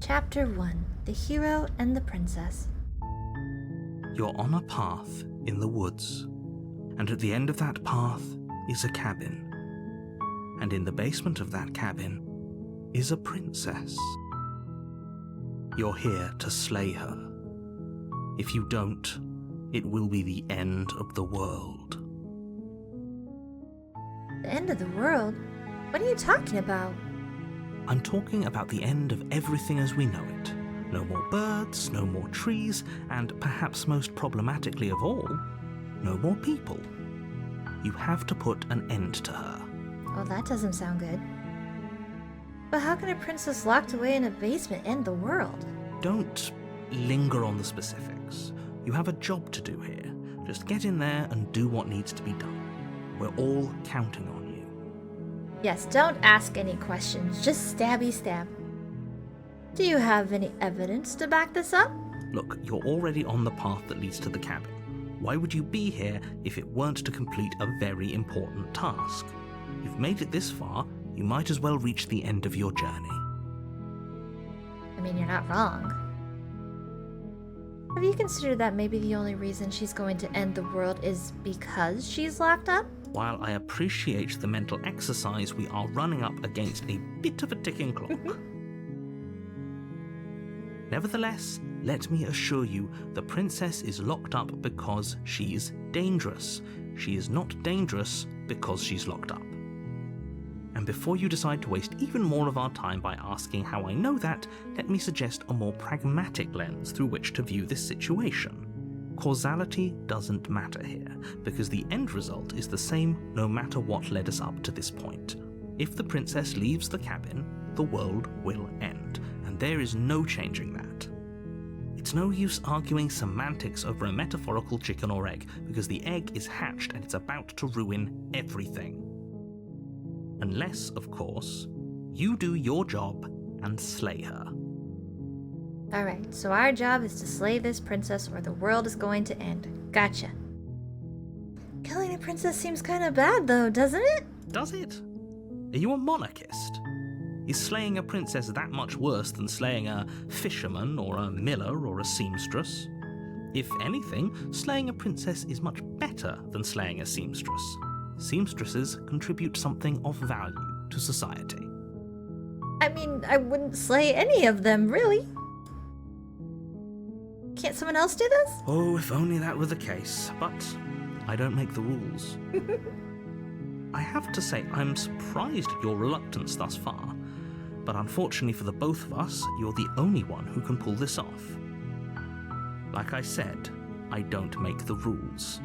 Chapter 1: The Hero and the Princess. You're on a path in the woods, and at the end of that path is a cabin. And in the basement of that cabin is a princess. You're here to slay her. If you don't, it will be the end of the world. The end of the world? What are you talking about? I'm talking about the end of everything as we know it. No more birds, no more trees, and perhaps most problematically of all, no more people. You have to put an end to her. Oh, that doesn't sound good. But how can a princess locked away in a basement end the world? Don't linger on the specifics. You have a job to do here. Just get in there and do what needs to be done. We're all counting on you. Yes, don't ask any questions, just stabby stab. Do you have any evidence to back this up? Look, you're already on the path that leads to the cabin. Why would you be here if it weren't to complete a very important task? You've made it this far, you might as well reach the end of your journey. I mean, you're not wrong. Have you considered that maybe the only reason she's going to end the world is because she's locked up? While I appreciate the mental exercise, we are running up against a bit of a ticking clock. Nevertheless, let me assure you, the princess is locked up because she's dangerous. She is not dangerous because she's locked up. And before you decide to waste even more of our time by asking how I know that, let me suggest a more pragmatic lens through which to view this situation. Causality doesn't matter here, because the end result is the same no matter what led us up to this point. If the princess leaves the cabin, the world will end, and there is no changing that. It's no use arguing semantics over a metaphorical chicken or egg, because the egg is hatched and it's about to ruin everything. Unless, of course, you do your job and slay her. Alright, so our job is to slay this princess or the world is going to end. Gotcha. Killing a princess seems kind of bad though, doesn't it? Does it? Are you a monarchist? Is slaying a princess that much worse than slaying a fisherman or a miller or a seamstress? If anything, slaying a princess is much better than slaying a seamstress. Seamstresses contribute something of value to society. I mean, I wouldn't slay any of them, really. Can't someone else do this? Oh, if only that were the case, but I don't make the rules. I have to say, I'm surprised at your reluctance thus far, but unfortunately for the both of us, you're the only one who can pull this off. Like I said, I don't make the rules,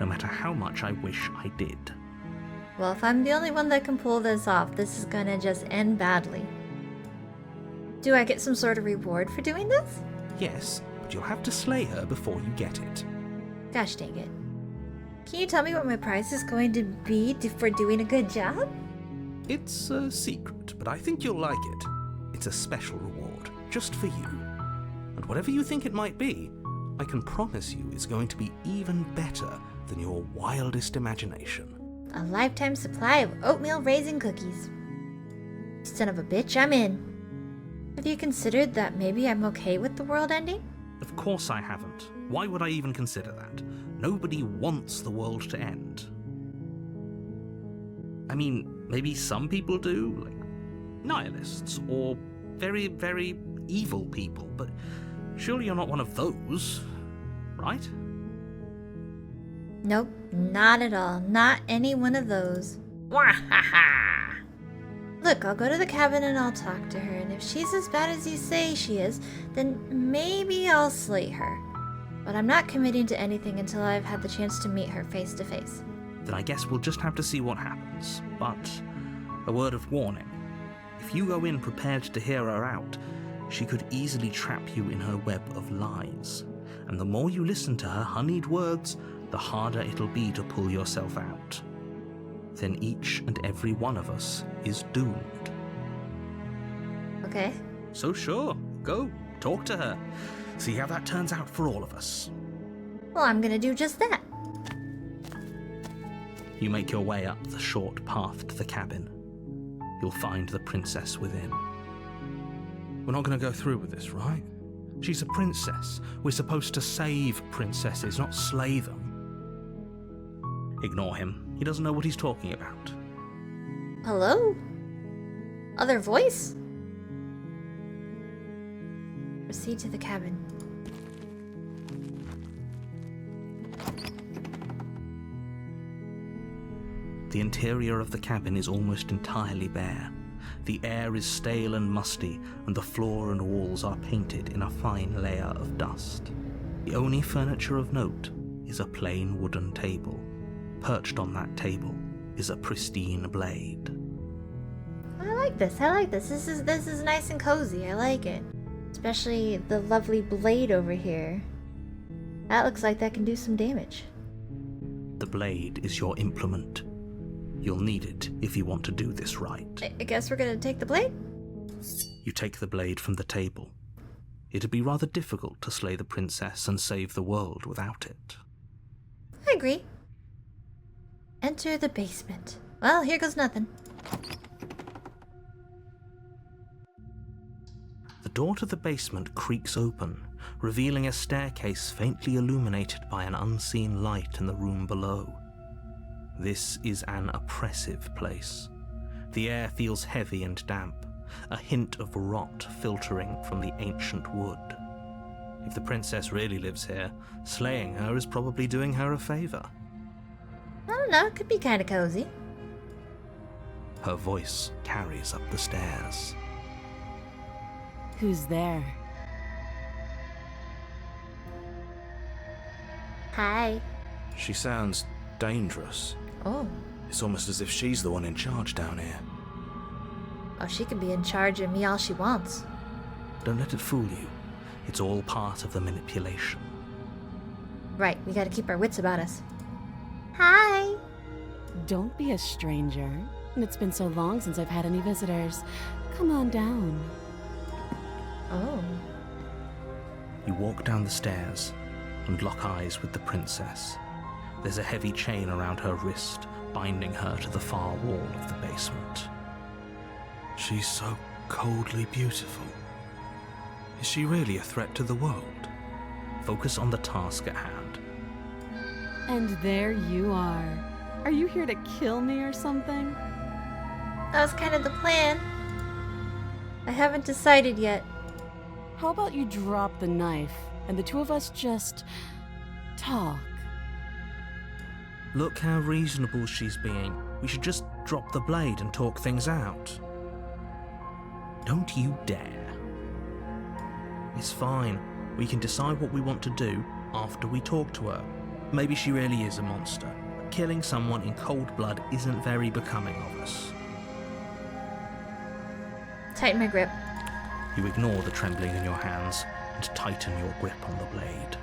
no matter how much I wish I did. Well, if I'm the only one that can pull this off, this is gonna just end badly. Do I get some sort of reward for doing this? Yes, but you'll have to slay her before you get it. Gosh dang it. Can you tell me what my prize is going to be for doing a good job? It's a secret, but I think you'll like it. It's a special reward, just for you. And whatever you think it might be, I can promise you it's going to be even better than your wildest imagination. A lifetime supply of oatmeal raisin cookies. Son of a bitch, I'm in. Have you considered that maybe I'm okay with the world ending? Of course I haven't. Why would I even consider that? Nobody wants the world to end. I mean, maybe some people do, like nihilists, or very, very evil people, but surely you're not one of those, right? Nope, not at all. Not any one of those. Wahaha! Look, I'll go to the cabin and I'll talk to her, and if she's as bad as you say she is, then maybe I'll slay her. But I'm not committing to anything until I've had the chance to meet her face to face. Then I guess we'll just have to see what happens. But a word of warning. If you go in prepared to hear her out, she could easily trap you in her web of lies. And the more you listen to her honeyed words, the harder it'll be to pull yourself out. Then each and every one of us is doomed. Okay. So sure, go, talk to her. See how that turns out for all of us. Well, I'm gonna do just that. You make your way up the short path to the cabin. You'll find the princess within. We're not going to go through with this, right? She's a princess. We're supposed to save princesses, not slay them. Ignore him. He doesn't know what he's talking about. Hello? Other voice? Proceed to the cabin. The interior of the cabin is almost entirely bare. The air is stale and musty, and the floor and walls are painted in a fine layer of dust. The only furniture of note is a plain wooden table. Perched on that table is a pristine blade. I like this. This is nice and cozy. I like it. Especially the lovely blade over here. That looks like that can do some damage. The blade is your implement. You'll need it if you want to do this right. I guess we're gonna take the blade? You take the blade from the table. It'd be rather difficult to slay the princess and save the world without it. I agree. Enter the basement. Well, here goes nothing. The door to the basement creaks open, revealing a staircase faintly illuminated by an unseen light in the room below. This is an oppressive place. The air feels heavy and damp, a hint of rot filtering from the ancient wood. If the princess really lives here, slaying her is probably doing her a favor. I don't know, it could be kind of cozy. Her voice carries up the stairs. Who's there? Hi. She sounds dangerous. Oh. It's almost as if she's the one in charge down here. Oh, she can be in charge of me all she wants. Don't let it fool you. It's all part of the manipulation. Right, we gotta keep our wits about us. Hi! Don't be a stranger. It's been so long since I've had any visitors. Come on down. Oh. You walk down the stairs and lock eyes with the princess. There's a heavy chain around her wrist, binding her to the far wall of the basement. She's so coldly beautiful. Is she really a threat to the world? Focus on the task at hand. And there you are. Are you here to kill me or something? That was kind of the plan. I haven't decided yet. How about you drop the knife and the two of us just talk? Look how reasonable she's being. We should just drop the blade and talk things out. Don't you dare. It's fine. We can decide what we want to do after we talk to her. Maybe she really is a monster, but killing someone in cold blood isn't very becoming of us. Tighten my grip. You ignore the trembling in your hands and tighten your grip on the blade.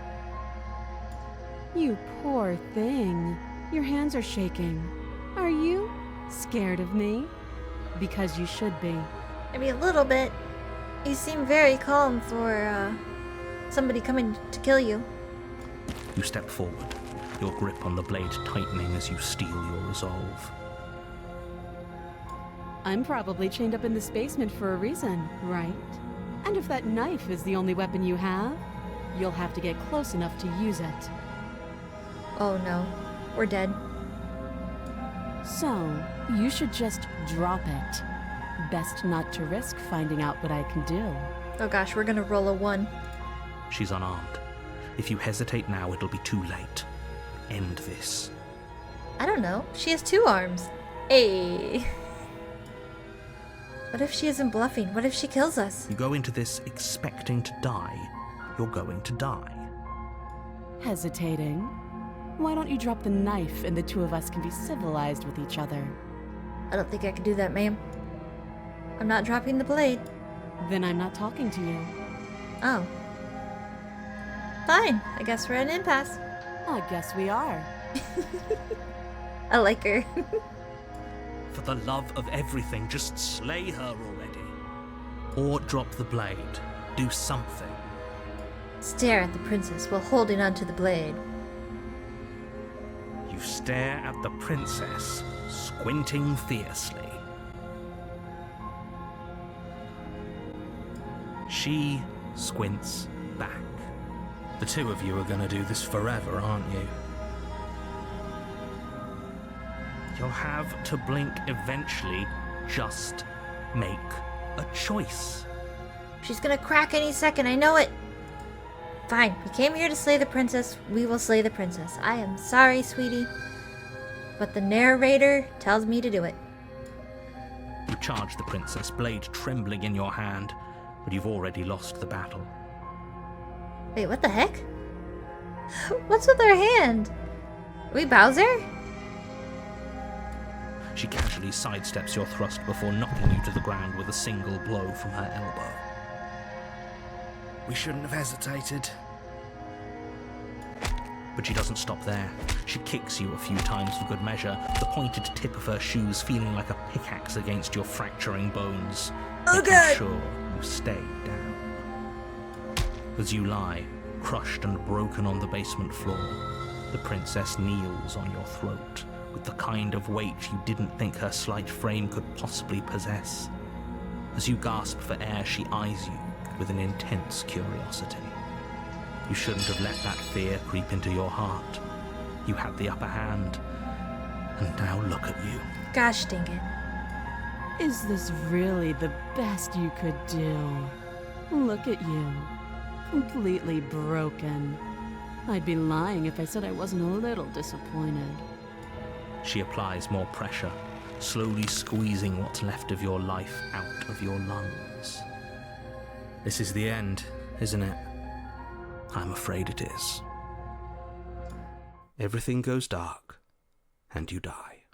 You poor thing. Your hands are shaking. Are you scared of me? Because you should be. Maybe a little bit. You seem very calm for, somebody coming to kill you. You step forward, your grip on the blade tightening as you steel your resolve. I'm probably chained up in this basement for a reason, right? And if that knife is the only weapon you have, you'll have to get close enough to use it. Oh no. We're dead. So, you should just drop it. Best not to risk finding out what I can do. Oh gosh, we're gonna roll a 1. She's unarmed. If you hesitate now, it'll be too late. End this. I don't know. She has 2 arms. Hey. What if she isn't bluffing? What if she kills us? You go into this expecting to die, you're going to die. Hesitating? Why don't you drop the knife and the two of us can be civilized with each other? I don't think I can do that, ma'am. I'm not dropping the blade. Then I'm not talking to you. Oh. Fine. I guess we're at an impasse. I guess we are. I like her. For the love of everything, just slay her already. Or drop the blade. Do something. Stare at the princess while holding onto the blade. You stare at the princess, squinting fiercely. She squints back. The two of you are gonna do this forever, aren't you? You'll have to blink eventually. Just make a choice. She's gonna crack any second, I know it. Fine, we came here to slay the princess. We will slay the princess. I am sorry, sweetie, but the narrator tells me to do it. You charge the princess, blade trembling in your hand, but you've already lost the battle. Wait, what the heck? What's with her hand? Are we Bowser? She casually sidesteps your thrust before knocking you to the ground with a single blow from her elbow. We shouldn't have hesitated. But she doesn't stop there. She kicks you a few times for good measure, the pointed tip of her shoes feeling like a pickaxe against your fracturing bones. Oh, making God! sure you stay down. As you lie, crushed and broken on the basement floor, the princess kneels on your throat with the kind of weight you didn't think her slight frame could possibly possess. As you gasp for air, she eyes you with an intense curiosity. You shouldn't have let that fear creep into your heart. You had the upper hand, and now look at you. Gosh dang it. Is this really the best you could do? Look at you. Completely broken. I'd be lying if I said I wasn't a little disappointed. She applies more pressure, slowly squeezing what's left of your life out of your lungs. This is the end, isn't it? I'm afraid it is. Everything goes dark, and you die.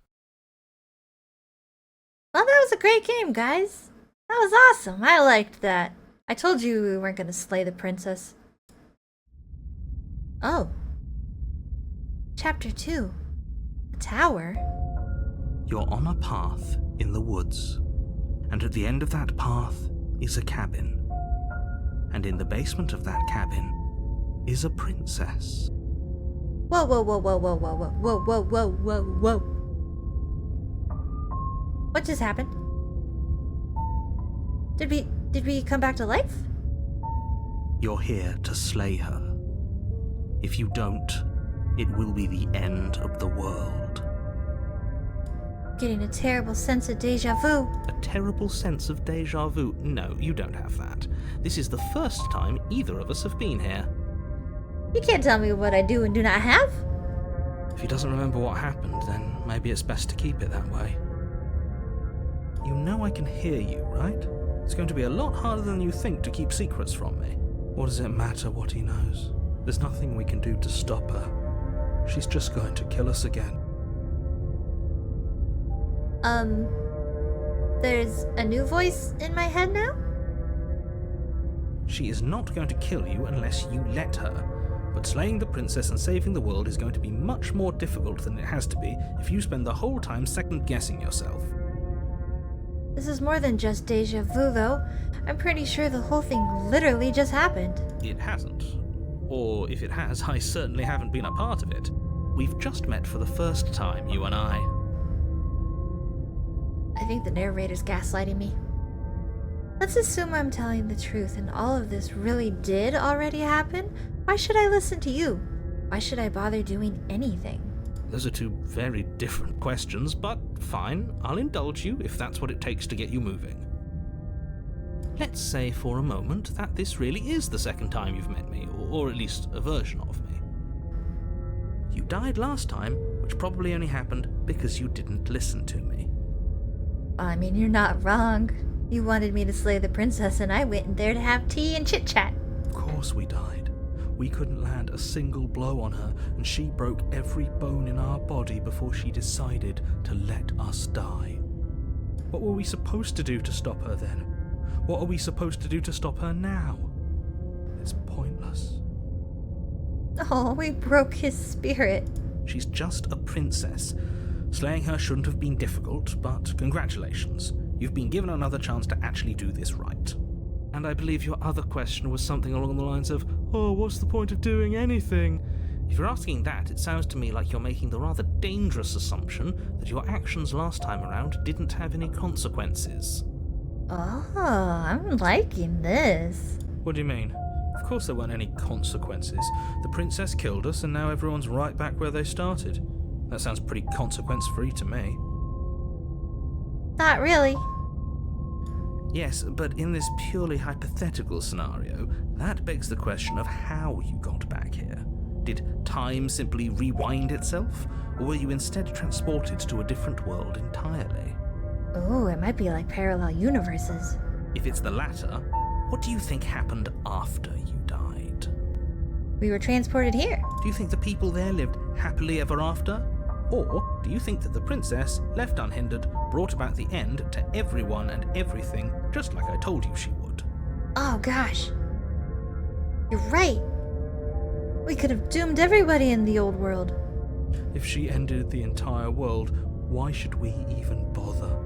Well, that was a great game, guys. That was awesome. I liked that. I told you we weren't going to slay the princess. Oh. Chapter 2. A tower? You're on a path in the woods, and at the end of that path is a cabin. And in the basement of that cabin is a princess. Whoa, whoa, whoa, whoa, whoa, whoa, whoa, whoa, whoa, whoa, whoa. What just happened? Did we come back to life? You're here to slay her. If you don't, it will be the end of the world. Getting a terrible sense of deja vu. A terrible sense of deja vu? No, you don't have that. This is the first time either of us have been here. You can't tell me what I do and do not have. If he doesn't remember what happened, then maybe it's best to keep it that way. You know I can hear you, right? It's going to be a lot harder than you think to keep secrets from me. What does it matter what he knows? There's nothing we can do to stop her. She's just going to kill us again. There's a new voice in my head now? She is not going to kill you unless you let her. But slaying the princess and saving the world is going to be much more difficult than it has to be if you spend the whole time second-guessing yourself. This is more than just deja vu, though. I'm pretty sure the whole thing literally just happened. It hasn't. Or if it has, I certainly haven't been a part of it. We've just met for the first time, you and I. I think the narrator's gaslighting me. Let's assume I'm telling the truth and all of this really did already happen. Why should I listen to you? Why should I bother doing anything? Those are two very different questions, but fine, I'll indulge you if that's what it takes to get you moving. Let's say for a moment that this really is the second time you've met me, or at least a version of me. You died last time, which probably only happened because you didn't listen to me. Well, I mean, you're not wrong. You wanted me to slay the princess and I went in there to have tea and chit-chat. Of course we died. We couldn't land a single blow on her, and she broke every bone in our body before she decided to let us die. What were we supposed to do to stop her then? What are we supposed to do to stop her now? It's pointless. Oh, we broke his spirit. She's just a princess. Slaying her shouldn't have been difficult, but congratulations. You've been given another chance to actually do this right. And I believe your other question was something along the lines of, oh, what's the point of doing anything? If you're asking that, it sounds to me like you're making the rather dangerous assumption that your actions last time around didn't have any consequences. Oh, I'm liking this. What do you mean? Of course there weren't any consequences. The princess killed us and now everyone's right back where they started. That sounds pretty consequence-free to me. Not really. Yes, but in this purely hypothetical scenario, that begs the question of how you got back here. Did time simply rewind itself, or were you instead transported to a different world entirely? Oh, it might be like parallel universes. If it's the latter, what do you think happened after you died? We were transported here. Do you think the people there lived happily ever after? Or do you think that the princess, left unhindered, brought about the end to everyone and everything, just like I told you she would? Oh gosh. You're right. We could have doomed everybody in the old world. If she ended the entire world, why should we even bother?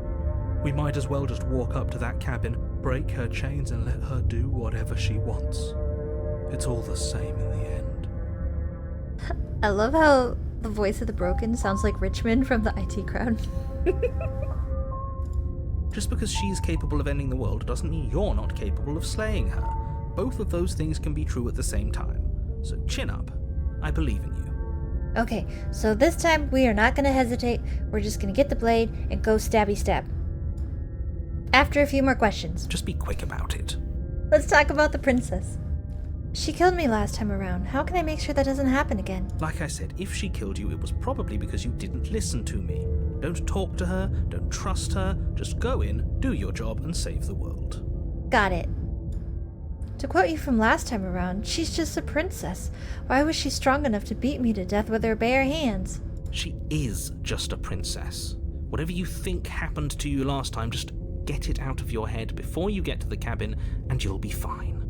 We might as well just walk up to that cabin, break her chains and let her do whatever she wants. It's all the same in the end. I love how the voice of the broken sounds like Richmond from the IT crowd. Just because she's capable of ending the world doesn't mean you're not capable of slaying her. Both of those things can be true at the same time. So chin up. I believe in you. Okay, so this time we are not gonna hesitate. We're just gonna get the blade and go stabby stab. After a few more questions. Just be quick about it. Let's talk about the princess. She killed me last time around. How can I make sure that doesn't happen again? Like I said, if she killed you, it was probably because you didn't listen to me. Don't talk to her, don't trust her, just go in, do your job, and save the world. Got it. To quote you from last time around, she's just a princess. Why was she strong enough to beat me to death with her bare hands? She is just a princess. Whatever you think happened to you last time, just get it out of your head before you get to the cabin, and you'll be fine.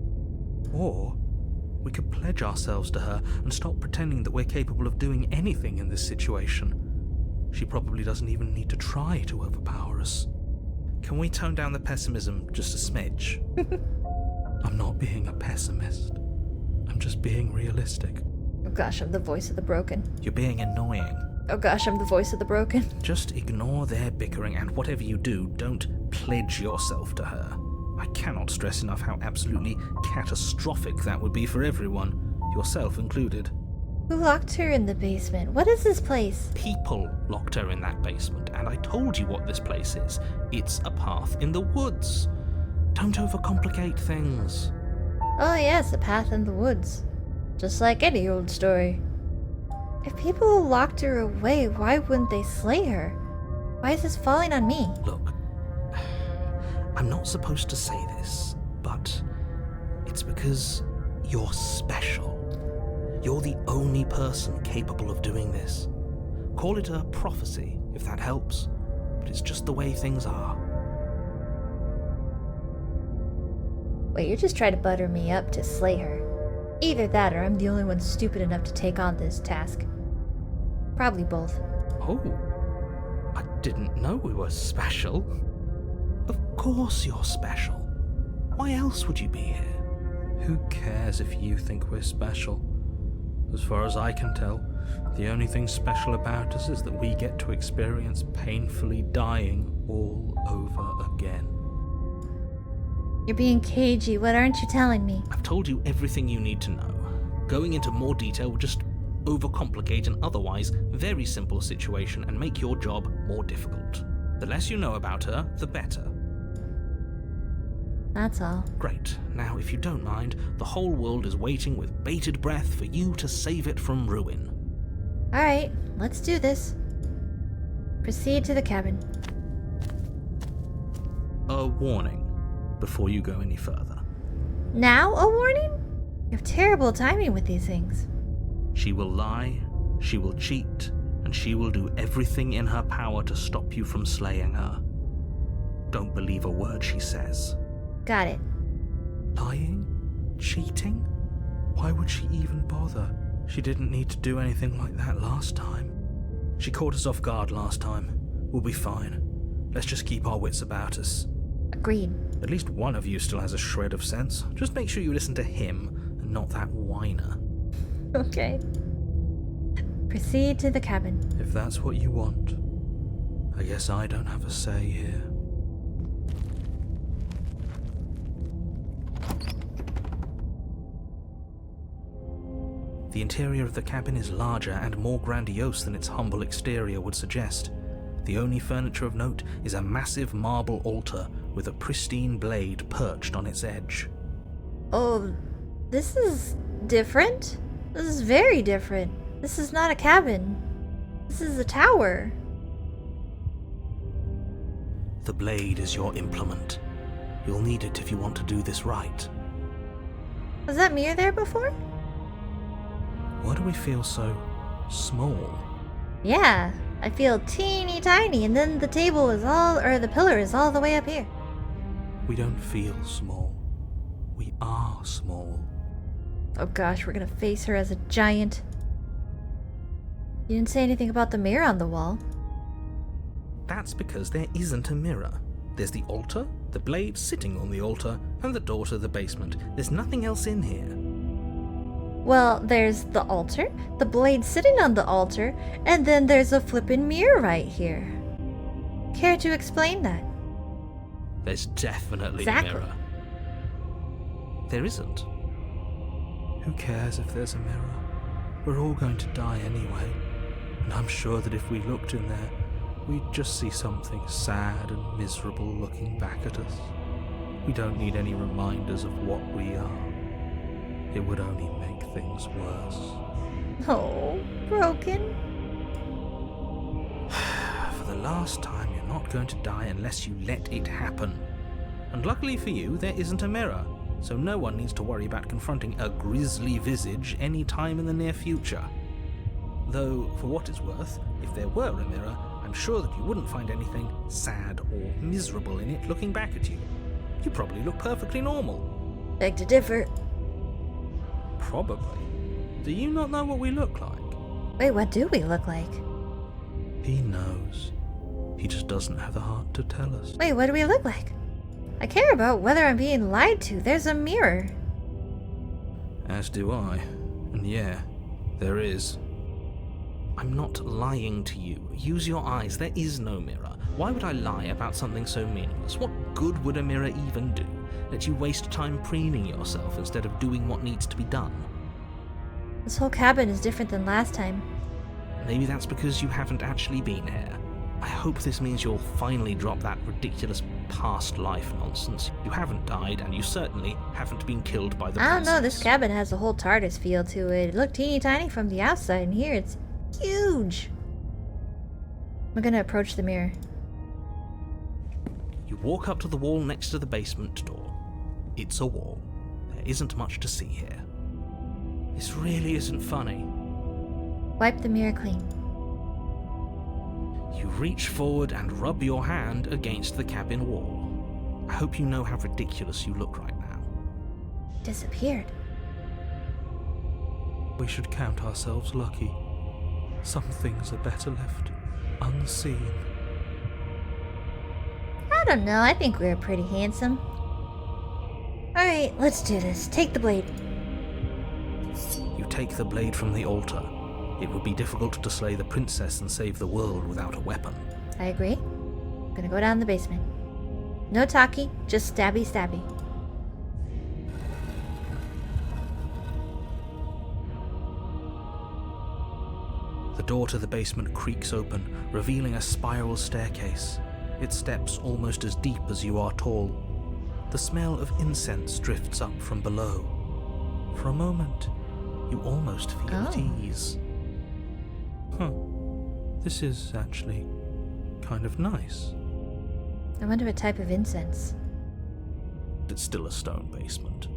Or we could pledge ourselves to her and stop pretending that we're capable of doing anything in this situation. She probably doesn't even need to try to overpower us. Can we tone down the pessimism just a smidge? I'm not being a pessimist. I'm just being realistic. Oh gosh, I'm the voice of the broken. You're being annoying. Oh gosh, I'm the voice of the broken. Just ignore their bickering, and whatever you do, don't pledge yourself to her. I cannot stress enough how absolutely catastrophic that would be for everyone, yourself included. Who locked her in the basement? What is this place? People locked her in that basement, and I told you what this place is. It's a path in the woods. Don't overcomplicate things. Oh yes, a path in the woods. Just like any old story. If people locked her away, why wouldn't they slay her? Why is this falling on me? Look, I'm not supposed to say this, but it's because you're special. You're the only person capable of doing this. Call it a prophecy, if that helps, but it's just the way things are. Wait, you're just trying to butter me up to slay her. Either that or I'm the only one stupid enough to take on this task. Probably both. Oh, I didn't know we were special. Of course you're special. Why else would you be here? Who cares if you think we're special? As far as I can tell, the only thing special about us is that we get to experience painfully dying all over again. You're being cagey. What aren't you telling me? I've told you everything you need to know. Going into more detail would just overcomplicate an otherwise very simple situation and make your job more difficult. The less you know about her, the better. That's all. Great. Now, if you don't mind, the whole world is waiting with bated breath for you to save it from ruin. Alright, let's do this. Proceed to the cabin. A warning before you go any further. Now a warning? You have terrible timing with these things. She will lie, she will cheat, and she will do everything in her power to stop you from slaying her. Don't believe a word she says. Got it. Lying? Cheating? Why would she even bother? She didn't need to do anything like that last time. She caught us off guard last time. We'll be fine. Let's just keep our wits about us. Agreed. At least one of you still has a shred of sense. Just make sure you listen to him and not that whiner. Okay. Proceed to the cabin. If that's what you want, I guess I don't have a say here. The interior of the cabin is larger and more grandiose than its humble exterior would suggest. The only furniture of note is a massive marble altar with a pristine blade perched on its edge. Oh, this is different? This is very different. This is not a cabin. This is a tower. The blade is your implement. You'll need it if you want to do this right. Was that mirror there before? Why do we feel so small? Yeah, I feel teeny tiny, and then the pillar is all the way up here. We don't feel small. We are small. Oh gosh, we're gonna face her as a giant. You didn't say anything about the mirror on the wall. That's because there isn't a mirror. There's the altar, the blade sitting on the altar, and the door to the basement. There's nothing else in here. Well, there's the altar, the blade sitting on the altar, and then there's a flippin' mirror right here. Care to explain that? There's definitely Exactly. a mirror. There isn't. Who cares if there's a mirror? We're all going to die anyway. And I'm sure that if we looked in there, we'd just see something sad and miserable looking back at us. We don't need any reminders of what we are. It would only make things worse. Oh, broken. For the last time, you're not going to die unless you let it happen. And luckily for you, there isn't a mirror, so no one needs to worry about confronting a grisly visage any time in the near future. Though, for what it's worth, if there were a mirror, I'm sure that you wouldn't find anything sad or miserable in it looking back at you. You probably look perfectly normal. Beg to differ. Probably. Do you not know what we look like? Wait, what do we look like? He knows. He just doesn't have the heart to tell us. Wait, what do we look like? I care about whether I'm being lied to. There's a mirror. As do I. And yeah, there is. I'm not lying to you. Use your eyes. There is no mirror. Why would I lie about something so meaningless? What good would a mirror even do? Let you waste time preening yourself instead of doing what needs to be done. This whole cabin is different than last time. Maybe that's because you haven't actually been here. I hope this means you'll finally drop that ridiculous past life nonsense. You haven't died, and you certainly haven't been killed by the I don't know, this princess. cabin has a whole TARDIS feel to it. It looked teeny tiny from the outside, and here it's huge. I'm gonna approach the mirror. You walk up to the wall next to the basement door. It's a wall. There isn't much to see here. This really isn't funny. Wipe the mirror clean. You reach forward and rub your hand against the cabin wall. I hope you know how ridiculous you look right now. Disappeared. We should count ourselves lucky. Some things are better left unseen. I don't know, I think we're pretty handsome. Alright, let's do this. Take the blade. You take the blade from the altar. It would be difficult to slay the princess and save the world without a weapon. I agree. I'm gonna go down the basement. No talkie, just stabby stabby. The door to the basement creaks open, revealing a spiral staircase. Its steps almost as deep as you are tall. The smell of incense drifts up from below. For a moment, you almost feel at ease. This is actually kind of nice. I wonder what type of incense. It's still a stone basement.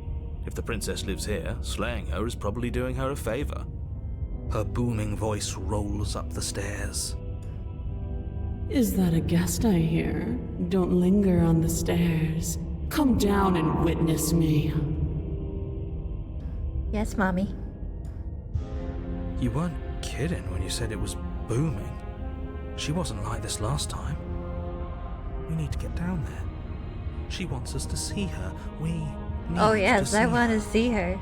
If the princess lives here, slaying her is probably doing her a favor. Her booming voice rolls up the stairs. Is that a guest I hear? Don't linger on the stairs. Come down and witness me. Yes, Mommy. You weren't kidding when you said it was booming. She wasn't like this last time. We need to get down there. She wants us to see her. We need Oh to yes, see I want her. to see her.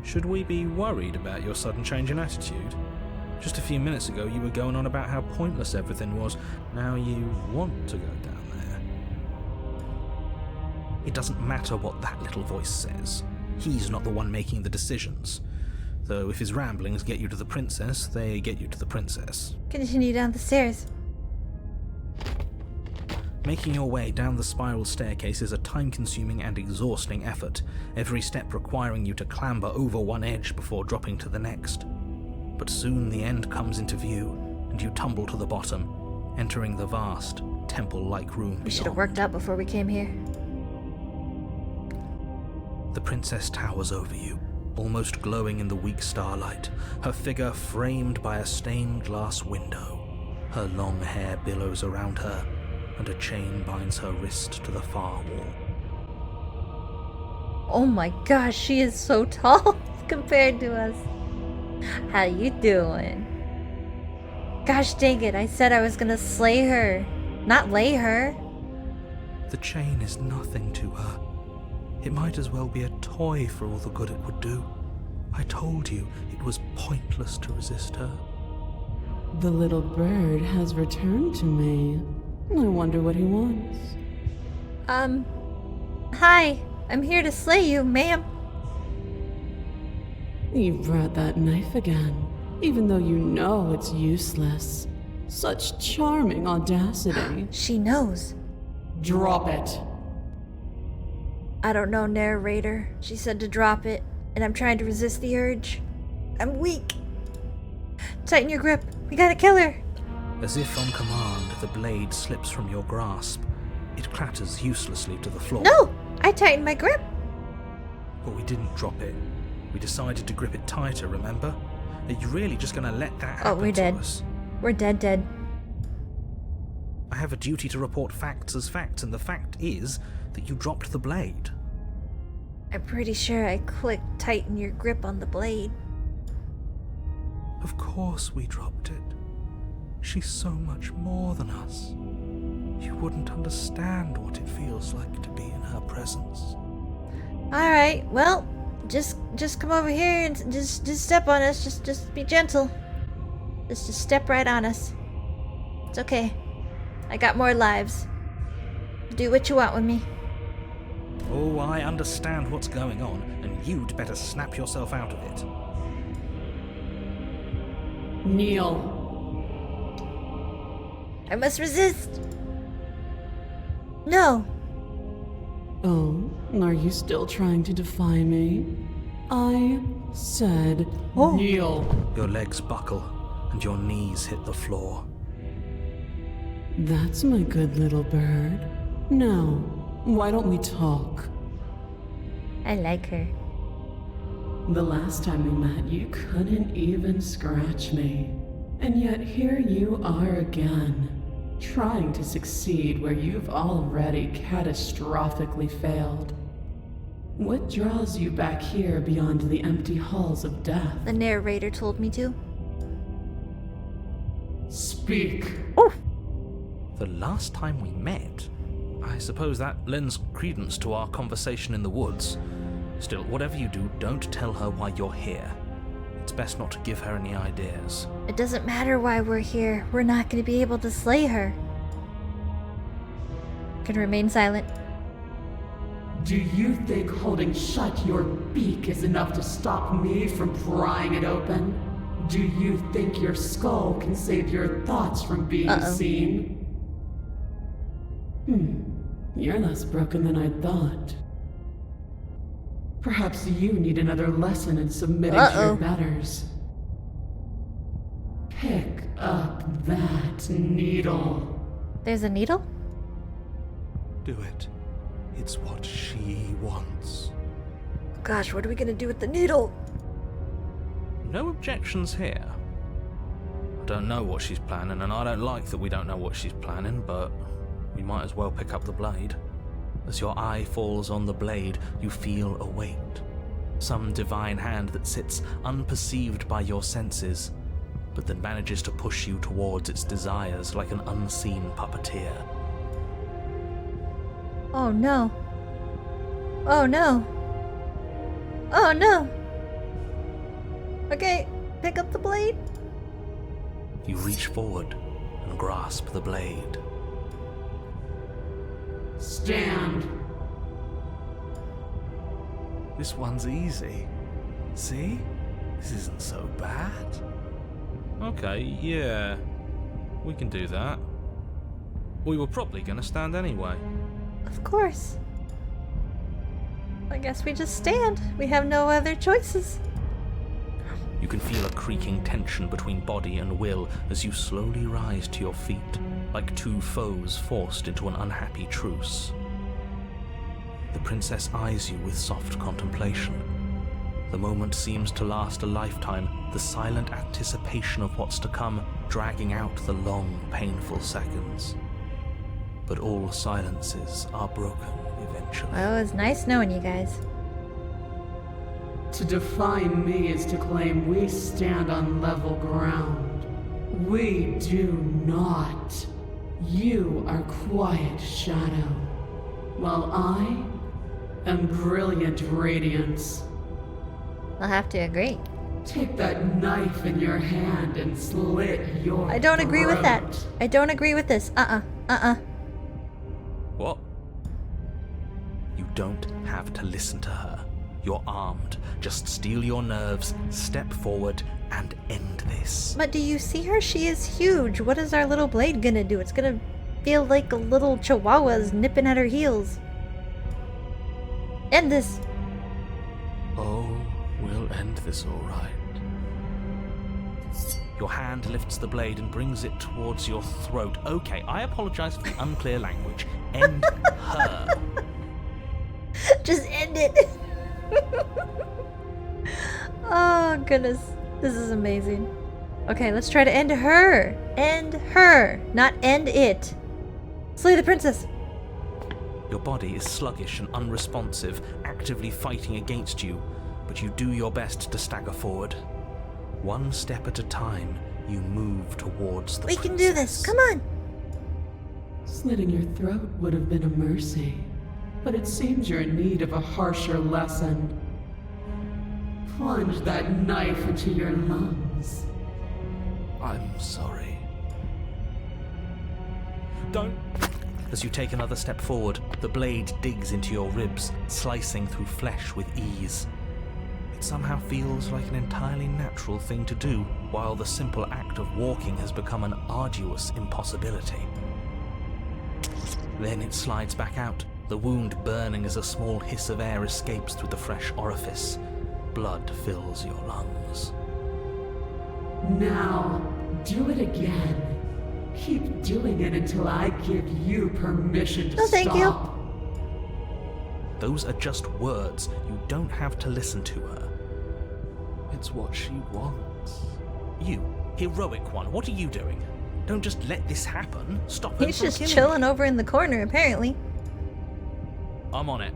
Should we be worried about your sudden change in attitude? Just a few minutes ago you were going on about how pointless everything was. Now you want to go down there. It doesn't matter what that little voice says. He's not the one making the decisions. Though if his ramblings get you to the princess, they get you to the princess. Continue down the stairs. Making your way down the spiral staircase is a time-consuming and exhausting effort, every step requiring you to clamber over one edge before dropping to the next. But soon the end comes into view, and you tumble to the bottom, entering the vast, temple-like room beyond. We should have worked out before we came here. The princess towers over you, almost glowing in the weak starlight, her figure framed by a stained glass window. Her long hair billows around her, and a chain binds her wrist to the far wall. Oh my gosh, she is so tall compared to us. How you doing? Gosh dang it, I said I was gonna slay her, not lay her. The chain is nothing to her. It might as well be a toy for all the good it would do. I told you it was pointless to resist her. The little bird has returned to me. I wonder what he wants. Hi, I'm here to slay you, ma'am. You brought that knife again, even though you know it's useless. Such charming audacity. She knows. Drop it. I don't know, narrator. She said to drop it, and I'm trying to resist the urge. I'm weak. Tighten your grip. We gotta kill her. As if on command, the blade slips from your grasp. It clatters uselessly to the floor. No! I tightened my grip. But we didn't drop it. We decided to grip it tighter, remember? Are you really just gonna let that happen we're dead. to us? We're dead. I have a duty to report facts as facts, and the fact is that you dropped the blade. I'm pretty sure I clicked tighten your grip on the blade. Of course we dropped it. She's so much more than us. You wouldn't understand what it feels like to be in her presence. Alright, well, just come over here and just step on us. Just be gentle. Just step right on us. It's okay. I got more lives. Do what you want with me. Oh, I understand what's going on, and you'd better snap yourself out of it. Kneel. I must resist. No. Oh, are you still trying to defy me? I said kneel. Your legs buckle, and your knees hit the floor. That's my good little bird. Now, why don't we talk? I like her. The last time we met, you couldn't even scratch me. And yet here you are again, trying to succeed where you've already catastrophically failed. What draws you back here beyond the empty halls of death? The narrator told me to. Speak. The last time we met? I suppose that lends credence to our conversation in the woods. Still, whatever you do, don't tell her why you're here. It's best not to give her any ideas. It doesn't matter why we're here. We're not going to be able to slay her. Can remain silent. Do you think holding shut your beak is enough to stop me from prying it open? Do you think your skull can save your thoughts from being seen? You're less broken than I thought. Perhaps you need another lesson in submitting to your betters. Pick up that needle. There's a needle? Do it. It's what she wants. Gosh, what are we going to do with the needle? No objections here. I don't know what she's planning, and I don't like that we don't know what she's planning, but we might as well pick up the blade. As your eye falls on the blade, you feel a weight. Some divine hand that sits unperceived by your senses, but that manages to push you towards its desires like an unseen puppeteer. Oh no. Oh no. Oh no. Okay, pick up the blade. You reach forward and grasp the blade. Stand. This one's easy. See? This isn't so bad. Okay, yeah. We can do that. We were probably going to stand anyway. Of course. I guess we just stand. We have no other choices. You can feel a creaking tension between body and will as you slowly rise to your feet, like two foes forced into an unhappy truce. The princess eyes you with soft contemplation. The moment seems to last a lifetime, the silent anticipation of what's to come dragging out the long, painful seconds. But all silences are broken eventually. Well, it was nice knowing you guys. To define me is to claim we stand on level ground. We do not. You are quiet shadow, while I am brilliant radiance. I'll have to agree. Take that knife in your hand and slit your I don't agree with that. throat. I don't agree with this. What? You don't have to listen to her. You're armed. Just steel your nerves, step forward, and end this. But do you see her? She is huge. What is our little blade gonna do? It's gonna feel like a little chihuahua's nipping at her heels. End this. Oh, we'll end this all right. Your hand lifts the blade and brings it towards your throat. Okay, I apologize for the unclear language. End her. Just end it. Oh, goodness. This is amazing. Okay, let's try to end her. End her, not end it. Slay the princess. Your body is sluggish and unresponsive, actively fighting against you, but you do your best to stagger forward. One step at a time, you move towards the We can do this. princess. Come on. Slitting your throat would have been a mercy, but it seems you're in need of a harsher lesson. Plunge that knife into your lungs. I'm sorry. Don't. As you take another step forward, the blade digs into your ribs, slicing through flesh with ease. It somehow feels like an entirely natural thing to do, while the simple act of walking has become an arduous impossibility. Then it slides back out, the wound burning as a small hiss of air escapes through the fresh orifice. Blood fills your lungs. Now, do it again. Keep doing it until I give you permission to No, stop. thank you. Those are just words. You don't have to listen to her. It's what she wants. You, heroic one, what are you doing? Don't just let this happen. Stop her He's from just killing chilling you. over in the corner, apparently. I'm on it.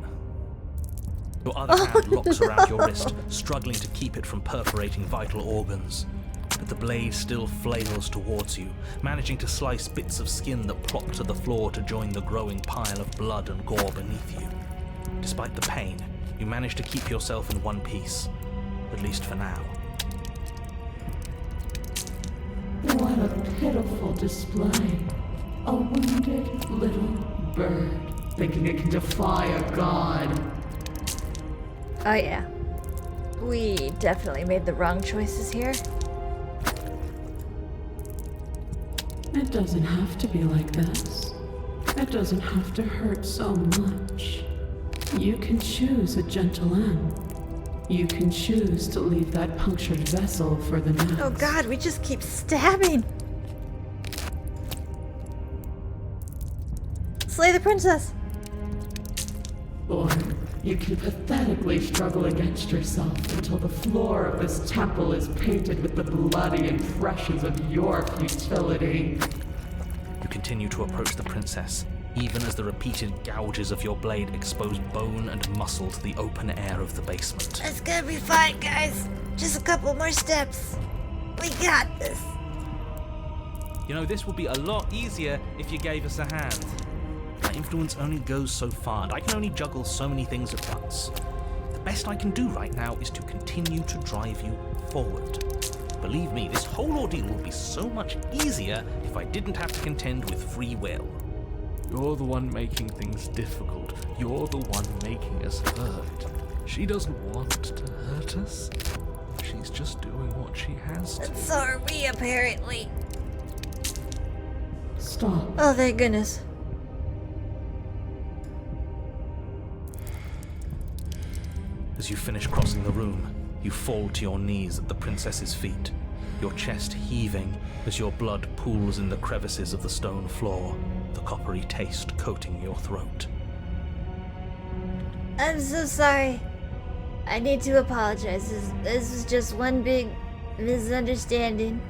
Your other hand locks around your wrist, struggling to keep it from perforating vital organs. But the blade still flails towards you, managing to slice bits of skin that plop to the floor to join the growing pile of blood and gore beneath you. Despite the pain, you manage to keep yourself in one piece, at least for now. What a pitiful display. A wounded little bird, thinking it can defy a god. Oh, yeah. We definitely made the wrong choices here. It doesn't have to be like this. It doesn't have to hurt so much. You can choose a gentle end. You can choose to leave that punctured vessel for the next. Oh, God, we just keep stabbing. Slay the princess. Or you can pathetically struggle against yourself until the floor of this temple is painted with the bloody impressions of your futility. You continue to approach the princess, even as the repeated gouges of your blade expose bone and muscle to the open air of the basement. It's gonna be fine, guys. Just a couple more steps. We got this. You know, this would be a lot easier if you gave us a hand. My influence only goes so far, and I can only juggle so many things at once. The best I can do right now is to continue to drive you forward. Believe me, this whole ordeal would be so much easier if I didn't have to contend with free will. You're the one making things difficult. You're the one making us hurt. She doesn't want to hurt us. She's just doing what she has to. And so are we, apparently. Stop. Oh, thank goodness. As you finish crossing the room, you fall to your knees at the princess's feet, your chest heaving as your blood pools in the crevices of the stone floor, the coppery taste coating your throat. I'm so sorry. I need to apologize. This is just one big misunderstanding.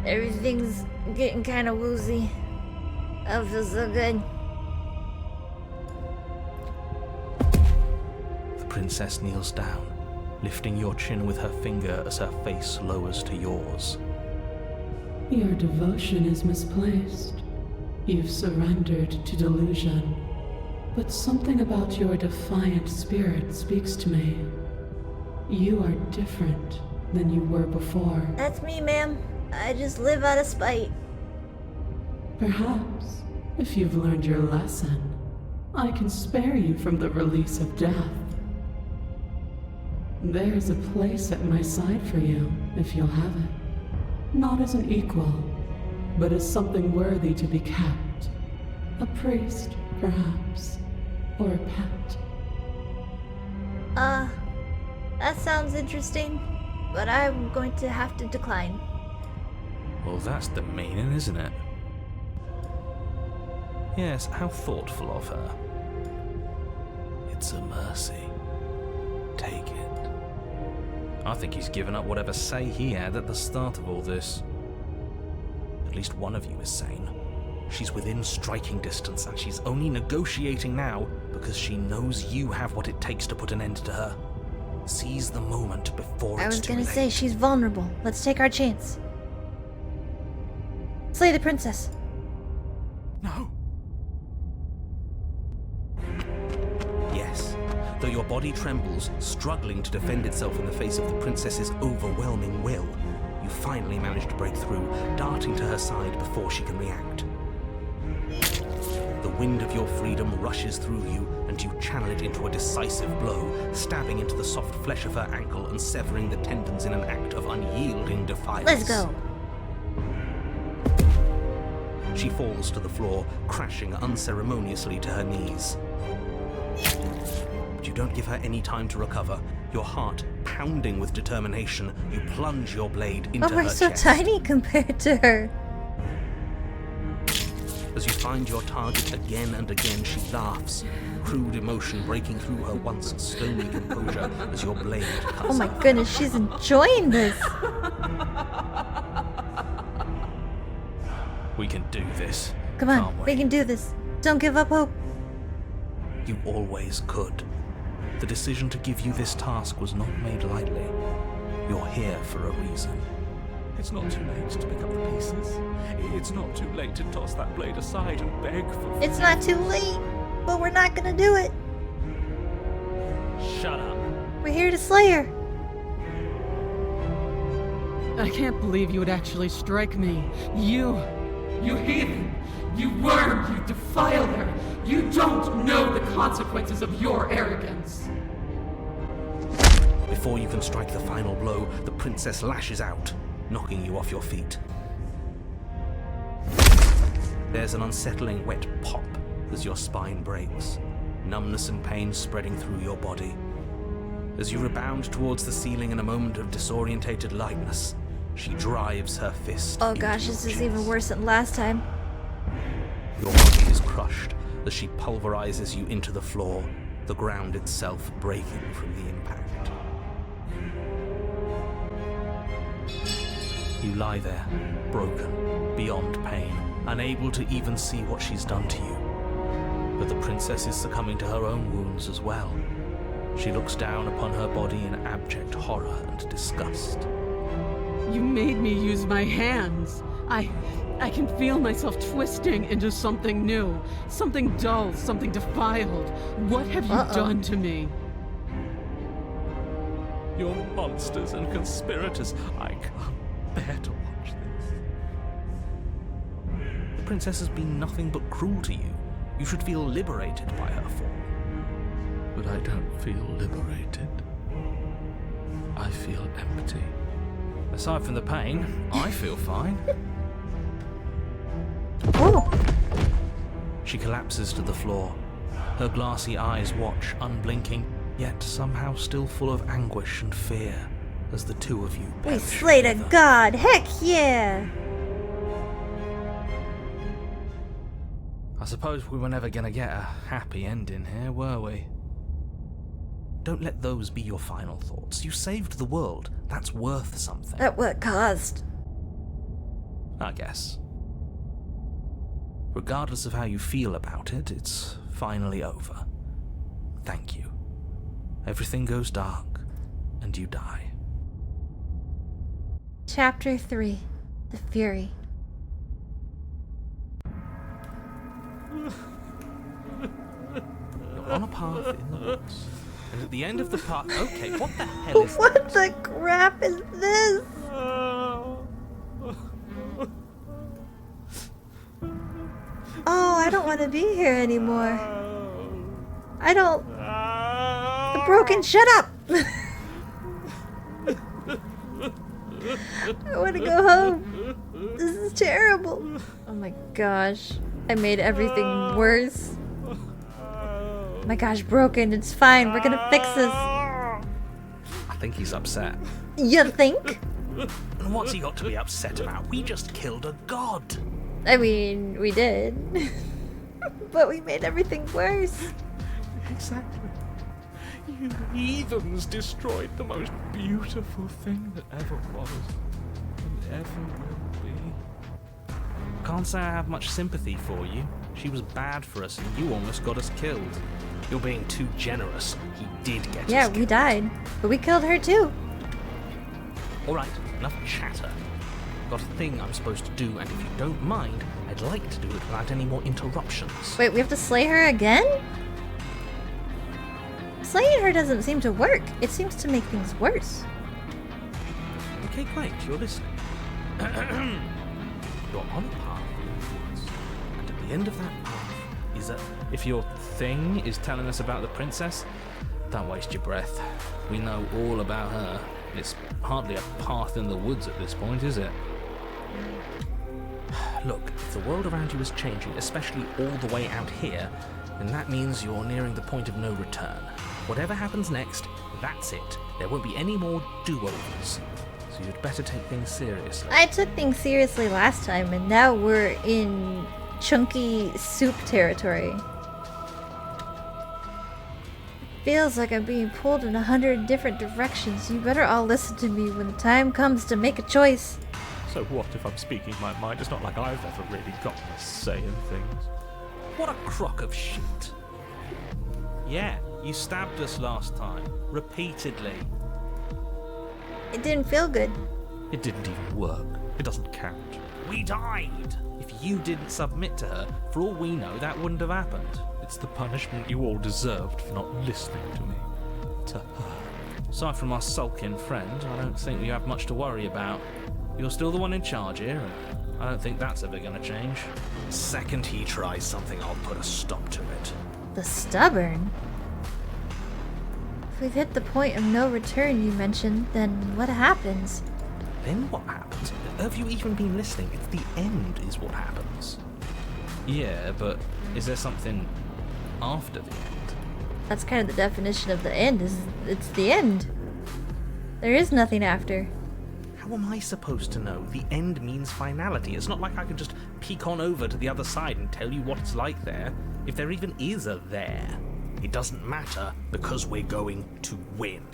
Everything's getting kind of woozy. I feel so good. The princess kneels down, lifting your chin with her finger as her face lowers to yours. Your devotion is misplaced. You've surrendered to delusion. But something about your defiant spirit speaks to me. You are different than you were before. That's me, ma'am. I just live out of spite. Perhaps, if you've learned your lesson, I can spare you from the release of death. There's a place at my side for you, if you'll have it. Not as an equal, but as something worthy to be kept. A priest, perhaps, or a pet. That sounds interesting, but I'm going to have to decline. Well, that's the meaning, isn't it? Yes, how thoughtful of her. It's a mercy. Take it. I think he's given up whatever say he had at the start of all this. At least one of you is sane. She's within striking distance, and she's only negotiating now because she knows you have what it takes to put an end to her. Seize the moment before I it's was too gonna late. say, she's vulnerable. Let's take our chance. Slay the princess. No. Yes. Though your body trembles, struggling to defend itself in the face of the princess's overwhelming will, you finally manage to break through, darting to her side before she can react. The wind of your freedom rushes through you, and you channel it into a decisive blow, stabbing into the soft flesh of her ankle and severing the tendons in an act of unyielding defiance. Let's go. She falls to the floor, crashing unceremoniously to her knees. But you don't give her any time to recover. Your heart pounding with determination, you plunge your blade into her Oh, we're so chest. tiny compared to her. As you find your target again and again, she laughs, crude emotion breaking through her once stony composure as your blade cuts Oh my her. goodness, she's enjoying this. We can do this. Come on, can't we can do this. Don't give up hope. You always could. The decision to give you this task was not made lightly. You're here for a reason. It's not too late to pick up the pieces. It's not too late to toss that blade aside and beg for... It's not too late, but we're not gonna do it. Shut up. We're here to slay her. I can't believe you would actually strike me. You heathen! You worm! You defiler! You don't know the consequences of your arrogance! Before you can strike the final blow, the princess lashes out, knocking you off your feet. There's an unsettling wet pop as your spine breaks, numbness and pain spreading through your body. As you rebound towards the ceiling in a moment of disorientated lightness, she drives her fist Oh into gosh, your this is chest. even worse than last time. Your body is crushed as she pulverizes you into the floor, the ground itself breaking from the impact. You lie there, broken, beyond pain, unable to even see what she's done to you. But the princess is succumbing to her own wounds as well. She looks down upon her body in abject horror and disgust. You made me use my hands. I can feel myself twisting into something new, something dull, something defiled. What have you done to me? You're monsters and conspirators. I can't bear to watch this. The princess has been nothing but cruel to you. You should feel liberated by her fall. But I don't feel liberated. I feel empty. Aside from the pain, I feel fine. Oh, She collapses to the floor. Her glassy eyes watch, unblinking, yet somehow still full of anguish and fear, as the two of you we perish slayed a together. god. Heck yeah. I suppose we were never gonna get a happy ending here, were we? Don't let those be your final thoughts. You saved the world. That's worth something. At what cost? I guess. Regardless of how you feel about it, it's finally over. Thank you. Everything goes dark, and you die. Chapter 3. The Fury. You're on a path in the woods, and at the end of the path... Okay, what the hell is What that? the crap is this? Oh, I don't want to be here anymore. I don't... The broken... Shut up! I want to go home. This is terrible. Oh my gosh. I made everything worse. My gosh, broken. It's fine. We're gonna fix this. I think he's upset. You think? And what's he got to be upset about? We just killed a god. I mean, we did. But we made everything worse. Exactly. You heathens destroyed the most beautiful thing that ever was and ever will be. Can't say I have much sympathy for you. She was bad for us and you almost got us killed. You're being too generous. He did get Yeah, us we killed. died. But we killed her too. Alright, enough chatter. Got a thing I'm supposed to do, and if you don't mind, I'd like to do it without any more interruptions. Wait, we have to slay her again? Slaying her doesn't seem to work. It seems to make things worse. Okay, great, you're listening. You're on a path in the woods, and at the end of that path is a... If your thing is telling us about the princess, don't waste your breath. We know all about her. It's hardly a path in the woods at this point, is it? Look, if the world around you is changing, especially all the way out here, then that means you're nearing the point of no return. Whatever happens next, that's it. There won't be any more do-overs. So you'd better take things seriously. I took things seriously last time, and now we're in chunky soup territory. Feels like I'm being pulled in 100 different directions. You better all listen to me when the time comes to make a choice. So what if I'm speaking my mind? It's not like I've ever really gotten a say in things. What a crock of shit. Yeah, you stabbed us last time. Repeatedly. It didn't feel good. It didn't even work. It doesn't count. We died! If you didn't submit to her, for all we know, that wouldn't have happened. It's the punishment you all deserved for not listening to me. To her. Aside from our sulking friend, I don't think you have much to worry about. You're still the one in charge here, and I don't think that's ever going to change. Second he tries something, I'll put a stop to it. The stubborn? If we've hit the point of no return you mentioned, then what happens? Then what happens? Have you even been listening? It's the end is what happens. Yeah, but is there something after the end? That's kind of the definition of the end, is it's the end. There is nothing after. How am I supposed to know? The end means finality. It's not like I can just peek on over to the other side and tell you what it's like there. If there even is a there. It doesn't matter because we're going to win.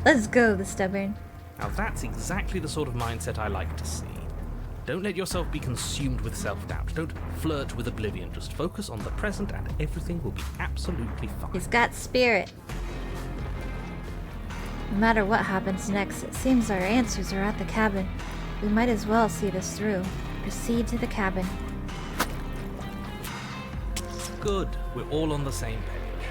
Let's go, the stubborn. Now that's exactly the sort of mindset I like to see. Don't let yourself be consumed with self-doubt. Don't flirt with oblivion. Just focus on the present and everything will be absolutely fine. He's got spirit. No matter what happens next, it seems our answers are at the cabin. We might as well see this through. Proceed to the cabin. Good. We're all on the same page.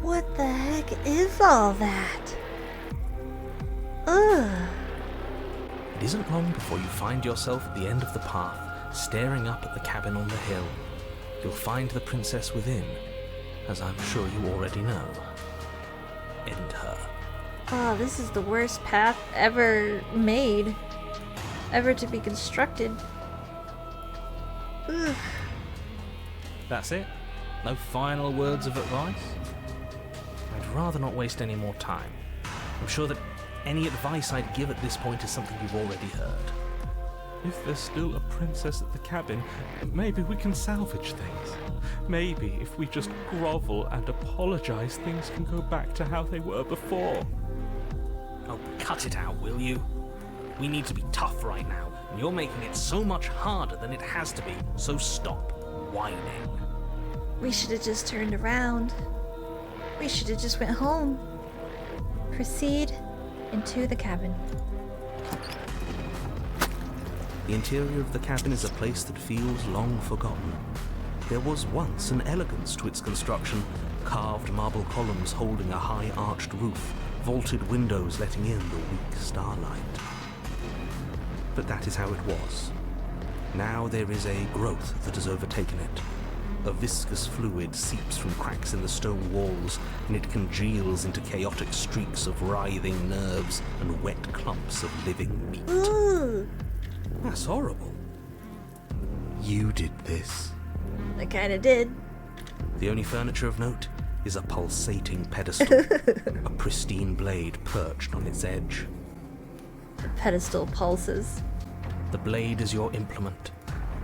What the heck is all that? Ugh. It isn't long before you find yourself at the end of the path, staring up at the cabin on the hill. You'll find the princess within, as I'm sure you already know. End her. Oh, this is the worst path ever made. Ever to be constructed. Ugh. That's it? No final words of advice? I'd rather not waste any more time. I'm sure that any advice I'd give at this point is something you've already heard. If there's still a princess at the cabin, maybe we can salvage things. Maybe if we just grovel and apologize, things can go back to how they were before. Oh, cut it out, will you? We need to be tough right now, and you're making it so much harder than it has to be, so stop whining. We should have just turned around. We should have just went home. Proceed into the cabin. The interior of the cabin is a place that feels long forgotten. There was once an elegance to its construction, carved marble columns holding a high arched roof, vaulted windows letting in the weak starlight. But that is how it was. Now there is a growth that has overtaken it. A viscous fluid seeps from cracks in the stone walls, and it congeals into chaotic streaks of writhing nerves and wet clumps of living meat. Ooh, That's horrible. You did this. I kinda did. The only furniture of note is a pulsating pedestal, a pristine blade perched on its edge. The pedestal pulses. The blade is your implement.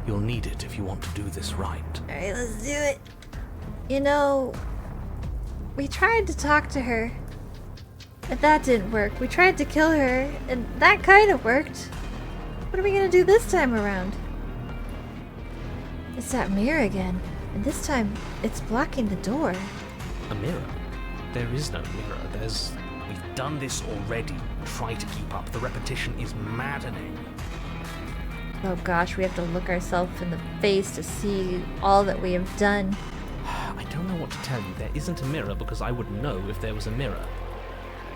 You'll need it if you want to do this right. Alright, let's do it. You know, we tried to talk to her, and that didn't work. We tried to kill her, and that kind of worked. What are we gonna do this time around? It's that mirror again, and this time it's blocking the door. A mirror? There is no mirror. We've done this already. Try to keep up. The repetition is maddening. Oh gosh, we have to look ourselves in the face to see all that we have done. I don't know what to tell you. There isn't a mirror because I would know if there was a mirror.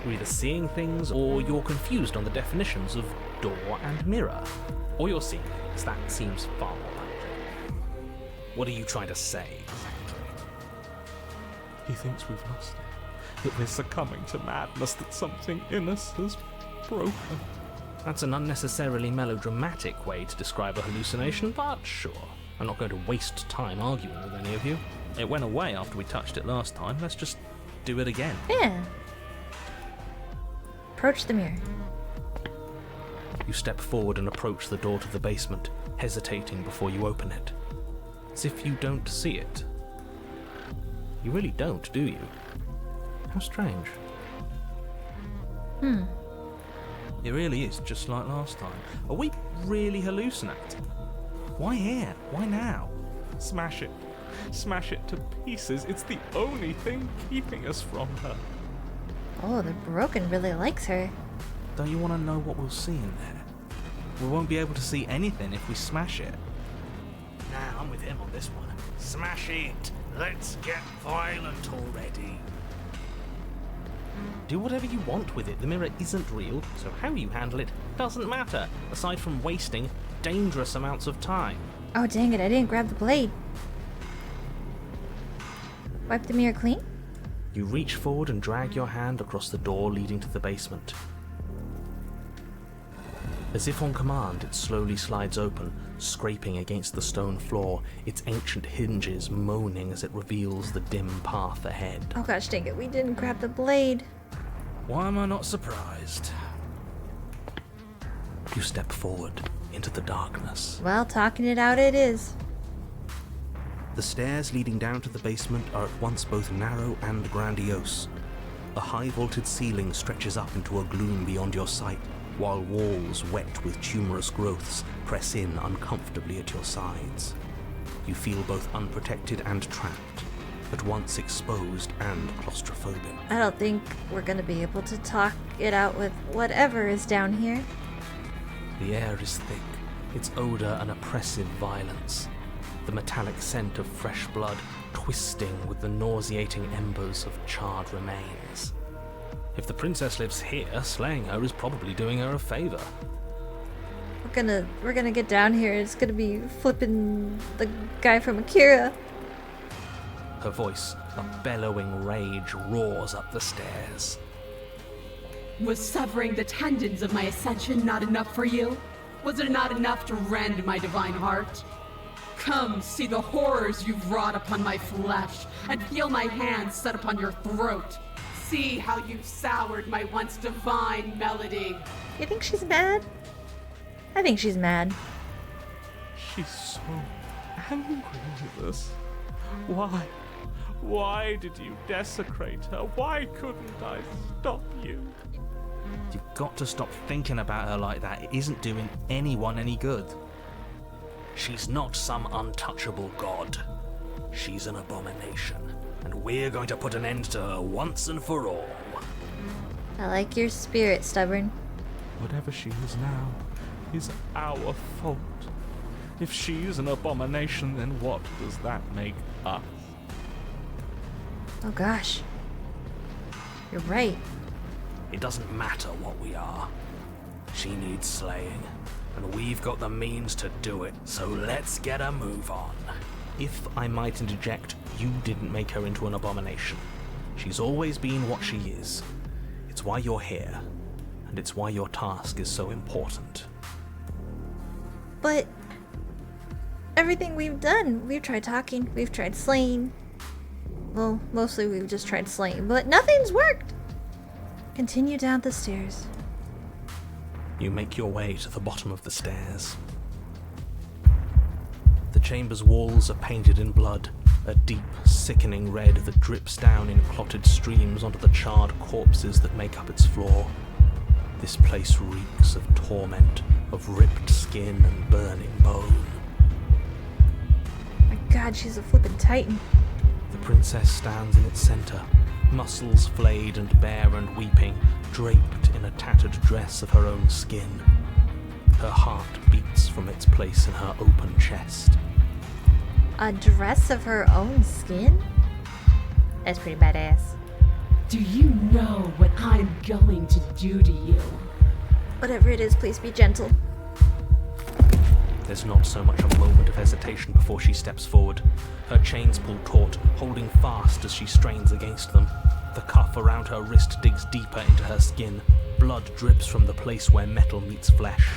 You're either seeing things or you're confused on the definitions of door and mirror. Or you're seeing things. That seems far more likely. What are you trying to say, exactly? He thinks we've lost it, that we're succumbing to madness, that something in us has broken. That's an unnecessarily melodramatic way to describe a hallucination, but sure. I'm not going to waste time arguing with any of you. It went away after we touched it last time. Let's just do it again. Yeah. Approach the mirror. You step forward and approach the door to the basement, hesitating before you open it. As if you don't see it. You really don't, do you? How strange. It really is just like last time. Are we really hallucinating? Why here? Why now? Smash it. Smash it to pieces. It's the only thing keeping us from her. Oh, the broken really likes her. Don't you want to know what we'll see in there? We won't be able to see anything if we smash it. Nah, I'm with him on this one. Smash it! Let's get violent already. Do whatever you want with it. The mirror isn't real, so how you handle it doesn't matter, aside from wasting dangerous amounts of time. Oh dang it, I didn't grab the blade. Wipe the mirror clean? You reach forward and drag your hand across the door leading to the basement. As if on command, it slowly slides open, scraping against the stone floor, its ancient hinges moaning as it reveals the dim path ahead. Oh gosh dang it, we didn't grab the blade. Why am I not surprised? You step forward into the darkness. Well, talking it out it is. The stairs leading down to the basement are at once both narrow and grandiose. A high vaulted ceiling stretches up into a gloom beyond your sight, while walls wet with tumorous growths press in uncomfortably at your sides. You feel both unprotected and trapped, at once exposed and claustrophobic. I don't think we're gonna be able to talk it out with whatever is down here. The air is thick, its odor an oppressive violence, the metallic scent of fresh blood twisting with the nauseating embers of charred remains. If the princess lives here, slaying her is probably doing her a favor. We're gonna get down here. It's gonna be flipping the guy from Akira. Her voice, a bellowing rage, roars up the stairs. Was severing the tendons of my ascension not enough for you? Was it not enough to rend my divine heart? Come, see the horrors you've wrought upon my flesh, and feel my hands set upon your throat. See how you've soured my once divine melody. You think she's mad? I think she's mad. She's so angry with us. Why? Why did you desecrate her? Why couldn't I stop you? You've got to stop thinking about her like that. It isn't doing anyone any good. She's not some untouchable god. She's an abomination, and we're going to put an end to her once and for all. I like your spirit, Stubborn. Whatever she is now is our fault. If she's an abomination, then what does that make us? Oh gosh. You're right. It doesn't matter what we are. She needs slaying, and we've got the means to do it, so let's get a move on. If I might interject, you didn't make her into an abomination. She's always been what she is. It's why you're here, and it's why your task is so important. But everything we've done, we've tried talking, we've tried slaying. Well, mostly we've just tried slaying, but nothing's worked. Continue down the stairs. You make your way to the bottom of the stairs. The chamber's walls are painted in blood, a deep, sickening red that drips down in clotted streams onto the charred corpses that make up its floor. This place reeks of torment, of ripped skin and burning bone. My god, she's a flippin' titan. The princess stands in its center, muscles flayed and bare and weeping, draped in a tattered dress of her own skin. Her heart beats from its place in her open chest. A dress of her own skin? That's pretty badass. Do you know what I'm going to do to you? Whatever it is, please be gentle. There's not so much a moment of hesitation before she steps forward. Her chains pull taut, holding fast as she strains against them. The cuff around her wrist digs deeper into her skin. Blood drips from the place where metal meets flesh.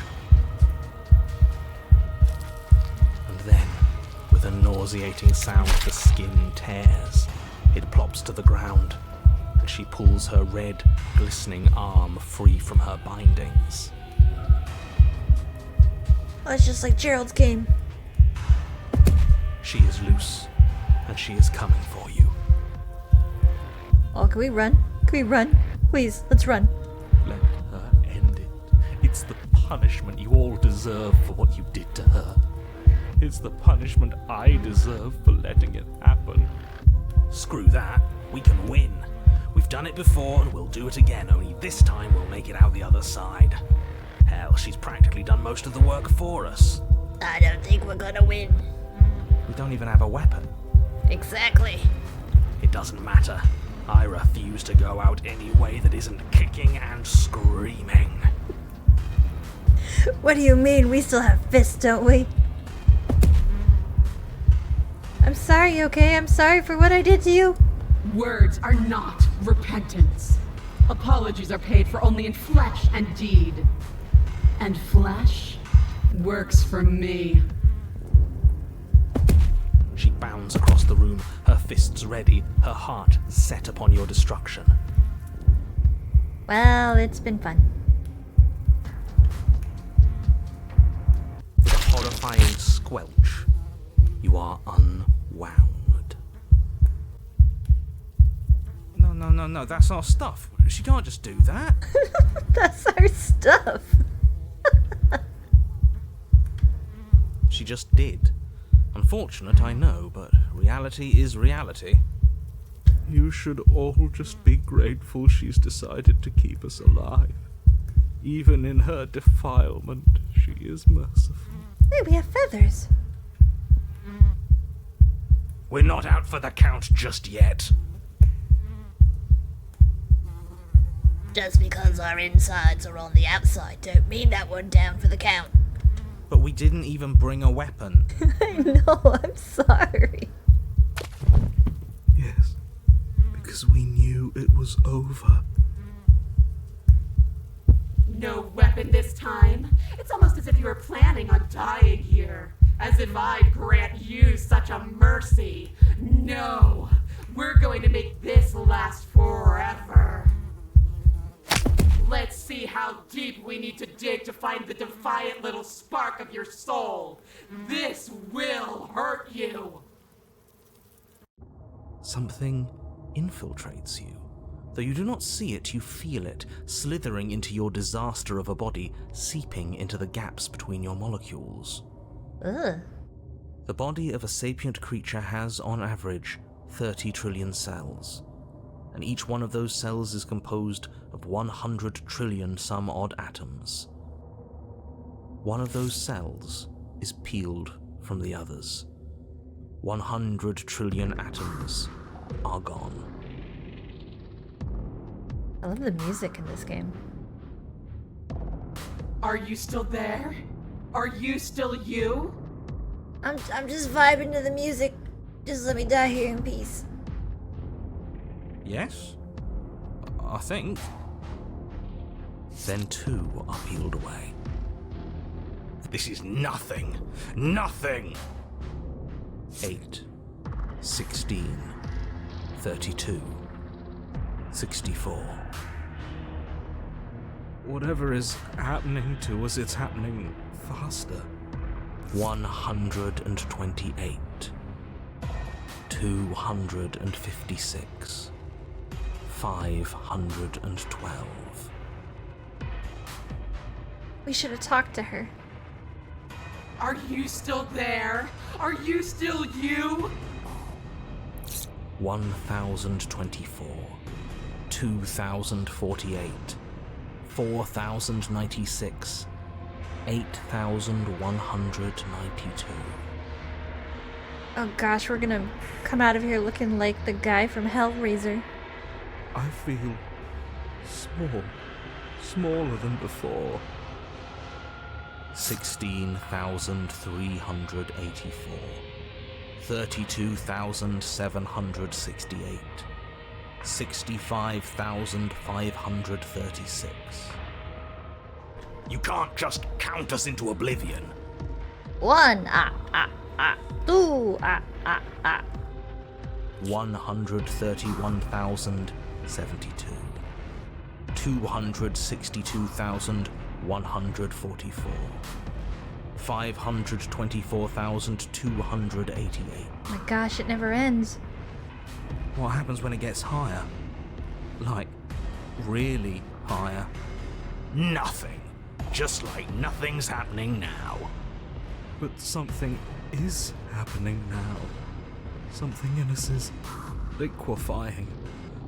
And then, with a nauseating sound, the skin tears. It plops to the ground, and she pulls her red, glistening arm free from her bindings. Oh, it's just like Gerald's game. She is loose, and she is coming for you. Oh, can we run? Can we run? Please, let's run. Let her end it. It's the punishment you all deserve for what you did to her. It's the punishment I deserve for letting it happen. Screw that. We can win. We've done it before, and we'll do it again, only this time we'll make it out the other side. Hell, she's practically done most of the work for us. I don't think we're gonna win. We don't even have a weapon. Exactly. It doesn't matter. I refuse to go out any way that isn't kicking and screaming. What do you mean? We still have fists, don't we? I'm sorry, okay? I'm sorry for what I did to you. Words are not repentance. Apologies are paid for only in flesh and deed. And flesh works for me. She bounds across the room, her fists ready, her heart set upon your destruction. Well, it's been fun. With a horrifying squelch, you are unwound. No, that's our stuff. She can't just do that. That's our stuff. She just did. Unfortunate, I know, but reality is reality. You should all just be grateful she's decided to keep us alive. Even in her defilement, she is merciful. Hey, we have feathers. We're not out for the count just yet. Just because our insides are on the outside don't mean that we're down for the count. But we didn't even bring a weapon. I know, I'm sorry. because we knew it was over. No weapon this time. It's almost as if you were planning on dying here. As if I'd grant you such a mercy. No, we're going to make this last forever. Let's see how deep we need to dig to find the defiant little spark of your soul. This will hurt you. Something infiltrates you. Though you do not see it, you feel it, slithering into your disaster of a body, seeping into the gaps between your molecules. Ugh. The body of a sapient creature has, on average, 30 trillion cells, and each one of those cells is composed of 100 trillion some odd atoms. One of those cells is peeled from the others. 100 trillion atoms are gone. I love the music in this game. Are you still there? Are you still you? I'm just vibing to the music. Just let me die here in peace. Yes? I think. Then two are peeled away. This is nothing. Nothing! 8, 16, 32, 64. Whatever is happening to us, it's happening faster. 128, 256, 512. We should have talked to her. Are you still there? Are you still you? 1024, 2048, 4096, 8192. Oh gosh, we're gonna come out of here looking like the guy from Hellraiser. I feel small. Smaller than before. 16,384, 32,768, 65,536. You can't just count us into oblivion. 1, 2, 131,072, 262,144, 524,288. My gosh, it never ends. What happens when it gets higher? Like, really higher? Nothing. Just like nothing's happening now. But something is happening now. Something in us is liquefying.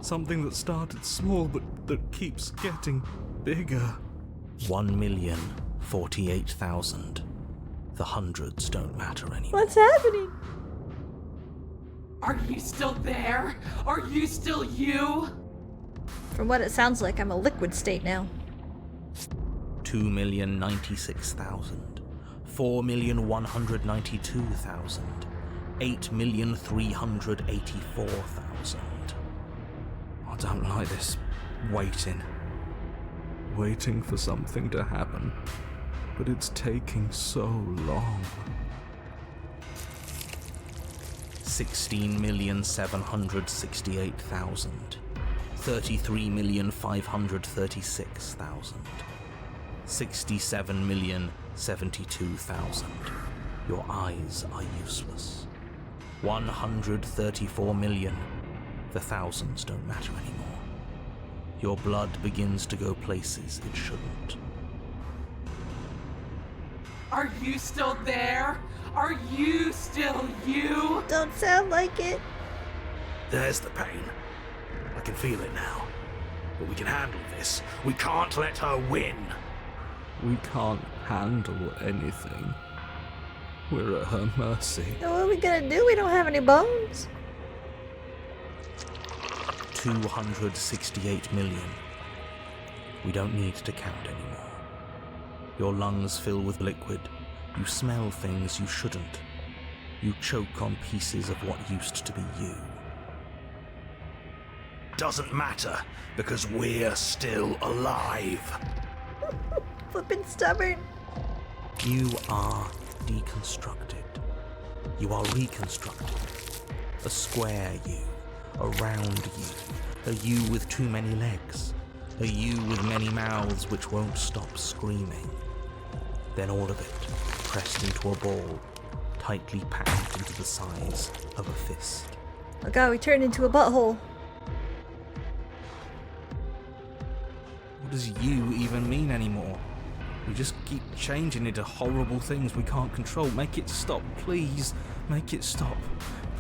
Something that started small but that keeps getting bigger. 1,048,000. The hundreds don't matter anymore. What's happening? Are you still there? Are you still you? From what it sounds like, I'm a liquid state now. 2,096,000, 4,192,000, 8,384,000. I don't like this waiting. Waiting for something to happen. But it's taking so long. 16,768,000, 33,536,000, 67,072,000. Your eyes are useless. 134 million. The thousands don't matter anymore. Your blood begins to go places it shouldn't. Are you still there? Are you still you? Don't sound like it. There's the pain. I can feel it now. But we can handle this. We can't let her win. We can't handle anything. We're at her mercy. What are we gonna do? We don't have any bones. 268 million. We don't need to count anymore. Your lungs fill with liquid. You smell things you shouldn't. You choke on pieces of what used to be you. doesn't matter, because we're still alive. Flippin' stubborn. You are deconstructed. You are reconstructed. A square you, a round you, a you with too many legs, a you with many mouths which won't stop screaming. Then all of it pressed into a ball, tightly packed into the size of a fist. Oh god, we turned into a butthole. What does you even mean anymore? We just keep changing into horrible things we can't control. Make it stop, please. Make it stop.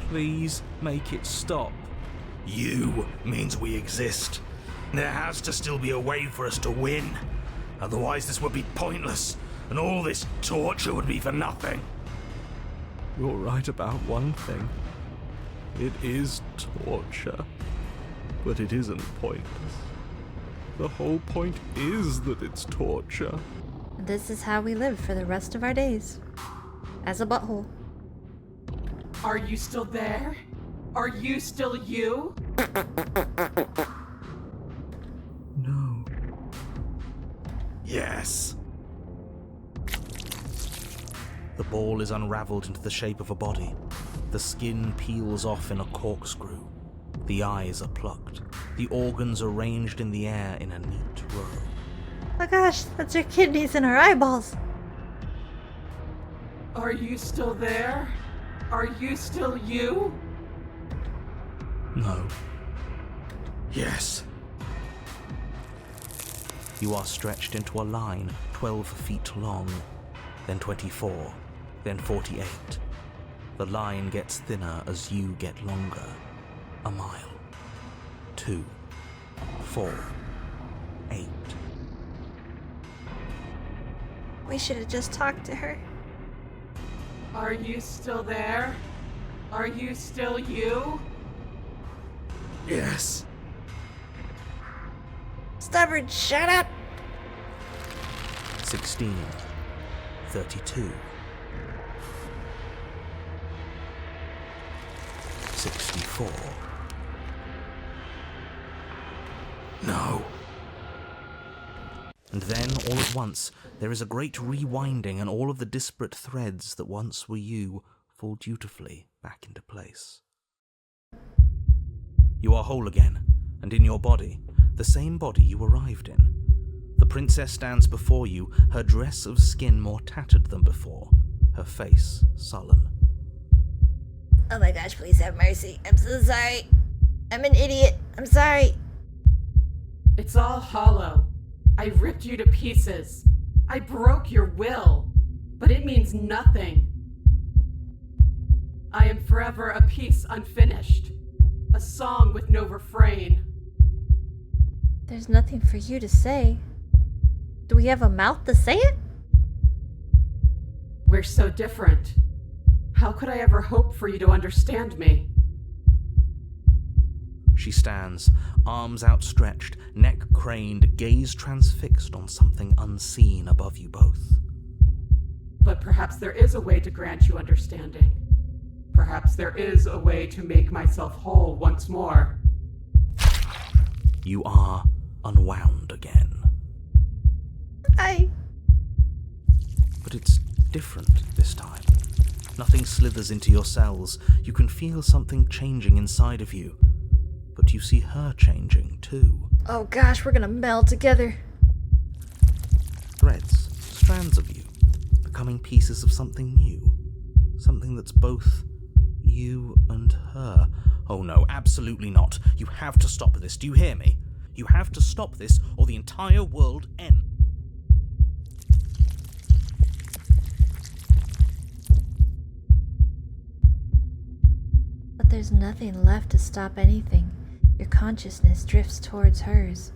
Please make it stop. You means we exist. There has to still be a way for us to win. Otherwise this would be pointless, and all this torture would be for nothing. You're right about one thing. It is torture. But it isn't pointless. The whole point is that it's torture. This is how we live for the rest of our days. As a butthole. Are you still there? Are you still you? No. Yes. The ball is unraveled into the shape of a body. The skin peels off in a corkscrew. The eyes are plucked. The organs arranged in the air in a neat row. Oh gosh, that's your kidneys and our eyeballs. Are you still there? Are you still you? No. Yes. You are stretched into a line 12 feet long, then 24, then 48. The line gets thinner as you get longer. A mile. 2. 4. 8. We should have just talked to her. Are you still there? Are you still you? Yes. Stubborn, shut up! 16. 32. 64. No. And then, all at once, there is a great rewinding, and all of the disparate threads that once were you fall dutifully back into place. You are whole again, and in your body, the same body you arrived in. The princess stands before you, her dress of skin more tattered than before, her face sullen. Oh my gosh, please have mercy. I'm so sorry. I'm an idiot. I'm sorry. It's all hollow. I ripped you to pieces. I broke your will, but it means nothing. I am forever a piece unfinished, a song with no refrain. There's nothing for you to say. Do we have a mouth to say it? We're so different. How could I ever hope for you to understand me? She stands, arms outstretched, neck craned, gaze transfixed on something unseen above you both. But perhaps there is a way to grant you understanding. Perhaps there is a way to make myself whole once more. You are unwound again. But it's different this time. Nothing slithers into your cells. You can feel something changing inside of you. But you see her changing too. Oh gosh, we're gonna meld together. Threads, strands of you, becoming pieces of something new. Something that's both you and her. Oh no, absolutely not. You have to stop this. Do you hear me? You have to stop this, or the entire world ends. But there's nothing left to stop anything. Your consciousness drifts towards hers.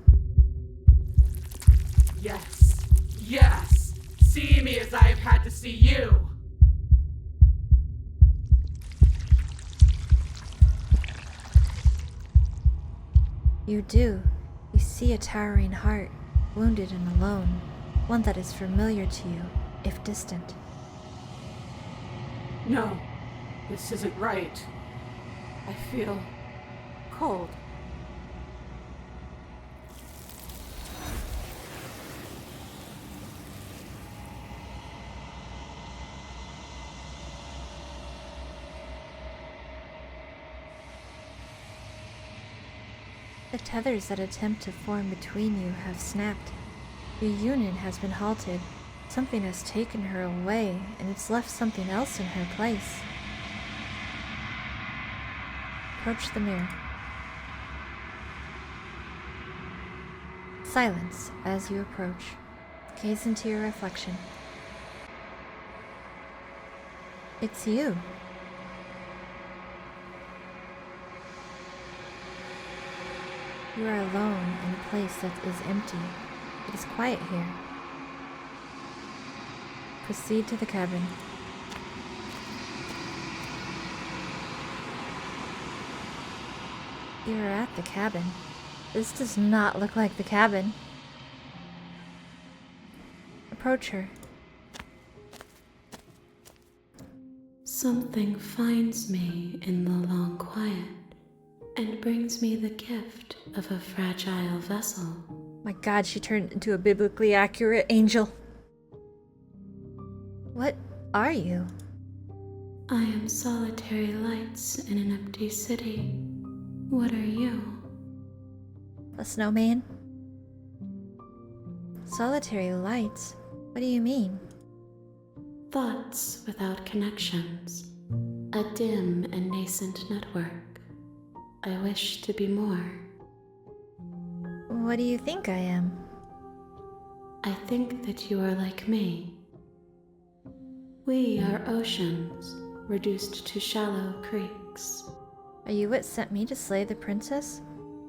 Yes, yes! See me as I have had to see you! You do. You see a towering heart, wounded and alone. One that is familiar to you, if distant. No, this isn't right. I feel cold. The tethers that attempt to form between you have snapped. Your union has been halted. Something has taken her away, and it's left something else in her place. Approach the mirror. Silence as you approach. Gaze into your reflection. It's you. You are alone in a place that is empty. It is quiet here. Proceed to the cabin. You are at the cabin. This does not look like the cabin. Approach her. Something finds me in the long quiet and brings me the gift of a fragile vessel. My God, she turned into a biblically accurate angel. What are you? I am solitary lights in an empty city. What are you? A snowman? Solitary lights? What do you mean? Thoughts without connections. A dim and nascent network. I wish to be more. What do you think I am? I think that you are like me. We are oceans, reduced to shallow creeks. Are you what sent me to slay the princess?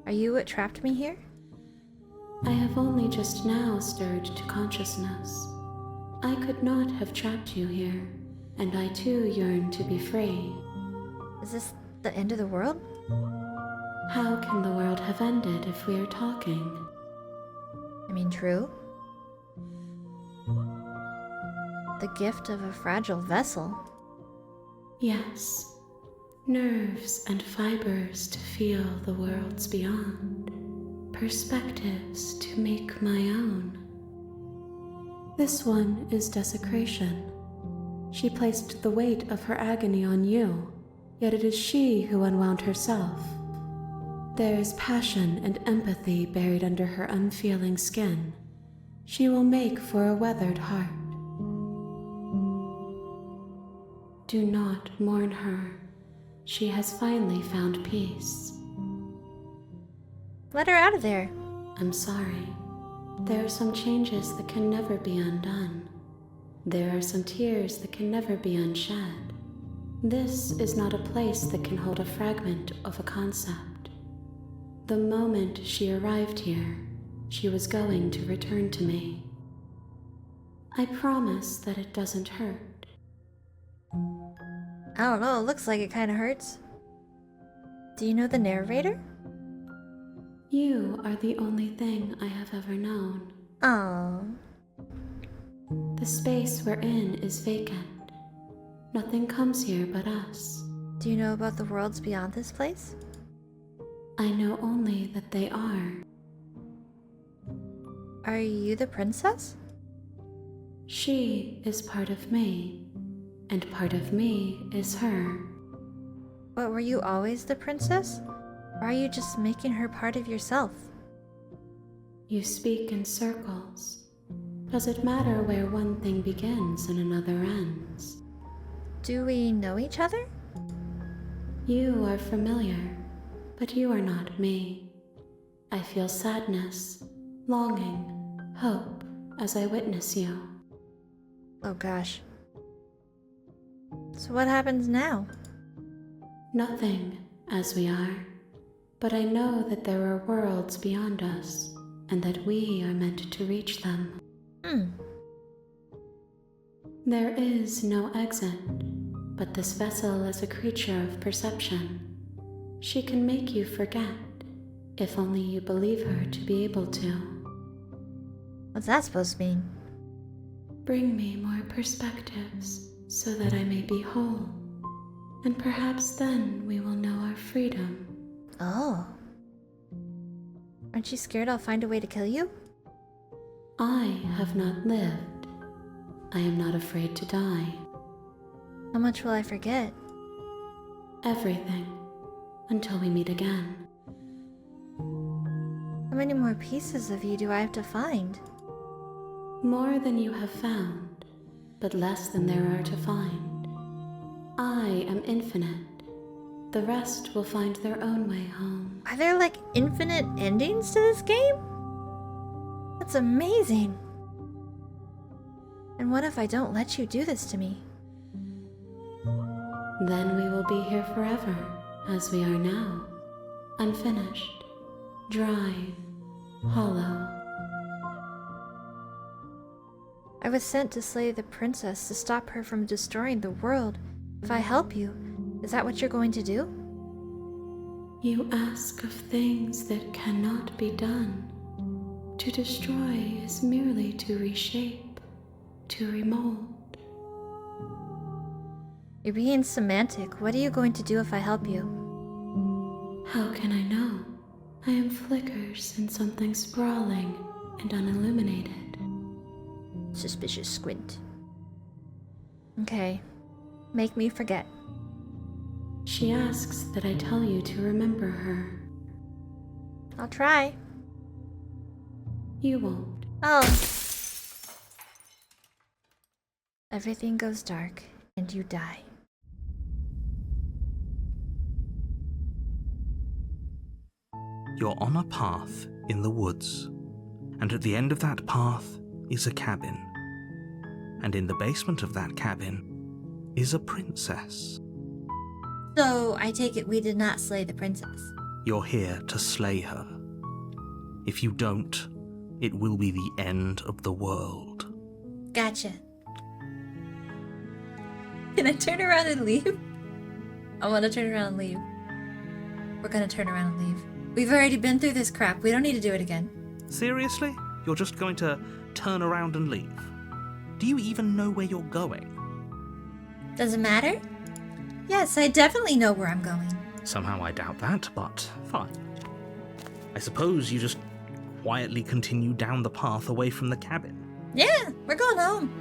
Are you what trapped me here? I have only just now stirred to consciousness. I could not have trapped you here, and I too yearn to be free. Is this the end of the world? How can the world have ended if we are talking? I mean, true. The gift of a fragile vessel. Yes. Nerves and fibers to feel the worlds beyond. Perspectives to make my own. This one is desecration. She placed the weight of her agony on you, yet it is she who unwound herself. There is passion and empathy buried under her unfeeling skin. She will make for a weathered heart. Do not mourn her. She has finally found peace. Let her out of there. I'm sorry. There are some changes that can never be undone. There are some tears that can never be unshed. This is not a place that can hold a fragment of a concept. The moment she arrived here, she was going to return to me. I promise that it doesn't hurt. I don't know, it looks like it kind of hurts. Do you know the narrator? You are the only thing I have ever known. Oh. The space we're in is vacant. Nothing comes here but us. Do you know about the worlds beyond this place? I know only that they are. Are you the princess? She is part of me, and part of me is her. But were you always the princess? Or are you just making her part of yourself? You speak in circles. Does it matter where one thing begins and another ends? Do we know each other? You are familiar, but you are not me. I feel sadness, longing, hope as I witness you. Oh gosh. So what happens now? Nothing, as we are. But I know that there are worlds beyond us, and that we are meant to reach them. There is no exit, but this vessel is a creature of perception. She can make you forget, if only you believe her to be able to. What's that supposed to mean? Bring me more perspectives, so that I may be whole, and perhaps then we will know our freedom. Oh. Aren't you scared I'll find a way to kill you? I have not lived. I am not afraid to die. How much will I forget? Everything, until we meet again. How many more pieces of you do I have to find? More than you have found, but less than there are to find. I am infinite. The rest will find their own way home. Are there like infinite endings to this game? That's amazing. And what if I don't let you do this to me? Then we will be here forever, as we are now. Unfinished, dry, hollow. I was sent to slay the princess to stop her from destroying the world. If I help you, is that what you're going to do? You ask of things that cannot be done. To destroy is merely to reshape, to remold. You're being semantic. What are you going to do if I help you? How can I know? I am flickers in something sprawling and unilluminated. Suspicious squint. Okay. Make me forget. She asks that I tell you to remember her. I'll try. You won't. Oh. Everything goes dark, and you die. You're on a path in the woods, and at the end of that path is a cabin. And in the basement of that cabin is a princess. So, I take it we did not slay the princess. You're here to slay her. If you don't, it will be the end of the world. Gotcha. Can I turn around and leave? I want to turn around and leave. We're gonna turn around and leave. We've already been through this crap. We don't need to do it again. Seriously? You're just going to turn around and leave? Do you even know where you're going? Does it matter? Yes, I definitely know where I'm going. Somehow I doubt that, but fine. I suppose you just quietly continue down the path away from the cabin. Yeah, we're going home.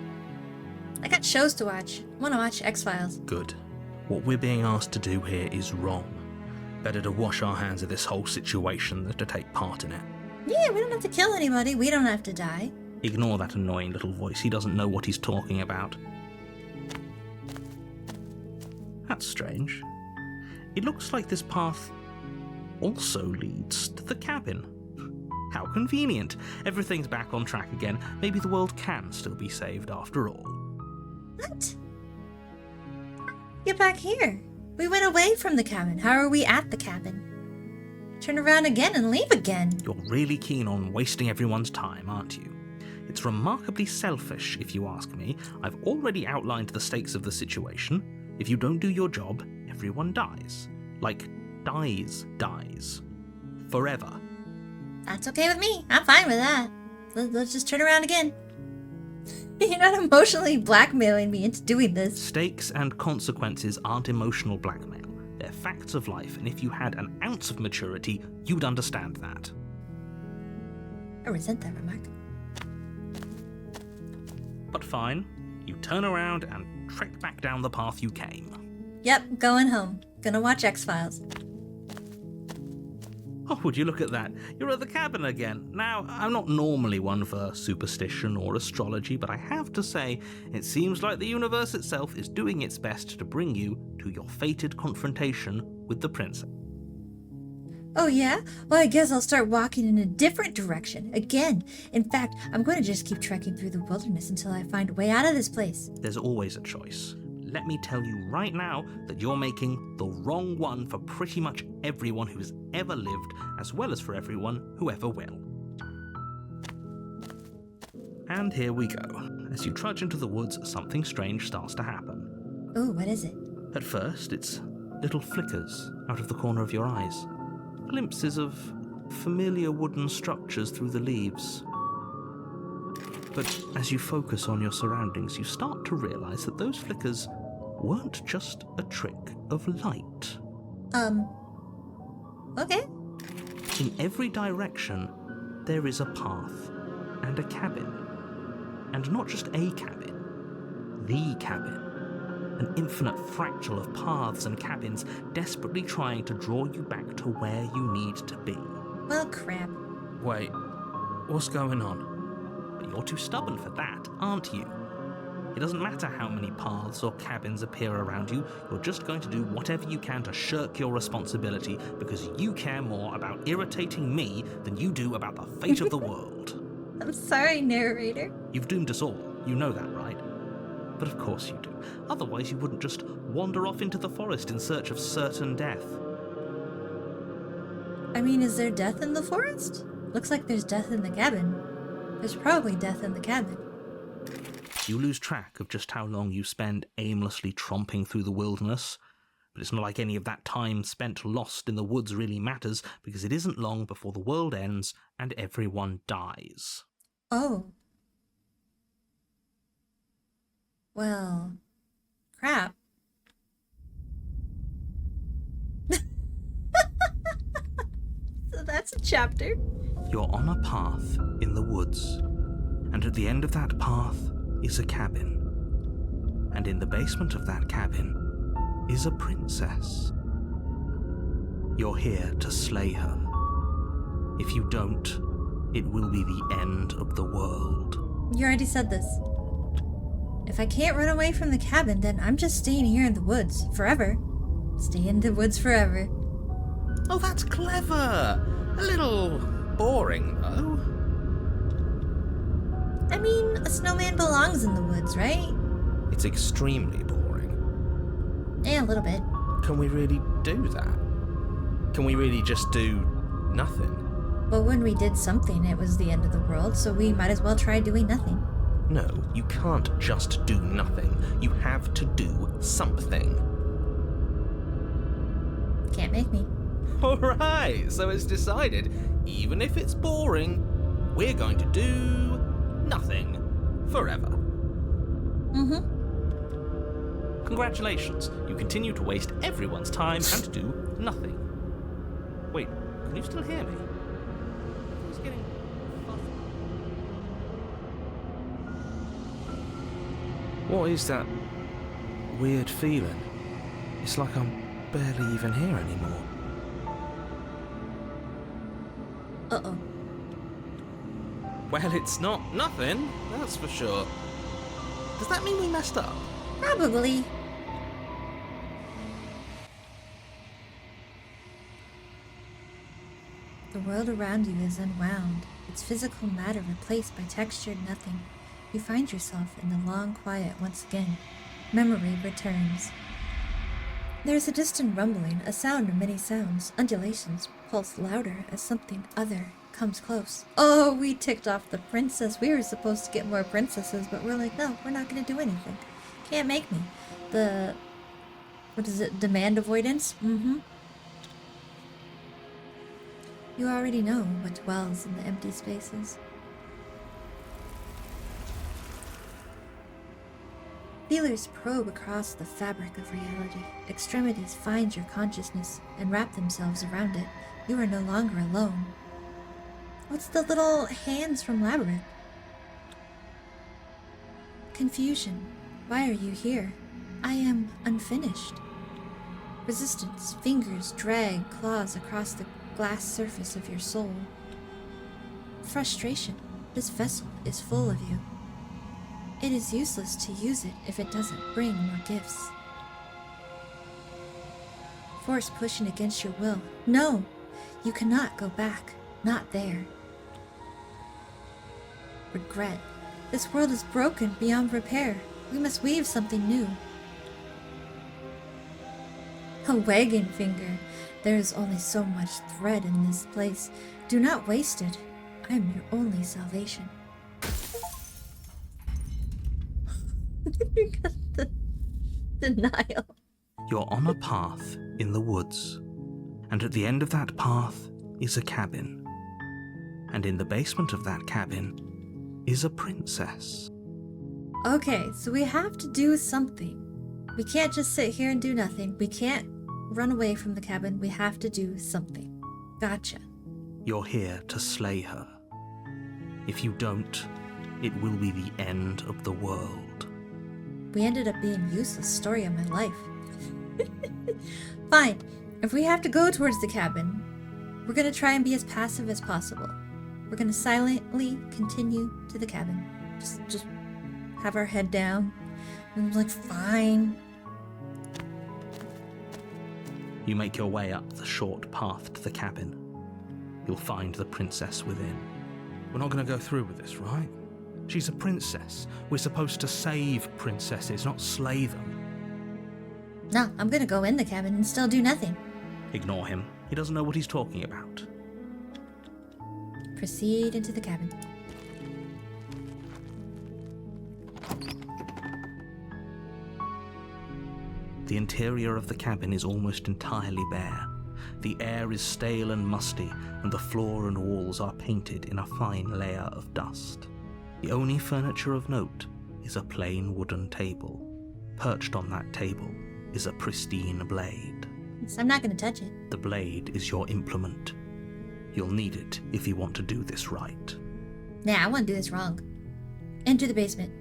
I got shows to watch. I want to watch X-Files. Good. What we're being asked to do here is wrong. Better to wash our hands of this whole situation than to take part in it. Yeah, we don't have to kill anybody. We don't have to die. Ignore that annoying little voice. He doesn't know what he's talking about. That's strange. It looks like this path also leads to the cabin. How convenient. Everything's back on track again. Maybe the world can still be saved after all. What? Get back here. We went away from the cabin. How are we at the cabin? Turn around again and leave again. You're really keen on wasting everyone's time, aren't you? It's remarkably selfish, if you ask me. I've already outlined the stakes of the situation. If you don't do your job, everyone dies. Like, dies. Forever. That's okay with me. I'm fine with that. Let's just turn around again. You're not emotionally blackmailing me into doing this. Stakes and consequences aren't emotional blackmail. They're facts of life, and if you had an ounce of maturity, you'd understand that. I resent that remark. But fine. You turn around and trek back down the path you came. Yep, going home. Gonna watch X-Files. Oh, would you look at that? You're at the cabin again. Now, I'm not normally one for superstition or astrology, but I have to say, it seems like the universe itself is doing its best to bring you to your fated confrontation with the princess. Oh yeah? Well, I guess I'll start walking in a different direction. Again. In fact, I'm going to just keep trekking through the wilderness until I find a way out of this place. There's always a choice. Let me tell you right now that you're making the wrong one for pretty much everyone who's ever lived, as well as for everyone who ever will. And here we go. As you trudge into the woods, something strange starts to happen. Ooh, what is it? At first, it's little flickers out of the corner of your eyes. Glimpses of familiar wooden structures through the leaves. But as you focus on your surroundings, you start to realize that those flickers weren't just a trick of light. Okay. In every direction, there is a path and a cabin. And not just a cabin, the cabin. An infinite fractal of paths and cabins desperately trying to draw you back to where you need to be. Well, crap. Wait, what's going on? But you're too stubborn for that, aren't you? It doesn't matter how many paths or cabins appear around you, you're just going to do whatever you can to shirk your responsibility because you care more about irritating me than you do about the fate of the world. I'm sorry, narrator. You've doomed us all, you know that, right? But of course you do. Otherwise you wouldn't just wander off into the forest in search of certain death. I mean, is there death in the forest? Looks like there's death in the cabin. There's probably death in the cabin. You lose track of just how long you spend aimlessly tromping through the wilderness, but it's not like any of that time spent lost in the woods really matters, because it isn't long before the world ends and everyone dies. Oh. Well, crap. So that's a chapter. You're on a path in the woods, and at the end of that path is a cabin. And in the basement of that cabin is a princess. You're here to slay her. If you don't, it will be the end of the world. You already said this. If I can't run away from the cabin, then I'm just staying here in the woods forever. Stay in the woods forever. Oh, that's clever! A little boring, though. I mean, a snowman belongs in the woods, right? It's extremely boring. Yeah, a little bit. Can we really do that? Can we really just do nothing? But when we did something, it was the end of the world, so we might as well try doing nothing. No, you can't just do nothing. You have to do something. Can't make me. Alright, so it's decided. Even if it's boring, we're going to do nothing forever. Mm-hmm. Congratulations, you continue to waste everyone's time and do nothing. Wait, can you still hear me? It's getting fuzzy. What is that weird feeling? It's like I'm barely even here anymore. Uh-oh. Well, it's not nothing, that's for sure. Does that mean we messed up? Probably. The world around you is unwound, its physical matter replaced by textured nothing. You find yourself in the long quiet once again. Memory returns. There's a distant rumbling, a sound of many sounds, undulations, pulse louder as something other comes close. Oh, we ticked off the princess. We were supposed to get more princesses, but we're like, no, we're not going to do anything. Can't make me. What is it, demand avoidance? Mm-hmm. You already know what dwells in the empty spaces. Feelers probe across the fabric of reality. Extremities find your consciousness and wrap themselves around it. You are no longer alone. What's the little hands from Labyrinth? Confusion. Why are you here? I am unfinished. Resistance. Fingers drag claws across the glass surface of your soul. Frustration. This vessel is full of you. It is useless to use it if it doesn't bring more gifts. Force pushing against your will. No! You cannot go back. Not there. Regret. This world is broken beyond repair. We must weave something new. A wagging finger. There is only so much thread in this place. Do not waste it. I am your only salvation. Because the denial. You're on a path in the woods, and at the end of that path is a cabin. And in the basement of that cabin is a princess. Okay, so we have to do something. We can't just sit here and do nothing. We can't run away from the cabin. We have to do something. Gotcha. You're here to slay her. If you don't, it will be the end of the world. We ended up being useless. Story of my life. Fine. If we have to go towards the cabin, we're gonna try and be as passive as possible. We're gonna silently continue to the cabin. Just have our head down. And like, fine. You make your way up the short path to the cabin. You'll find the princess within. We're not going to go through with this, right? She's a princess. We're supposed to save princesses, not slay them. No, I'm gonna go in the cabin and still do nothing. Ignore him. He doesn't know what he's talking about. Proceed into the cabin. The interior of the cabin is almost entirely bare. The air is stale and musty, and the floor and walls are painted in a fine layer of dust. The only furniture of note is a plain wooden table. Perched on that table is a pristine blade. So I'm not gonna touch it. The blade is your implement. You'll need it if you want to do this right. Nah, I want to do this wrong. Enter the basement.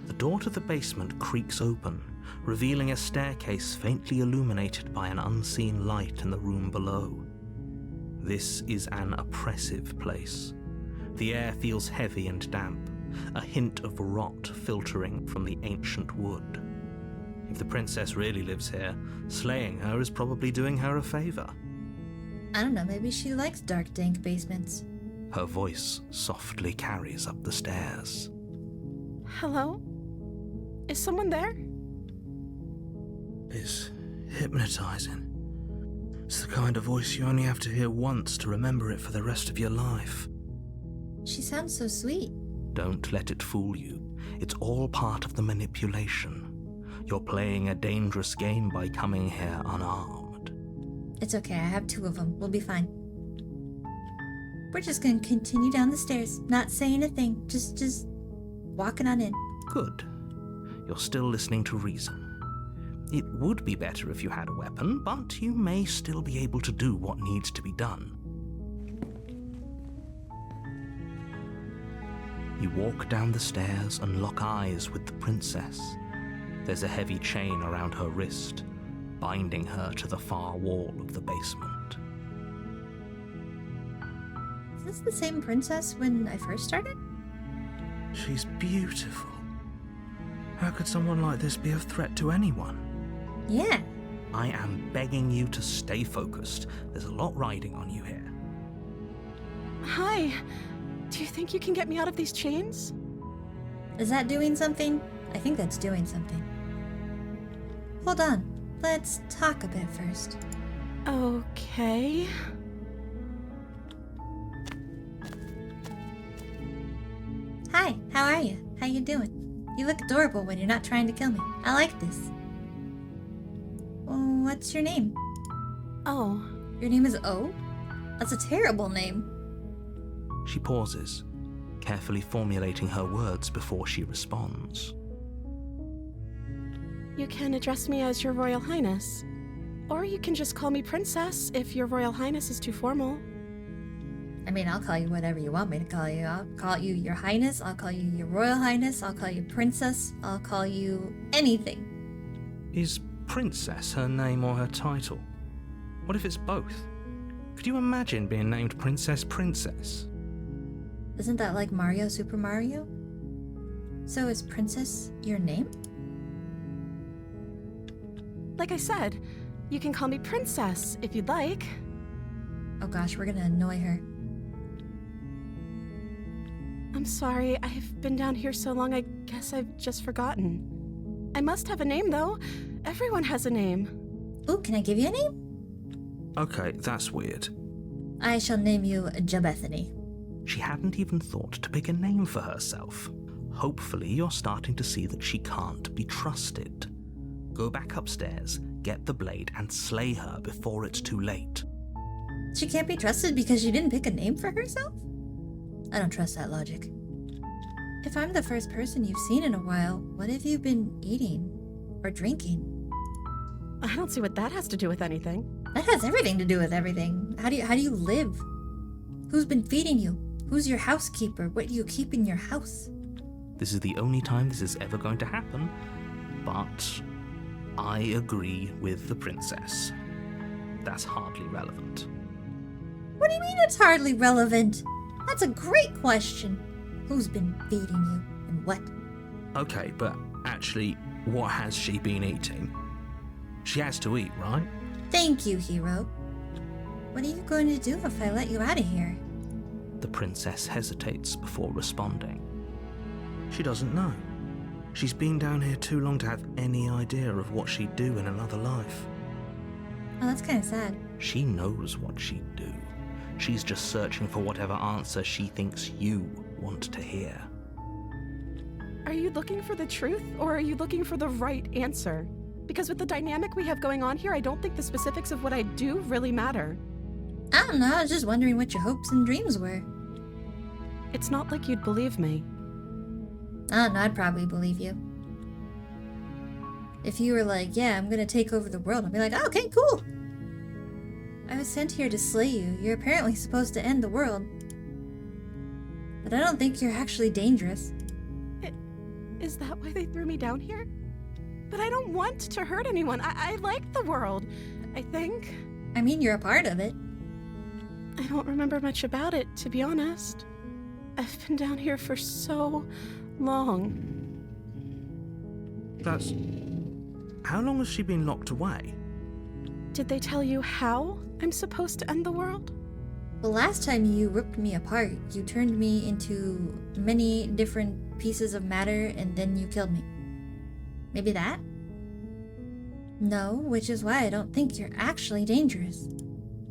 The door to the basement creaks open, revealing a staircase faintly illuminated by an unseen light in the room below. This is an oppressive place. The air feels heavy and damp, a hint of rot filtering from the ancient wood. If the princess really lives here, slaying her is probably doing her a favor. I don't know, maybe she likes dark, dank basements. Her voice softly carries up the stairs. Hello? Is someone there? It's hypnotizing. It's the kind of voice you only have to hear once to remember it for the rest of your life. She sounds so sweet. Don't let it fool you. It's all part of the manipulation. You're playing a dangerous game by coming here unarmed. It's okay, I have 2 of them. We'll be fine. We're just gonna continue down the stairs, not saying a thing, just walking on in. Good. You're still listening to reason. It would be better if you had a weapon, but you may still be able to do what needs to be done. You walk down the stairs and lock eyes with the princess. There's a heavy chain around her wrist, binding her to the far wall of the basement. Is this the same princess when I first started? She's beautiful. How could someone like this be a threat to anyone? Yeah. I am begging you to stay focused. There's a lot riding on you here. Hi. Do you think you can get me out of these chains? Is that doing something? I think that's doing something. Hold on. Let's talk a bit first. Okay. Hi, how are you? How you doing? You look adorable when you're not trying to kill me. I like this. What's your name? Oh. Your name is O? That's a terrible name. She pauses, carefully formulating her words before she responds. You can address me as Your Royal Highness. Or you can just call me Princess if Your Royal Highness is too formal. I mean, I'll call you whatever you want me to call you. I'll call you Your Highness, I'll call you Your Royal Highness, I'll call you Princess, I'll call you anything. Is Princess her name or her title? What if it's both? Could you imagine being named Princess Princess? Isn't that like Mario Super Mario? So is Princess your name? Like I said, you can call me Princess if you'd like. Oh gosh, we're gonna annoy her. I'm sorry, I've been down here so long I guess I've just forgotten. I must have a name though. Everyone has a name. Ooh, can I give you a name? Okay, that's weird. I shall name you Jabethany. She hadn't even thought to pick a name for herself. Hopefully you're starting to see that she can't be trusted. Go back upstairs, get the blade, and slay her before it's too late. She can't be trusted because she didn't pick a name for herself? I don't trust that logic. If I'm the first person you've seen in a while, what have you been eating? Or drinking? I don't see what that has to do with anything. That has everything to do with everything. How do you live? Who's been feeding you? Who's your housekeeper? What do you keep in your house? This is the only time this is ever going to happen, but I agree with the princess. that's hardly relevant. What do you mean it's hardly relevant? That's a great question. Who's been feeding you and what? Okay, but actually, what has she been eating? She has to eat, right? Thank you, hero. What are you going to do if I let you out of here? The princess hesitates before responding. She doesn't know. She's been down here too long to have any idea of what she'd do in another life. Oh, that's kind of sad. She knows what she'd do. She's just searching for whatever answer she thinks you want to hear. Are you looking for the truth, or are you looking for the right answer? Because with the dynamic we have going on here, I don't think the specifics of what I do really matter. I don't know, I was just wondering what your hopes and dreams were. It's not like you'd believe me. I don't know, I'd probably believe you. If you were like, yeah, I'm gonna take over the world, I'd be like, oh, okay, cool. I was sent here to slay you. You're apparently supposed to end the world. But I don't think you're actually dangerous. Is that why they threw me down here? But I don't want to hurt anyone. I like the world, I think. I mean, you're a part of it. I don't remember much about it, to be honest. I've been down here for so long. That's... How long has she been locked away? Did they tell you how I'm supposed to end the world? The last time you ripped me apart, you turned me into many different pieces of matter and then you killed me. Maybe that? No, which is why I don't think you're actually dangerous.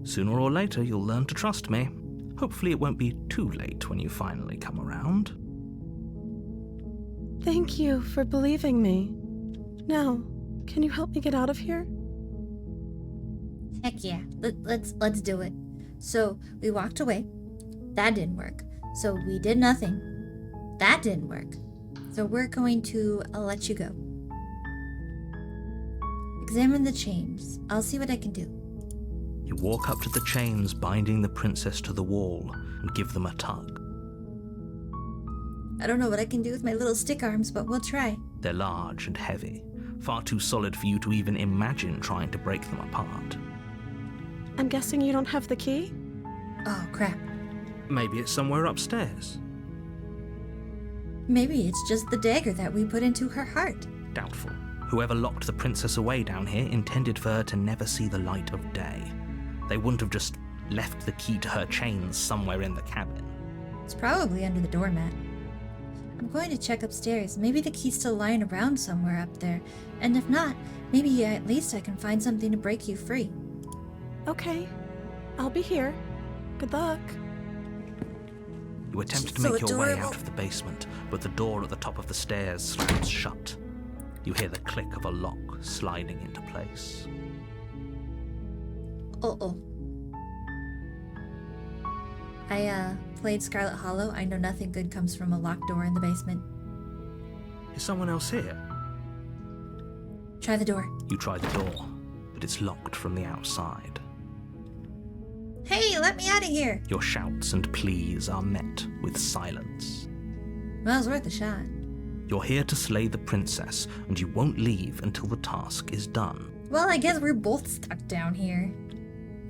Sooner or later, you'll learn to trust me. Hopefully it won't be too late when you finally come around. Thank you for believing me. Now, can you help me get out of here? Heck yeah, let's do it. So, we walked away. That didn't work. So, we did nothing. That didn't work. So, we're going to let you go. Examine the chains. I'll see what I can do. You walk up to the chains binding the princess to the wall and give them a tug. I don't know what I can do with my little stick arms, but we'll try. They're large and heavy, far too solid for you to even imagine trying to break them apart. I'm guessing you don't have the key? Oh, crap. Maybe it's somewhere upstairs. Maybe it's just the dagger that we put into her heart. Doubtful. Whoever locked the princess away down here intended for her to never see the light of day. They wouldn't have just left the key to her chains somewhere in the cabin. It's probably under the doormat. I'm going to check upstairs. Maybe the key's still lying around somewhere up there. And if not, maybe at least I can find something to break you free. Okay, I'll be here. Good luck. You attempt to She's make so your way adorable. out of the basement, but the door at the top of the stairs slams shut. You hear the click of a lock sliding into place. Uh-oh. I played Scarlet Hollow. I know nothing good comes from a locked door in the basement. Is someone else here? Try the door. You try the door, but it's locked from the outside. Hey, let me out of here! Your shouts and pleas are met with silence. Well, it was worth a shot. You're here to slay the princess, and you won't leave until the task is done. Well, I guess we're both stuck down here.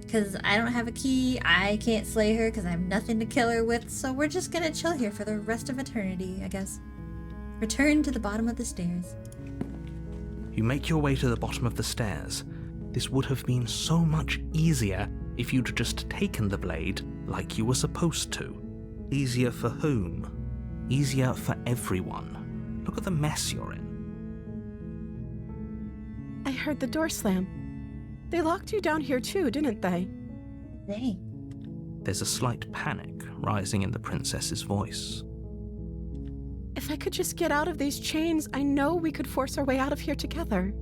Because I don't have a key, I can't slay her because I have nothing to kill her with, so we're just gonna chill here for the rest of eternity, I guess. Return to the bottom of the stairs. You make your way to the bottom of the stairs. This would have been so much easier if you'd just taken the blade like you were supposed to. Easier for whom? Easier for everyone. Look at the mess you're in. I heard the door slam. They locked you down here too, didn't they? Hey. There's a slight panic rising in the princess's voice. If I could just get out of these chains, I know we could force our way out of here together.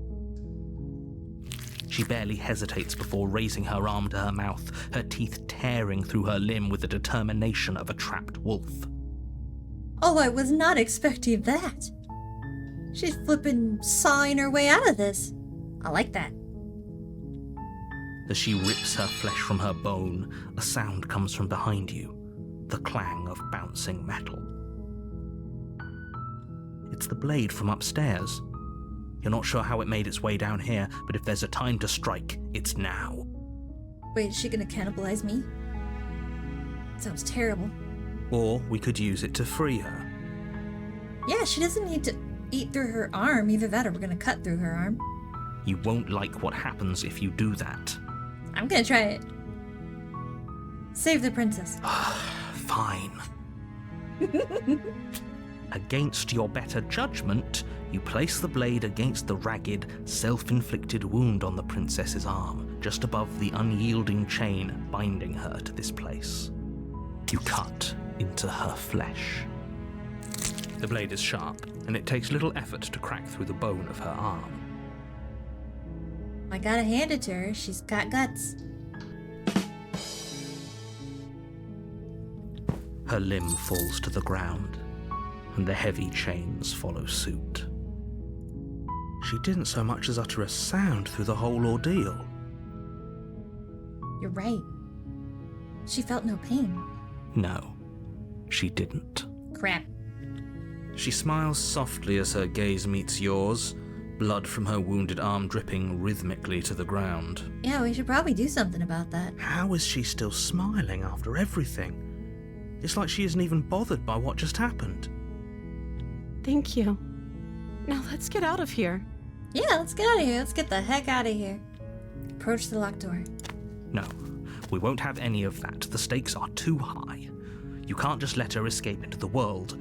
She barely hesitates before raising her arm to her mouth, her teeth tearing through her limb with the determination of a trapped wolf. Oh, I was not expecting that. She's flippin' sawing her way out of this. I like that. As she rips her flesh from her bone, a sound comes from behind you, the clang of bouncing metal. It's the blade from upstairs. You're not sure how it made its way down here, but if there's a time to strike, it's now. Wait, is she gonna cannibalize me? Sounds terrible. Or we could use it to free her. Yeah, she doesn't need to eat through her arm. Either that or we're gonna cut through her arm. You won't like what happens if you do that. I'm gonna try it. Save the princess. Fine. Against your better judgment, you place the blade against the ragged, self-inflicted wound on the princess's arm, just above the unyielding chain binding her to this place. You cut into her flesh. The blade is sharp, and it takes little effort to crack through the bone of her arm. I gotta hand it to her. She's got guts. Her limb falls to the ground, and the heavy chains follow suit. She didn't so much as utter a sound through the whole ordeal. You're right. She felt no pain. No, she didn't. Crap. She smiles softly as her gaze meets yours, blood from her wounded arm dripping rhythmically to the ground. Yeah, we should probably do something about that. How is she still smiling after everything? It's like she isn't even bothered by what just happened. Thank you. Now let's get out of here. Yeah, let's get out of here. Let's get the heck out of here. Approach the locked door. No, we won't have any of that. The stakes are too high. You can't just let her escape into the world.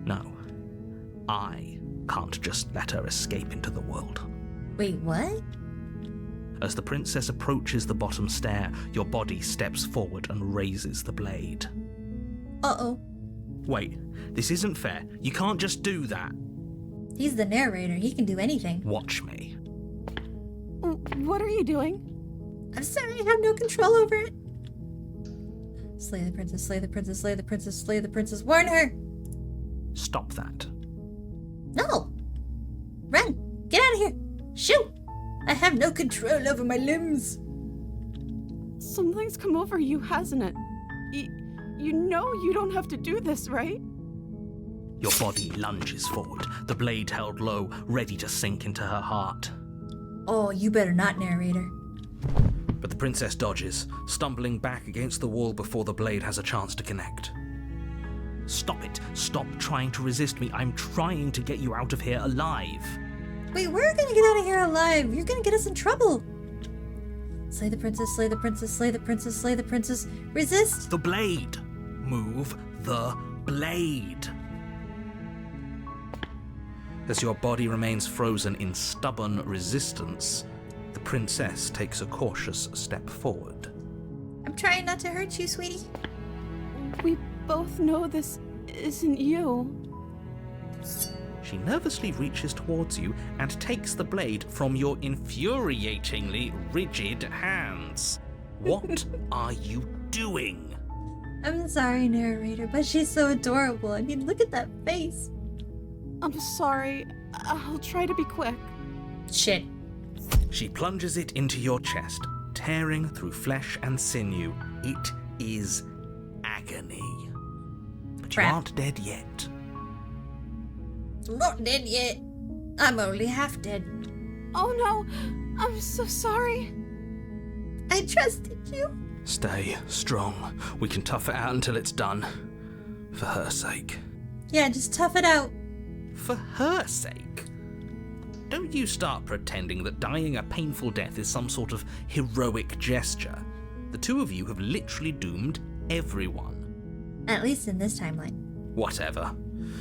No, I can't just let her escape into the world. Wait, what? As the princess approaches the bottom stair, your body steps forward and raises the blade. Uh-oh. Wait, this isn't fair. You can't just do that. He's the narrator. He can do anything. Watch me. What are you doing? I'm sorry, I have no control over it. Slay the princess, slay the princess, slay the princess, slay the princess. Warn her! Stop that. No! Run! Get out of here! Shoot! I have no control over my limbs. Something's come over you, hasn't it? You know you don't have to do this, right? Your body lunges forward, the blade held low, ready to sink into her heart. Oh, you better not, narrator. But the princess dodges, stumbling back against the wall before the blade has a chance to connect. Stop it. Stop trying to resist me. I'm trying to get you out of here alive. Wait, we're gonna get out of here alive. You're gonna get us in trouble. Slay the princess, slay the princess, slay the princess, slay the princess. Resist! The blade. Move the blade. As your body remains frozen in stubborn resistance, the princess takes a cautious step forward. I'm trying not to hurt you, sweetie. We both know this isn't you. She nervously reaches towards you and takes the blade from your infuriatingly rigid hands. What are you doing? I'm sorry, narrator, but she's so adorable. I mean, look at that face. I'm sorry. I'll try to be quick. Shit. She plunges it into your chest, tearing through flesh and sinew. It is agony. But you Crap. aren't dead yet. I'm not dead yet. I'm only half dead. Oh no, I'm so sorry. I trusted you. Stay strong. We can tough it out until it's done. For her sake. Yeah, just tough it out. For her sake? Don't you start pretending that dying a painful death is some sort of heroic gesture. The two of you have literally doomed everyone. At least in this timeline. Whatever.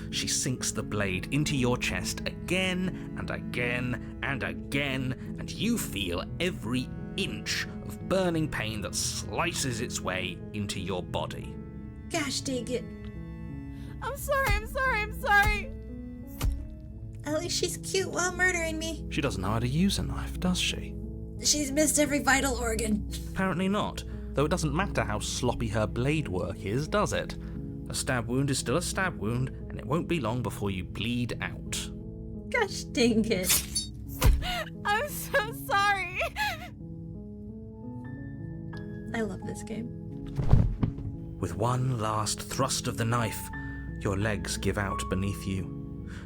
She sinks the blade into your chest again and again and again, and you feel every inch of burning pain that slices its way into your body. Gosh dang it. I'm sorry. At least she's cute while murdering me. She doesn't know how to use a knife, does she? She's missed every vital organ. Apparently not, though it doesn't matter how sloppy her blade work is, does it? A stab wound is still a stab wound, and it won't be long before you bleed out. Gosh dang it. I'm so sorry. I love this game. With one last thrust of the knife, your legs give out beneath you.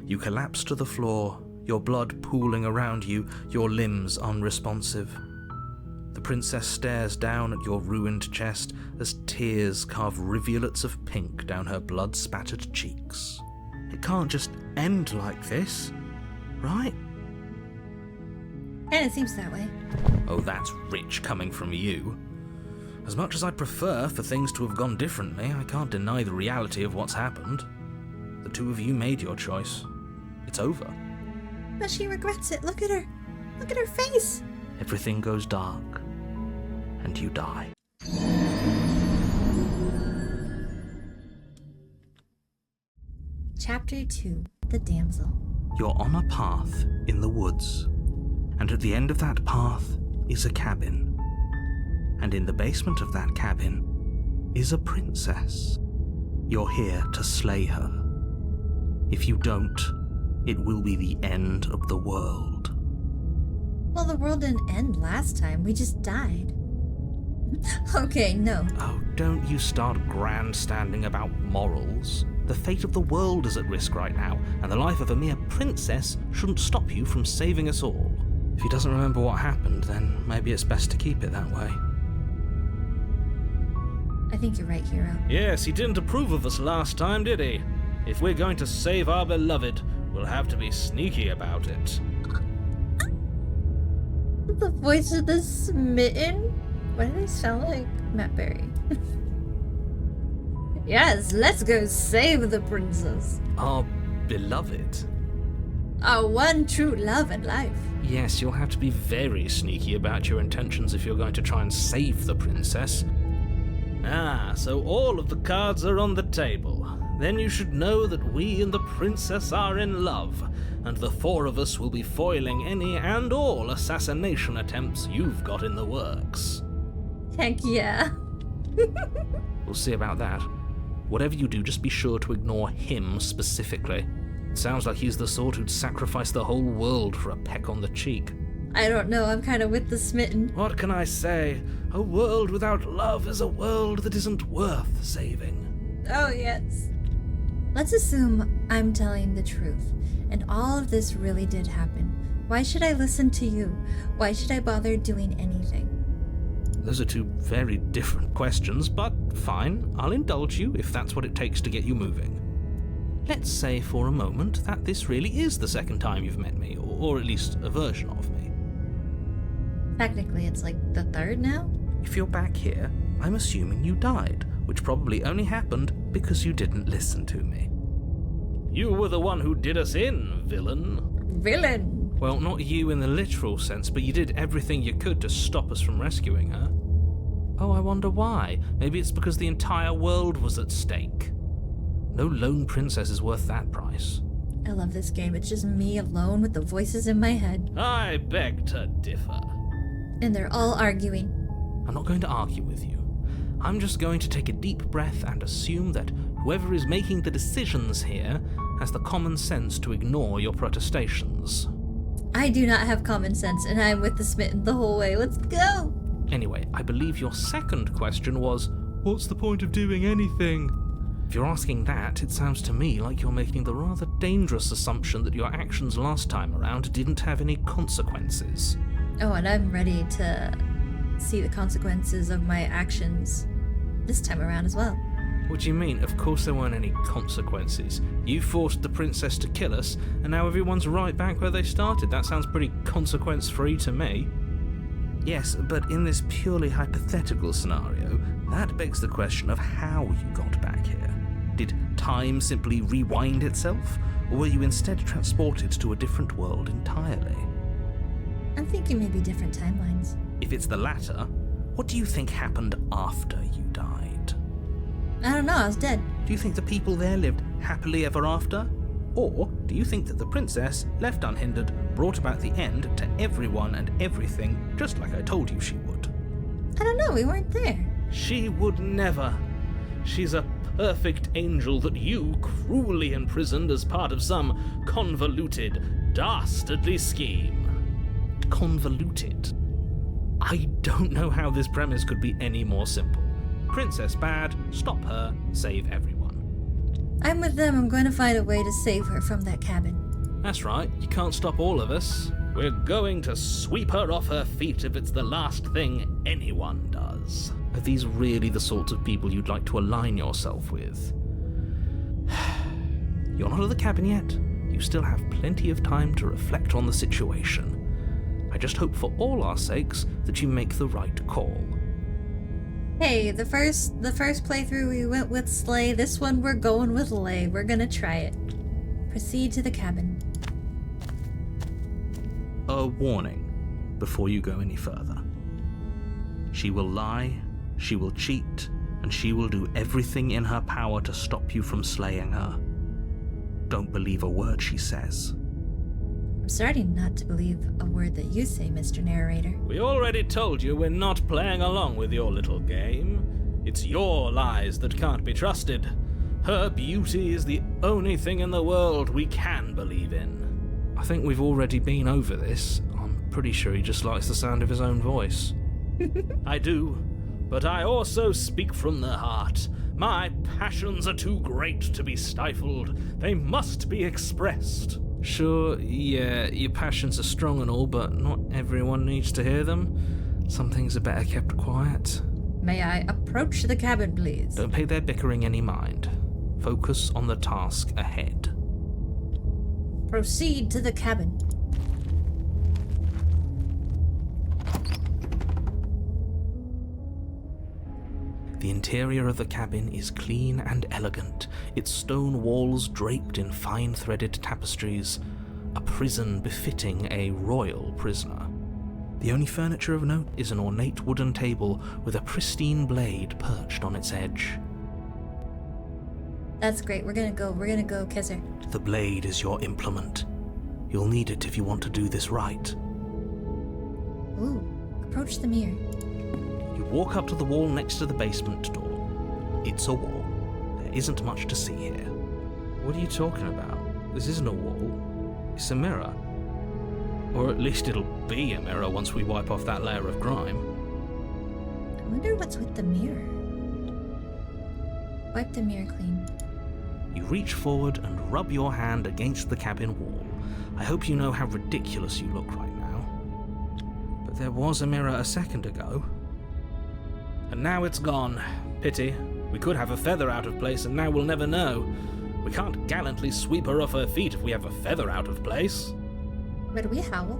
You collapse to the floor, your blood pooling around you, your limbs unresponsive. The princess stares down at your ruined chest as tears carve rivulets of pink down her blood-spattered cheeks. It can't just end like this, right? And it seems that way. Oh, that's rich coming from you. As much as I'd prefer for things to have gone differently, I can't deny the reality of what's happened. The two of you made your choice. It's over. But she regrets it. Look at her. Look at her face. Everything goes dark, and you die. Chapter 2. The Damsel. You're on a path in the woods, and at the end of that path is a cabin. And in the basement of that cabin is a princess. You're here to slay her. If you don't, it will be the end of the world. Well, the world didn't end last time. We just died. Okay, no. Oh, don't you start grandstanding about morals. The fate of the world is at risk right now, and the life of a mere princess shouldn't stop you from saving us all. If he doesn't remember what happened, then maybe it's best to keep it that way. I think you're right, Hero. Yes, he didn't approve of us last time, did he? If we're going to save our beloved, we'll have to be sneaky about it. The voice of the smitten? Why do they sound like Matt Berry? Yes, let's go save the princess. Our beloved? Our one true love in life. Yes, you'll have to be very sneaky about your intentions if you're going to try and save the princess. Ah, so all of the cards are on the table. Then you should know that we and the princess are in love, and the four of us will be foiling any and all assassination attempts you've got in the works. Heck yeah. We'll see about that. Whatever you do, just be sure to ignore him specifically. It sounds like he's the sort who'd sacrifice the whole world for a peck on the cheek. I don't know, I'm kind of with the smitten. What can I say? A world without love is a world that isn't worth saving. Oh, yes. Let's assume I'm telling the truth, and all of this really did happen. Why should I listen to you? Why should I bother doing anything? Those are two very different questions, but fine, I'll indulge you if that's what it takes to get you moving. Let's say for a moment that this really is the second time you've met me, or at least a version of me. Technically, it's like the third now? If you're back here, I'm assuming you died, which probably only happened because you didn't listen to me. You were the one who did us in, villain. Villain! Well, not you in the literal sense, but you did everything you could to stop us from rescuing her. Oh, I wonder why. Maybe it's because the entire world was at stake. No lone princess is worth that price. I love this game. It's just me alone with the voices in my head. I beg to differ. And they're all arguing. I'm not going to argue with you. I'm just going to take a deep breath and assume that whoever is making the decisions here has the common sense to ignore your protestations. I do not have common sense, and I'm with the smitten the whole way. Let's go! Anyway, I believe your second question was, what's the point of doing anything? If you're asking that, it sounds to me like you're making the rather dangerous assumption that your actions last time around didn't have any consequences. Oh, and I'm ready to see the consequences of my actions this time around as well. What do you mean? Of course there weren't any consequences. You forced the princess to kill us, and now everyone's right back where they started. That sounds pretty consequence-free to me. Yes, but in this purely hypothetical scenario, that begs the question of how you got back here. Did time simply rewind itself, or were you instead transported to a different world entirely? I'm thinking maybe different timelines. If it's the latter, what do you think happened after you died? I don't know, I was dead. Do you think the people there lived happily ever after? Or do you think that the princess, left unhindered, brought about the end to everyone and everything, just like I told you she would? I don't know, we weren't there. She would never. She's a perfect angel that you cruelly imprisoned as part of some convoluted, dastardly scheme. Convoluted? I don't know how this premise could be any more simple. Princess bad, stop her, save everyone. I'm with them. I'm going to find a way to save her from that cabin. That's right, you can't stop all of us. We're going to sweep her off her feet if it's the last thing anyone does. Are these really the sorts of people you'd like to align yourself with? You're not at the cabin yet. You still have plenty of time to reflect on the situation. I just hope for all our sakes that you make the right call. Hey, the first playthrough we went with Slay. This one we're going with Lay. We're gonna try it. Proceed to the cabin. A warning before you go any further. She will lie, she will cheat, and she will do everything in her power to stop you from slaying her. Don't believe a word she says. I'm starting not to believe a word that you say, Mr. Narrator. We already told you we're not playing along with your little game. It's your lies that can't be trusted. Her beauty is the only thing in the world we can believe in. I think we've already been over this. I'm pretty sure he just likes the sound of his own voice. I do, but I also speak from the heart. My passions are too great to be stifled. They must be expressed. Sure, yeah, your passions are strong and all, but not everyone needs to hear them. Some things are better kept quiet. May I approach the cabin, please? Don't pay their bickering any mind. Focus on the task ahead. Proceed to the cabin. The interior of the cabin is clean and elegant, its stone walls draped in fine-threaded tapestries, a prison befitting a royal prisoner. The only furniture of note is an ornate wooden table with a pristine blade perched on its edge. That's great. We're gonna go kiss her. The blade is your implement. You'll need it if you want to do this right. Ooh, approach the mirror. You walk up to the wall next to the basement door. It's a wall. There isn't much to see here. What are you talking about? This isn't a wall. It's a mirror. Or at least it'll be a mirror once we wipe off that layer of grime. I wonder what's with the mirror. Wipe the mirror clean. You reach forward and rub your hand against the cabin wall. I hope you know how ridiculous you look right now. But there was a mirror a second ago. And now it's gone. Pity. We could have a feather out of place and now we'll never know. We can't gallantly sweep her off her feet if we have a feather out of place. Where do we howl?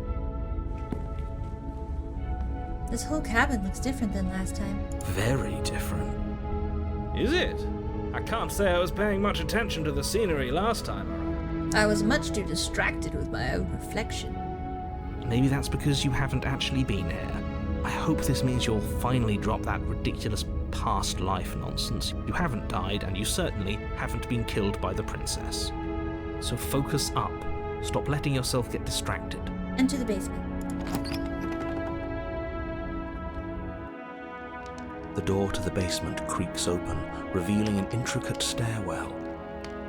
This whole cabin looks different than last time. Very different. Is it? I can't say I was paying much attention to the scenery last time around. I was much too distracted with my own reflection. Maybe that's because you haven't actually been here. I hope this means you'll finally drop that ridiculous past life nonsense. You haven't died, and you certainly haven't been killed by the princess. So focus up. Stop letting yourself get distracted. Enter the basement. The door to the basement creaks open, revealing an intricate stairwell.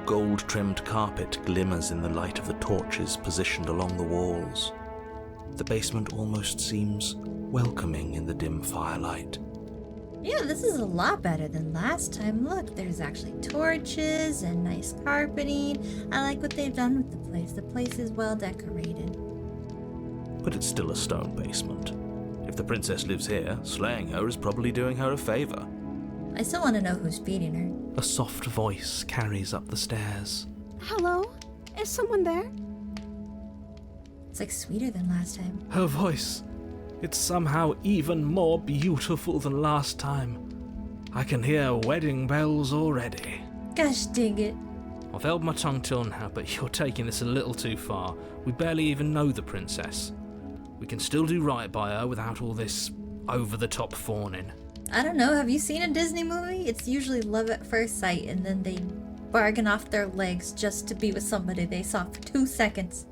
Gold-trimmed carpet glimmers in the light of the torches positioned along the walls. The basement almost seems welcoming in the dim firelight. Yeah, this is a lot better than last time. Look, there's actually torches and nice carpeting. I like what they've done with the place. The place is well decorated. But it's still a stone basement. If the princess lives here, slaying her is probably doing her a favor. I still want to know who's feeding her. A soft voice carries up the stairs. Hello? Is someone there? It's like sweeter than last time. Her voice. It's somehow even more beautiful than last time. I can hear wedding bells already. Gosh dang it. I've held my tongue till now, but you're taking this a little too far. We barely even know the princess. We can still do right by her without all this over-the-top fawning. I don't know, have you seen a Disney movie? It's usually love at first sight and then they bargain off their legs just to be with somebody they saw for 2 seconds.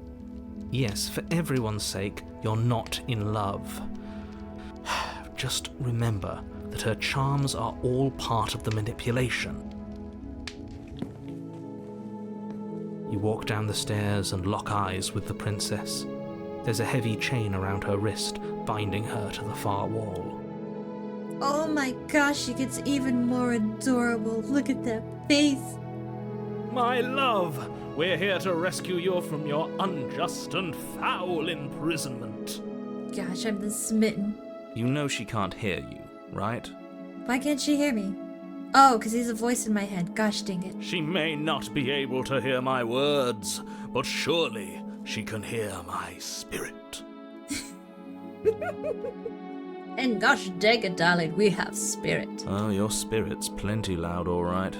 Yes, for everyone's sake, you're not in love. Just remember that her charms are all part of the manipulation. You walk down the stairs and lock eyes with the princess. There's a heavy chain around her wrist, binding her to the far wall. Oh my gosh, she gets even more adorable. Look at that face. My love, we're here to rescue you from your unjust and foul imprisonment. Gosh, I'm the smitten. You know she can't hear you, right? Why can't she hear me? Oh, because he's a voice in my head. Gosh dang it. She may not be able to hear my words, but surely she can hear my spirit. And gosh dang it, darling, we have spirit. Oh, your spirit's plenty loud, all right.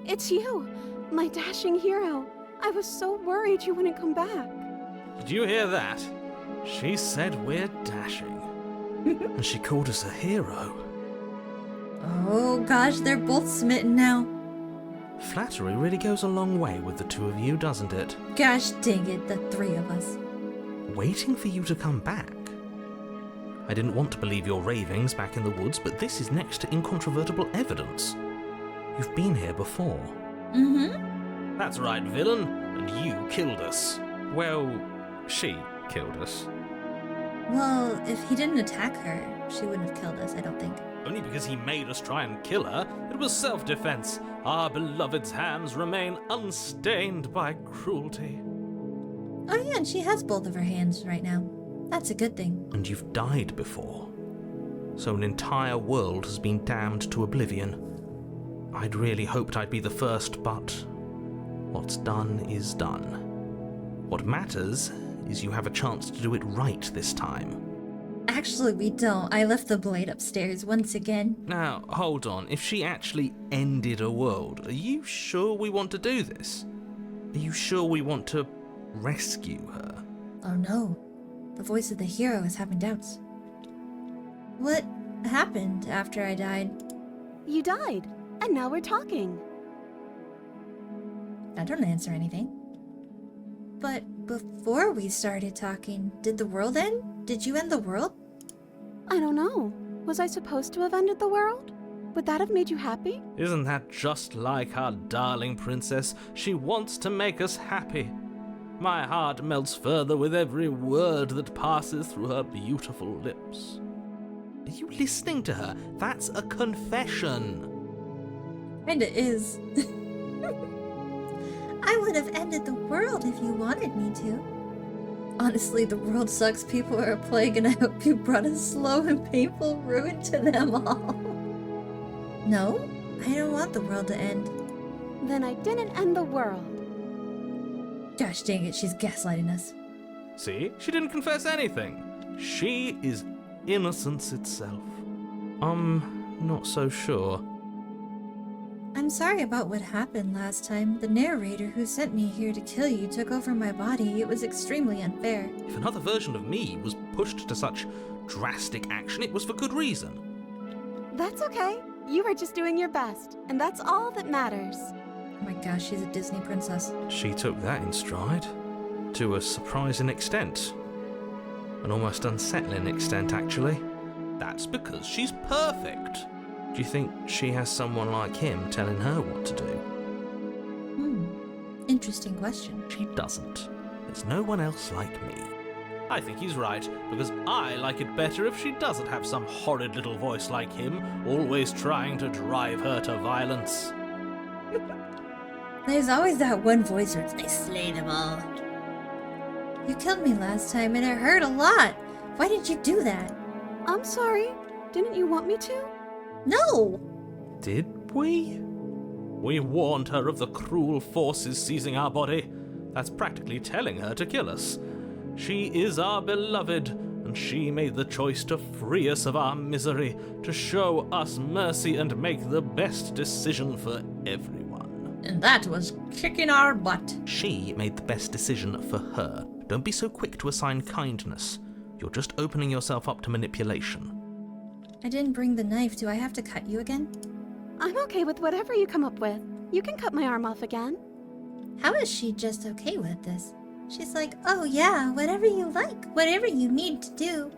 It's you, my dashing hero. I was so worried you wouldn't come back. Did you hear that? She said we're dashing. And she called us a hero. Oh gosh, they're both smitten now. Flattery really goes a long way with the two of you, doesn't it? Gosh dang it, the three of us. Waiting for you to come back. I didn't want to believe your ravings back in the woods, but this is next to incontrovertible evidence. You've been here before. Mm-hmm. That's right, villain. And you killed us. Well, she killed us. Well, if he didn't attack her, she wouldn't have killed us, I don't think. Only because he made us try and kill her. It was self-defense. Our beloved's hands remain unstained by cruelty. Oh yeah, and she has both of her hands right now. That's a good thing. And you've died before. So an entire world has been damned to oblivion. I'd really hoped I'd be the first, but what's done is done. What matters is you have a chance to do it right this time. Actually, we don't. I left the blade upstairs once again. Now, hold on. If she actually ended a world, are you sure we want to do this? Are you sure we want to rescue her? Oh no. The voice of the hero is having doubts. What happened after I died? You died, and now we're talking. I don't answer anything. But before we started talking, did the world end? Did you end the world? I don't know. Was I supposed to have ended the world? Would that have made you happy? Isn't that just like our darling princess? She wants to make us happy. My heart melts further with every word that passes through her beautiful lips. Are you listening to her? That's a confession. Kinda is. I would have ended the world if you wanted me to. Honestly, the world sucks, people are a plague, and I hope you brought a slow and painful ruin to them all. No, I don't want the world to end. Then I didn't end the world. Gosh dang it, she's gaslighting us. See? She didn't confess anything. She is innocence itself. Not so sure. I'm sorry about what happened last time. The narrator who sent me here to kill you took over my body. It was extremely unfair. If another version of me was pushed to such drastic action, it was for good reason. That's okay. You were just doing your best, and that's all that matters. Oh my gosh, she's a Disney princess. She took that in stride. To a surprising extent. An almost unsettling extent, actually. That's because she's perfect. Do you think she has someone like him telling her what to do? Interesting question. She doesn't. There's no one else like me. I think he's right, because I like it better if she doesn't have some horrid little voice like him, always trying to drive her to violence. There's always that one voice where it's, I slay them all. You killed me last time and it hurt a lot. Why did you do that? I'm sorry. Didn't you want me to? No! Did we? We warned her of the cruel forces seizing our body. That's practically telling her to kill us. She is our beloved, and she made the choice to free us of our misery, to show us mercy and make the best decision for everyone. And that was kicking our butt. She made the best decision for her. Don't be so quick to assign kindness. You're just opening yourself up to manipulation. I didn't bring the knife. Do I have to cut you again? I'm okay with whatever you come up with. You can cut my arm off again. How is she just okay with this? She's like, oh yeah, whatever you like, whatever you need to do.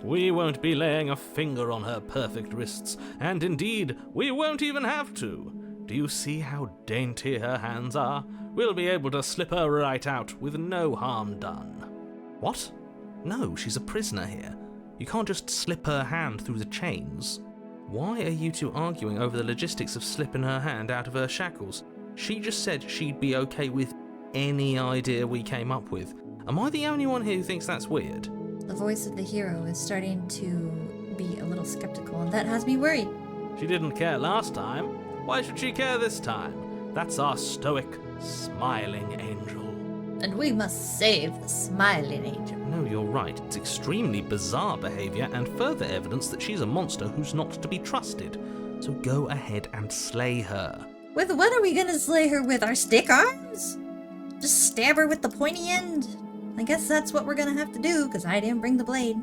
We won't be laying a finger on her perfect wrists, and indeed, we won't even have to. Do you see how dainty her hands are? We'll be able to slip her right out with no harm done. What? No, she's a prisoner here. You can't just slip her hand through the chains. Why are you two arguing over the logistics of slipping her hand out of her shackles? She just said she'd be okay with any idea we came up with. Am I the only one here who thinks that's weird? The voice of the hero is starting to be a little skeptical, and that has me worried. She didn't care last time. Why should she care this time? That's our stoic, smiling angel. And we must save the smiling angel. No, you're right. It's extremely bizarre behaviour and further evidence that she's a monster who's not to be trusted. So go ahead and slay her. With what are we gonna slay her with? Our stick arms? Just stab her with the pointy end? I guess that's what we're gonna have to do, because I didn't bring the blade.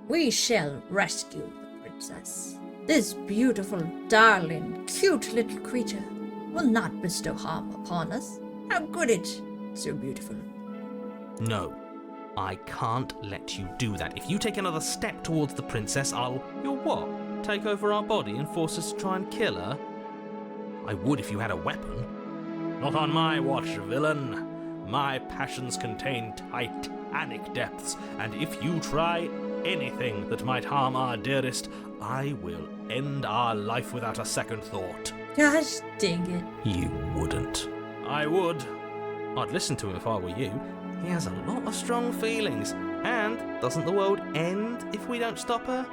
We shall rescue the princess. This beautiful, darling, cute little creature will not bestow harm upon us. How good it! So beautiful. No, I can't let you do that. If you take another step towards the princess, You'll what? Take over our body and force us to try and kill her? I would if you had a weapon. Not on my watch, villain. My passions contain titanic depths, and if you try anything that might harm our dearest, I will end our life without a second thought. Gosh dang it. You wouldn't. I would. I'd listen to him if I were you. He has a lot of strong feelings. And doesn't the world end if we don't stop her?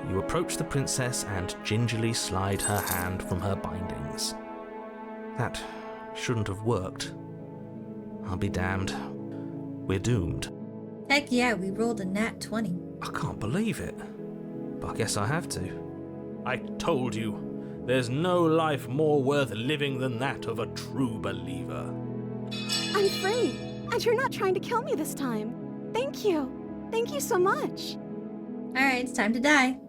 You approach the princess and gingerly slide her hand from her bindings. That shouldn't have worked. I'll be damned. We're doomed. Heck yeah, we rolled a nat 20. I can't believe it. But I guess I have to. I told you. There's no life more worth living than that of a true believer. I'm free, and you're not trying to kill me this time. Thank you. Thank you so much. Alright, it's time to die.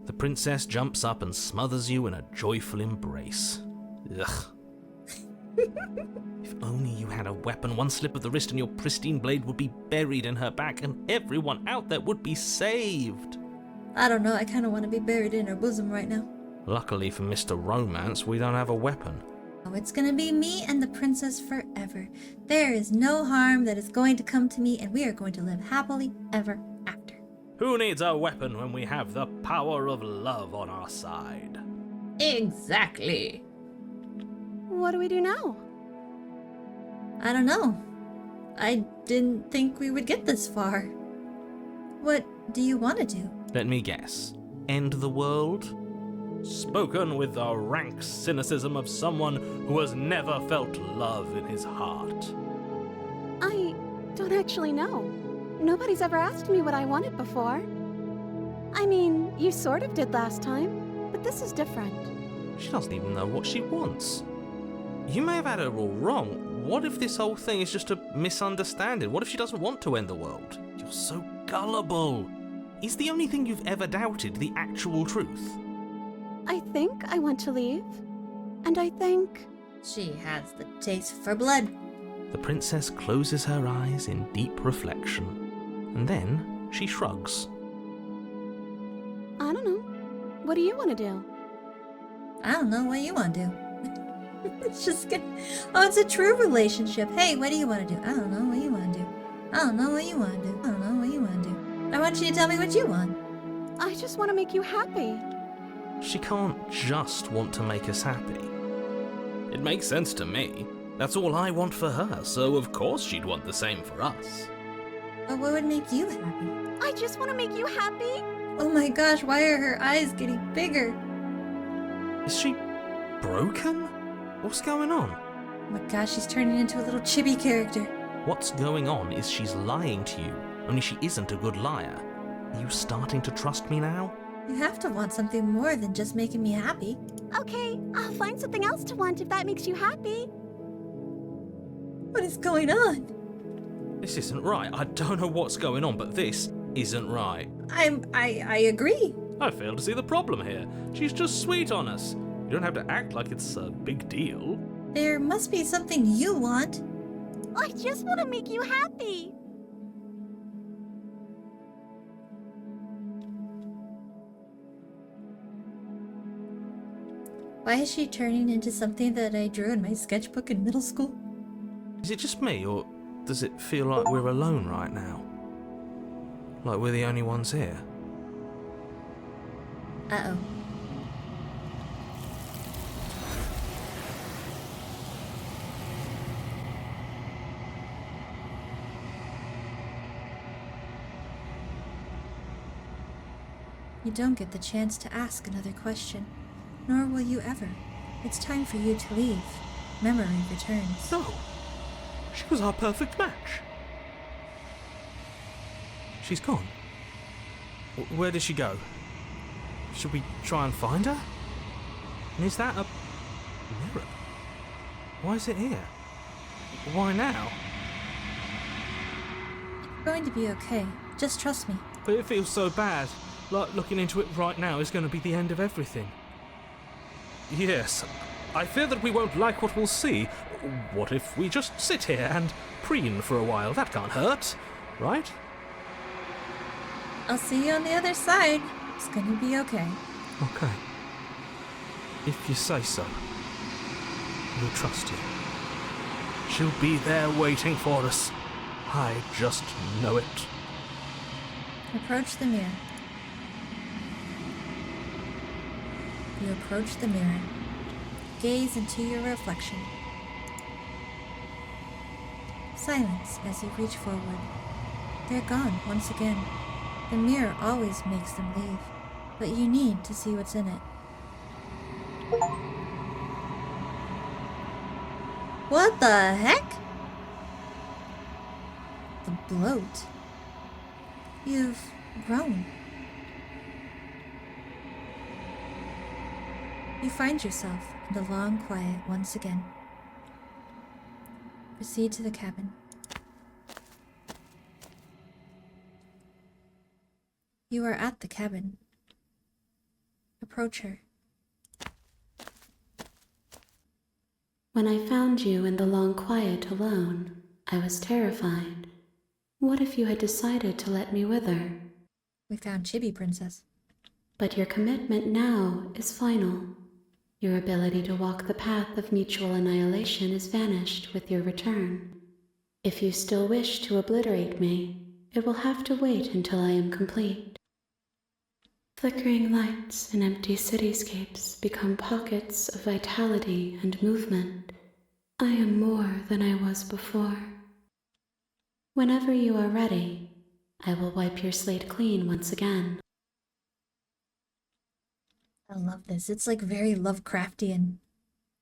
The princess jumps up and smothers you in a joyful embrace. Ugh. If only you had a weapon, one slip of the wrist and your pristine blade would be buried in her back and everyone out there would be saved. I don't know, I kind of want to be buried in her bosom right now. Luckily for Mr. Romance, we don't have a weapon. Oh, it's gonna be me and the princess forever. There is no harm that is going to come to me, and we are going to live happily ever after. Who needs a weapon when we have the power of love on our side? Exactly. What do we do now? I don't know. I didn't think we would get this far. What do you want to do? Let me guess. End the world? Spoken with the rank cynicism of someone who has never felt love in his heart. I don't actually know. Nobody's ever asked me what I wanted before. I mean, you sort of did last time, but this is different. She doesn't even know what she wants. You may have had her all wrong. What if this whole thing is just a misunderstanding? What if she doesn't want to end the world? You're so gullible. Is the only thing you've ever doubted the actual truth? I think I want to leave. And I think... She has the taste for blood. The princess closes her eyes in deep reflection, and then she shrugs. I don't know. What do you want to do? I don't know what you want to do. It's just good. Oh, it's a true relationship. Hey, what do you want to do? I don't know what you want to do. I don't know what you want to do. I don't know what you want to do. I want you to tell me what you want. I just want to make you happy. She can't just want to make us happy. It makes sense to me. That's all I want for her, so of course she'd want the same for us. But what would make you happy? I just want to make you happy. Oh my gosh, why are her eyes getting bigger? Is she broken? What's going on? Oh my gosh, she's turning into a little chibi character. What's going on is she's lying to you, only she isn't a good liar. Are you starting to trust me now? You have to want something more than just making me happy. Okay, I'll find something else to want if that makes you happy. What is going on? This isn't right. I don't know what's going on, but this isn't right. I agree. I fail to see the problem here. She's just sweet on us. You don't have to act like it's a big deal. There must be something you want. I just want to make you happy. Why is she turning into something that I drew in my sketchbook in middle school? Is it just me, or does it feel like we're alone right now? Like we're the only ones here? Uh-oh. You don't get the chance to ask another question, nor will you ever. It's time for you to leave. Memory returns. No. She was our perfect match. She's gone. Where did she go? Should we try and find her? And is that a mirror? Why is it here? Why now? It's going to be okay. Just trust me. But it feels so bad. Like looking into it right now is going to be the end of everything. Yes, I fear that we won't like what we'll see. What if we just sit here and preen for a while? That can't hurt, right? I'll see you on the other side. It's going to be okay. Okay. If you say so. We'll trust you. She'll be there waiting for us. I just know it. Approach the mirror. You approach the mirror. Gaze into your reflection. Silence as you reach forward. They're gone once again. The mirror always makes them leave, but you need to see what's in it. What the heck? The bloat. You've grown. You find yourself in the long quiet once again. Proceed to the cabin. You are at the cabin. Approach her. When I found you in the long quiet alone, I was terrified. What if you had decided to let me wither? We found Chibi, Princess. But your commitment now is final. Your ability to walk the path of mutual annihilation is vanished with your return. If you still wish to obliterate me, it will have to wait until I am complete. Flickering lights and empty cityscapes become pockets of vitality and movement. I am more than I was before. Whenever you are ready, I will wipe your slate clean once again. I love this. It's like very Lovecraftian.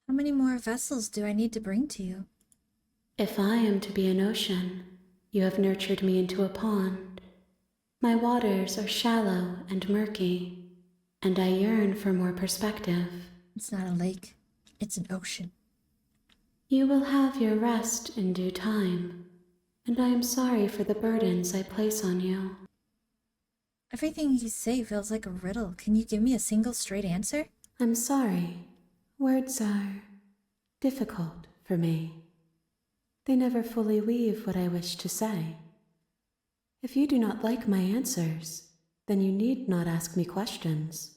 How many more vessels do I need to bring to you? If I am to be an ocean, you have nurtured me into a pond. My waters are shallow and murky, and I yearn for more perspective. It's not a lake. It's an ocean. You will have your rest in due time, and I am sorry for the burdens I place on you. Everything you say feels like a riddle. Can you give me a single straight answer? I'm sorry. Words are difficult for me. They never fully weave what I wish to say. If you do not like my answers, then you need not ask me questions.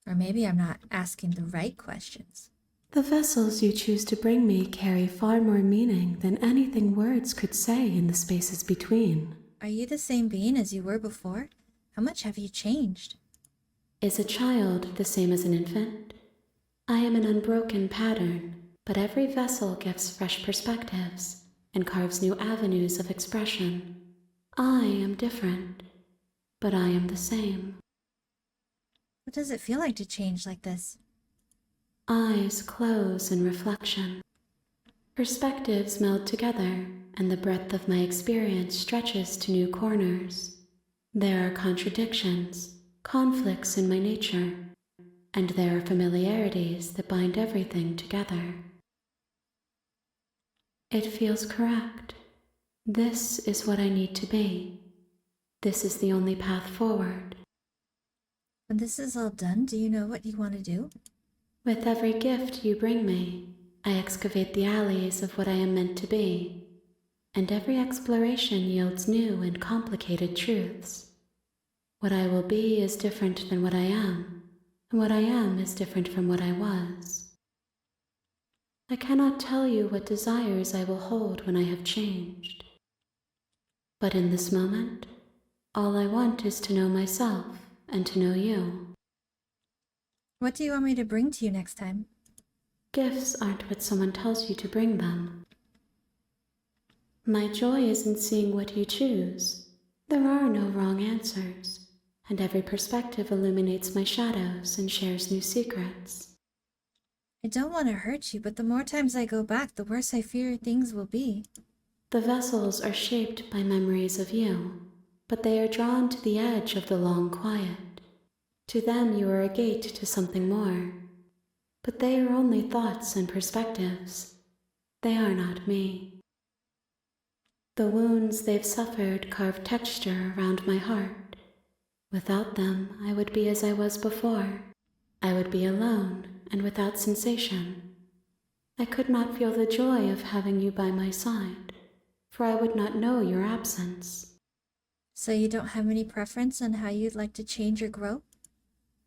Or maybe I'm not asking the right questions. The vessels you choose to bring me carry far more meaning than anything words could say in the spaces between. Are you the same being as you were before? How much have you changed? Is a child the same as an infant? I am an unbroken pattern, but every vessel gives fresh perspectives and carves new avenues of expression. I am different, but I am the same. What does it feel like to change like this? Eyes close in reflection. Perspectives meld together, and the breadth of my experience stretches to new corners. There are contradictions, conflicts in my nature, and there are familiarities that bind everything together. It feels correct. This is what I need to be. This is the only path forward. When this is all done, do you know what you want to do? With every gift you bring me, I excavate the alleys of what I am meant to be, and every exploration yields new and complicated truths. What I will be is different than what I am, and what I am is different from what I was. I cannot tell you what desires I will hold when I have changed. But in this moment, all I want is to know myself and to know you. What do you want me to bring to you next time? Gifts aren't what someone tells you to bring them. My joy is in seeing what you choose. There are no wrong answers, and every perspective illuminates my shadows and shares new secrets. I don't want to hurt you, but the more times I go back, the worse I fear things will be. The vessels are shaped by memories of you, but they are drawn to the edge of the long quiet. To them you are a gate to something more, but they are only thoughts and perspectives. They are not me. The wounds they've suffered carve texture around my heart. Without them, I would be as I was before. I would be alone and without sensation. I could not feel the joy of having you by my side, for I would not know your absence. So you don't have any preference on how you'd like to change or grow?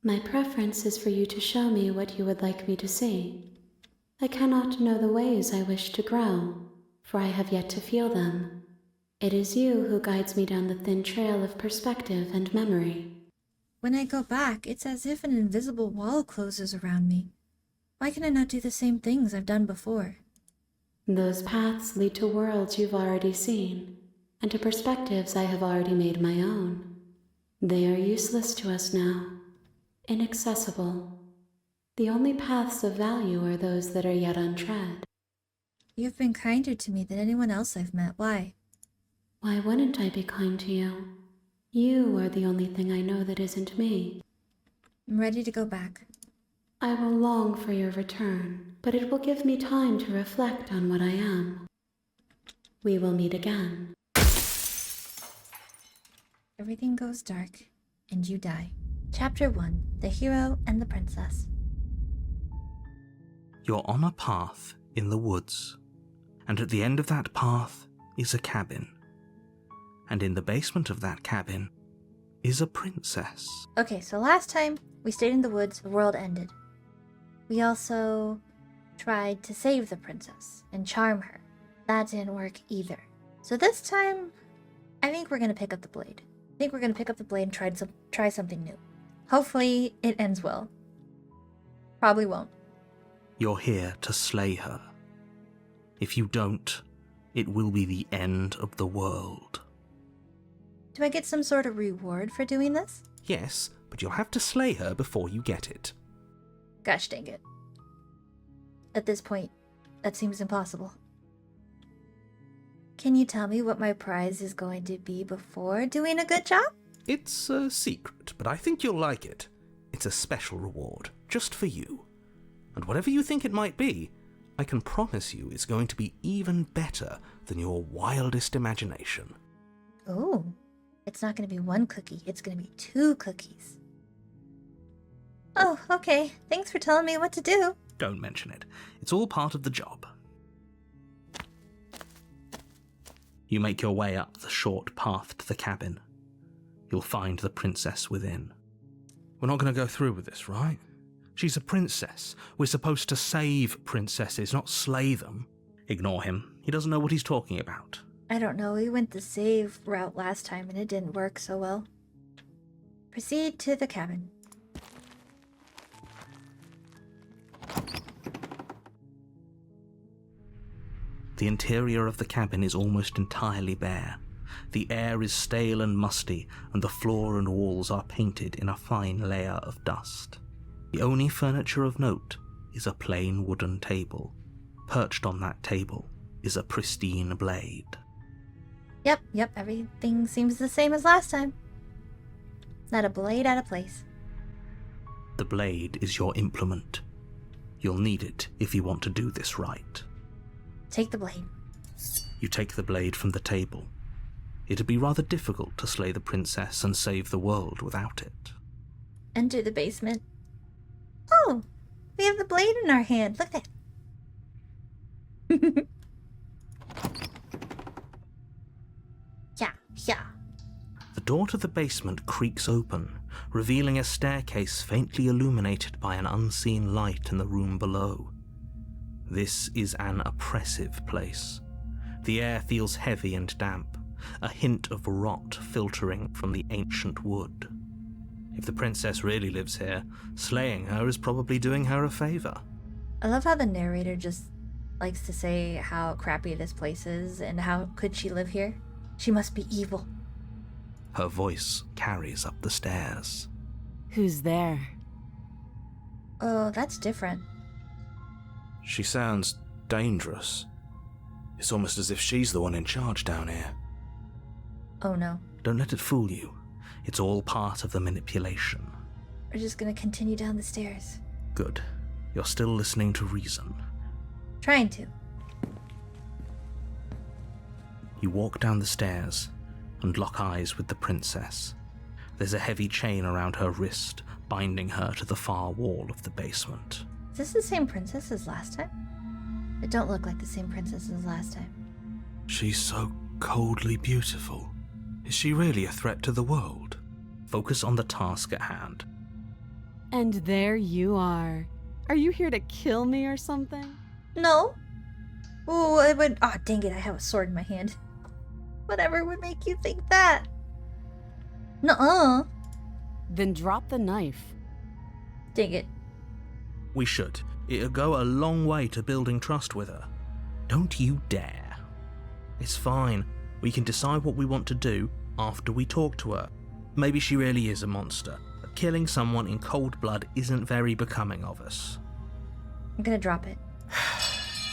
My preference is for you to show me what you would like me to see. I cannot know the ways I wish to grow, for I have yet to feel them. It is you who guides me down the thin trail of perspective and memory. When I go back, it's as if an invisible wall closes around me. Why can I not do the same things I've done before? Those paths lead to worlds you've already seen, and to perspectives I have already made my own. They are useless to us now, inaccessible. The only paths of value are those that are yet untread. You've been kinder to me than anyone else I've met. Why? Why wouldn't I be kind to you? You are the only thing I know that isn't me. I'm ready to go back. I will long for your return, but it will give me time to reflect on what I am. We will meet again. Everything goes dark, and you die. Chapter 1. The Hero and the Princess. You're on a path in the woods, and at the end of that path is a cabin. And in the basement of that cabin is a princess. Okay, so last time we stayed in the woods, the world ended. We also tried to save the princess and charm her. That didn't work either. So this time, I think we're going to pick up the blade. I think we're going to pick up the blade and try something new. Hopefully it ends well. Probably won't. You're here to slay her. If you don't, it will be the end of the world. Do I get some sort of reward for doing this? Yes, but you'll have to slay her before you get it. Gosh dang it. At this point, that seems impossible. Can you tell me what my prize is going to be before doing a good job? It's a secret, but I think you'll like it. It's a special reward, just for you. And whatever you think it might be, I can promise you it's going to be even better than your wildest imagination. Ooh, it's not going to be one cookie, it's going to be 2 cookies. Oh, okay. Thanks for telling me what to do. Don't mention it. It's all part of the job. You make your way up the short path to the cabin. You'll find the princess within. We're not going to go through with this, right? She's a princess. We're supposed to save princesses, not slay them. Ignore him. He doesn't know what he's talking about. I don't know, we went the save route last time and it didn't work so well. Proceed to the cabin. The interior of the cabin is almost entirely bare. The air is stale and musty, and the floor and walls are painted in a fine layer of dust. The only furniture of note is a plain wooden table. Perched on that table is a pristine blade. Yep, everything seems the same as last time. Not a blade out of place. The blade is your implement. You'll need it if you want to do this right. Take the blade. You take the blade from the table. It'd be rather difficult to slay the princess and save the world without it. Enter the basement. Oh, we have the blade in our hand. Look at that. Yeah. The door to the basement creaks open, revealing a staircase faintly illuminated by an unseen light in the room below. This is an oppressive place. The air feels heavy and damp, a hint of rot filtering from the ancient wood. If the princess really lives here, slaying her is probably doing her a favor. I love how the narrator just likes to say how crappy this place is and how could she live here? She must be evil. Her voice carries up the stairs. Who's there? Oh, that's different. She sounds dangerous. It's almost as if she's the one in charge down here. Oh no. Don't let it fool you. It's all part of the manipulation. We're just gonna continue down the stairs. Good. You're still listening to reason. Trying to. You walk down the stairs and lock eyes with the princess. There's a heavy chain around her wrist, binding her to the far wall of the basement. Is this the same princess as last time? It don't look like the same princess as last time. She's so coldly beautiful. Is she really a threat to the world? Focus on the task at hand. And there you are. Are you here to kill me or something? No. Ooh, it would. Oh, dang it! I have a sword in my hand. Whatever would make you think that? Nuh-uh. Then drop the knife. Dang it. We should. It'll go a long way to building trust with her. Don't you dare. It's fine. We can decide what we want to do after we talk to her. Maybe she really is a monster, but killing someone in cold blood isn't very becoming of us. I'm gonna drop it.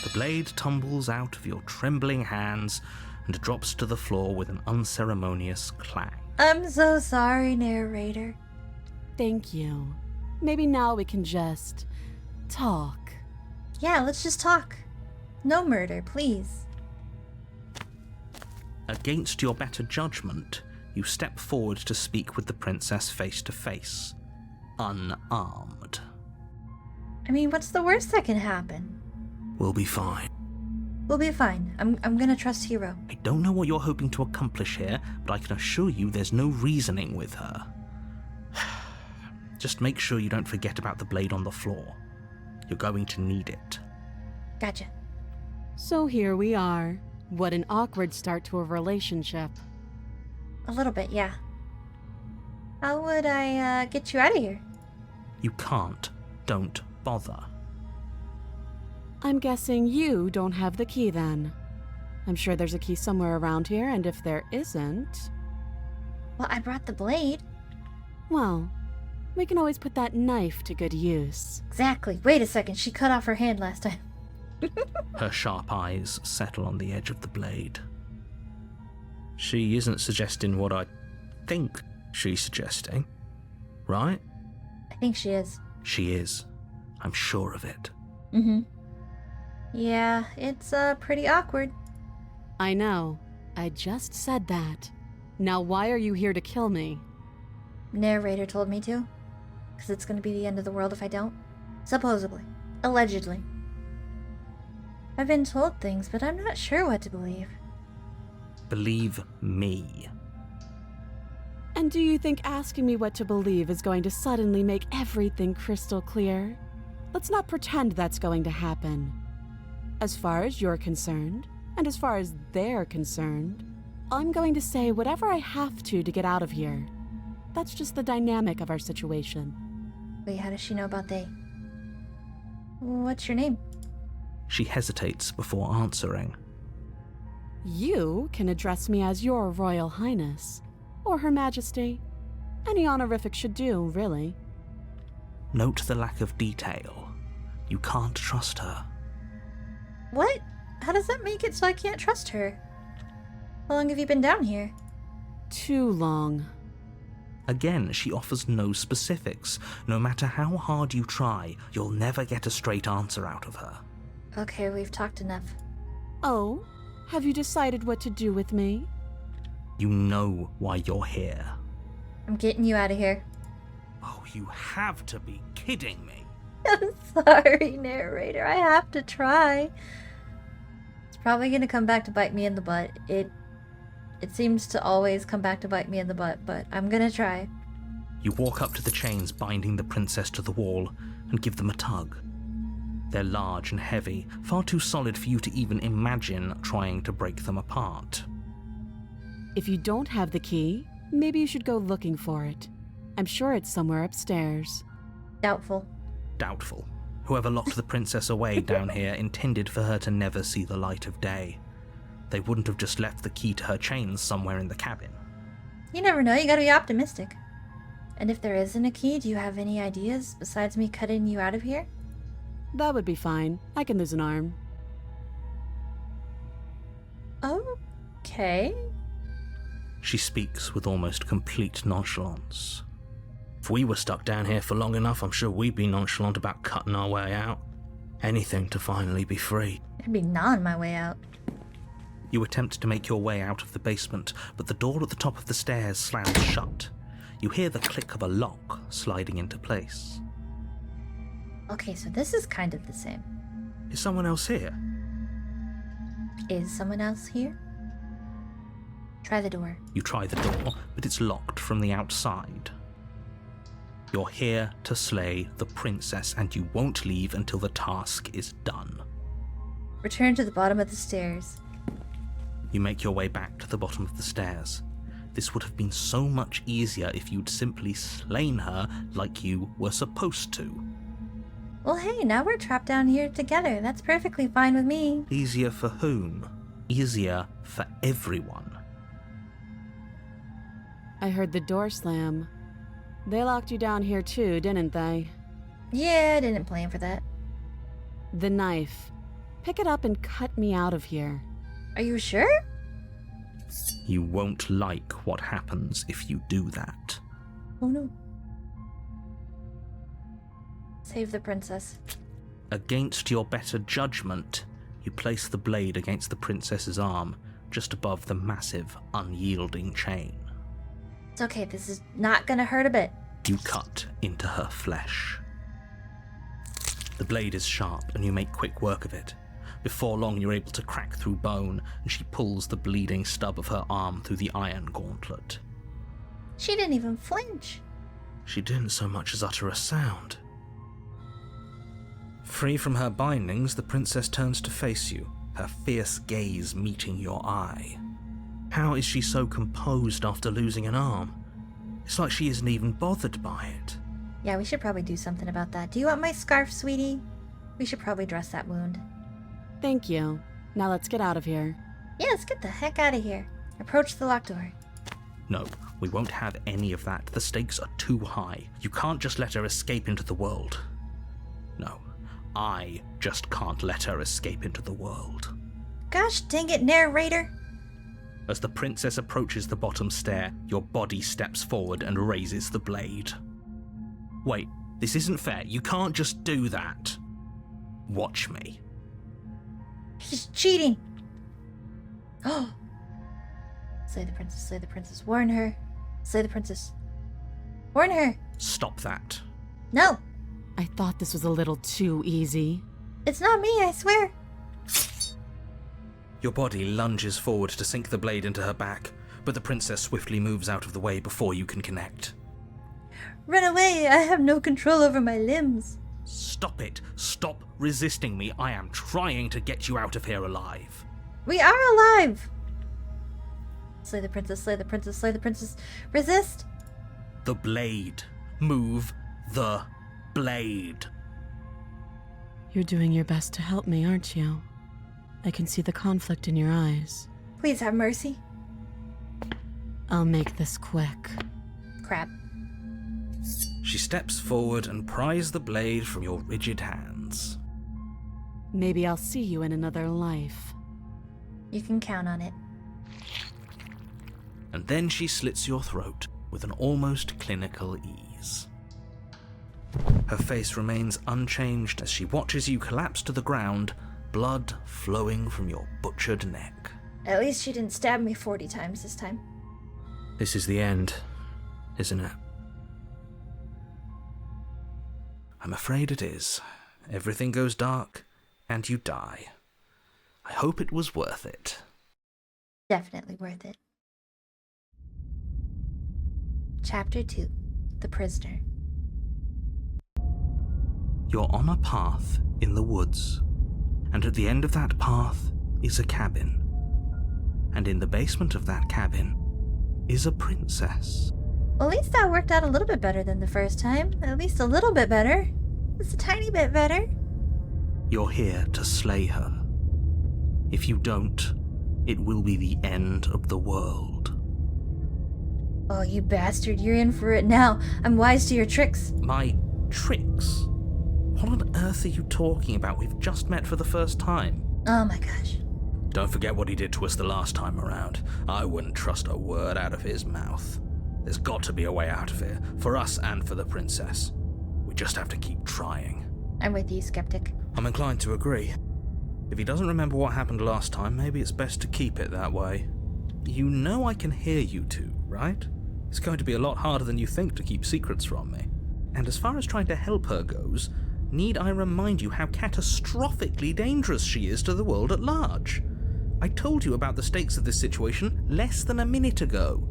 The blade tumbles out of your trembling hands and drops to the floor with an unceremonious clang. I'm so sorry, narrator. Thank you. Maybe now we can just talk. Yeah, let's just talk. No murder, please. Against your better judgment, you step forward to speak with the princess face to face, unarmed. I mean, what's the worst that can happen? We'll be fine. We'll be fine. I'm gonna trust Hero. I don't know what you're hoping to accomplish here, but I can assure you there's no reasoning with her. Just make sure you don't forget about the blade on the floor. You're going to need it. Gotcha. So here we are. What an awkward start to a relationship. A little bit, yeah. How would I get you out of here? You can't. Don't bother. I'm guessing you don't have the key then. I'm sure there's a key somewhere around here, and if there isn't... Well, I brought the blade. Well, we can always put that knife to good use. Exactly. Wait a second, she cut off her hand last time. Her sharp eyes settle on the edge of the blade. She isn't suggesting what I think she's suggesting, right? I think she is. She is. I'm sure of it. Mm-hmm. Yeah, it's pretty awkward. I know. I just said that. Now why are you here to kill me? Narrator told me to. Because it's going to be the end of the world if I don't. Supposedly. Allegedly. I've been told things, but I'm not sure what to believe. Believe me. And do you think asking me what to believe is going to suddenly make everything crystal clear? Let's not pretend that's going to happen. As far as you're concerned, and as far as they're concerned, I'm going to say whatever I have to get out of here. That's just the dynamic of our situation. Wait, how does she know about they? What's your name? She hesitates before answering. You can address me as Your Royal Highness, or Her Majesty. Any honorific should do, really. Note the lack of detail. You can't trust her. What? How does that make it so I can't trust her? How long have you been down here? Too long. Again, she offers no specifics. No matter how hard you try, you'll never get a straight answer out of her. Okay, we've talked enough. Oh? Have you decided what to do with me? You know why you're here. I'm getting you out of here. Oh, you have to be kidding me. I'm sorry, narrator. I have to try. It's probably gonna come back to bite me in the butt. It seems to always come back to bite me in the butt, but I'm gonna try. You walk up to the chains binding the princess to the wall and give them a tug. They're large and heavy, far too solid for you to even imagine trying to break them apart. If you don't have the key, maybe you should go looking for it. I'm sure it's somewhere upstairs. Doubtful. Doubtful. Whoever locked the princess away down here intended for her to never see the light of day. They wouldn't have just left the key to her chains somewhere in the cabin. You never know, you gotta be optimistic. And if there isn't a key, do you have any ideas besides me cutting you out of here? That would be fine. I can lose an arm. Okay. She speaks with almost complete nonchalance. If we were stuck down here for long enough, I'm sure we'd be nonchalant about cutting our way out. Anything to finally be free. I'd be gnawing my way out. You attempt to make your way out of the basement, but the door at the top of the stairs slams shut. You hear the click of a lock sliding into place. Okay, so this is kind of the same. Is someone else here? Is someone else here? Try the door. You try the door, but it's locked from the outside. You're here to slay the princess, and you won't leave until the task is done. Return to the bottom of the stairs. You make your way back to the bottom of the stairs. This would have been so much easier if you'd simply slain her like you were supposed to. Well, hey, now we're trapped down here together. That's perfectly fine with me. Easier for whom? Easier for everyone. I heard the door slam. They locked you down here too, didn't they? Yeah, I didn't plan for that. The knife. Pick it up and cut me out of here. Are you sure? You won't like what happens if you do that. Oh no. Save the princess. Against your better judgment, you place the blade against the princess's arm, just above the massive, unyielding chain. It's okay, this is not gonna hurt a bit. You cut into her flesh. The blade is sharp, and you make quick work of it. Before long, you're able to crack through bone, and she pulls the bleeding stub of her arm through the iron gauntlet. She didn't even flinch. She didn't so much as utter a sound. Free from her bindings, the princess turns to face you, her fierce gaze meeting your eye. How is she so composed after losing an arm? It's like she isn't even bothered by it. Yeah, we should probably do something about that. Do you want my scarf, sweetie? We should probably dress that wound. Thank you. Now let's get out of here. Yeah, let's get the heck out of here. Approach the locked door. No, we won't have any of that. The stakes are too high. You can't just let her escape into the world. No, I just can't let her escape into the world. Gosh dang it, narrator. As the princess approaches the bottom stair, your body steps forward and raises the blade. Wait, this isn't fair. You can't just do that. Watch me. He's cheating. Oh. Slay the princess, slay the princess. Warn her. Slay the princess. Warn her. Stop that. No. I thought this was a little too easy. It's not me, I swear. Your body lunges forward to sink the blade into her back, but the princess swiftly moves out of the way before you can connect. Run away. I have no control over my limbs. Stop it. Stop resisting me. I am trying to get you out of here alive. We are alive. Slay the princess, slay the princess, slay the princess. Resist. The blade. Move the blade. You're doing your best to help me, aren't you? I can see the conflict in your eyes. Please have mercy. I'll make this quick. Crap. She steps forward and pries the blade from your rigid hands. Maybe I'll see you in another life. You can count on it. And then she slits your throat with an almost clinical ease. Her face remains unchanged as she watches you collapse to the ground, blood flowing from your butchered neck. At least she didn't stab me 40 times this time. This is the end, isn't it? I'm afraid it is. Everything goes dark, and you die. I hope it was worth it. Definitely worth it. Chapter 2. The Prisoner. You're on a path in the woods, and at the end of that path is a cabin. And in the basement of that cabin is a princess. Well, at least that worked out a little bit better than the first time. At least a little bit better. Just a tiny bit better. You're here to slay her. If you don't, it will be the end of the world. Oh, you bastard, you're in for it now. I'm wise to your tricks. My tricks? What on earth are you talking about? We've just met for the first time. Oh my gosh. Don't forget what he did to us the last time around. I wouldn't trust a word out of his mouth. There's got to be a way out of here, for us and for the princess. We just have to keep trying. I'm with you, skeptic. I'm inclined to agree. If he doesn't remember what happened last time, maybe it's best to keep it that way. You know I can hear you two, right? It's going to be a lot harder than you think to keep secrets from me. And as far as trying to help her goes, need I remind you how catastrophically dangerous she is to the world at large? I told you about the stakes of this situation less than a minute ago.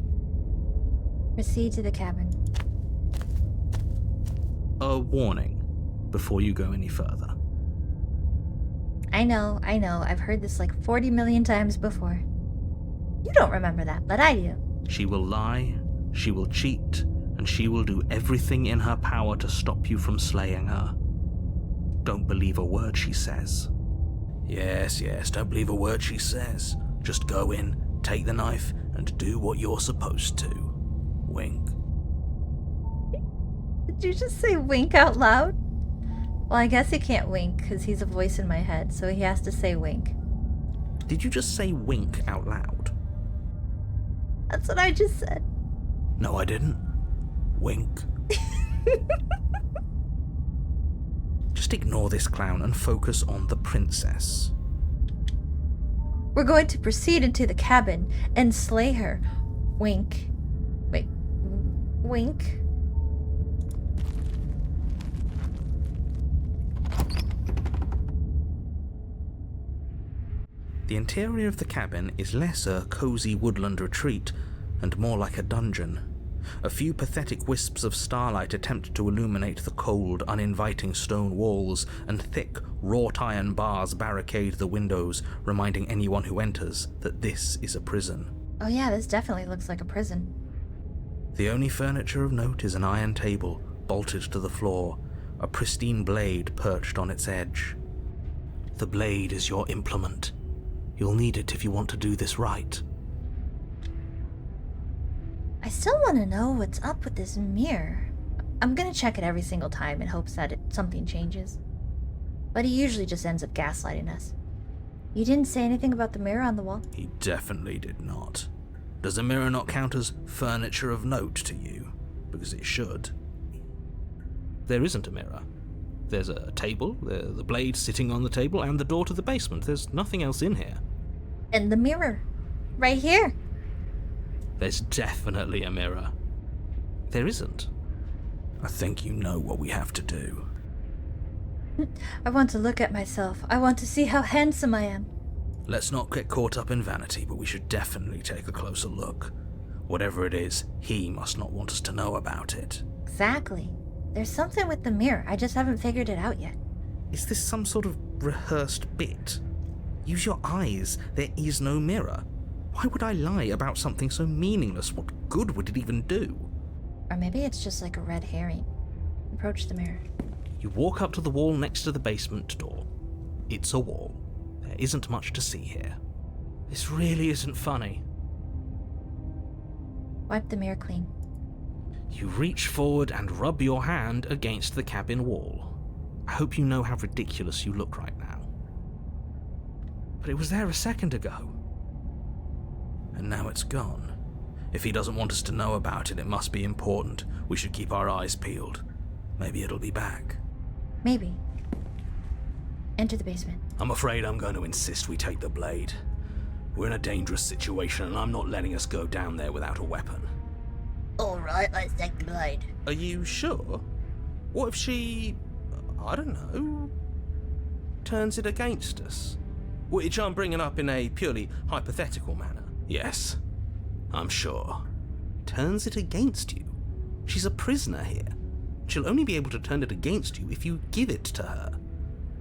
Proceed to the cabin. A warning before you go any further. I know. I've heard this like 40 million times before. You don't remember that, but I do. She will lie, she will cheat, and she will do everything in her power to stop you from slaying her. Don't believe a word she says. Yes, don't believe a word she says. Just go in, take the knife, and do what you're supposed to. Wink. Did you just say wink out loud? Well, I guess he can't wink because he's a voice in my head, so he has to say wink. Did you just say wink out loud? That's what I just said. No, I didn't. Wink. Just ignore this clown and focus on the princess. We're going to proceed into the cabin and slay her. Wink. Wait. Wink. The interior of the cabin is less a cozy woodland retreat and more like a dungeon. A few pathetic wisps of starlight attempt to illuminate the cold, uninviting stone walls, and thick, wrought iron bars barricade the windows, reminding anyone who enters that this is a prison. Oh yeah, this definitely looks like a prison. The only furniture of note is an iron table, bolted to the floor, a pristine blade perched on its edge. The blade is your implement. You'll need it if you want to do this right. I still want to know what's up with this mirror. I'm gonna check it every single time in hopes that something changes. But he usually just ends up gaslighting us. You didn't say anything about the mirror on the wall? He definitely did not. Does the mirror not count as furniture of note to you? Because it should. There isn't a mirror. There's a table, the blade sitting on the table, and the door to the basement. There's nothing else in here. And the mirror. Right here. There's definitely a mirror. There isn't. I think you know what we have to do. I want to look at myself. I want to see how handsome I am. Let's not get caught up in vanity, but we should definitely take a closer look. Whatever it is, he must not want us to know about it. Exactly. There's something with the mirror. I just haven't figured it out yet. Is this some sort of rehearsed bit? Use your eyes. There is no mirror. Why would I lie about something so meaningless? What good would it even do? Or maybe it's just like a red herring. Approach the mirror. You walk up to the wall next to the basement door. It's a wall. There isn't much to see here. This really isn't funny. Wipe the mirror clean. You reach forward and rub your hand against the cabin wall. I hope you know how ridiculous you look right now. But it was there a second ago. And now it's gone. If he doesn't want us to know about it, it must be important. We should keep our eyes peeled. Maybe it'll be back. Maybe. Enter the basement. I'm afraid I'm going to insist we take the blade. We're in a dangerous situation, and I'm not letting us go down there without a weapon. Alright, let's take the blade. Are you sure? What if she, I don't know, turns it against us? Which I'm bringing up in a purely hypothetical manner. Yes, I'm sure. Turns it against you? She's a prisoner here. She'll only be able to turn it against you if you give it to her.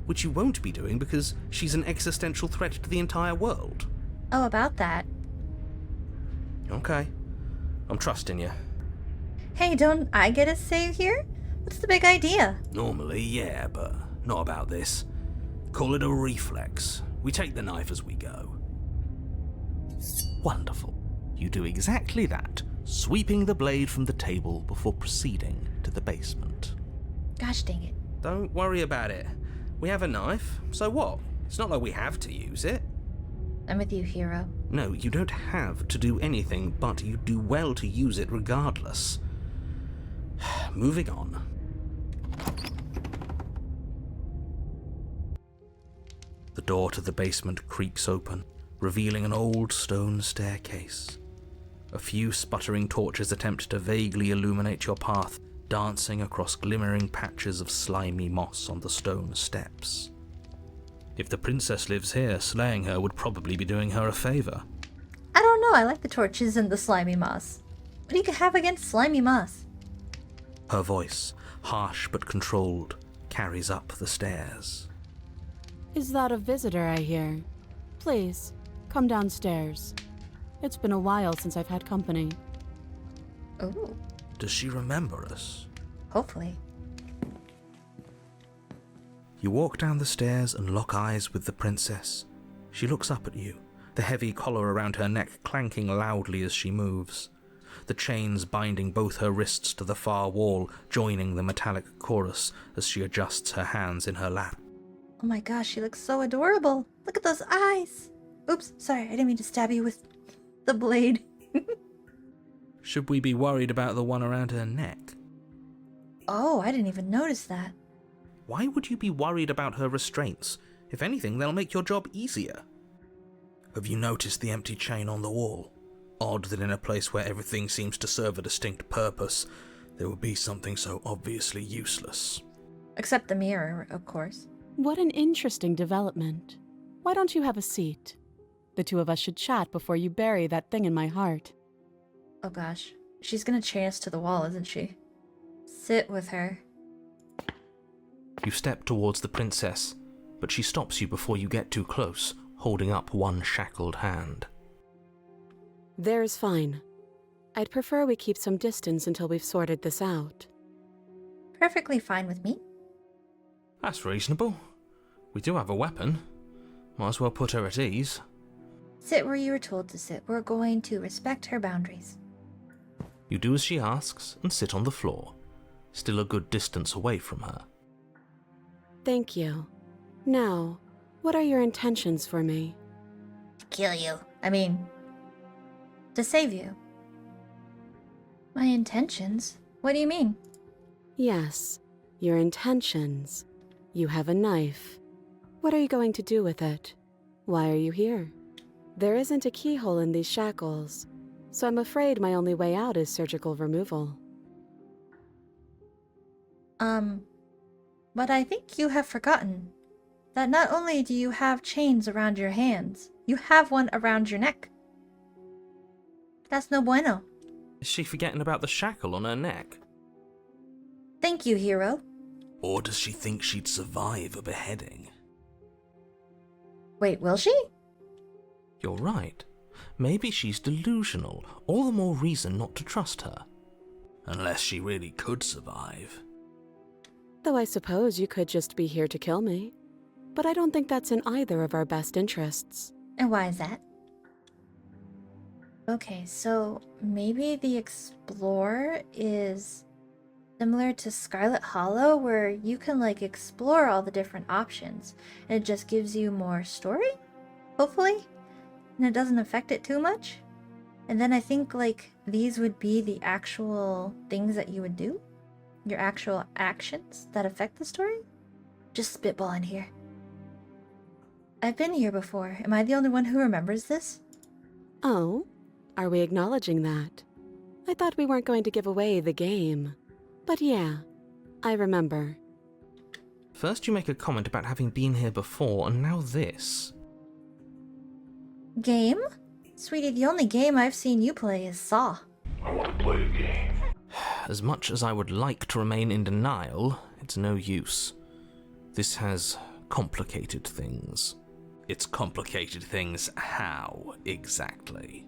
Which you won't be doing because she's an existential threat to the entire world. Oh, about that. Okay. I'm trusting you. Hey, don't I get a save here? What's the big idea? Normally, yeah, but not about this. Call it a reflex. We take the knife as we go. Wonderful. You do exactly that, sweeping the blade from the table before proceeding to the basement. Gosh dang it. Don't worry about it. We have a knife, so what? It's not like we have to use it. I'm with you, hero. No, you don't have to do anything, but you do well to use it regardless. Moving on. The door to the basement creaks open, revealing an old stone staircase. A few sputtering torches attempt to vaguely illuminate your path, dancing across glimmering patches of slimy moss on the stone steps. If the princess lives here, slaying her would probably be doing her a favor. I don't know, I like the torches and the slimy moss. What do you have against slimy moss? Her voice, harsh but controlled, carries up the stairs. Is that a visitor I hear? Please, come downstairs. It's been a while since I've had company. Ooh, Does she remember us? hopefully. You walk down the stairs and lock eyes with the princess. She looks up at you, the heavy collar around her neck clanking loudly as she moves. The chains binding both her wrists to the far wall, joining the metallic chorus as she adjusts her hands in her lap. Oh my gosh, she looks so adorable. Look at those eyes. Oops, sorry, I didn't mean to stab you with the blade. Should we be worried about the one around her neck? Oh, I didn't even notice that. Why would you be worried about her restraints? If anything, they'll make your job easier. Have you noticed the empty chain on the wall? Odd that in a place where everything seems to serve a distinct purpose, there would be something so obviously useless. Except the mirror, of course. What an interesting development. Why don't you have a seat? The two of us should chat before you bury that thing in my heart. Oh gosh, she's gonna chain us to the wall, isn't she? Sit with her. You step towards the princess, but she stops you before you get too close, holding up one shackled hand. There's fine. I'd prefer we keep some distance until we've sorted this out. Perfectly fine with me. That's reasonable. We do have a weapon. Might as well put her at ease. Sit where you were told to sit. We're going to respect her boundaries. You do as she asks and sit on the floor, still a good distance away from her. Thank you. Now, what are your intentions for me? To kill you. To save you. My intentions? What do you mean? Yes, your intentions. You have a knife. What are you going to do with it? Why are you here? There isn't a keyhole in these shackles, so I'm afraid my only way out is surgical removal. But I think you have forgotten that not only do you have chains around your hands, you have one around your neck. That's no bueno. Is she forgetting about the shackle on her neck? Thank you, hero. Or does she think she'd survive a beheading? Wait, will she? You're right. Maybe she's delusional. All the more reason not to trust her. Unless she really could survive. Though I suppose you could just be here to kill me. But I don't think that's in either of our best interests. And why is that? Okay, so maybe the Explorer is similar to Scarlet Hollow, where you can explore all the different options and it just gives you more story, hopefully, and it doesn't affect it too much. And then I think these would be the actual things that you would do, your actual actions that affect the story. Just spitballing here. I've been here before. Am I the only one who remembers this? Oh? Are we acknowledging that? I thought we weren't going to give away the game. But yeah, I remember. First you make a comment about having been here before, and now this. Game? Sweetie, the only game I've seen you play is Saw. I want to play a game. As much as I would like to remain in denial, it's no use. This has complicated things. It's complicated things how, exactly?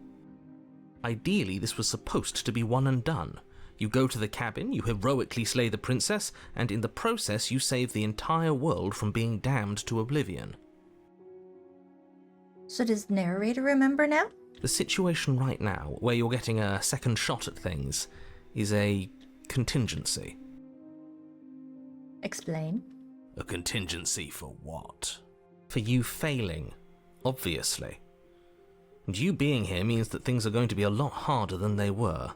Ideally, this was supposed to be one and done. You go to the cabin, you heroically slay the princess, and in the process you save the entire world from being damned to oblivion. So does the narrator remember now? The situation right now, where you're getting a second shot at things, is a contingency. Explain. A contingency for what? For you failing, obviously. And you being here means that things are going to be a lot harder than they were.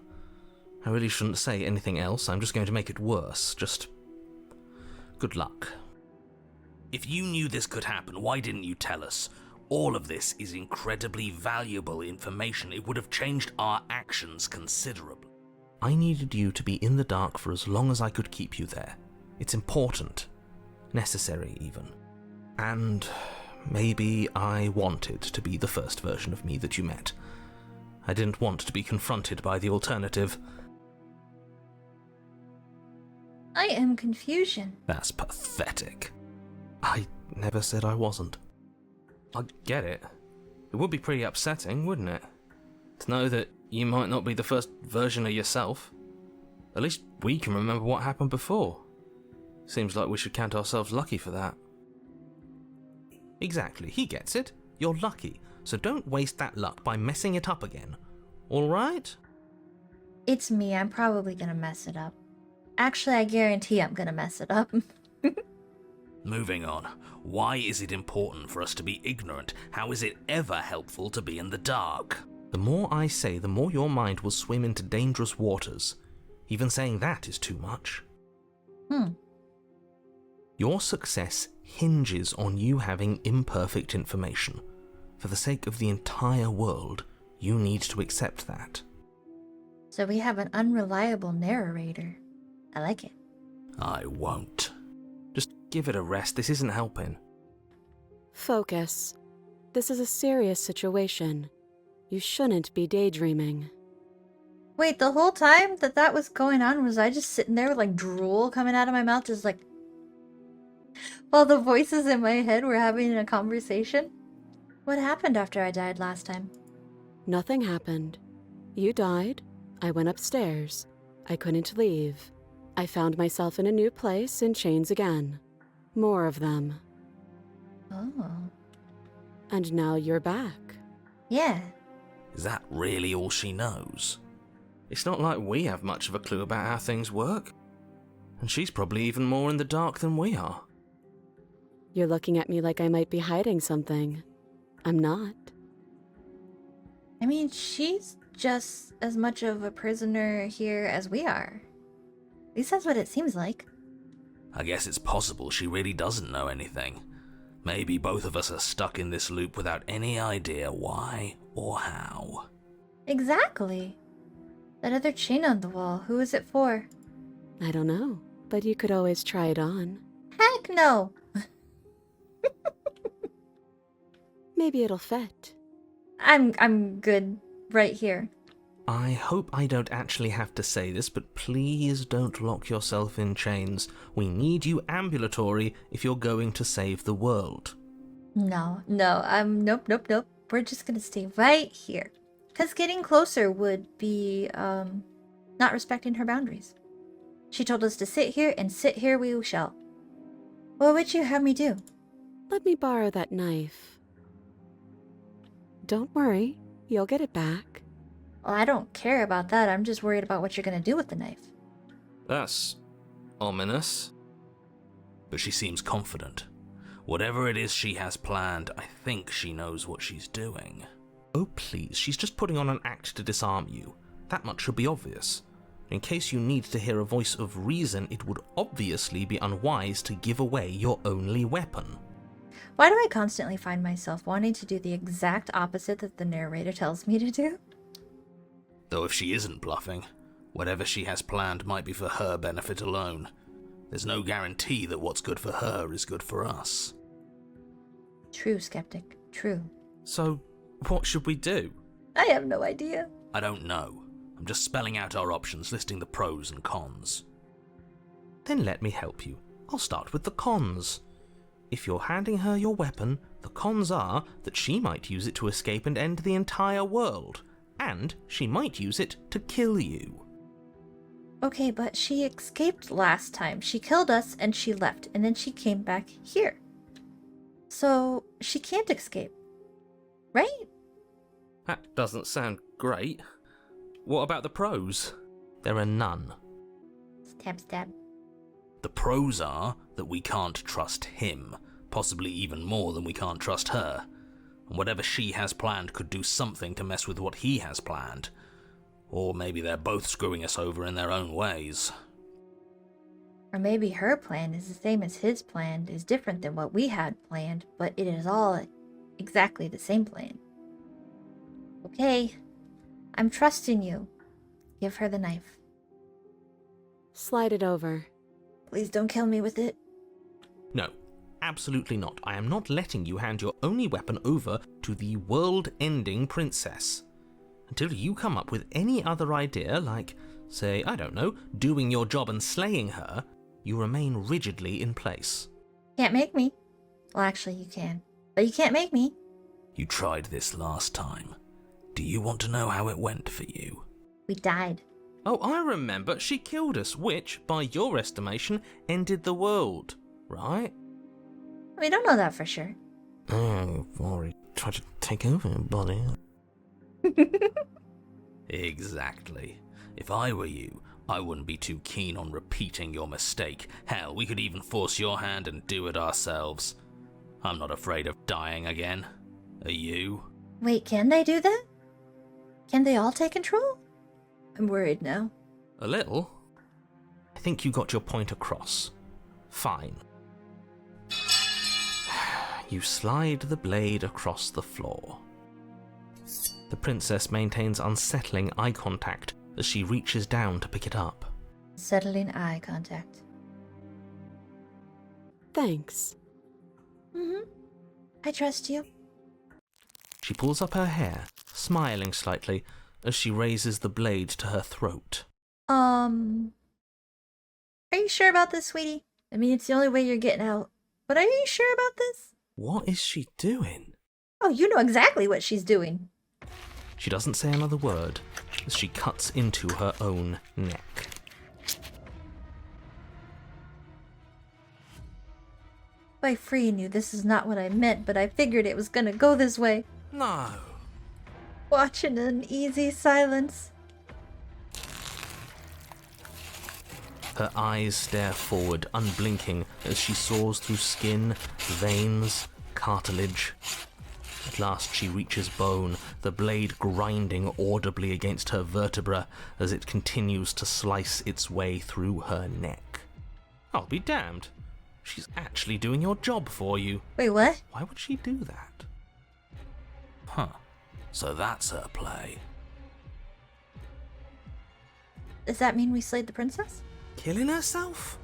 I really shouldn't say anything else, I'm just going to make it worse. Just good luck. If you knew this could happen, why didn't you tell us? All of this is incredibly valuable information. It would have changed our actions considerably. I needed you to be in the dark for as long as I could keep you there. It's important. Necessary, even. And maybe I wanted to be the first version of me that you met. I didn't want to be confronted by the alternative. I am confusion. That's pathetic. I never said I wasn't. I get it. It would be pretty upsetting, wouldn't it? To know that you might not be the first version of yourself. At least we can remember what happened before. Seems like we should count ourselves lucky for that. Exactly, he gets it. You're lucky, so don't waste that luck by messing it up again. Alright? It's me, I'm probably gonna mess it up. Actually, I guarantee I'm gonna mess it up. Moving on. Why is it important for us to be ignorant? How is it ever helpful to be in the dark? The more I say, the more your mind will swim into dangerous waters. Even saying that is too much. Your success hinges on you having imperfect information. For the sake of the entire world, you need to accept that. So we have an unreliable narrator. I like it. I won't. Just give it a rest, this isn't helping. Focus. This is a serious situation. You shouldn't be daydreaming. Wait, the whole time that was going on, was I just sitting there with like drool coming out of my mouth, just like, while the voices in my head were having a conversation? What happened after I died last time? Nothing happened. You died. I went upstairs. I couldn't leave. I found myself in a new place in chains again. More of them. Oh. And now you're back. Yeah. Is that really all she knows? It's not like we have much of a clue about how things work. And she's probably even more in the dark than we are. You're looking at me like I might be hiding something. I'm not. I mean, she's just as much of a prisoner here as we are. At least that's what it seems like. I guess it's possible she really doesn't know anything. Maybe both of us are stuck in this loop without any idea why or how. Exactly. That other chain on the wall, who is it for? I don't know, but you could always try it on. Heck no! Maybe it'll fit. I'm good right here. I hope I don't actually have to say this, but please don't lock yourself in chains. We need you ambulatory if you're going to save the world. No, nope. We're just gonna stay right here. Because getting closer would be, not respecting her boundaries. She told us to sit here, and sit here we shall. What would you have me do? Let me borrow that knife. Don't worry, you'll get it back. Well, I don't care about that. I'm just worried about what you're gonna do with the knife. That's ominous. But she seems confident. Whatever it is she has planned, I think she knows what she's doing. Oh please, she's just putting on an act to disarm you. That much should be obvious. In case you need to hear a voice of reason, it would obviously be unwise to give away your only weapon. Why do I constantly find myself wanting to do the exact opposite that the narrator tells me to do? Though if she isn't bluffing, whatever she has planned might be for her benefit alone. There's no guarantee that what's good for her is good for us. True, skeptic. True. So, what should we do? I have no idea. I don't know. I'm just spelling out our options, listing the pros and cons. Then let me help you. I'll start with the cons. If you're handing her your weapon, the cons are that she might use it to escape and end the entire world, and she might use it to kill you. Okay, but she escaped last time. She killed us and she left, and then she came back here. So she can't escape. Right? That doesn't sound great. What about the pros? There are none. Stab, stab. The pros are that we can't trust him, possibly even more than we can't trust her. And whatever she has planned could do something to mess with what he has planned. Or maybe they're both screwing us over in their own ways. Or maybe her plan is the same as his plan, is different than what we had planned, but it is all exactly the same plan. Okay, I'm trusting you. Give her the knife. Slide it over. Please don't kill me with it. No, absolutely not. I am not letting you hand your only weapon over to the world-ending princess. Until you come up with any other idea, like, say, I don't know, doing your job and slaying her, you remain rigidly in place. Can't make me. Well, actually, you can. But you can't make me. You tried this last time. Do you want to know how it went for you? We died. Oh, I remember. She killed us, which, by your estimation, ended the world, right? We don't know that for sure. Oh, Rory tried to take over your body. Exactly. If I were you, I wouldn't be too keen on repeating your mistake. Hell, we could even force your hand and do it ourselves. I'm not afraid of dying again. Are you? Wait, can they do that? Can they all take control? I'm worried now. A little. I think you got your point across. Fine. You slide the blade across the floor. The princess maintains unsettling eye contact as she reaches down to pick it up. Settling eye contact. Thanks. I trust you. She pulls up her hair, smiling slightly, as she raises the blade to her throat. Are you sure about this, sweetie? I mean, it's the only way you're getting out. But are you sure about this? What is she doing? Oh, you know exactly what she's doing. She doesn't say another word as she cuts into her own neck. By freeing you, this is not what I meant, but I figured it was gonna go this way. No. Watch in an easy silence. Her eyes stare forward, unblinking, as she saws through skin, veins, cartilage. At last she reaches bone, the blade grinding audibly against her vertebra as it continues to slice its way through her neck. I'll be damned. She's actually doing your job for you. Wait, what? Why would she do that? Huh. So that's her play. Does that mean we slayed the princess? Killing herself?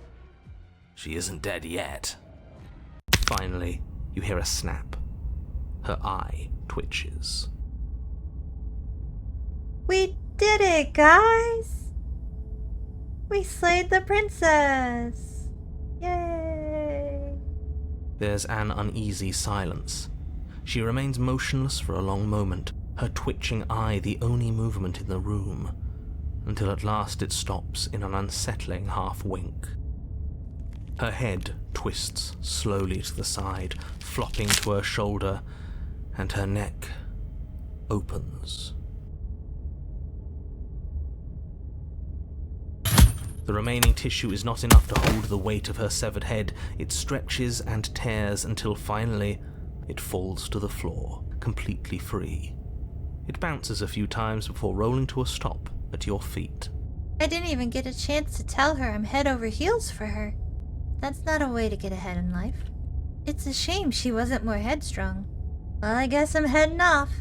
She isn't dead yet. Finally, you hear a snap. Her eye twitches. We did it, guys! We slayed the princess! Yay! There's an uneasy silence. She remains motionless for a long moment, her twitching eye the only movement in the room, until at last it stops in an unsettling half-wink. Her head twists slowly to the side, flopping to her shoulder, and her neck opens. The remaining tissue is not enough to hold the weight of her severed head. It stretches and tears until finally it falls to the floor, completely free. It bounces a few times before rolling to a stop at your feet. I didn't even get a chance to tell her I'm head over heels for her. That's not a way to get ahead in life. It's a shame she wasn't more headstrong. Well, I guess I'm heading off.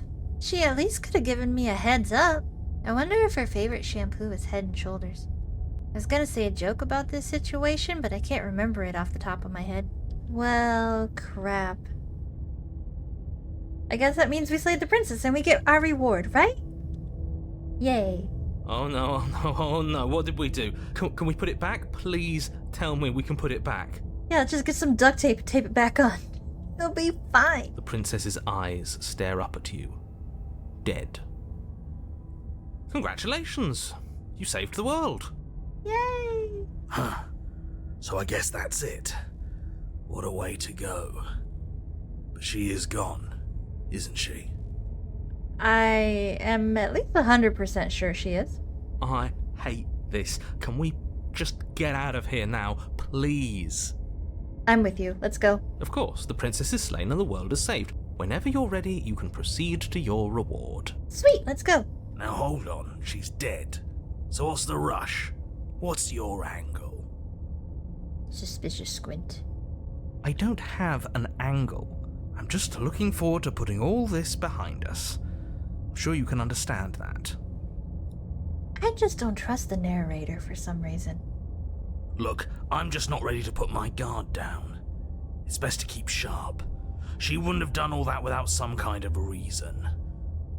She at least could have given me a heads up. I wonder if her favorite shampoo is Head and Shoulders. I was gonna say a joke about this situation, but I can't remember it off the top of my head. Well, crap. I guess that means we slayed the princess and we get our reward, right? Yay. Oh no, oh no, oh no, what did we do? Can we put it back? Please tell me we can put it back. Yeah, let's just get some duct tape and tape it back on. It'll be fine. The princess's eyes stare up at you. Dead. Congratulations! You saved the world. Yay! Huh. So I guess that's it. What a way to go. But she is gone, isn't she? I am at least 100% sure she is. I hate this. Can we just get out of here now, please? I'm with you. Let's go. Of course, the princess is slain and the world is saved. Whenever you're ready, you can proceed to your reward. Sweet, let's go. Now hold on, she's dead. So what's the rush? What's your angle? Suspicious squint. I don't have an angle. I'm just looking forward to putting all this behind us. I'm sure you can understand that. I just don't trust the narrator for some reason. Look, I'm just not ready to put my guard down. It's best to keep sharp. She wouldn't have done all that without some kind of a reason.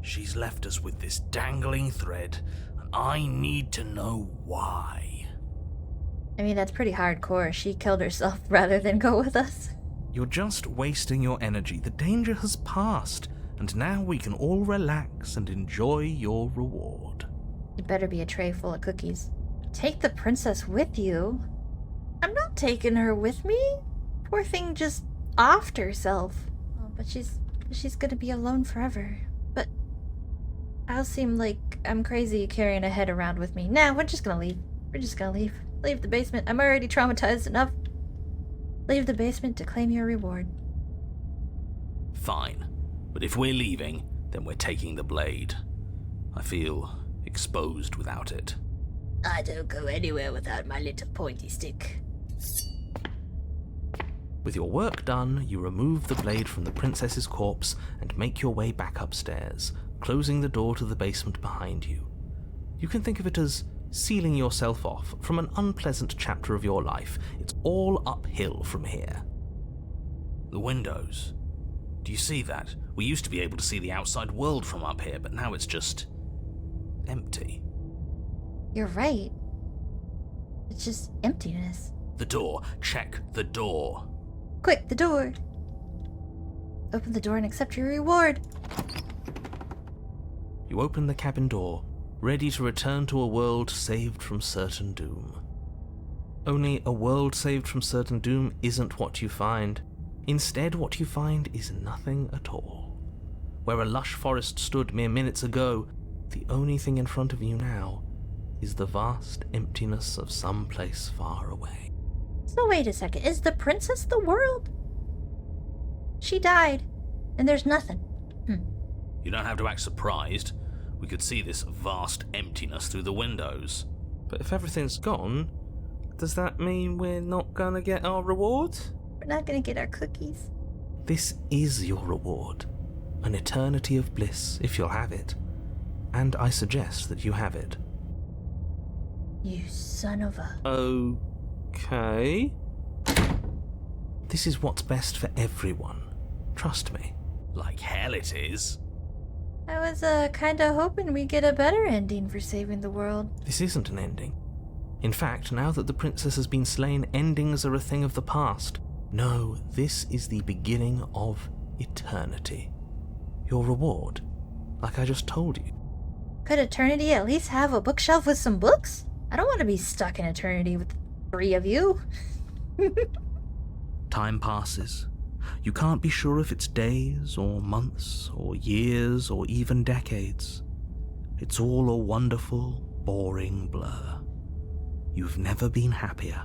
She's left us with this dangling thread, and I need to know why. I mean, that's pretty hardcore. She killed herself rather than go with us. You're just wasting your energy. The danger has passed, and now we can all relax and enjoy your reward. It better be a tray full of cookies. Take the princess with you? I'm not taking her with me. Poor thing just offed herself. Oh, but she's gonna be alone forever. But I'll seem like I'm crazy carrying a head around with me. Nah, we're just gonna leave. We're just gonna leave. Leave the basement. I'm already traumatized enough. Leave the basement to claim your reward. Fine. But if we're leaving, then we're taking the blade. I feel exposed without it. I don't go anywhere without my little pointy stick. With your work done, you remove the blade from the princess's corpse and make your way back upstairs, closing the door to the basement behind you. You can think of it as sealing yourself off from an unpleasant chapter of your life. It's all uphill from here. The windows. Do you see that? We used to be able to see the outside world from up here, but now it's just empty. You're right. It's just emptiness. The door. Check the door. Quick, the door. Open the door and accept your reward. You open the cabin door, ready to return to a world saved from certain doom. Only a world saved from certain doom isn't what you find. Instead, what you find is nothing at all. Where a lush forest stood mere minutes ago, the only thing in front of you now is the vast emptiness of some place far away. So wait a second, is the princess the world? She died, and there's nothing. You don't have to act surprised. We could see this vast emptiness through the windows. But if everything's gone, does that mean we're not gonna get our reward? We're not gonna get our cookies. This is your reward. An eternity of bliss, if you'll have it. And I suggest that you have it. You son of a... Okay. This is what's best for everyone. Trust me. Like hell it is. I was kinda hoping we'd get a better ending for saving the world. This isn't an ending. In fact, now that the princess has been slain, endings are a thing of the past. No, this is the beginning of eternity. Your reward, like I just told you. Could eternity at least have a bookshelf with some books? I don't want to be stuck in eternity with 3 of you. Time passes. You can't be sure if it's days or months or years or even decades. It's all a wonderful, boring blur. You've never been happier.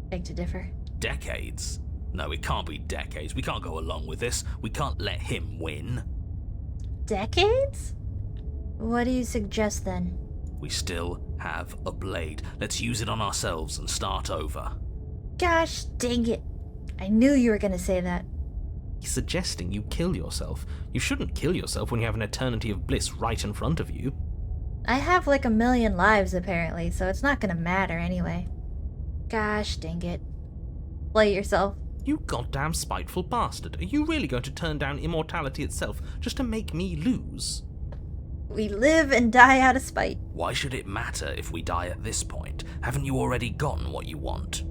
Beg to differ. Decades? No, it can't be decades. We can't go along with this. We can't let him win. Decades? What do you suggest then? We still have a blade. Let's use it on ourselves and start over. Gosh dang it. I knew you were gonna say that. He's suggesting you kill yourself. You shouldn't kill yourself when you have an eternity of bliss right in front of you. I have like 1,000,000 lives apparently, so it's not gonna matter anyway. Gosh dang it. Play yourself. You goddamn spiteful bastard. Are you really going to turn down immortality itself just to make me lose? We live and die out of spite. Why should it matter if we die at this point? Haven't you already gotten what you want?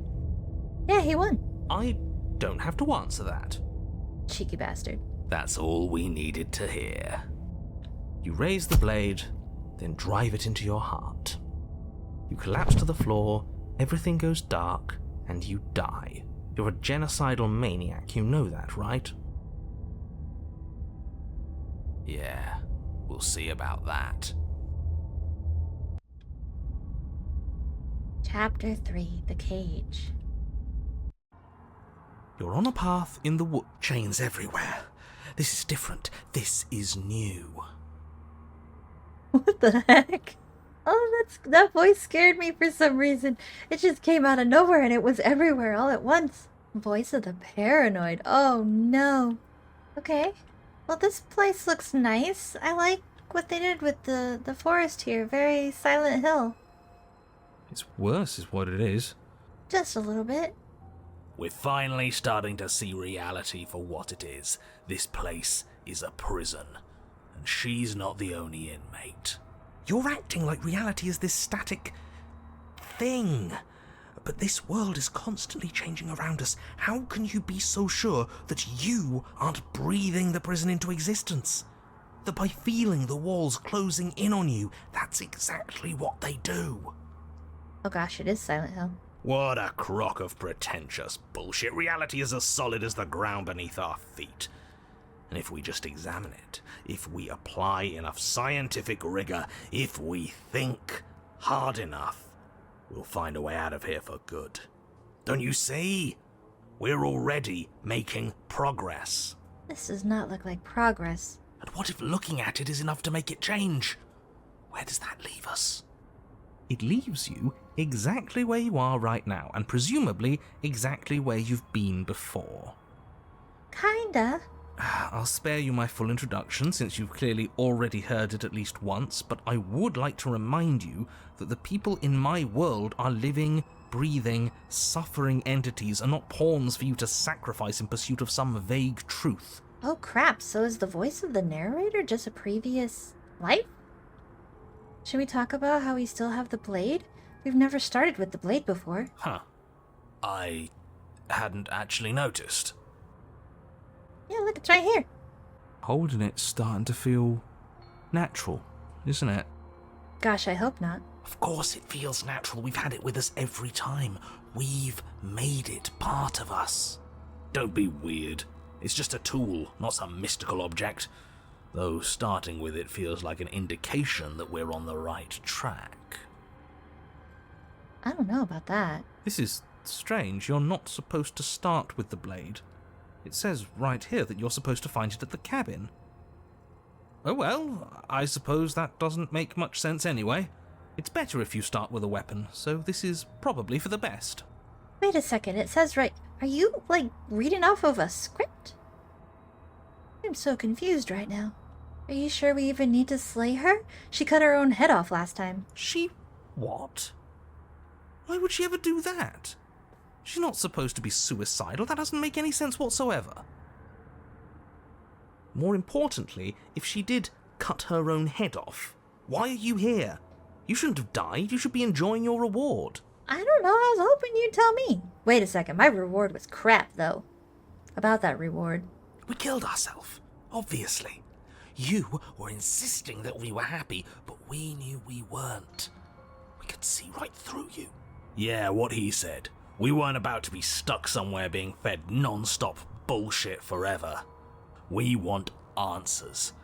Yeah, he won. I don't have to answer that. Cheeky bastard. That's all we needed to hear. You raise the blade, then drive it into your heart. You collapse to the floor, everything goes dark, and you die. You're a genocidal maniac, you know that, right? Yeah, we'll see about that. Chapter 3, The Cage. You're on a path in the wood. Chains everywhere. This is different. This is new. What the heck? Oh, that voice scared me for some reason. It just came out of nowhere and it was everywhere all at once. Voice of the paranoid. Oh no. Okay. Well, this place looks nice. I like what they did with the forest here. Very Silent Hill. It's worse, is what it is. Just a little bit. We're finally starting to see reality for what it is. This place is a prison, and she's not the only inmate. You're acting like reality is this static thing. But this world is constantly changing around us. How can you be so sure that you aren't breathing the prison into existence? That by feeling the walls closing in on you, that's exactly what they do. Oh gosh, it is Silent Hill. What a crock of pretentious bullshit. Reality is as solid as the ground beneath our feet. And if we just examine it, if we apply enough scientific rigor, if we think hard enough, we'll find a way out of here for good. Don't you see? We're already making progress. This does not look like progress. And what if looking at it is enough to make it change? Where does that leave us? It leaves you exactly where you are right now, and presumably exactly where you've been before. Kinda. I'll spare you my full introduction since you've clearly already heard it at least once, but I would like to remind you that the people in my world are living, breathing, suffering entities and not pawns for you to sacrifice in pursuit of some vague truth. Oh crap, so is the voice of the narrator just a previous life? Should we talk about how we still have the blade? We've never started with the blade before. Huh. I hadn't actually noticed. Yeah, look, it's right here. Holding it's starting to feel natural, isn't it? Gosh, I hope not. Of course it feels natural. We've had it with us every time. We've made it part of us. Don't be weird. It's just a tool, not some mystical object. Though starting with it feels like an indication that we're on the right track. I don't know about that. This is strange. You're not supposed to start with the blade. It says right here that you're supposed to find it at the cabin. Oh well, I suppose that doesn't make much sense anyway. It's better if you start with a weapon, so this is probably for the best. Wait a second, it says right... Are you, like, reading off of a script? I'm so confused right now. Are you sure we even need to slay her? She cut her own head off last time. She... what? Why would she ever do that? She's not supposed to be suicidal. That doesn't make any sense whatsoever. More importantly, if she did cut her own head off, why are you here? You shouldn't have died. You should be enjoying your reward. I don't know, I was hoping you'd tell me. Wait a second, my reward was crap, though. About that reward. We killed ourselves, obviously. You were insisting that we were happy, but we knew we weren't. We could see right through you. Yeah, what he said. We weren't about to be stuck somewhere being fed non-stop bullshit forever. We want answers.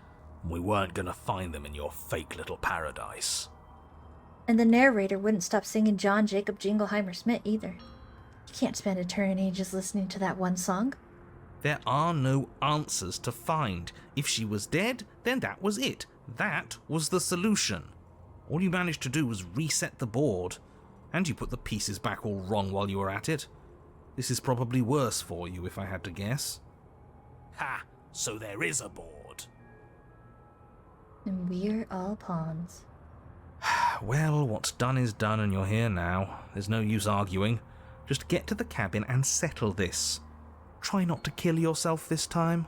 We weren't gonna find them in your fake little paradise. And the narrator wouldn't stop singing John Jacob Jingleheimer Smith either. You can't spend eternity just listening to that one song. There are no answers to find. If she was dead, then that was it. That was the solution. All you managed to do was reset the board. And you put the pieces back all wrong while you were at it. This is probably worse for you, if I had to guess. Ha! So there is a board. And we're all pawns. Well, what's done is done and you're here now. There's no use arguing. Just get to the cabin and settle this. Try not to kill yourself this time.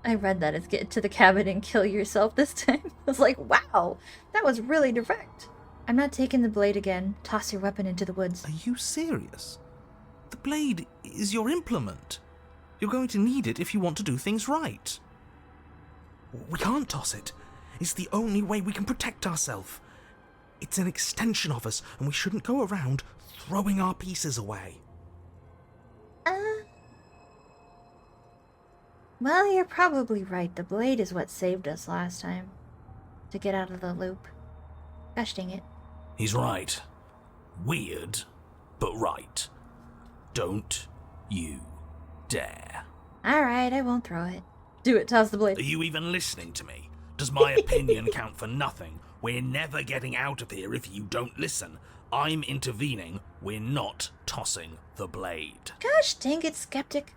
I read that as get to the cabin and kill yourself this time. I was like, wow, that was really direct. I'm not taking the blade again. Toss your weapon into the woods. Are you serious? The blade is your implement. You're going to need it if you want to do things right. We can't toss it. It's the only way we can protect ourselves. It's an extension of us, and we shouldn't go around throwing our pieces away. Well, you're probably right. The blade is what saved us last time. To get out of the loop. Gosh dang it. He's right. Weird, but right. Don't you dare. Alright, I won't throw it. Do it, toss the blade. Are you even listening to me? Does my opinion count for nothing? We're never getting out of here if you don't listen. I'm intervening. We're not tossing the blade. Gosh dang it, skeptic.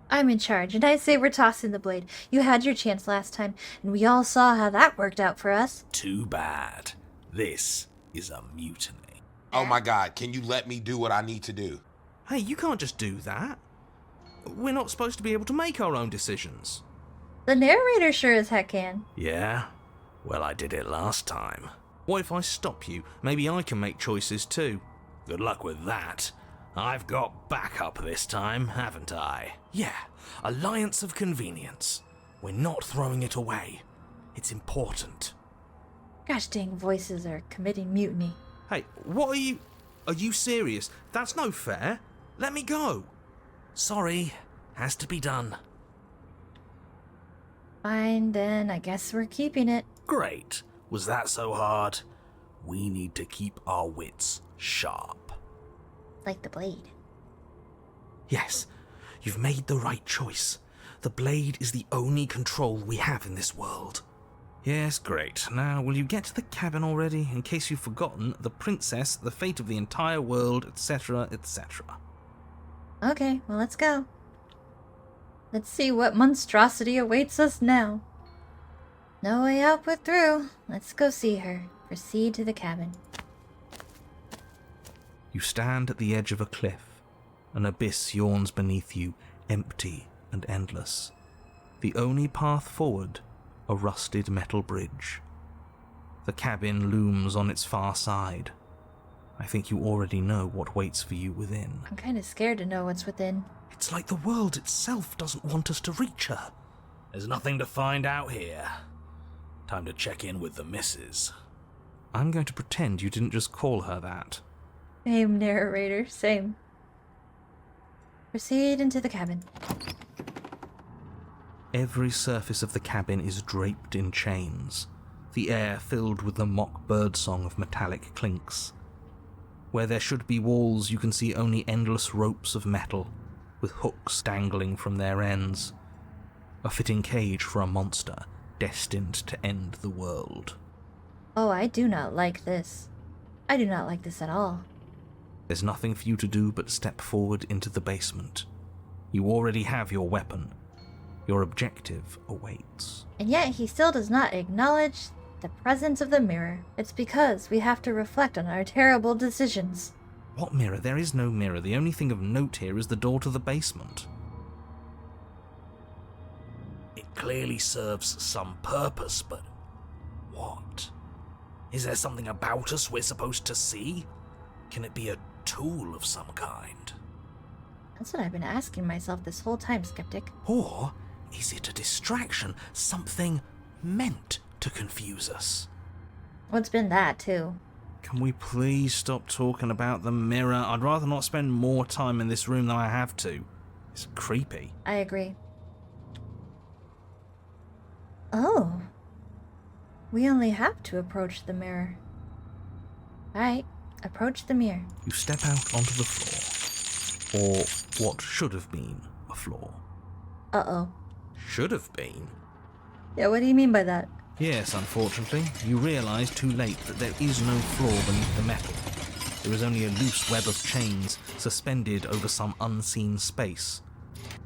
I'm in charge, and I say we're tossing the blade. You had your chance last time, and we all saw how that worked out for us. Too bad. This is a mutiny. Oh my God, can you let me do what I need to do? Hey, you can't just do that. We're not supposed to be able to make our own decisions. The narrator sure as heck can. Yeah? Well, I did it last time. What if I stop you? Maybe I can make choices too. Good luck with that. I've got backup this time, haven't I? Yeah, alliance of convenience. We're not throwing it away. It's important. Gosh dang, voices are committing mutiny. Hey, what are you... Are you serious? That's no fair. Let me go. Sorry, has to be done. Fine, then I guess we're keeping it. Great. Was that so hard? We need to keep our wits sharp. Like the blade. Yes, you've made the right choice. The blade is the only control we have in this world. Yes, great. Now, will you get to the cabin already? In case you've forgotten, the princess, the fate of the entire world, etc., etc. Okay, well let's go. Let's see what monstrosity awaits us now. No way out but through. Let's go see her. Proceed to the cabin. You stand at the edge of a cliff. An abyss yawns beneath you, empty and endless. The only path forward, a rusted metal bridge. The cabin looms on its far side. I think you already know what waits for you within. I'm kind of scared to know what's within. It's like the world itself doesn't want us to reach her. There's nothing to find out here. Time to check in with the missus. I'm going to pretend you didn't just call her that. Same narrator, same. Proceed into the cabin. Every surface of the cabin is draped in chains, the air filled with the mock birdsong of metallic clinks. Where there should be walls, you can see only endless ropes of metal, with hooks dangling from their ends. A fitting cage for a monster destined to end the world. Oh, I do not like this. I do not like this at all. There's nothing for you to do but step forward into the basement. You already have your weapon. Your objective awaits. And yet he still does not acknowledge the presence of the mirror. It's because we have to reflect on our terrible decisions. What mirror? There is no mirror. The only thing of note here is the door to the basement. It clearly serves some purpose, but what? Is there something about us we're supposed to see? Can it be a tool of some kind? That's what I've been asking myself this whole time, Skeptic. Or is it a distraction? Something meant to confuse us? Well, it's been that, too. Can we please stop talking about the mirror? I'd rather not spend more time in this room than I have to. It's creepy. I agree. Oh. We only have to approach the mirror. Alright, approach the mirror. You step out onto the floor. Or what should have been a floor. Uh-oh. Should have been? Yeah, what do you mean by that? Yes, unfortunately, you realise too late that there is no floor beneath the metal. There is only a loose web of chains suspended over some unseen space.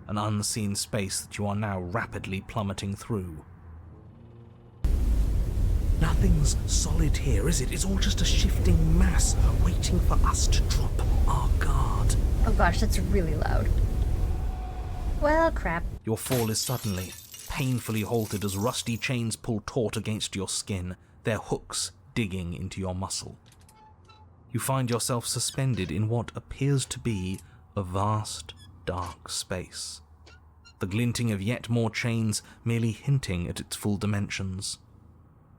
An unseen space that you are now rapidly plummeting through. Nothing's solid here, is it? It's all just a shifting mass waiting for us to drop our guard. Oh gosh, that's really loud. Well, crap. Your fall is suddenly, painfully halted as rusty chains pull taut against your skin, their hooks digging into your muscle. You find yourself suspended in what appears to be a vast, dark space. The glinting of yet more chains merely hinting at its full dimensions.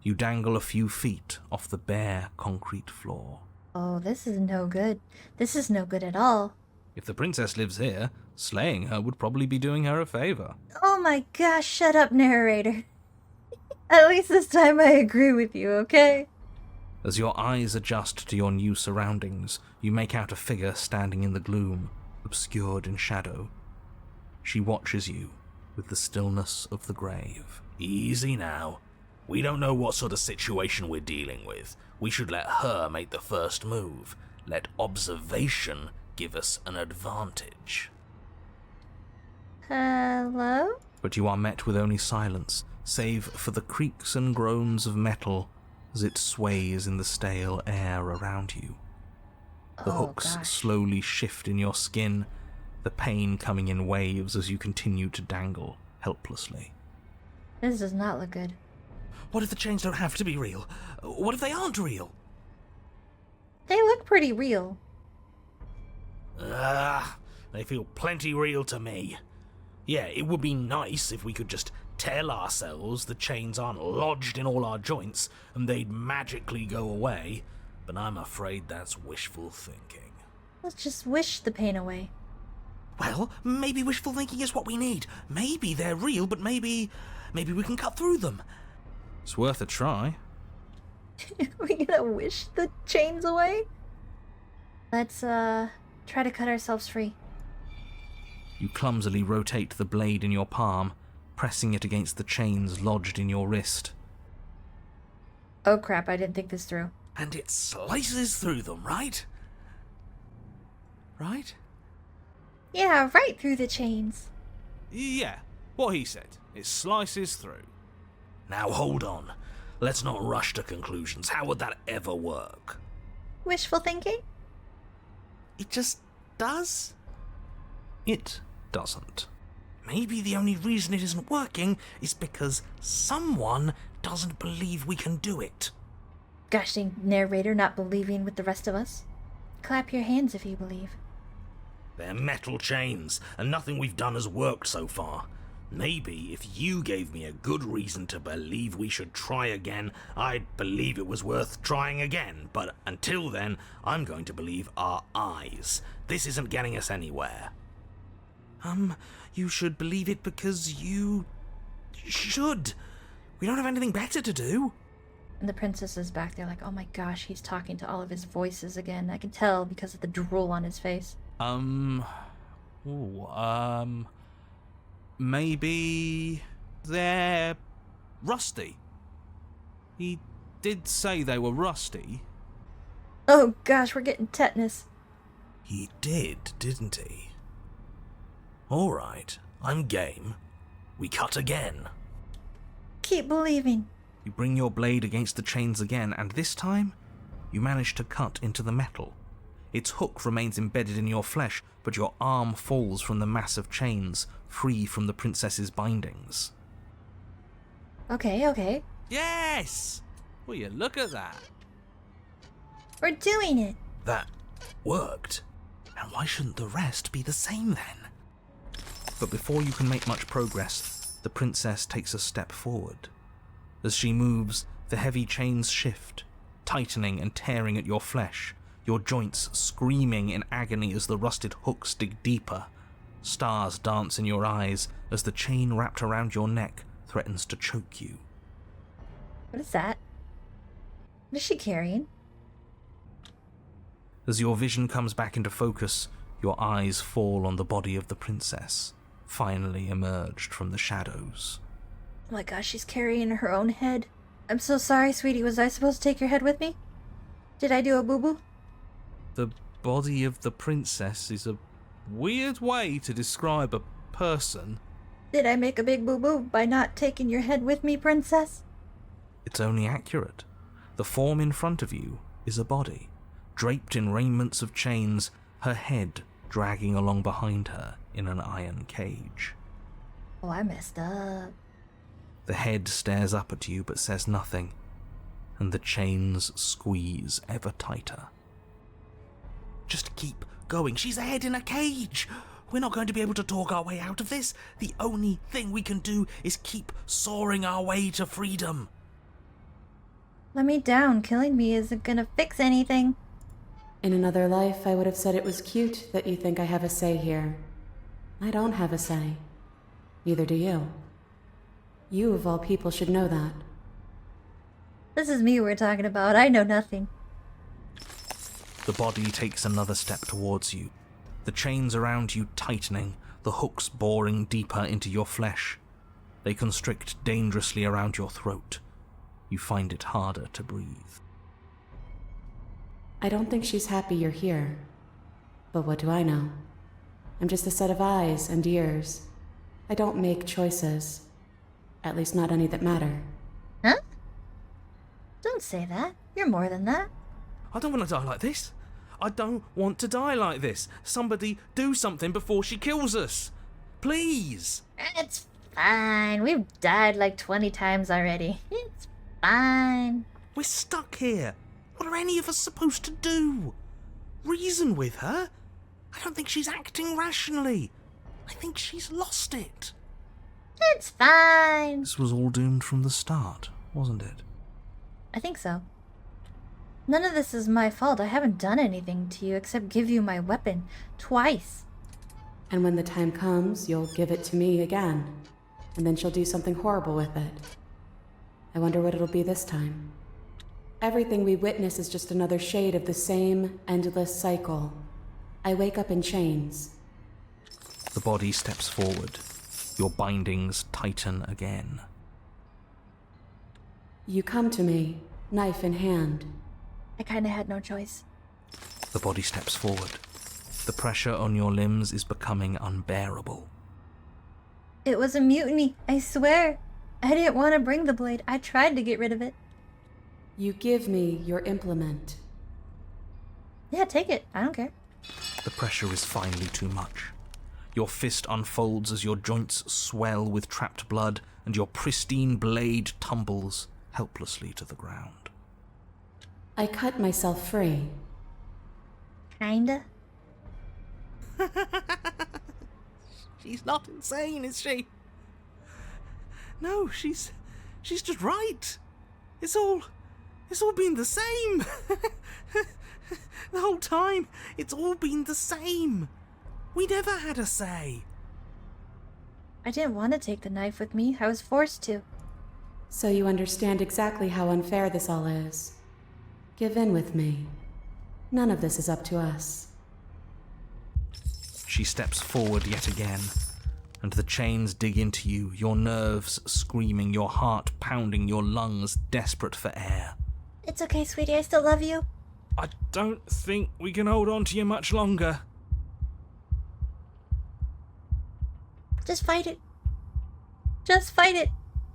You dangle a few feet off the bare concrete floor. Oh, this is no good. This is no good at all. If the princess lives here, slaying her would probably be doing her a favor. Oh my gosh, shut up, narrator. At least this time I agree with you, okay? As your eyes adjust to your new surroundings, you make out a figure standing in the gloom, obscured in shadow. She watches you with the stillness of the grave. Easy now. We don't know what sort of situation we're dealing with. We should let her make the first move. Let observation give us an advantage. Hello? But you are met with only silence, save for the creaks and groans of metal as it sways in the stale air around you. The hooks slowly shift in your skin, the pain coming in waves as you continue to dangle helplessly. This does not look good. What if the chains don't have to be real? What if they aren't real? They look pretty real. They feel plenty real to me. Yeah, it would be nice if we could just tell ourselves the chains aren't lodged in all our joints and they'd magically go away, but I'm afraid that's wishful thinking. Let's just wish the pain away. Well, maybe wishful thinking is what we need. Maybe they're real, but maybe we can cut through them. It's worth a try. We gonna wish the chains away? Let's, try to cut ourselves free. You clumsily rotate the blade in your palm, pressing it against the chains lodged in your wrist. Oh crap, I didn't think this through. And it slices through them, right? Right? Yeah, right through the chains. Yeah, what he said. It slices through. Now hold on. Let's not rush to conclusions. How would that ever work? Wishful thinking? It just does? It doesn't. Maybe the only reason it isn't working is because someone doesn't believe we can do it. Gosh dang narrator not believing with the rest of us. Clap your hands if you believe. They're metal chains, and nothing we've done has worked so far. Maybe if you gave me a good reason to believe we should try again, I'd believe it was worth trying again. But until then, I'm going to believe our eyes. This isn't getting us anywhere. You should believe it because you should. We don't have anything better to do. And the princess is back there like, oh my gosh, he's talking to all of his voices again. I can tell because of the drool on his face. Maybe they're rusty. He did say they were rusty. Oh gosh, we're getting tetanus. He did, didn't he? Alright, I'm game. We cut again. Keep believing. You bring your blade against the chains again, and this time, you manage to cut into the metal. Its hook remains embedded in your flesh, but your arm falls from the mass of chains, free from the princess's bindings. Okay. Yes! Will you look at that? We're doing it. That worked. And why shouldn't the rest be the same then? But before you can make much progress, the princess takes a step forward. As she moves, the heavy chains shift, tightening and tearing at your flesh, your joints screaming in agony as the rusted hooks dig deeper. Stars dance in your eyes as the chain wrapped around your neck threatens to choke you. What is that? What is she carrying? As your vision comes back into focus, your eyes fall on the body of the princess, finally emerged from the shadows. Oh my gosh, she's carrying her own head. I'm so sorry, sweetie. Was I supposed to take your head with me? Did I do a boo-boo? The body of the princess is a weird way to describe a person. Did I make a big boo-boo by not taking your head with me, princess? It's only accurate. The form in front of you is a body, draped in raiments of chains, her head dragging along behind her in an iron cage. Oh, I messed up. The head stares up at you but says nothing, and the chains squeeze ever tighter. Just keep going. She's a head in a cage. We're not going to be able to talk our way out of this. The only thing we can do is keep soaring our way to freedom. Let me down. Killing me isn't gonna fix anything. In another life, I would have said it was cute that you think I have a say here. I don't have a say. Neither do you. You, of all people, should know that. This is me we're talking about. I know nothing. The body takes another step towards you, the chains around you tightening, the hooks boring deeper into your flesh. They constrict dangerously around your throat. You find it harder to breathe. I don't think she's happy you're here. But what do I know? I'm just a set of eyes and ears. I don't make choices. At least not any that matter. Huh? Don't say that. You're more than that. I don't want to die like this. I don't want to die like this. Somebody do something before she kills us. Please. It's fine. We've died like 20 times already. It's fine. We're stuck here. What are any of us supposed to do? Reason with her? I don't think she's acting rationally. I think she's lost it. It's fine. This was all doomed from the start, wasn't it? I think so. None of this is my fault. I haven't done anything to you except give you my weapon. Twice. And when the time comes, you'll give it to me again. And then she'll do something horrible with it. I wonder what it'll be this time. Everything we witness is just another shade of the same endless cycle. I wake up in chains. The body steps forward. Your bindings tighten again. You come to me, knife in hand. I kinda had no choice. The body steps forward. The pressure on your limbs is becoming unbearable. It was a mutiny, I swear. I didn't want to bring the blade. I tried to get rid of it. You give me your implement. Yeah, take it. I don't care. The pressure is finally too much. Your fist unfolds as your joints swell with trapped blood, and your pristine blade tumbles helplessly to the ground. I cut myself free. Kinda. She's not insane, is she? No, she's just right. It's all been the same. The whole time, it's all been the same. We never had a say. I didn't want to take the knife with me. I was forced to. So you understand exactly how unfair this all is. Give in with me. None of this is up to us. She steps forward yet again, and the chains dig into you, your nerves screaming, your heart pounding, your lungs desperate for air. It's okay, sweetie. I still love you. I don't think we can hold on to you much longer. Just fight it. Just fight it.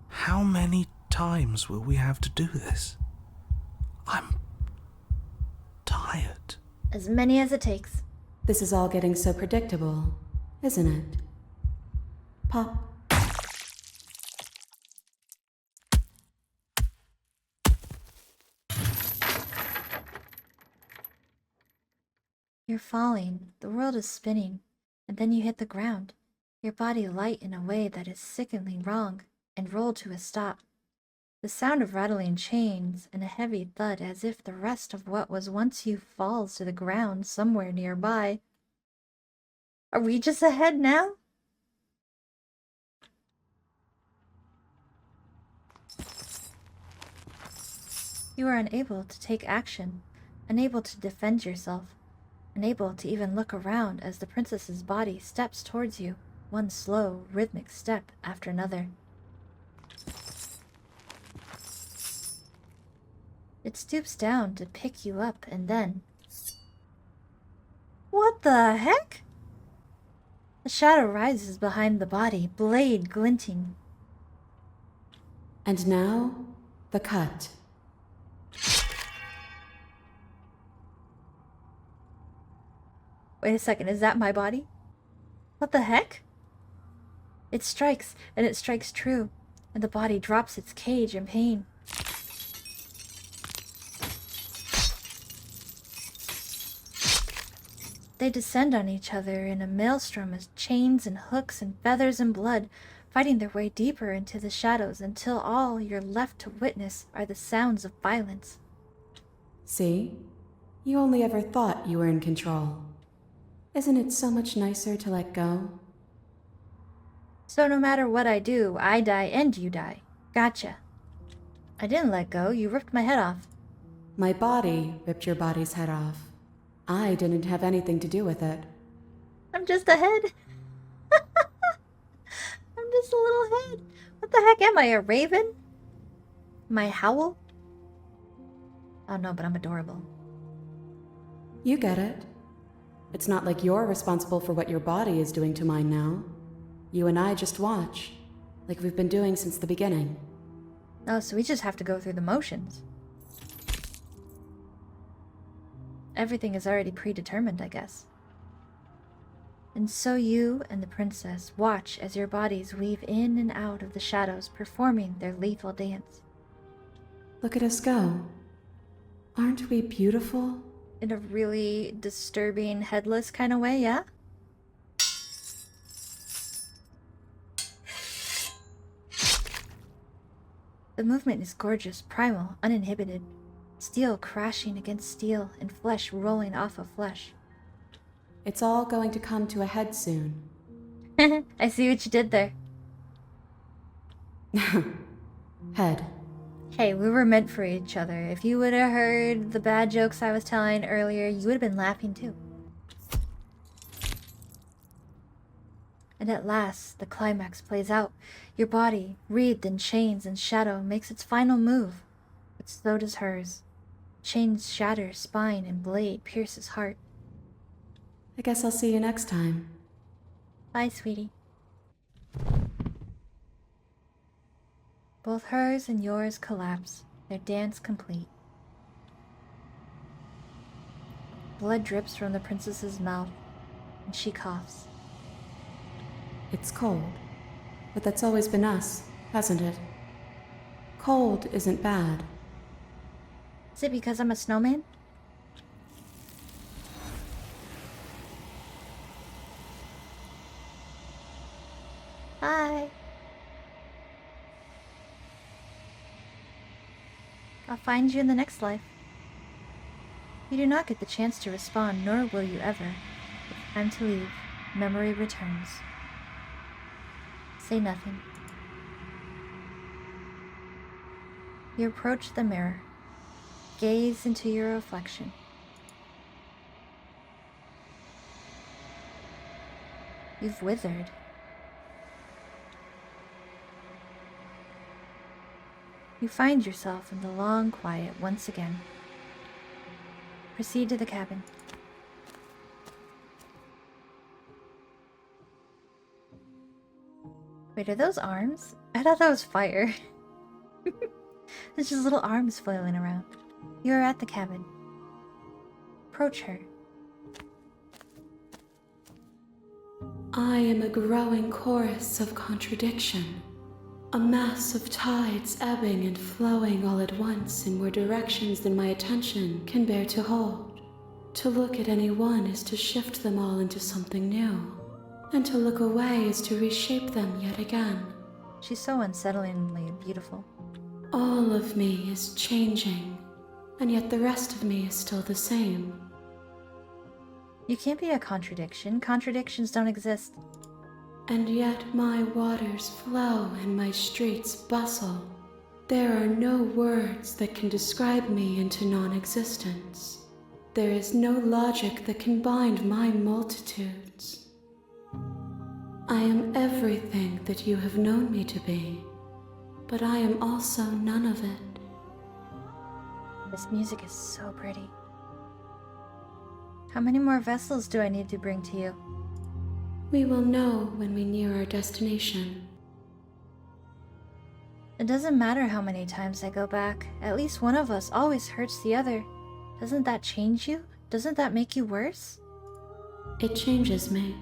How many times will we have to do this? I'm tired. As many as it takes. This is all getting so predictable, isn't it? Pop. You're falling. The world is spinning. And then you hit the ground. Your body light in a way that is sickeningly wrong, and roll to a stop. The sound of rattling chains and a heavy thud as if the rest of what was once you falls to the ground somewhere nearby. Are we just ahead now? You are unable to take action, unable to defend yourself, unable to even look around as the princess's body steps towards you, one slow, rhythmic step after another. It stoops down to pick you up and then... What the heck? A shadow rises behind the body, blade glinting. And now, the cut. Wait a second, is that my body? What the heck? It strikes, and it strikes true, and the body drops its cage in pain. They descend on each other in a maelstrom of chains and hooks and feathers and blood, fighting their way deeper into the shadows until all you're left to witness are the sounds of violence. See? You only ever thought you were in control. Isn't it so much nicer to let go? So no matter what I do, I die and you die. Gotcha. I didn't let go, you ripped my head off. My body ripped your body's head off. I didn't have anything to do with it. I'm just a head. I'm just a little head. What the heck am I, a raven? Am I Howl? Oh no, but I'm adorable. You get it. It's not like you're responsible for what your body is doing to mine now. You and I just watch, like we've been doing since the beginning. Oh, so we just have to go through the motions. Everything is already predetermined, I guess. And so you and the princess watch as your bodies weave in and out of the shadows, performing their lethal dance. Look at us go. Aren't we beautiful? In a really disturbing, headless kind of way, yeah? The movement is gorgeous, primal, uninhibited. Steel crashing against steel and flesh rolling off of flesh. It's all going to come to a head soon. I see what you did there. Head. Hey, we were meant for each other. If you would have heard the bad jokes I was telling earlier, you would have been laughing too. And at last, the climax plays out. Your body, wreathed in chains and shadow, makes its final move. But so does hers. Chains shatter spine and blade pierces heart. I guess I'll see you next time. Bye, sweetie. Both hers and yours collapse, their dance complete. Blood drips from the princess's mouth, and she coughs. It's cold, but that's always been us, hasn't it? Cold isn't bad. Is it because I'm a snowman? Bye. I'll find you in the next life. You do not get the chance to respond, nor will you ever. It's time to leave. Memory returns. Say nothing. You approach the mirror. Gaze into your reflection. You've withered. You find yourself in the long quiet once again. Proceed to the cabin. Wait, are those arms? I thought that was fire. There's just little arms flailing around. You are at the cabin. Approach her. I am a growing chorus of contradiction. A mass of tides ebbing and flowing all at once in more directions than my attention can bear to hold. To look at any one is to shift them all into something new, and to look away is to reshape them yet again. She's so unsettlingly beautiful. All of me is changing, and yet the rest of me is still the same. You can't be a contradiction. Contradictions don't exist. And yet my waters flow and my streets bustle. There are no words that can describe me into non-existence. There is no logic that can bind my multitudes. I am everything that you have known me to be, but I am also none of it. This music is so pretty. How many more vessels do I need to bring to you? We will know when we near our destination. It doesn't matter how many times I go back. At least one of us always hurts the other. Doesn't that change you? Doesn't that make you worse? It changes me,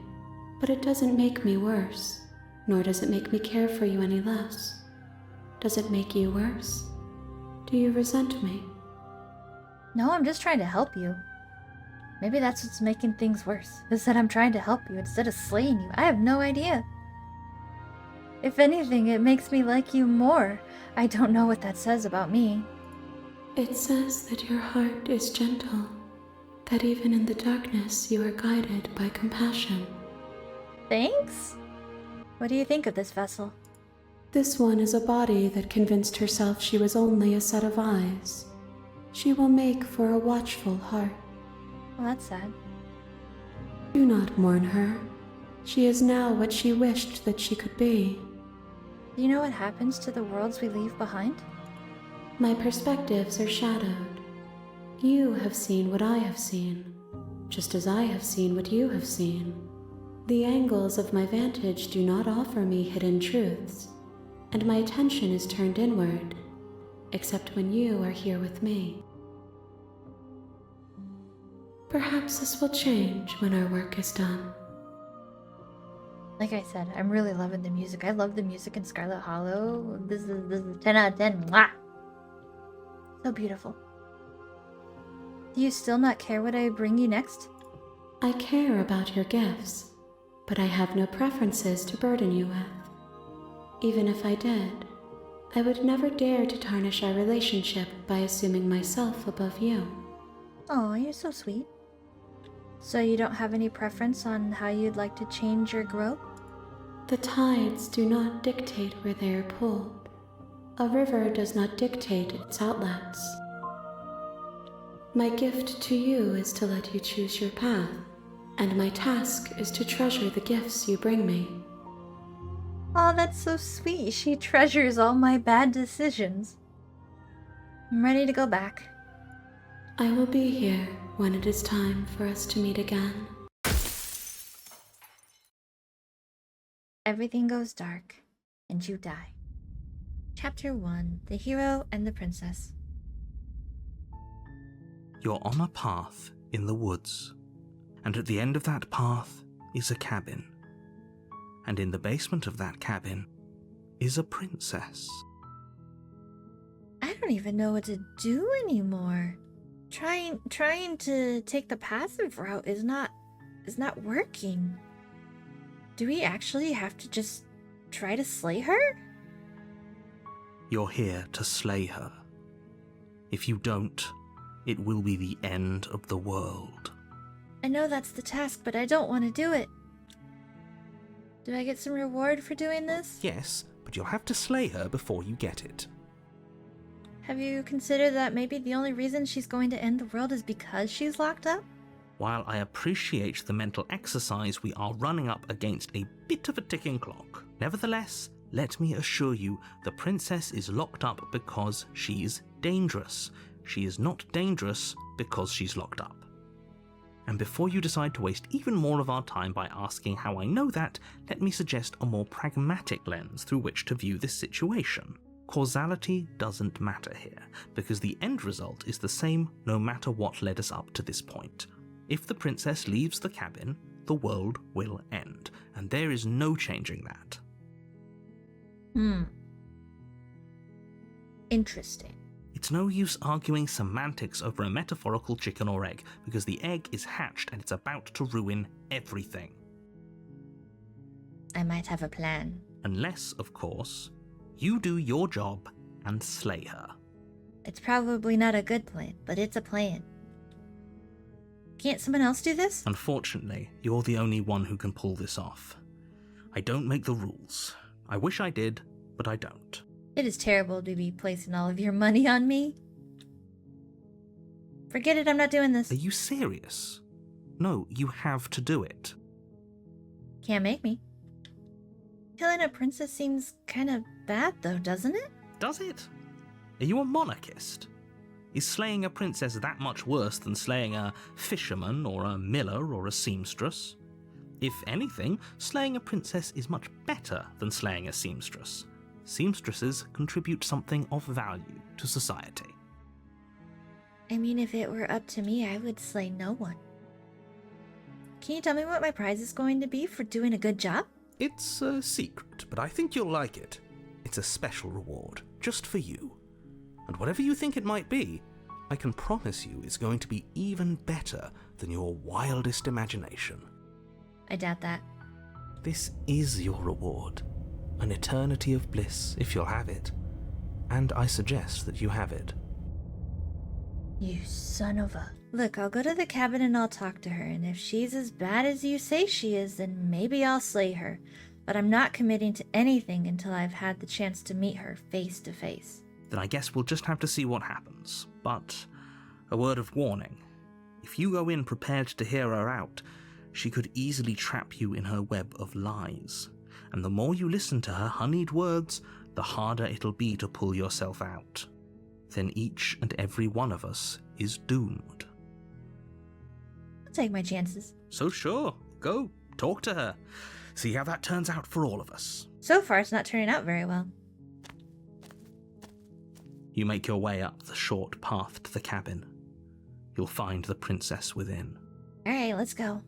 but it doesn't make me worse, nor does it make me care for you any less. Does it make you worse? Do you resent me? No, I'm just trying to help you. Maybe that's what's making things worse, is that I'm trying to help you instead of slaying you. I have no idea. If anything, it makes me like you more. I don't know what that says about me. It says that your heart is gentle, that even in the darkness you are guided by compassion. Thanks? What do you think of this vessel? This one is a body that convinced herself she was only a set of eyes. She will make for a watchful heart. Well, that's sad. Do not mourn her. She is now what she wished that she could be. Do you know what happens to the worlds we leave behind? My perspectives are shadowed. You have seen what I have seen, just as I have seen what you have seen. The angles of my vantage do not offer me hidden truths, and my attention is turned inward, except when you are here with me. Perhaps this will change when our work is done. Like I said, I'm really loving the music. I love the music in Scarlet Hollow. This is 10 out of 10. Mwah! So beautiful. Do you still not care what I bring you next? I care about your gifts, but I have no preferences to burden you with. Even if I did, I would never dare to tarnish our relationship by assuming myself above you. Oh, you're so sweet. So you don't have any preference on how you'd like to change or grow? The tides do not dictate where they are pulled. A river does not dictate its outlets. My gift to you is to let you choose your path, and my task is to treasure the gifts you bring me. Oh, that's so sweet. She treasures all my bad decisions. I'm ready to go back. I will be here when it is time for us to meet again. Everything goes dark, and you die. Chapter 1: The Hero and the Princess. You're on a path in the woods, and at the end of that path is a cabin. And in the basement of that cabin is a princess. I don't even know what to do anymore. Trying to take the passive route is not working. Do we actually have to just try to slay her? You're here to slay her. If you don't, it will be the end of the world. I know that's the task, but I don't want to do it. Do I get some reward for doing this? Yes, but you'll have to slay her before you get it. Have you considered that maybe the only reason she's going to end the world is because she's locked up? While I appreciate the mental exercise, we are running up against a bit of a ticking clock. Nevertheless, let me assure you, the princess is locked up because she's dangerous. She is not dangerous because she's locked up. And before you decide to waste even more of our time by asking how I know that, let me suggest a more pragmatic lens through which to view this situation. Causality doesn't matter here, because the end result is the same no matter what led us up to this point. If the princess leaves the cabin, the world will end, and there is no changing that. Interesting. It's no use arguing semantics over a metaphorical chicken or egg, because the egg is hatched and it's about to ruin everything. I might have a plan. Unless, of course, you do your job and slay her. It's probably not a good plan, but it's a plan. Can't someone else do this? Unfortunately, you're the only one who can pull this off. I don't make the rules. I wish I did, but I don't. It is terrible to be placing all of your money on me. Forget it, I'm not doing this. Are you serious? No, you have to do it. Can't make me. Killing a princess seems kind of bad though, doesn't it? Does it? Are you a monarchist? Is slaying a princess that much worse than slaying a fisherman or a miller or a seamstress? If anything, slaying a princess is much better than slaying a seamstress. Seamstresses contribute something of value to society. I mean, if it were up to me, I would slay no one. Can you tell me what my prize is going to be for doing a good job? It's a secret, but I think you'll like it. It's a special reward, just for you. And whatever you think it might be, I can promise you it's going to be even better than your wildest imagination. I doubt that. This is your reward. An eternity of bliss, if you'll have it. And I suggest that you have it. You son of a... Look, I'll go to the cabin and I'll talk to her, and if she's as bad as you say she is, then maybe I'll slay her. But I'm not committing to anything until I've had the chance to meet her face to face. Then I guess we'll just have to see what happens. But a word of warning. If you go in prepared to hear her out, she could easily trap you in her web of lies. And the more you listen to her honeyed words, the harder it'll be to pull yourself out. Then each and every one of us is doomed. I'll take my chances. So sure, go, talk to her. See how that turns out for all of us. So far, it's not turning out very well. You make your way up the short path to the cabin. You'll find the princess within. Alright, let's go.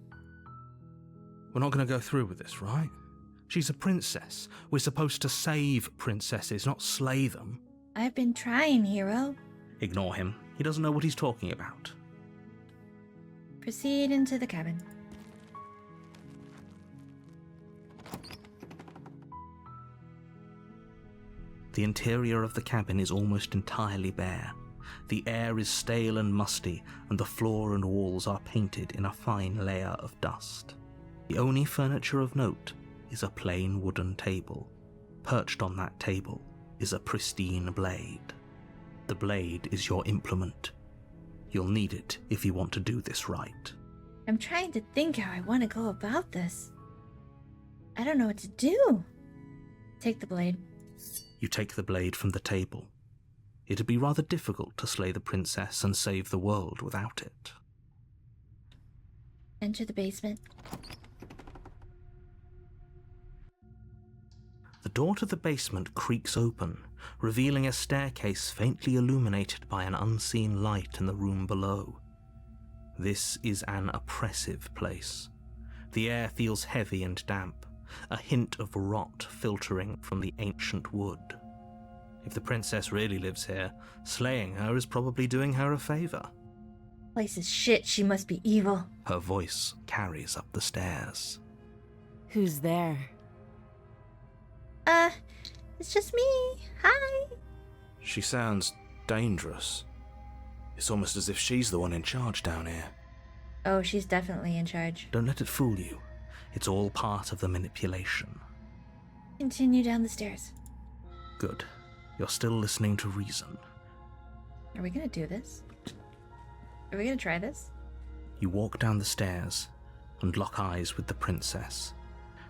We're not going to go through with this, right? She's a princess. We're supposed to save princesses, not slay them. I've been trying, hero. Ignore him. He doesn't know what he's talking about. Proceed into the cabin. The interior of the cabin is almost entirely bare. The air is stale and musty, and the floor and walls are painted in a fine layer of dust. The only furniture of note is a plain wooden table. Perched on that table is a pristine blade. The blade is your implement. You'll need it if you want to do this right. I'm trying to think how I want to go about this. I don't know what to do. Take the blade. You take the blade from the table. It'd be rather difficult to slay the princess and save the world without it. Enter the basement. The door to the basement creaks open, revealing a staircase faintly illuminated by an unseen light in the room below. This is an oppressive place. The air feels heavy and damp, a hint of rot filtering from the ancient wood. If the princess really lives here, slaying her is probably doing her a favor. Place is shit, she must be evil. Her voice carries up the stairs. Who's there? It's just me. Hi. She sounds dangerous. It's almost as if she's the one in charge down here. Oh, she's definitely in charge. Don't let it fool you. It's all part of the manipulation. Continue down the stairs. Good. You're still listening to reason. Are we gonna do this? Are we gonna try this? You walk down the stairs and lock eyes with the princess.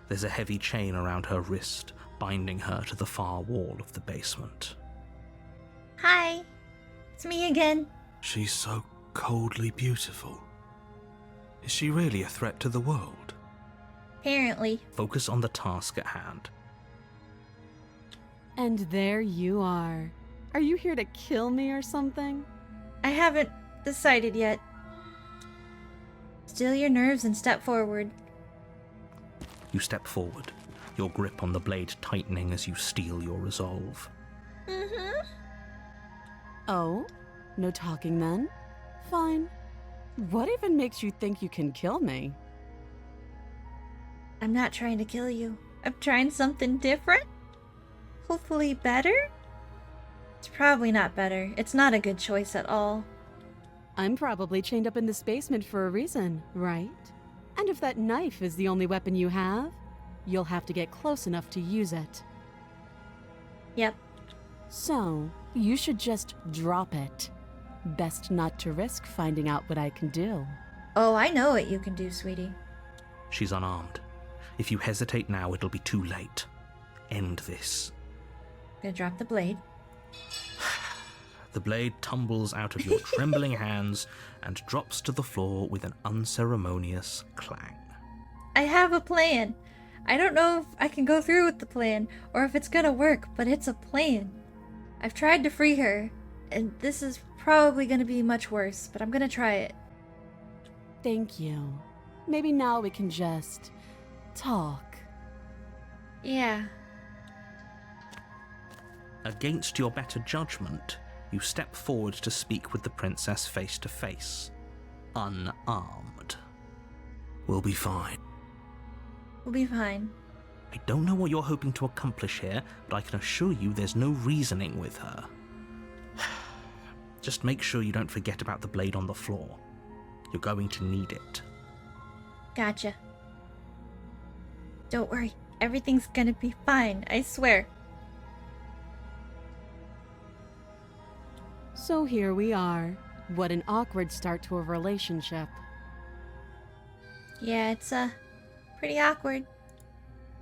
There's a heavy chain around her wrist, binding her to the far wall of the basement. Hi. It's me again. She's so coldly beautiful. Is she really a threat to the world? Apparently. Focus on the task at hand. And there you are. Are you here to kill me or something? I haven't decided yet. Still your nerves and step forward. You step forward, your grip on the blade tightening as you steel your resolve. Oh? No talking then? Fine. What even makes you think you can kill me? I'm not trying to kill you. I'm trying something different. Hopefully better? It's probably not better. It's not a good choice at all. I'm probably chained up in this basement for a reason, right? And if that knife is the only weapon you have, you'll have to get close enough to use it. Yep. So, you should just drop it. Best not to risk finding out what I can do. Oh, I know what you can do, sweetie. She's unarmed. If you hesitate now, it'll be too late. End this. Gonna drop the blade. The blade tumbles out of your trembling hands and drops to the floor with an unceremonious clang. I have a plan. I don't know if I can go through with the plan or if it's gonna work, but it's a plan. I've tried to free her, and this is probably gonna be much worse, but I'm gonna try it. Thank you. Maybe now we can just talk. Yeah. Against your better judgment, you step forward to speak with the princess face to face, unarmed. We'll be fine. We'll be fine. I don't know what you're hoping to accomplish here, but I can assure you there's no reasoning with her. Just make sure you don't forget about the blade on the floor. You're going to need it. Gotcha. Don't worry. Everything's gonna be fine, I swear. So here we are. What an awkward start to a relationship. Yeah, it's, pretty awkward.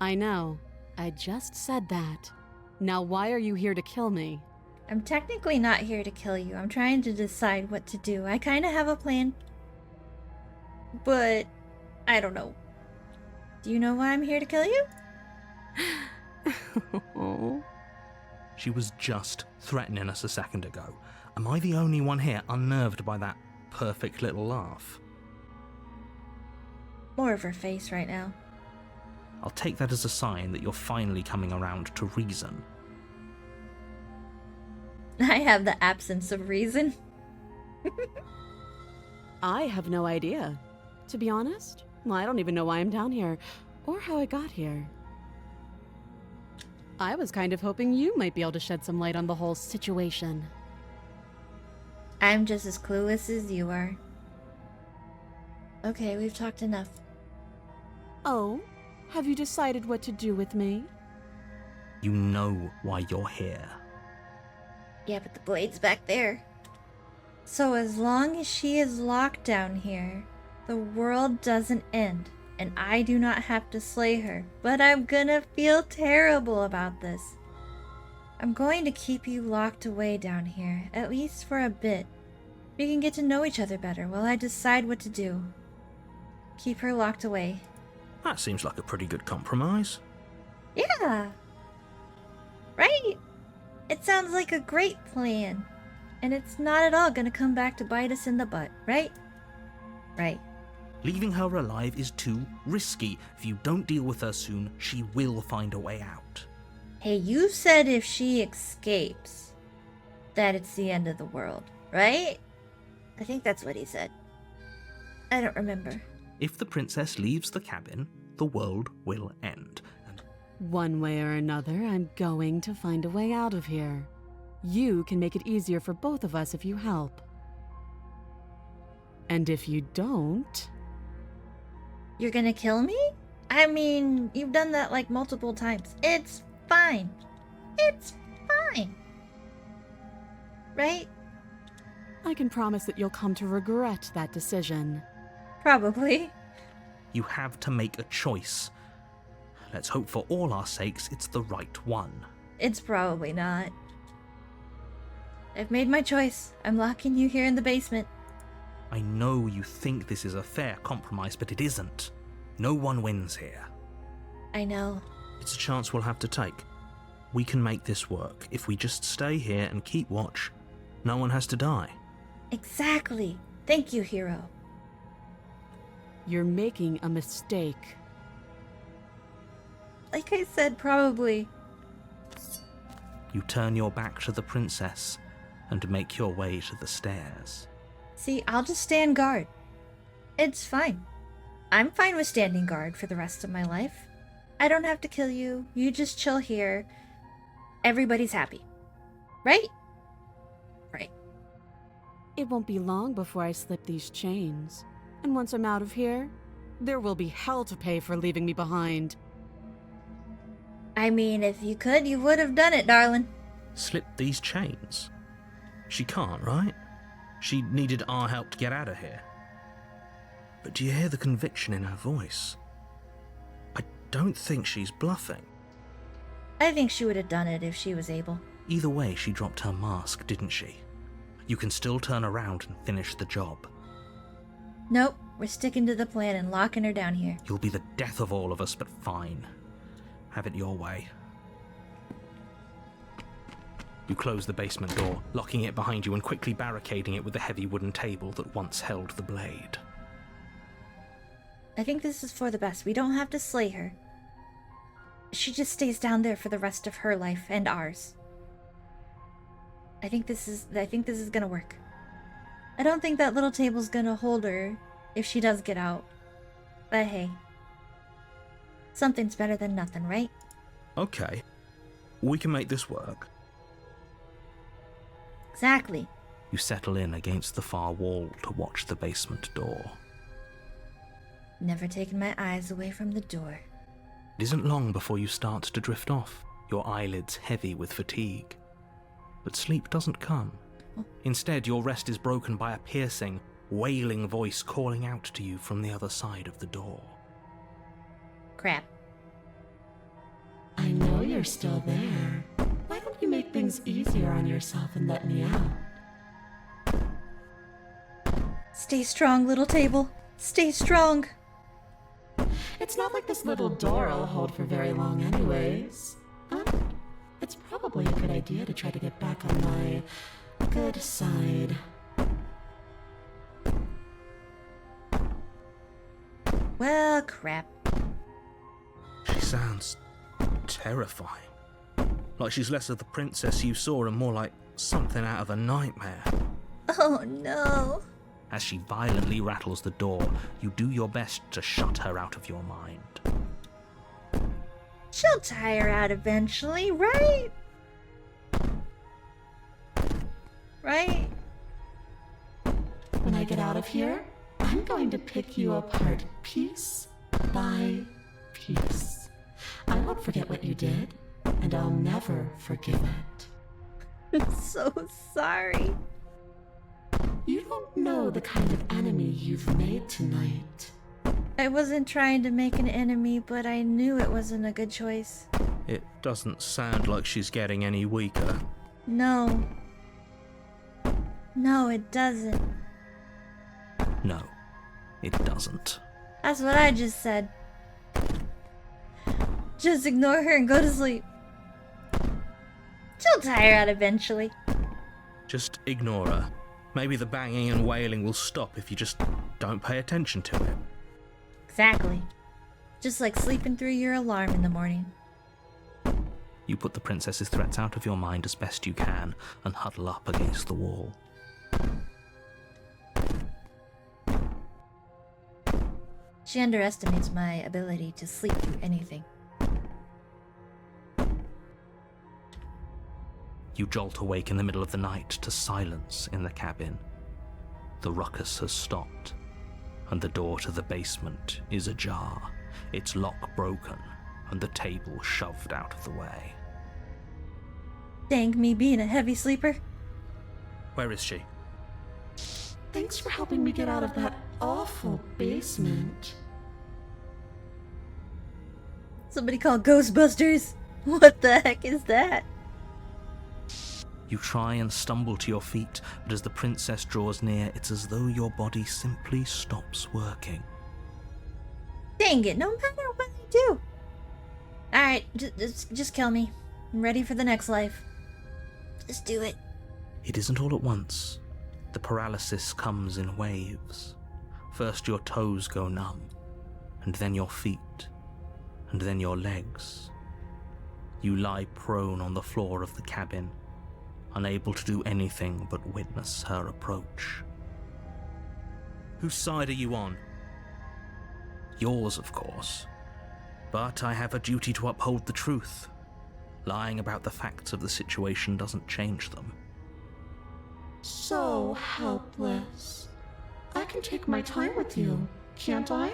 I know. I just said that. Now why are you here to kill me? I'm technically not here to kill you. I'm trying to decide what to do. I kinda have a plan. But, I don't know. Do you know why I'm here to kill you? She was just threatening us a second ago. Am I the only one here unnerved by that perfect little laugh? More of her face right now. I'll take that as a sign that you're finally coming around to reason. I have the absence of reason. I have no idea. To be honest, I don't even know why I'm down here, or how I got here. I was kind of hoping you might be able to shed some light on the whole situation. I'm just as clueless as you are. Okay, we've talked enough. Oh, have you decided what to do with me? You know why you're here. Yeah, but the blade's back there. So as long as she is locked down here, the world doesn't end, and I do not have to slay her. But I'm gonna feel terrible about this. I'm going to keep you locked away down here, at least for a bit. We can get to know each other better while I decide what to do. Keep her locked away. That seems like a pretty good compromise. Yeah! Right? It sounds like a great plan. And it's not at all gonna come back to bite us in the butt, right? Right. Leaving her alive is too risky. If you don't deal with her soon, she will find a way out. Hey, you said if she escapes, that it's the end of the world, right? I think that's what he said. I don't remember. If the princess leaves the cabin, the world will end. And One way or another, I'm going to find a way out of here. You can make it easier for both of us if you help. And if you don't... You're gonna kill me? I mean, you've done that like multiple times. It's fine. It's fine. Right? I can promise that you'll come to regret that decision. Probably. you have to make a choice. Let's hope for all our sakes it's the right one. It's probably not. I've made my choice. I'm locking you here in the basement. I know you think this is a fair compromise, but it isn't. No one wins here. I know. It's a chance we'll have to take. We can make this work. If we just stay here and keep watch, no one has to die. Exactly. Thank you, hero. You're making a mistake. Like I said, probably. You turn your back to the princess and make your way to the stairs. See, I'll just stand guard. It's fine. I'm fine with standing guard for the rest of my life. I don't have to kill you. You just chill here. Everybody's happy. Right? Right. It won't be long before I slip these chains. And once I'm out of here, there will be hell to pay for leaving me behind. I mean, if you could, you would have done it, darling. Slip these chains? She can't, right? She needed our help to get out of here. But do you hear the conviction in her voice? I don't think she's bluffing. I think she would have done it if she was able. Either way, she dropped her mask, didn't she? You can still turn around and finish the job. Nope, we're sticking to the plan and locking her down here. You'll be the death of all of us, but fine. Have it your way. You close the basement door, locking it behind you and quickly barricading it with the heavy wooden table that once held the blade. I think this is for the best. We don't have to slay her. She just stays down there for the rest of her life and ours. I think this is gonna work. I don't think that little table's gonna hold her if she does get out. But hey. Something's better than nothing, right? Okay, we can make this work. Exactly. You settle in against the far wall to watch the basement door. Never taken my eyes away from the door. It isn't long before you start to drift off, your eyelids heavy with fatigue. But sleep doesn't come. Instead, your rest is broken by a piercing, wailing voice calling out to you from the other side of the door. Crap. I know you're still there. Why don't you make things easier on yourself and let me out? Stay strong, little table. Stay strong. It's not like this little door will hold for very long anyways. It's probably a good idea to try to get back on my good side. Well, crap. She sounds terrifying. Like she's less of the princess you saw and more like something out of a nightmare. Oh no. As she violently rattles the door, you do your best to shut her out of your mind. She'll tire out eventually, right? Right? When I get out of here, I'm going to pick you apart piece by piece. I won't forget what you did, and I'll never forgive it. I'm so sorry. You don't know the kind of enemy you've made tonight. I wasn't trying to make an enemy, but I knew it wasn't a good choice. It doesn't sound like she's getting any weaker. No. No, it doesn't. No, it doesn't. That's what I just said. Just ignore her and go to sleep. She'll tire out eventually. Just ignore her. Maybe the banging and wailing will stop if you just don't pay attention to it. Exactly. Just like sleeping through your alarm in the morning. You put the princess's threats out of your mind as best you can and huddle up against the wall. She underestimates my ability to sleep through anything. You jolt awake in the middle of the night to silence in the cabin. The ruckus has stopped, and the door to the basement is ajar, its lock broken, and the table shoved out of the way. Dang me being a heavy sleeper. Where is she? Thanks for helping me get out of that awful basement. Somebody call Ghostbusters. What the heck is that? You try and stumble to your feet, but as the princess draws near, it's as though your body simply stops working. Dang it, no matter what I do. Alright, just kill me. I'm ready for the next life. Just do it. It isn't all at once. The paralysis comes in waves. First your toes go numb, and then your feet, and then your legs. You lie prone on the floor of the cabin, unable to do anything but witness her approach. Whose side are you on? Yours, of course. But I have a duty to uphold the truth. Lying about the facts of the situation doesn't change them. So helpless. I can take my time with you, can't I?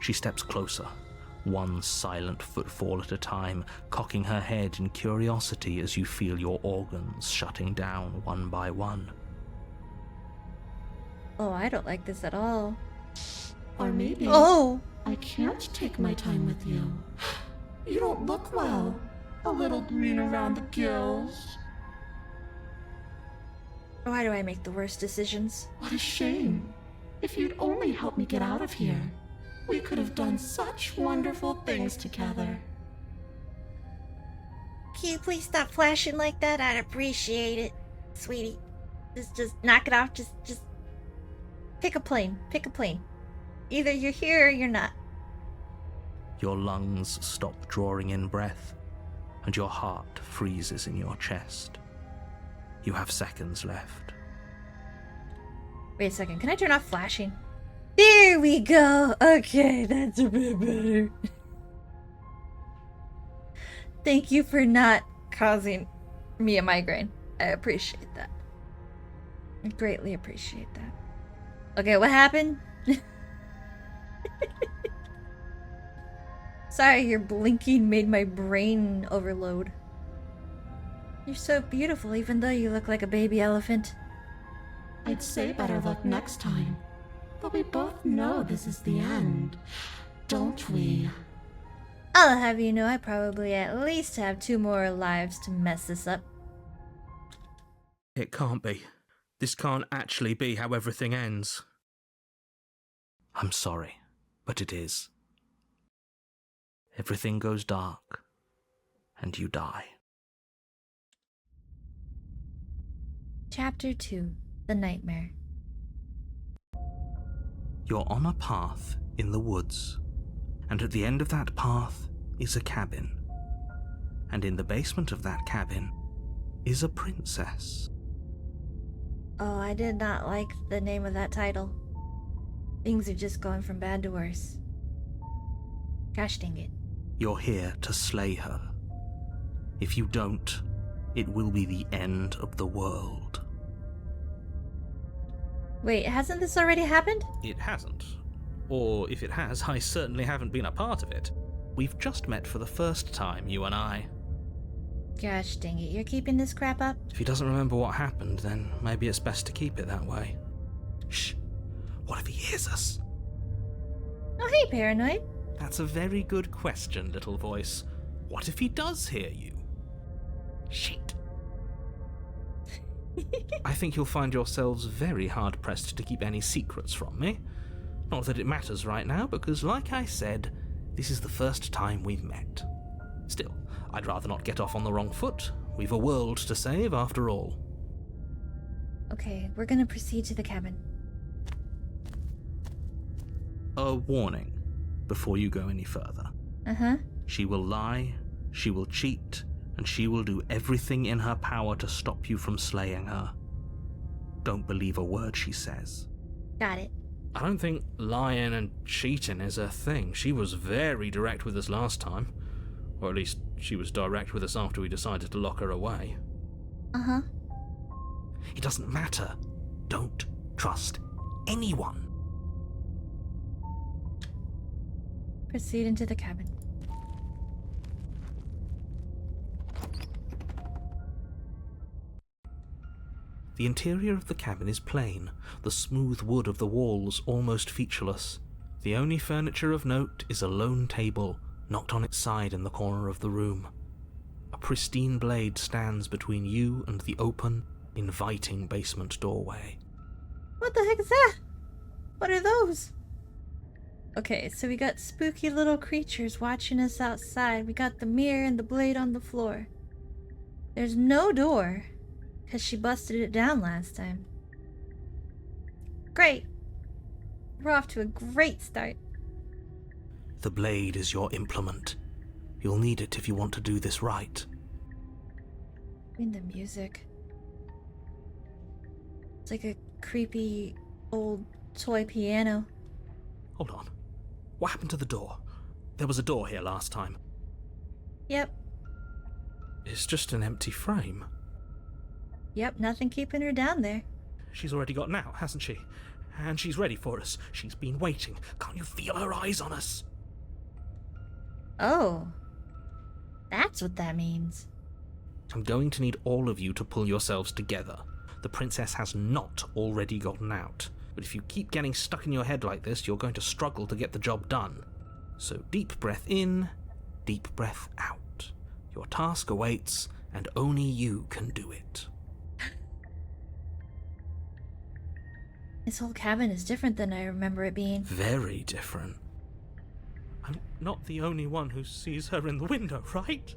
She steps closer, one silent footfall at a time, cocking her head in curiosity as you feel your organs shutting down one by one. Oh, I don't like this at all. Or maybe Oh! I can't take my time with you. You don't look well. A little green around the gills. Why do I make the worst decisions? What a shame. If you'd only helped me get out of here, we could have done such wonderful things together. Can you please stop flashing like that? I'd appreciate it, sweetie. Just knock it off. Just pick a plane. Pick a plane. Either you're here or you're not. Your lungs stop drawing in breath, and your heart freezes in your chest. You have seconds left. Wait a second. Can I turn off flashing? There we go. Okay, that's a bit better. Thank you for not causing me a migraine. I appreciate that. I greatly appreciate that. Okay, what happened? Sorry, your blinking made my brain overload. You're so beautiful even though you look like a baby elephant. I'd say better luck next time. But we both know this is the end, don't we? I'll have you know I probably at least have 2 more lives to mess this up. It can't be. This can't actually be how everything ends. I'm sorry, but it is. Everything goes dark, and you die. Chapter 2: The Nightmare. You're on a path in the woods, and at the end of that path is a cabin. And in the basement of that cabin is a princess. Oh, I did not like the name of that title. Things are just going from bad to worse. Gosh dang it. You're here to slay her. If you don't, it will be the end of the world. Wait, hasn't this already happened? It hasn't. Or if it has, I certainly haven't been a part of it. We've just met for the first time, you and I. Gosh dang it, you're keeping this crap up? If he doesn't remember what happened, then maybe it's best to keep it that way. Shh. What if he hears us? Oh, hey, Paranoid. That's a very good question, little voice. What if he does hear you? Shit. I think you'll find yourselves very hard-pressed to keep any secrets from me. Not that it matters right now, because like I said, this is the first time we've met. Still, I'd rather not get off on the wrong foot. We've a world to save, after all. Okay, we're gonna proceed to the cabin. A warning before you go any further. Uh-huh. She will lie, she will cheat, and she will do everything in her power to stop you from slaying her. Don't believe a word she says. Got it. I don't think lying and cheating is her thing. She was very direct with us last time. Or at least, she was direct with us after we decided to lock her away. Uh-huh. It doesn't matter. Don't trust anyone. Proceed into the cabin. The interior of the cabin is plain, the smooth wood of the walls almost featureless. The only furniture of note is a lone table, knocked on its side in the corner of the room. A pristine blade stands between you and the open, inviting basement doorway. What the heck is that? What are those? Okay, so we got spooky little creatures watching us outside. We got the mirror and the blade on the floor. There's no door, because she busted it down last time. Great. We're off to a great start. The blade is your implement. You'll need it if you want to do this right. In the music. It's like a creepy old toy piano. Hold on. What happened to the door? There was a door here last time. Yep. It's just an empty frame. Yep, nothing keeping her down there. She's already gotten out, hasn't she? And she's ready for us. She's been waiting. Can't you feel her eyes on us? Oh. That's what that means. I'm going to need all of you to pull yourselves together. The princess has not already gotten out. But if you keep getting stuck in your head like this, you're going to struggle to get the job done. So deep breath in, deep breath out. Your task awaits, and only you can do it. This whole cabin is different than I remember it being. Very different. I'm not the only one who sees her in the window, right?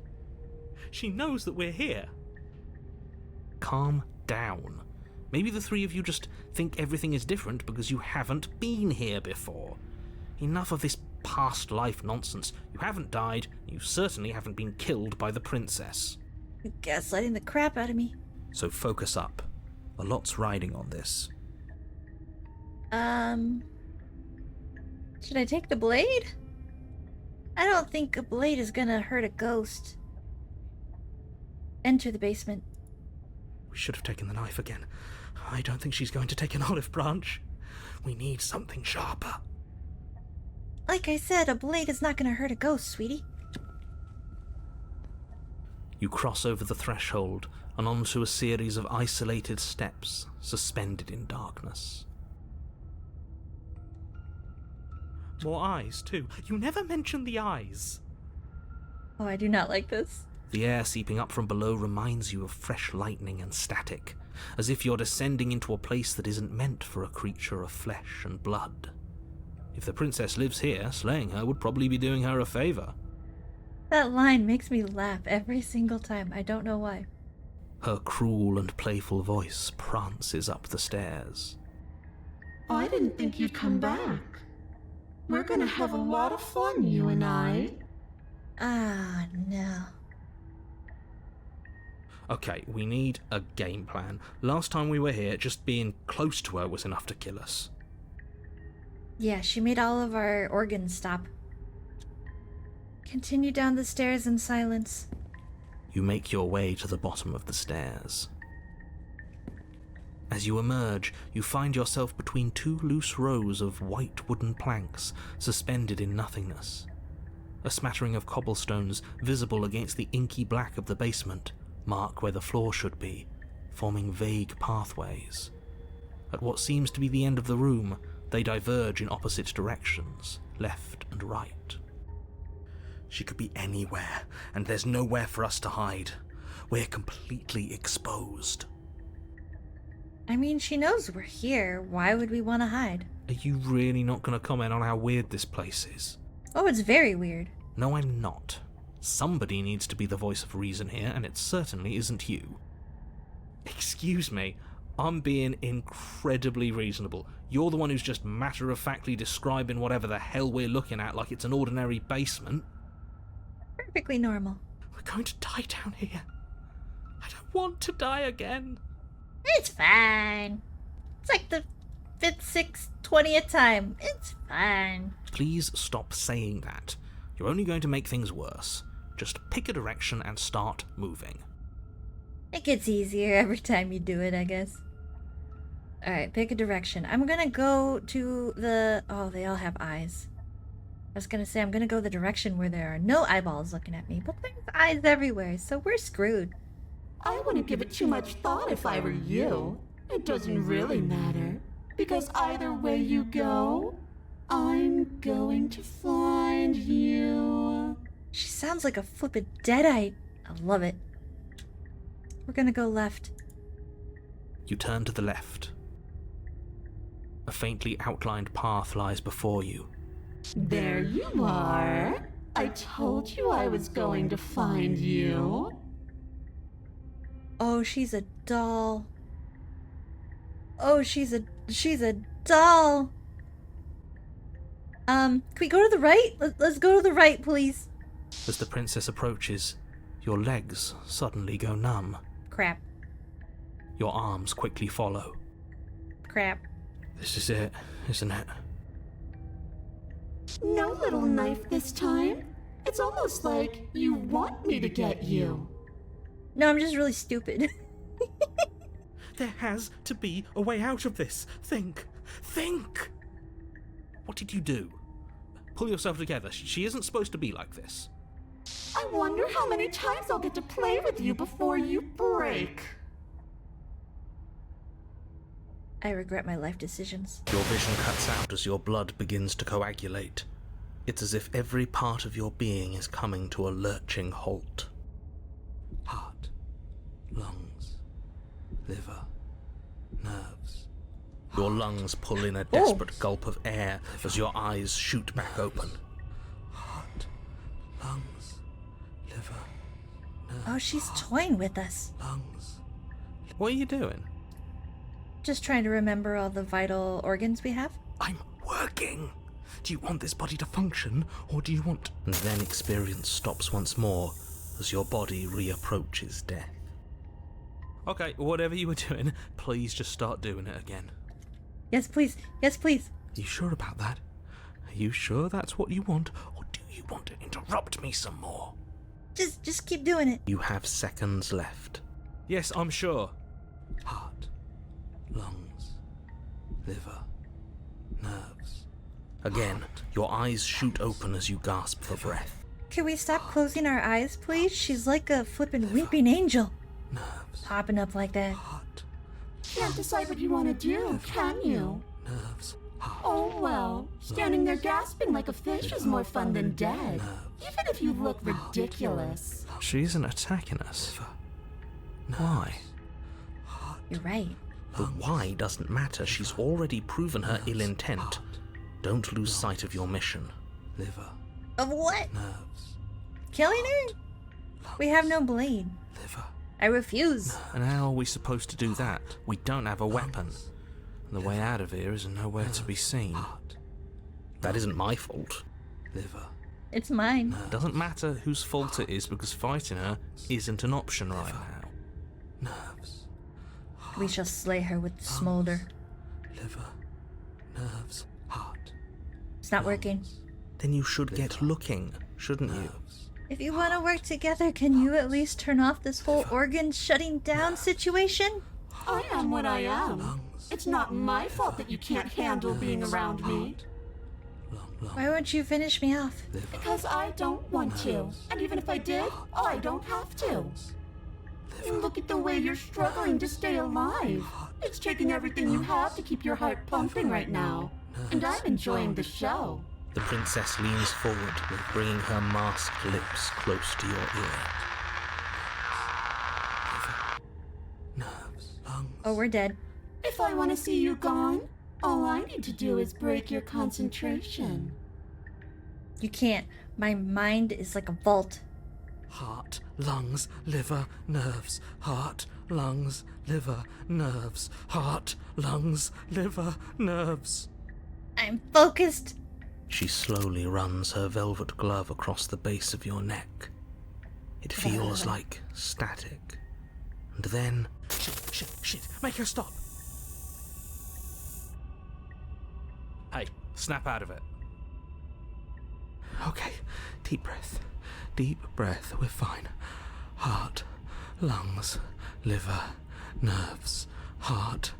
She knows that we're here. Calm down. Maybe the three of you just think everything is different because you haven't been here before. Enough of this past life nonsense. You haven't died, you certainly haven't been killed by the princess. You're gaslighting the crap out of me. So focus up. A lot's riding on this. Should I take the blade? I don't think a blade is gonna hurt a ghost. Enter the basement. We should have taken the knife again. I don't think she's going to take an olive branch. We need something sharper. Like I said, a blade is not gonna hurt a ghost, sweetie. You cross over the threshold and onto a series of isolated steps suspended in darkness. More eyes, too. You never mention the eyes. Oh, I do not like this. The air seeping up from below reminds you of fresh lightning and static, as if you're descending into a place that isn't meant for a creature of flesh and blood. If the princess lives here, slaying her would probably be doing her a favor. That line makes me laugh every single time. I don't know why. Her cruel and playful voice prances up the stairs. I didn't think you'd come back. We're gonna have a lot of fun, you and I. Ah, no. Okay, we need a game plan. Last time we were here, just being close to her was enough to kill us. Yeah, she made all of our organs stop. Continue down the stairs in silence. You make your way to the bottom of the stairs. As you emerge, you find yourself between two loose rows of white wooden planks suspended in nothingness. A smattering of cobblestones visible against the inky black of the basement mark where the floor should be, forming vague pathways. At what seems to be the end of the room, they diverge in opposite directions, left and right. She could be anywhere, and there's nowhere for us to hide. We're completely exposed. I mean, she knows we're here. Why would we want to hide? Are you really not going to comment on how weird this place is? Oh, it's very weird. No, I'm not. Somebody needs to be the voice of reason here, and it certainly isn't you. Excuse me, I'm being incredibly reasonable. You're the one who's just matter-of-factly describing whatever the hell we're looking at like it's an ordinary basement. Perfectly normal. We're going to die down here. I don't want to die again. It's fine. It's like the 5th, 6th, 20th time. It's fine. Please stop saying that. You're only going to make things worse. Just pick a direction and start moving. It gets easier every time you do it, I guess. Alright, pick a direction. I'm gonna go to the... Oh, they all have eyes. I was gonna say, I'm gonna go the direction where there are no eyeballs looking at me, but there's eyes everywhere, so we're screwed. I wouldn't give it too much thought if I were you. It doesn't really matter, because either way you go, I'm going to find you. She sounds like a flippin' deadite. I love it. We're gonna go left. You turn to the left. A faintly outlined path lies before you. There you are. I told you I was going to find you. Oh, she's a doll. Oh, she's a doll. Can we go to the right? Let's go to the right, please. As the princess approaches, your legs suddenly go numb. Crap. Your arms quickly follow. Crap. This is it, isn't it? No little knife this time. It's almost like you want me to get you. No, I'm just really stupid. There has to be a way out of this. Think. Think! What did you do? Pull yourself together. She isn't supposed to be like this. I wonder how many times I'll get to play with you before you break. I regret my life decisions. Your vision cuts out as your blood begins to coagulate. It's as if every part of your being is coming to a lurching halt. Heart, lungs, liver, nerves. Your lungs pull in a desperate gulp of air as your eyes shoot back open. Heart, lungs, liver, nerves. Oh, she's toying with us. Lungs. What are you doing? Just trying to remember all the vital organs we have. I'm working. Do you want this body to function, or do you want... And then experience stops once more as your body reapproaches death. Okay, whatever you were doing, please just start doing it again. Yes, please. Yes, please. Are you sure about that? Are you sure that's what you want, or do you want to interrupt me some more? Just keep doing it. You have seconds left. Yes, I'm sure. Heart, lungs, liver, nerves. Again, your eyes shoot open as you gasp for breath. Can we stop closing our eyes, please? She's like a flippin' weeping angel. Nerves, Popping up like that. heart, Can't decide what you want to do, can you? nerves, heart, Oh well, standing there gasping like a fish is more fun than dead. nerves. Even if you look ridiculous. She isn't attacking us. Why? You're right. The why doesn't matter. She's already proven her ill intent. Don't lose sight of your mission. Liver, Of what? nerves, Killing her? We have no blade. liver. I refuse. And how are we supposed to do that? We don't have a weapon. And the way out of here is nowhere to be seen. That isn't my fault. Liver. It's mine. Doesn't matter whose fault it is because fighting her isn't an option right now. Nerves, We shall slay her with the smolder. liver, nerves, heart. It's not working. Then you should get looking, shouldn't you? If you want to work together, can you at least turn off this whole organ shutting down situation? I am what I am. It's not my fault that you can't handle being around me. Why won't you finish me off? Because I don't want to. And even if I did, I don't have to. And look at the way you're struggling to stay alive. It's taking everything you have to keep your heart pumping right now. And I'm enjoying the show. The princess leans forward, bringing her masked lips close to your ear. Nerves, lungs. Oh, we're dead. If I want to see you gone, all I need to do is break your concentration. You can't. My mind is like a vault. Heart, lungs, liver, nerves. Heart, lungs, liver, nerves. Heart, lungs, liver, nerves. I'm focused. She slowly runs her velvet glove across the base of your neck. It feels like static. And then... Shit, make her stop. Hey, snap out of it. Okay, deep breath. Deep breath, we're fine. Heart, lungs, liver, nerves. Heart,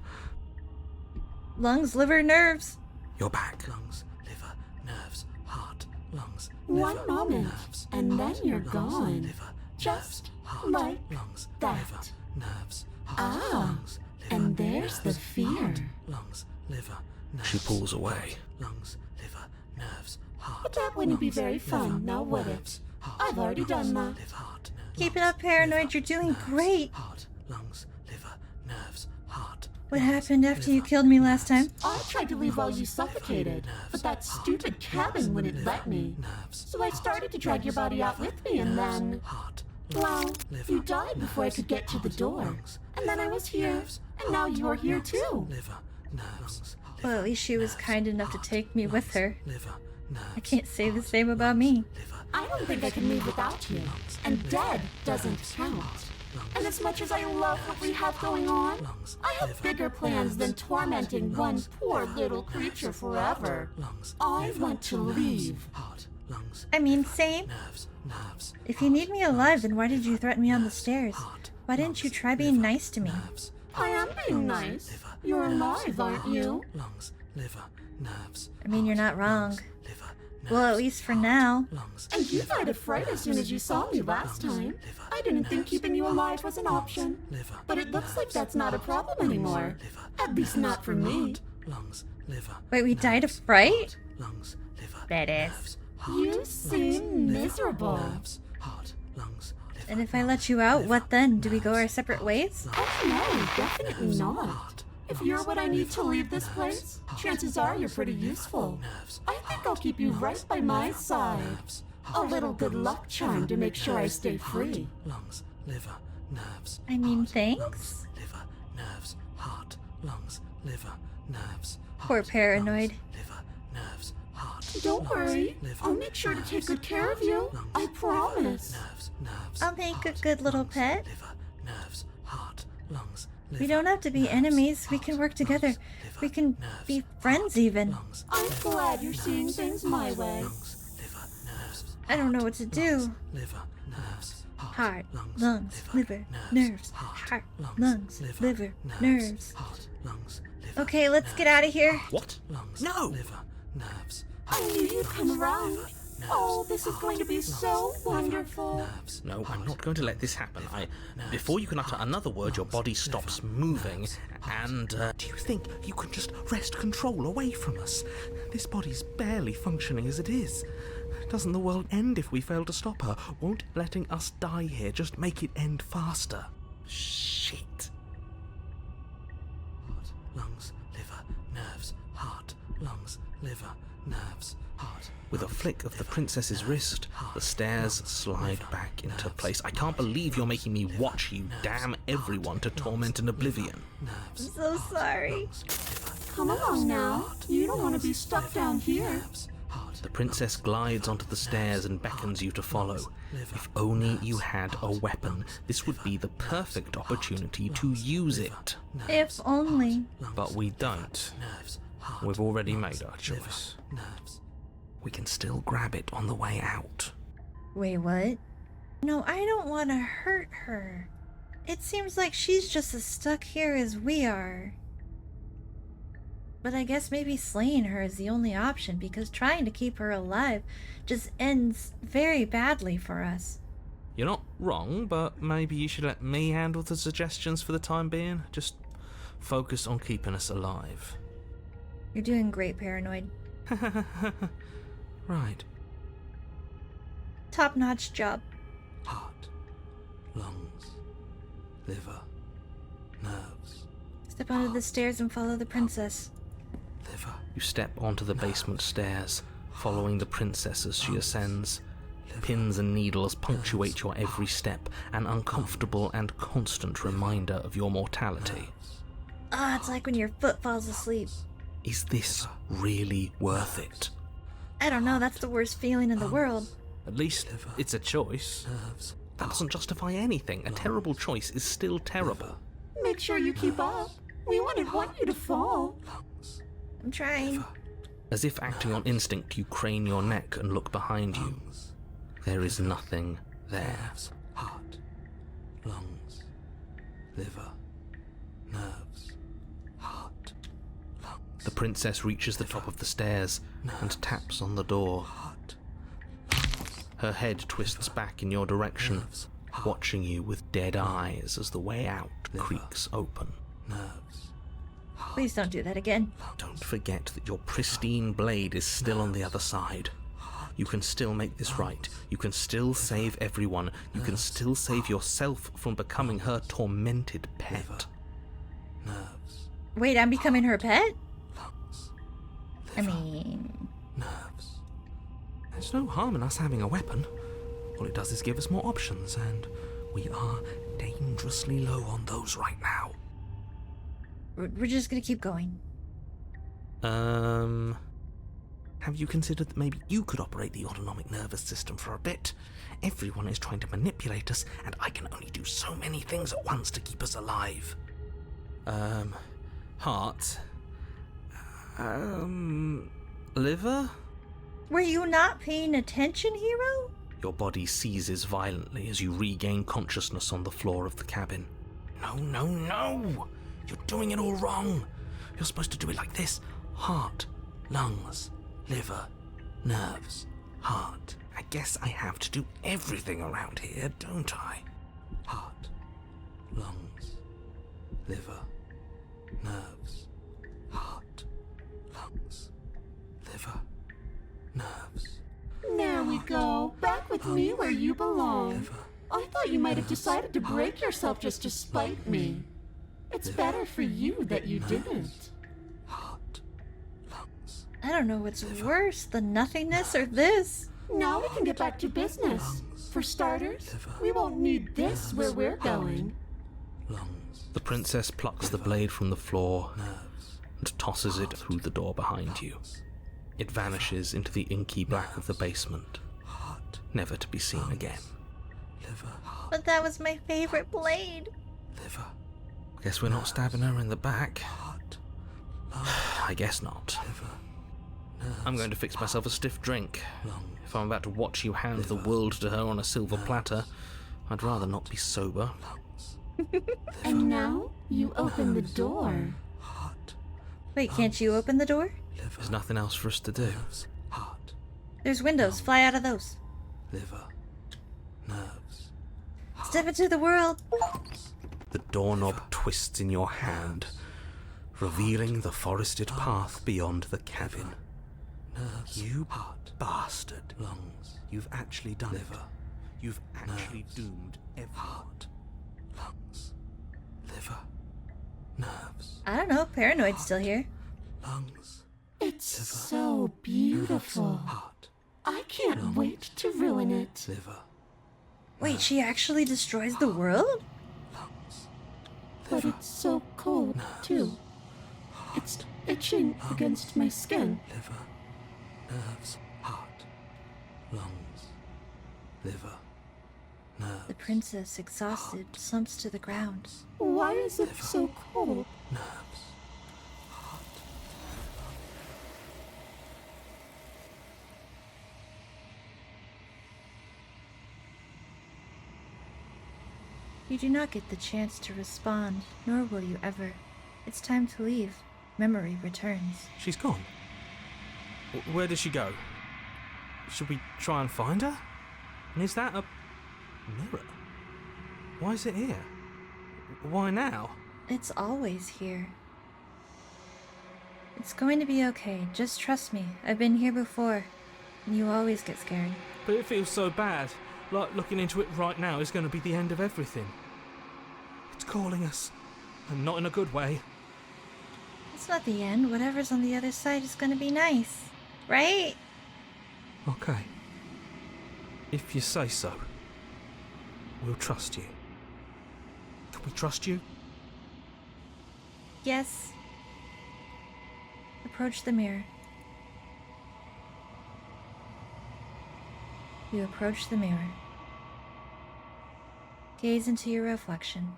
Lungs, liver, nerves. you're back. Lungs, liver, nerves, heart, lungs, One liver, moment, nerves, and then heart, you're lungs, gone. liver, Just nerves, heart, like lungs, that. liver, nerves, heart, Ah, lungs, liver, and there's the nerves, fear. heart, lungs, liver, nerves. She pulls away. Lungs, liver, nerves, heart. But that wouldn't be lungs, very liver, fun, now would it? nerves, heart, I've already done lungs, that. liver, heart, Keep it lungs, up, Paranoid. liver, You're doing nerves, great. Heart, lungs, liver, nerves, heart. What lungs, happened after you liver, killed me last time? I tried to leave while you suffocated, but that stupid cabin wouldn't let me. nerves, So I started to drag your body out with me, and then, heart, well, liver, you died before I could get to the door. lungs, And then I was here, and now you're here too. liver, nerves, Well, at least she was kind enough to take me with her. liver, nerves. I can't say the same about me. I don't think I can leave without you. And dead doesn't count. And as much as I love what we have going on, I have bigger plans than tormenting one poor little creature forever. I want to leave. Heart, lungs, I mean, same. nerves, nerves, If you need me alive, then why did you threaten me on the stairs? Why didn't you try being nice to me? nerves, I am being nice. You're alive, aren't you? lungs, liver, nerves, I mean, you're not wrong. liver, Well, at least for now. lungs, And you died of fright as soon as you saw me last time. I didn't think keeping you alive was an option. liver, But it looks like that's not a problem anymore. At least not for me. lungs, liver, Wait, we died of fright? lungs, liver, Badass. nerves, You seem miserable. nerves, heart, lungs, liver, And if I let you out, what then? Do we go our separate ways? Oh no, definitely not. If you're what I need to leave this place, chances are you're pretty useful. I think I'll keep you right by my side. A little good luck charm to make sure I stay free. lungs, liver, nerves, I mean, thanks. liver, nerves, heart, lungs, liver, nerves, Poor Paranoid. liver, nerves, heart, Don't worry, liver, I'll make sure to take good care of you. I promise. nerves, nerves, I'll make a good little pet. liver, nerves, heart, lungs, We don't have to be enemies. We can work together. We can be friends even. I'm glad you're seeing things my way. I don't know what to do. Heart, lungs, liver, nerves. Heart, lungs, liver, nerves. Okay, let's get out of here. What? No! I knew you'd come around. Oh, this is going to be so wonderful. No, I'm not going to let this happen. Before you can utter another word, your body stops moving, and, Do you think you can just wrest control away from us? This body's barely functioning as it is. Doesn't the world end if we fail to stop her? Won't letting us die here just make it end faster? shit. Heart, lungs, liver, nerves, heart, lungs, liver, nerves, heart. With a flick of the princess's wrist, the stairs slide back into place. I can't believe you're making me watch you damn everyone to torment and oblivion. I'm so sorry. Come along now. You don't want to be stuck down here. The princess glides onto the stairs and beckons you to follow. If only you had a weapon, this would be the perfect opportunity to use it. If only. But we don't. We've already made our choice. We can still grab it on the way out. Wait, what? No, I don't want to hurt her. It seems like she's just as stuck here as we are. But I guess maybe slaying her is the only option, because trying to keep her alive just ends very badly for us. You're not wrong, but maybe you should let me handle the suggestions for the time being. Just focus on keeping us alive. You're doing great, Paranoid. Right. Top-notch job. Heart, lungs, liver, nerves, Step onto the stairs and follow the princess. liver. You step onto the basement stairs, following the princess as she ascends. Pins and needles punctuate your every step, an uncomfortable and constant reminder of your mortality. Ah, it's like when your foot falls asleep. Is this really worth it? I don't know, that's the worst feeling in the world. At least it's a choice. That doesn't justify anything. A terrible choice is still terrible. Make sure you keep up. We wouldn't want you to fall. I'm trying. As if acting on instinct, you crane your neck and look behind you. There is nothing there. Heart, lungs, liver, nerves, heart, lungs. The princess reaches the top of the stairs and taps on the door. Her head twists back in your direction, watching you with dead eyes as the way out creaks open. Nerves. Please don't do that again. Don't forget that your pristine blade is still on the other side. You can still make this right. You can still save everyone. You can still save yourself from becoming her tormented pet. Nerves. Wait, I'm becoming her pet? Lungs. I mean... Nerves. There's no harm in us having a weapon. All it does is give us more options, and we are dangerously low on those right now. We're just gonna keep going. Have you considered that maybe you could operate the autonomic nervous system for a bit? Everyone is trying to manipulate us, and I can only do so many things at once to keep us alive. Heart. Liver? Were you not paying attention, hero? Your body seizes violently as you regain consciousness on the floor of the cabin. No, no, no! You're doing it all wrong. You're supposed to do it like this. Heart, lungs, liver, nerves, heart. I guess I have to do Everything around here, don't I? Heart, lungs, liver, nerves, heart, lungs, liver, nerves. There we go. Back with me where you belong. I thought you might have decided to break yourself just to spite me. It's better for you that you didn't. Heart, lungs. I don't know what's worse, the nothingness or this. Now we can get back to business. For starters, we won't need this where we're going. Lungs, The princess plucks the blade from the floor nerves, and tosses it through the door behind you. It vanishes into the inky black of the basement, heart, never to be seen again. liver, heart, But that was my favorite blade. liver, Guess we're not stabbing her in the back. I guess not. I'm going to fix myself a stiff drink. If I'm about to watch you hand the world to her on a silver platter, I'd rather not be sober. And now you open the door. Wait, can't you open the door? There's nothing else for us to do. There's windows. Fly out of those. Liver. Nerves. Step into the world. The doorknob twists in your hand, revealing the forested path beyond the cabin. You bastard. Lungs. You've actually done it. Liver. You've actually Nerves. doomed everyone. Lungs. Liver. Nerves. I don't know. Paranoid's still here. Lungs. It's so beautiful. Heart. I can't wait to ruin it. Liver. Wait, she actually destroys the world? Lungs. But it's so cold, too. It's itching against my skin. Liver. Nerves. Heart. Lungs. Liver. Nerves. The princess, exhausted, slumps to the ground. Why is it so cold? Nerves. You do not get the chance to respond, nor will you ever. It's time to leave. Memory returns. She's gone. Where did she go? Should we try and find her? And is that a mirror? Why is it here? Why now? It's always here. It's going to be okay. Just trust me. I've been here before. And you always get scared. But it feels so bad. Like looking into it right now is going to be the end of everything. It's calling us. And not in a good way. It's not the end. Whatever's on the other side is going to be nice. Right? Okay. If you say so. We'll trust you. Can we trust you? Yes. Approach the mirror. You approach the mirror. Gaze into your reflection.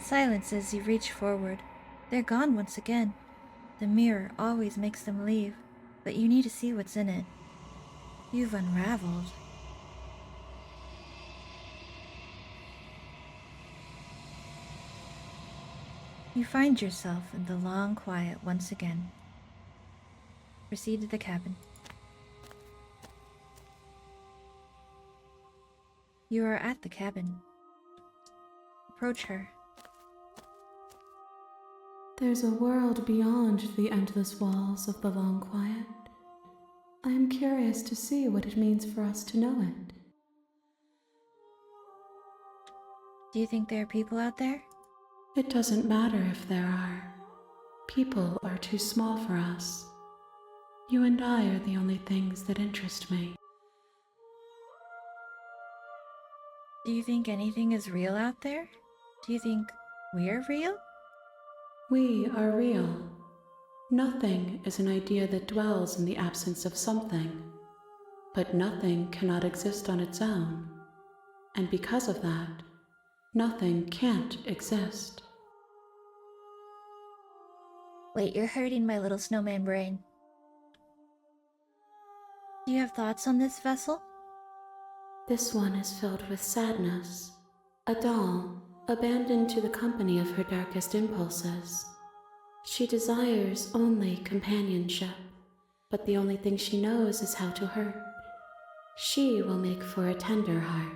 Silence as you reach forward. They're gone once again. The mirror always makes them leave, but you need to see what's in it. You've unraveled. You find yourself in the long quiet once again. Proceed to the cabin. You are at the cabin. Approach her. There's a world beyond the endless walls of the long quiet. I am curious to see what it means for us to know it. Do you think there are people out there? It doesn't matter if there are. People are too small for us. You and I are the only things that interest me. Do you think anything is real out there? Do you think we're real? We are real. Nothing is an idea that dwells in the absence of something. But nothing cannot exist on its own. And because of that, nothing can't exist. Wait, you're hurting my little snowman brain. Do you have thoughts on this vessel? This one is filled with sadness. A doll, abandoned to the company of her darkest impulses. She desires only companionship, but the only thing she knows is how to hurt. She will make for a tender heart.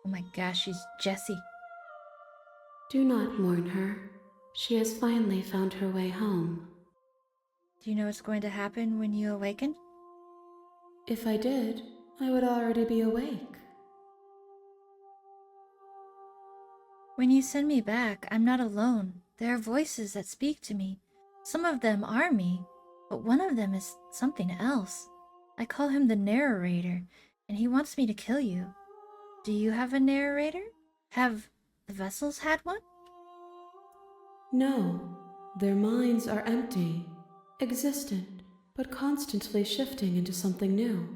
Oh my gosh, she's Jessie. Do not mourn her. She has finally found her way home. Do you know what's going to happen when you awaken? If I did, I would already be awake. When you send me back, I'm not alone. There are voices that speak to me. Some of them are me, but one of them is something else. I call him the narrator, and he wants me to kill you. Do you have a narrator? Have the vessels had one? No, their minds are empty, existent, but constantly shifting into something new.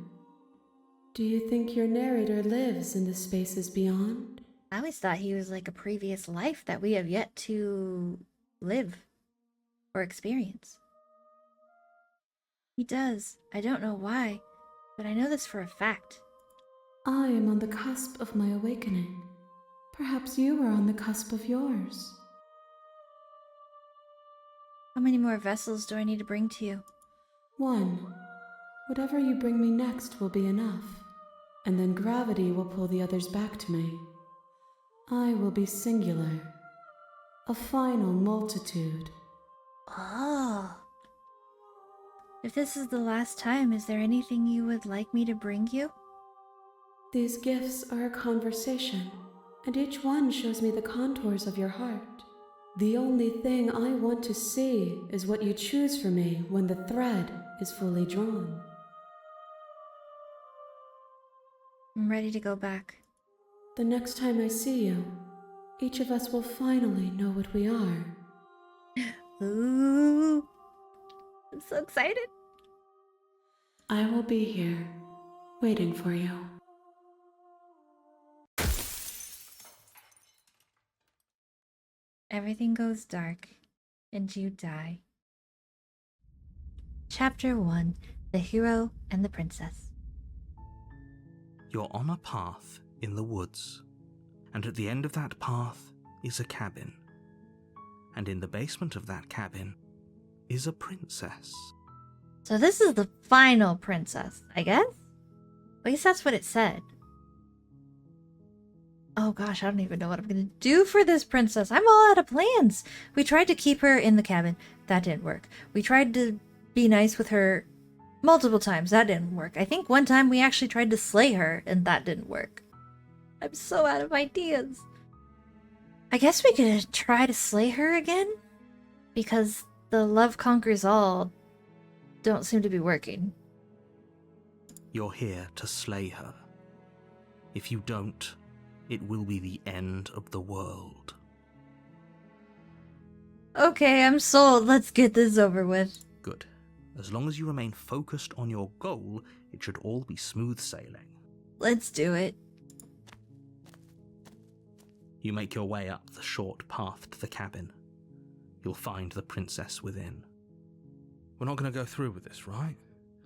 Do you think your narrator lives in the spaces beyond? I always thought he was like a previous life that we have yet to live or experience. He does. I don't know why, but I know this for a fact. I am on the cusp of my awakening. Perhaps you are on the cusp of yours. How many more vessels do I need to bring to you? 1. Whatever you bring me next will be enough, and then gravity will pull the others back to me. I will be singular, a final multitude. Oh. If this is the last time, is there anything you would like me to bring you? These gifts are a conversation, and each one shows me the contours of your heart. The only thing I want to see is what you choose for me when the thread is fully drawn. I'm ready to go back. The next time I see you, each of us will finally know what we are. Ooh. I'm so excited. I will be here, waiting for you. Everything goes dark, and you die. Chapter 1: The Hero and the Princess. You're on a path in the woods, and at the end of that path is a cabin. And in the basement of that cabin is a princess. So this is the final princess, I guess? At least that's what it said. Oh gosh, I don't even know what I'm gonna do for this princess. I'm all out of plans. We tried to keep her in the cabin. That didn't work. We tried to be nice with her multiple times. That didn't work. I think one time we actually tried to slay her, and that didn't work. I'm so out of ideas. I guess we could try to slay her again? Because the love conquers all don't seem to be working. You're here to slay her. If you don't, it will be the end of the world. Okay, I'm sold. Let's get this over with. Good. As long as you remain focused on your goal, it should all be smooth sailing. Let's do it. You make your way up the short path to the cabin. You'll find the princess within. We're not going to go through with this, right?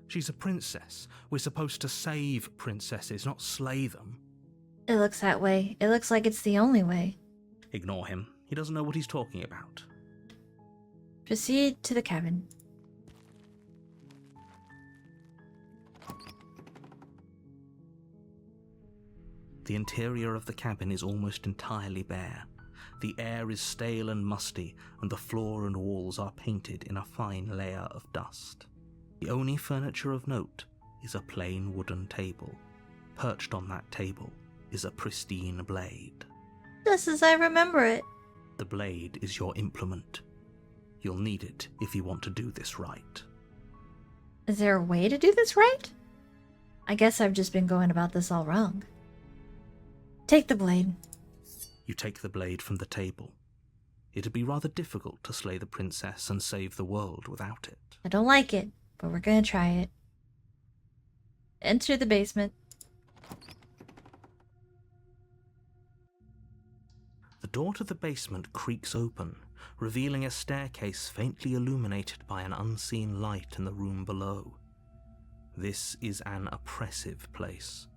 She's a princess. We're supposed to save princesses, not slay them. It looks that way. It looks like it's the only way. Ignore him. He doesn't know what he's talking about. Proceed to the cabin. The interior of the cabin is almost entirely bare. The air is stale and musty, and the floor and walls are painted in a fine layer of dust. The only furniture of note is a plain wooden table. Perched on that table is a pristine blade. Just as I remember it. The blade is your implement. You'll need it if you want to do this right. Is there a way to do this right? I guess I've just been going about this all wrong. Take the blade. You take the blade from the table. It'd be rather difficult to slay the princess and save the world without it. I don't like it, but we're gonna try it. Enter the basement. The door to the basement creaks open, revealing a staircase faintly illuminated by an unseen light in the room below. This is an oppressive place.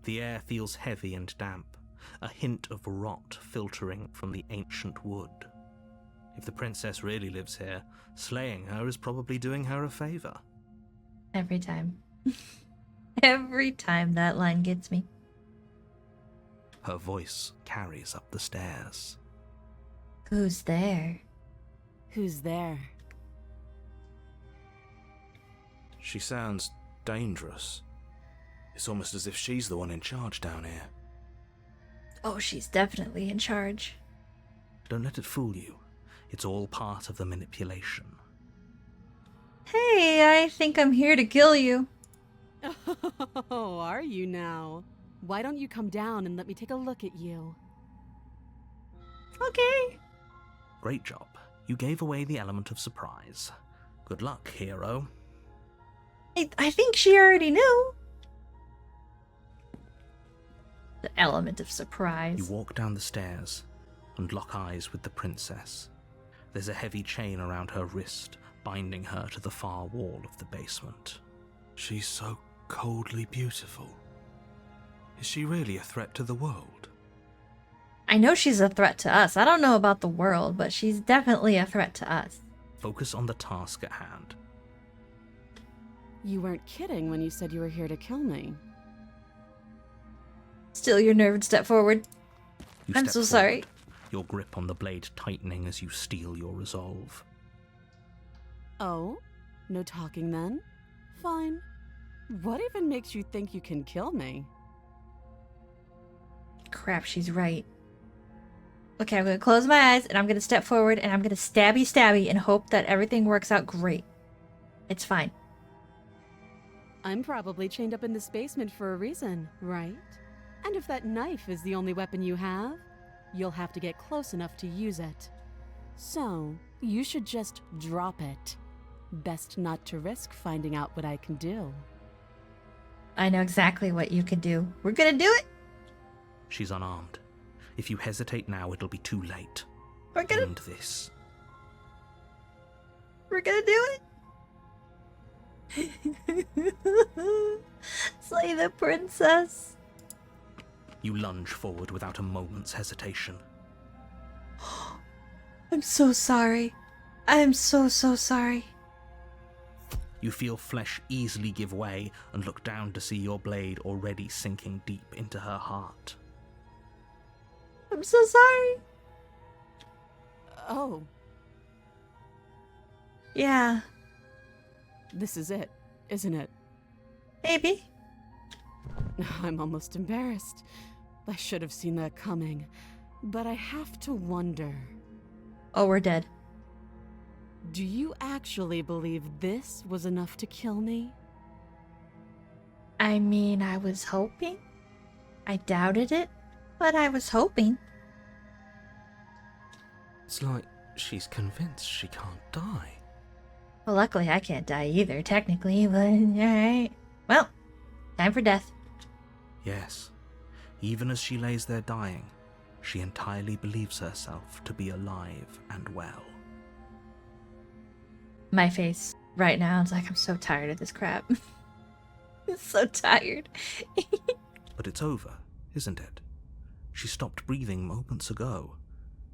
The air feels heavy and damp, a hint of rot filtering from the ancient wood. If the princess really lives here, slaying her is probably doing her a favor. Every time. Every time that line gets me. Her voice carries up the stairs. Who's there? Who's there? She sounds dangerous. It's almost as if she's the one in charge down here. Oh, she's definitely in charge. Don't let it fool you. It's all part of the manipulation. Hey, I think I'm here to kill you. Oh, are you now? Why don't you come down and let me take a look at you? Okay. Great job. You gave away the element of surprise. Good luck, hero. I think she already knew. The element of surprise. You walk down the stairs and lock eyes with the princess. There's a heavy chain around her wrist, binding her to the far wall of the basement. She's so coldly beautiful. Is she really a threat to the world? I know she's a threat to us. I don't know about the world, but she's definitely a threat to us. Focus on the task at hand. You weren't kidding when you said you were here to kill me. Still your nerve and step forward. You I'm step so forward, sorry. your grip on the blade tightening as you steel your resolve. Oh? No talking then? Fine. What even makes you think you can kill me? Crap, she's right. Okay, I'm gonna close my eyes and I'm gonna step forward and I'm gonna stabby and hope that everything works out great. It's fine. I'm probably chained up in this basement for a reason, right? And if that knife is the only weapon you have, you'll have to get close enough to use it. So, you should just drop it. Best not to risk finding out what I can do. I know exactly what you can do. We're gonna do it! She's unarmed. If you hesitate now, it'll be too late. We're gonna End this. We're gonna do it! Slay the princess! You lunge forward without a moment's hesitation. I'm so sorry. I am so sorry. You feel flesh easily give way and look down to see your blade already sinking deep into her heart. I'm so sorry. Oh, Yeah, this is it, isn't it? maybe. I'm almost embarrassed. I should have seen that coming. But I have to wonder, Oh, we're dead. do you actually believe this was enough to kill me? I mean, I was hoping. I doubted it, but I was hoping. It's like she's convinced she can't die. Well, luckily I can't die either, technically, but alright. Well, time for death. Yes, even as she lays there dying, she entirely believes herself to be alive and well. My face right now is like, I'm so tired of this crap. I'm so tired. But it's over, isn't it? She stopped breathing moments ago,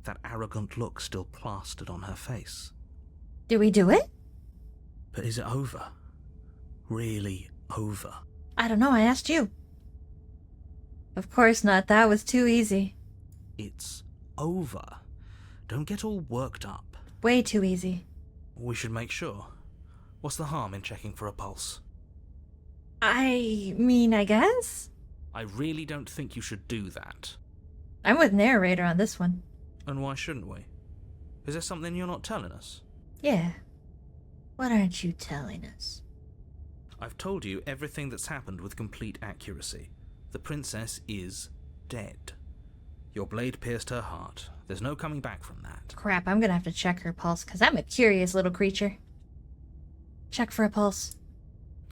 that arrogant look still plastered on her face. Do we do it? But is it over? Really over? I don't know, I asked you. Of course not, that was too easy. It's over. Don't get all worked up. Way too easy. We should make sure. What's the harm in checking for a pulse? I mean, I guess? I really don't think you should do that. I'm with narrator on this one. And why shouldn't we? Is there something you're not telling us? Yeah. What aren't you telling us? I've told you everything that's happened with complete accuracy. The princess is dead. Your blade pierced her heart. There's no coming back from that. Crap, I'm gonna have to check her pulse, because I'm a curious little creature. Check for a pulse.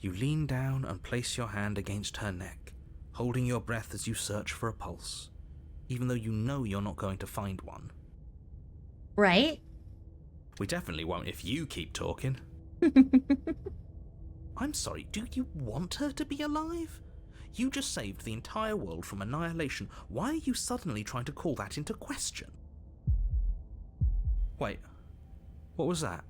You lean down and place your hand against her neck, holding your breath as you search for a pulse, even though you know you're not going to find one. Right? We definitely won't if you keep talking. I'm sorry, do you want her to be alive? You just saved the entire world from annihilation. Why are you suddenly trying to call that into question? Wait, what was that?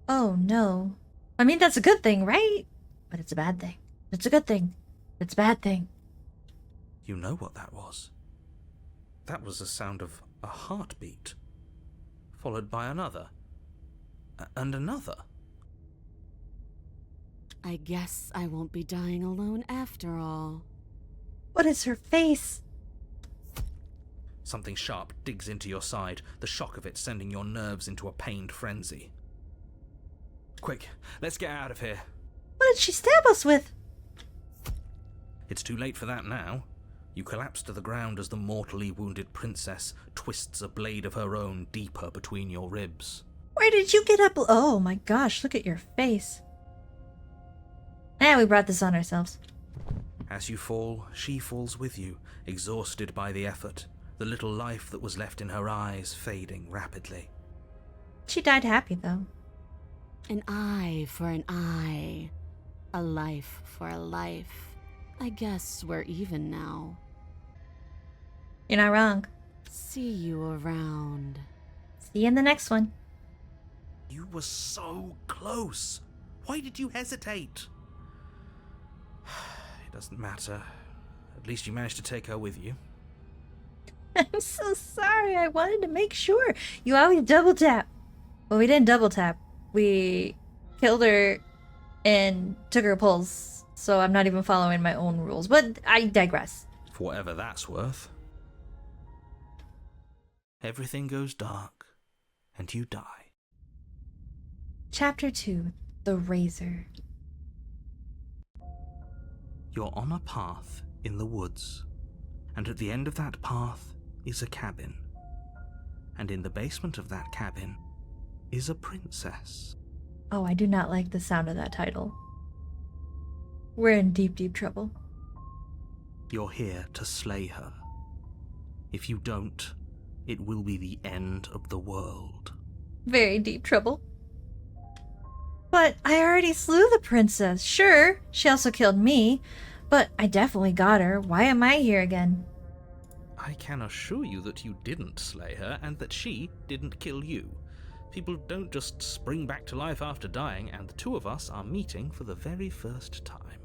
Oh no. I mean, that's a good thing, right? But it's a bad thing. It's a good thing. It's a bad thing. You know what that was. That was the sound of a heartbeat, followed by another, and another. I guess I won't be dying alone after all. What is her face? Something sharp digs into your side, the shock of it sending your nerves into a pained frenzy. Quick, let's get out of here. What did she stab us with? It's too late for that now. You collapse to the ground as the mortally wounded princess twists a blade of her own deeper between your ribs. Where did you get up? Oh my gosh, look at your face. We brought this on ourselves. As you fall, she falls with you, exhausted by the effort, the little life that was left in her eyes fading rapidly. She died happy, though. An eye for an eye. A life for a life. I guess we're even now. You're not wrong. See you around. See you in the next one. You were so close. Why did you hesitate? It doesn't matter. At least you managed to take her with you. I'm so sorry. I wanted to make sure. You always double tap. Well, we didn't double tap. We killed her and took her pulse. So I'm not even following my own rules. But I digress. For whatever that's worth. Everything goes dark, and you die. Chapter 2. The Razor. You're on a path in the woods, and at the end of that path is a cabin. And in the basement of that cabin is a princess. Oh, I do not like the sound of that title. We're in deep, deep trouble. You're here to slay her. If you don't, it will be the end of the world. Very deep trouble. But I already slew the princess. Sure, she also killed me, but I definitely got her. Why am I here again? I can assure you that you didn't slay her and that she didn't kill you. People don't just spring back to life after dying, and the two of us are meeting for the very first time.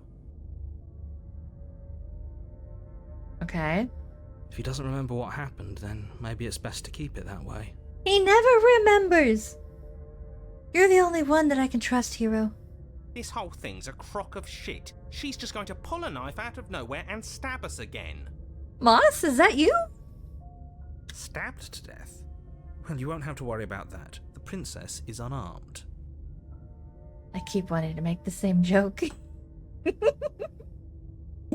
Okay. If he doesn't remember what happened, then maybe it's best to keep it that way. He never remembers! You're the only one that I can trust, hero. This whole thing's a crock of shit. She's just going to pull a knife out of nowhere and stab us again. Moss, is that you? Stabbed to death? Well, you won't have to worry about that. The princess is unarmed. I keep wanting to make the same joke. I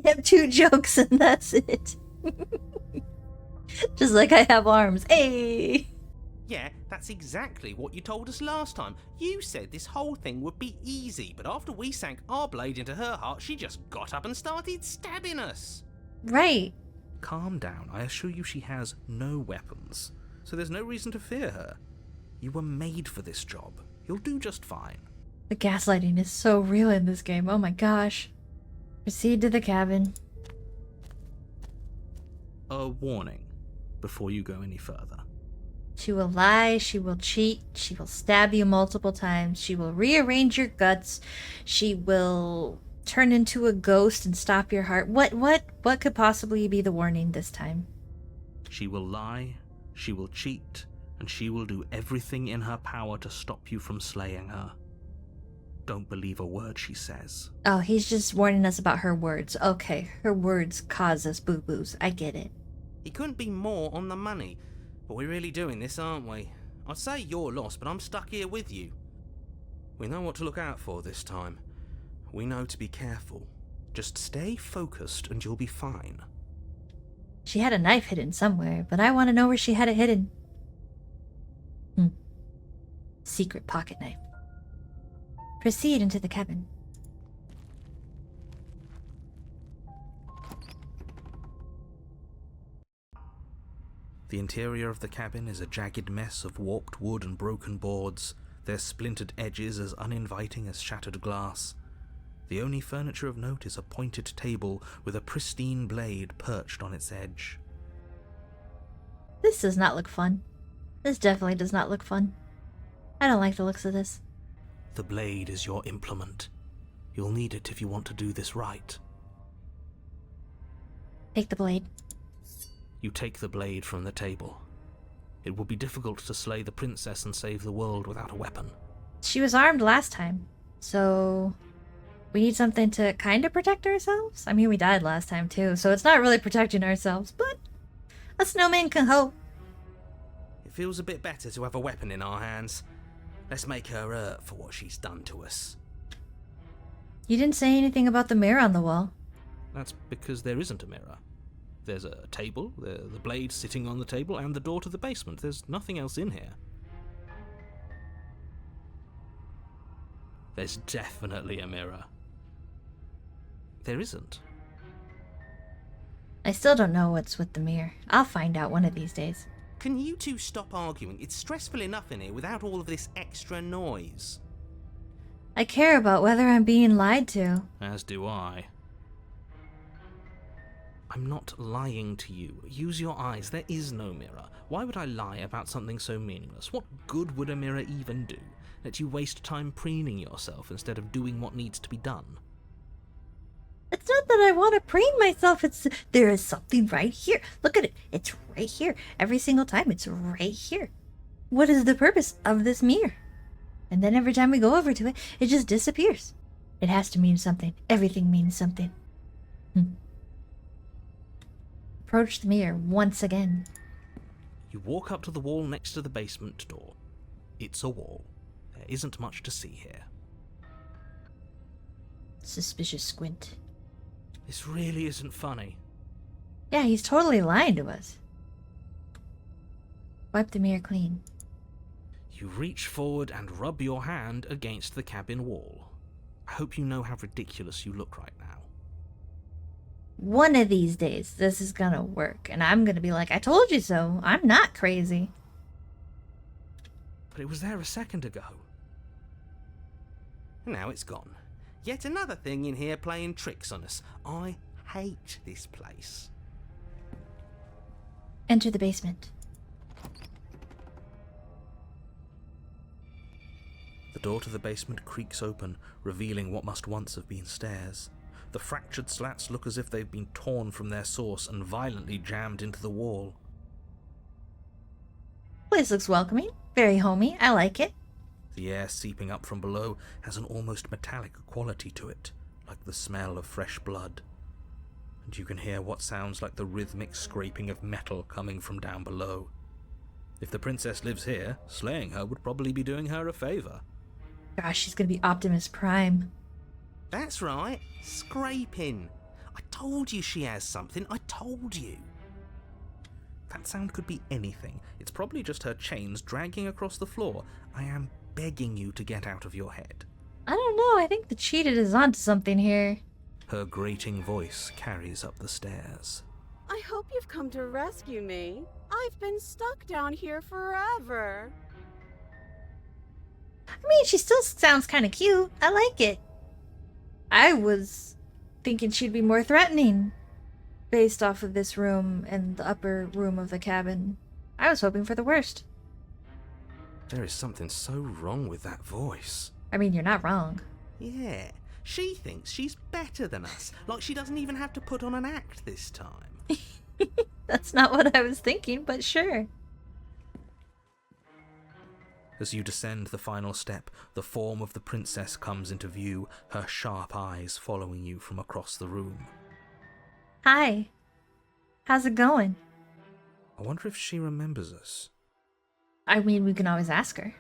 have 2 jokes and that's it. Just like I have arms. Hey! Yeah, that's exactly what you told us last time. You said this whole thing would be easy, but after we sank our blade into her heart, she just got up and started stabbing us. Right. Calm down. I assure you she has no weapons, so there's no reason to fear her. You were made for this job. You'll do just fine. The gaslighting is so real in this game. Oh my gosh. Proceed to the cabin. A warning before you go any further. She will lie, she will cheat, she will stab you multiple times, she will rearrange your guts, she will turn into a ghost and stop your heart. What could possibly be the warning this time? She will lie, she will cheat, and she will do everything in her power to stop you from slaying her. Don't believe a word she says. Oh, he's just warning us about her words. Okay, her words cause us boo-boos. I get it. He couldn't be more on the money. But we're really doing this, aren't we? I'd say you're lost, but I'm stuck here with you. We know what to look out for this time. We know to be careful. Just stay focused and you'll be fine. She had a knife hidden somewhere, but I want to know where she had it hidden. Secret pocket knife. Proceed into the cabin. The interior of the cabin is a jagged mess of warped wood and broken boards, their splintered edges as uninviting as shattered glass. The only furniture of note is a pointed table with a pristine blade perched on its edge. This does not look fun. This definitely does not look fun. I don't like the looks of this. The blade is your implement. You'll need it if you want to do this right. Take the blade. You take the blade from the table. It will be difficult to slay the princess and save the world without a weapon. She was armed last time, so we need something to kind of protect ourselves. I mean, we died last time too, so it's not really protecting ourselves, but a snowman can hope. It feels a bit better to have a weapon in our hands. Let's make her hurt for what she's done to us. You didn't say anything about the mirror on the wall. That's because there isn't a mirror. There's a table, the blade sitting on the table, and the door to the basement. There's nothing else in here. There's definitely a mirror. There isn't. I still don't know what's with the mirror. I'll find out one of these days. Can you two stop arguing? It's stressful enough in here without all of this extra noise. I care about whether I'm being lied to. As do I. I'm not lying to you. Use your eyes. There is no mirror. Why would I lie about something so meaningless? What good would a mirror even do? Let you waste time preening yourself instead of doing what needs to be done. It's not that I want to preen myself. There is something right here. Look at it. It's right here. Every single time, it's right here. What is the purpose of this mirror? And then every time we go over to it, it just disappears. It has to mean something. Everything means something. Approach the mirror once again. You walk up to the wall next to the basement door. It's a wall. There isn't much to see here. Suspicious squint. This really isn't funny. Yeah, he's totally lying to us. Wipe the mirror clean. You reach forward and rub your hand against the cabin wall. I hope you know how ridiculous you look right now. One of these days, this is gonna work, and I'm gonna be like, I told you so. I'm not crazy. But it was there a second ago. Now it's gone. Yet another thing in here playing tricks on us. I hate this place. Enter the basement. The door to the basement creaks open, revealing what must once have been stairs. The fractured slats look as if they've been torn from their source and violently jammed into the wall. Place looks welcoming. Very homey. I like it. The air seeping up from below has an almost metallic quality to it, like the smell of fresh blood. And you can hear what sounds like the rhythmic scraping of metal coming from down below. If the princess lives here, slaying her would probably be doing her a favor. Gosh, she's gonna be Optimus Prime. That's right, scraping. I told you she has something, I told you. That sound could be anything. It's probably just her chains dragging across the floor. I am begging you to get out of your head. I don't know, I think the cheated is onto something here. Her grating voice carries up the stairs. I hope you've come to rescue me. I've been stuck down here forever. I mean, she still sounds kind of cute. I like it. I was thinking she'd be more threatening based off of this room and the upper room of the cabin. I was hoping for the worst. There is something so wrong with that voice. I mean, you're not wrong. Yeah, she thinks she's better than us, like she doesn't even have to put on an act this time. That's not what I was thinking, but sure. As you descend the final step, the form of the princess comes into view, her sharp eyes following you from across the room. Hi. How's it going? I wonder if she remembers us. I mean, we can always ask her.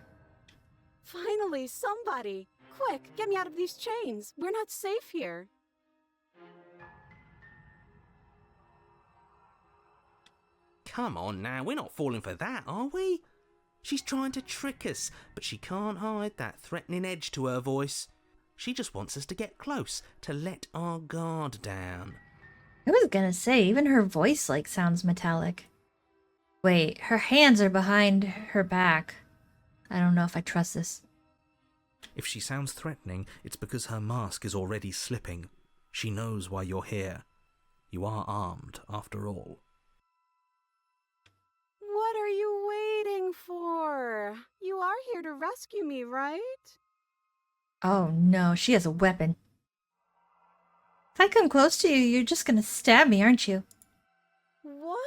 Finally, somebody! Quick, get me out of these chains. We're not safe here. Come on now, we're not falling for that, are we? She's trying to trick us, but she can't hide that threatening edge to her voice. She just wants us to get close, to let our guard down. I was gonna say, even her voice, sounds metallic. Wait, her hands are behind her back. I don't know if I trust this. If she sounds threatening, it's because her mask is already slipping. She knows why you're here. You are armed, after all. What are you waiting for? You are here to rescue me, right? Oh no, she has a weapon. If I come close to you, you're just gonna stab me, aren't you? What?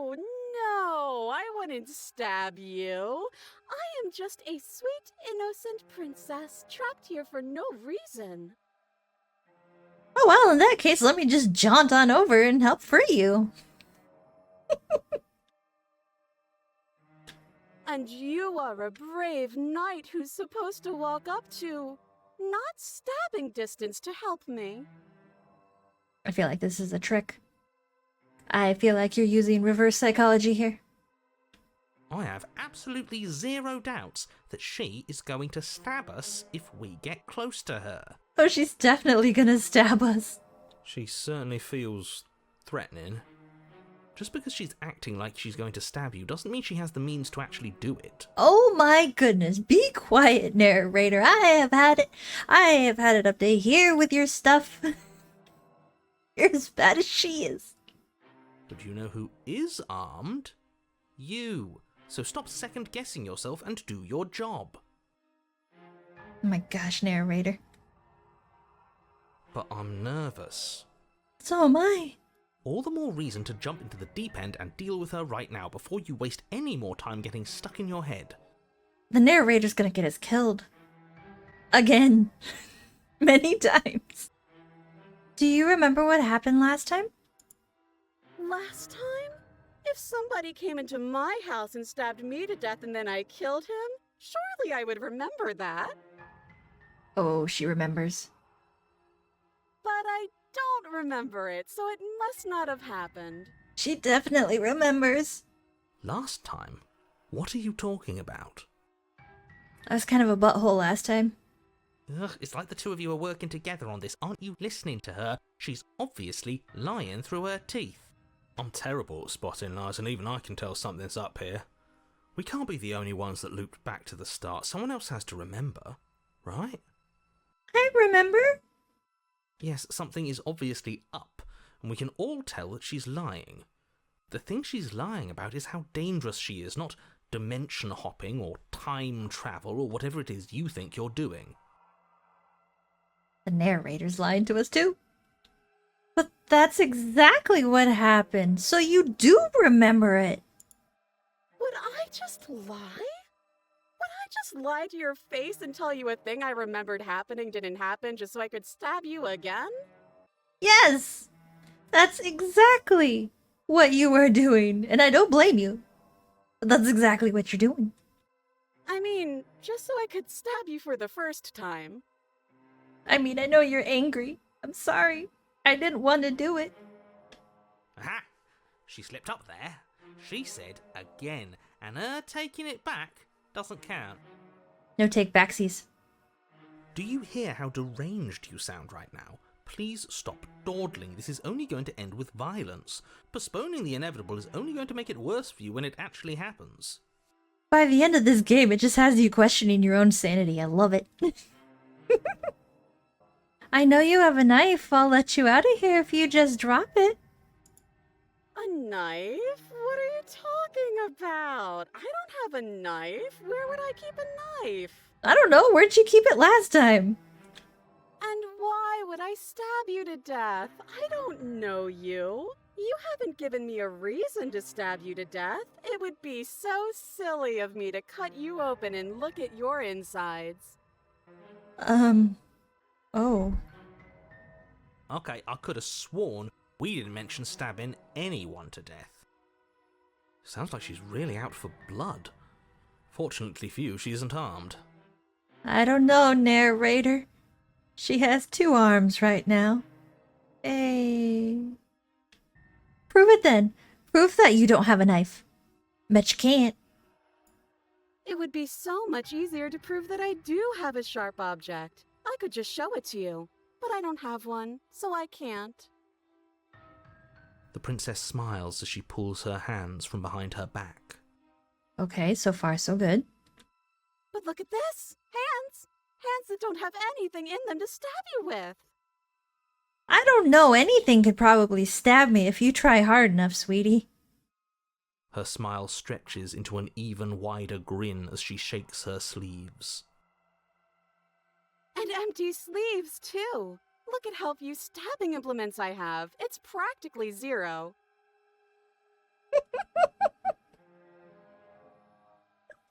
No, I wouldn't stab you. I am just a sweet, innocent princess trapped here for no reason. Oh well, in that case, let me just jaunt on over and help free you. And you are a brave knight who's supposed to walk up to, not stabbing distance to help me. I feel like this is a trick. I feel like you're using reverse psychology here. I have absolutely zero doubts that she is going to stab us if we get close to her. Oh, she's definitely gonna stab us. She certainly feels threatening. Just because she's acting like she's going to stab you doesn't mean she has the means to actually do it. Oh my goodness, be quiet, narrator. I have had it up to here with your stuff. You're as bad as she is. But you know who is armed? You. So stop second-guessing yourself and do your job. Oh my gosh, narrator. But I'm nervous. So am I. All the more reason to jump into the deep end and deal with her right now before you waste any more time getting stuck in your head. The narrator's gonna get us killed. Again. Many times. Do you remember what happened last time? Last time? If somebody came into my house and stabbed me to death and then I killed him, surely I would remember that. Oh, she remembers. But I don't remember it, so it must not have happened. She definitely remembers. Last time? What are you talking about? I was kind of a butthole last time. Ugh, it's like the two of you are working together on this. Aren't you listening to her? She's obviously lying through her teeth. I'm terrible at spotting lies, and even I can tell something's up here. We can't be the only ones that looped back to the start. Someone else has to remember, right? I remember. Yes, something is obviously up, and we can all tell that she's lying. The thing she's lying about is how dangerous she is, not dimension hopping or time travel or whatever it is you think you're doing. The narrator's lying to us too. But that's exactly what happened, so you do remember it. Would I just lie? Would I just lie to your face and tell you a thing I remembered happening didn't happen just so I could stab you again? Yes! That's exactly what you were doing, and I don't blame you. But that's exactly what you're doing. I mean, just so I could stab you for the first time. I mean, I know you're angry. I'm sorry. I didn't want to do it. Aha! She slipped up there. She said again, and her taking it back doesn't count. No take backsies. Do you hear how deranged you sound right now? Please stop dawdling. This is only going to end with violence. Postponing the inevitable is only going to make it worse for you when it actually happens. By the end of this game, it just has you questioning your own sanity. I love it. I know you have a knife. I'll let you out of here if you just drop it. A knife? What are you talking about? I don't have a knife. Where would I keep a knife? I don't know. Where'd you keep it last time? And why would I stab you to death? I don't know you. You haven't given me a reason to stab you to death. It would be so silly of me to cut you open and look at your insides. Oh. Okay, I could have sworn we didn't mention stabbing anyone to death. Sounds like she's really out for blood. Fortunately for you, she isn't armed. I don't know, narrator. She has 2 arms right now. Hey. Prove it then. Prove that you don't have a knife. Bet you can't. It would be so much easier to prove that I do have a sharp object. I could just show it to you, but I don't have one, so I can't. The princess smiles as she pulls her hands from behind her back. Okay, so far so good. But look at this! Hands! Hands that don't have anything in them to stab you with! I don't know. Anything could probably stab me if you try hard enough, sweetie. Her smile stretches into an even wider grin as she shakes her sleeves. And empty sleeves, too! Look at how few stabbing implements I have. It's practically 0.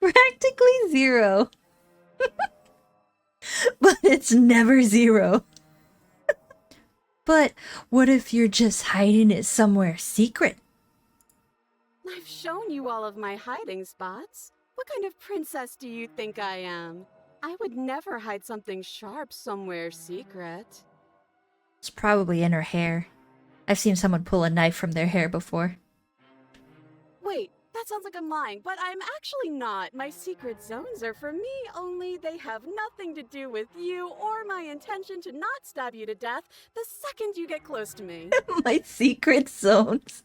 Practically 0. But it's never 0. But what if you're just hiding it somewhere secret? I've shown you all of my hiding spots. What kind of princess do you think I am? I would never hide something sharp somewhere secret. It's probably in her hair. I've seen someone pull a knife from their hair before. Wait, That sounds like I'm lying, but I'm actually not. My secret zones are for me, only they have nothing to do with you or my intention to not stab you to death the second you get close to me. My secret zones.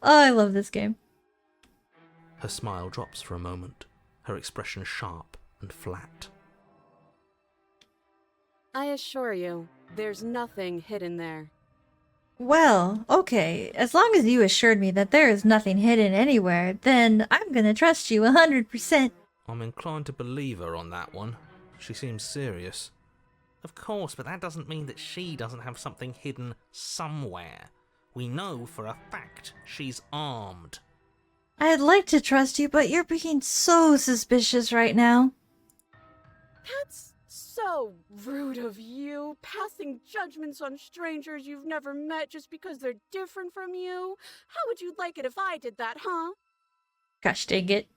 Oh, I love this game. Her smile drops for a moment, her expression sharp and flat. I assure you, there's nothing hidden there. Well, okay, as long as you assured me that there is nothing hidden anywhere, then I'm gonna trust you 100%. I'm inclined to believe her on that one. She seems serious. Of course, but that doesn't mean that she doesn't have something hidden somewhere. We know for a fact she's armed. I'd like to trust you, but you're being so suspicious right now. That's so rude of you, passing judgments on strangers you've never met just because they're different from you. How would you like it if I did that, huh? Gosh dang it.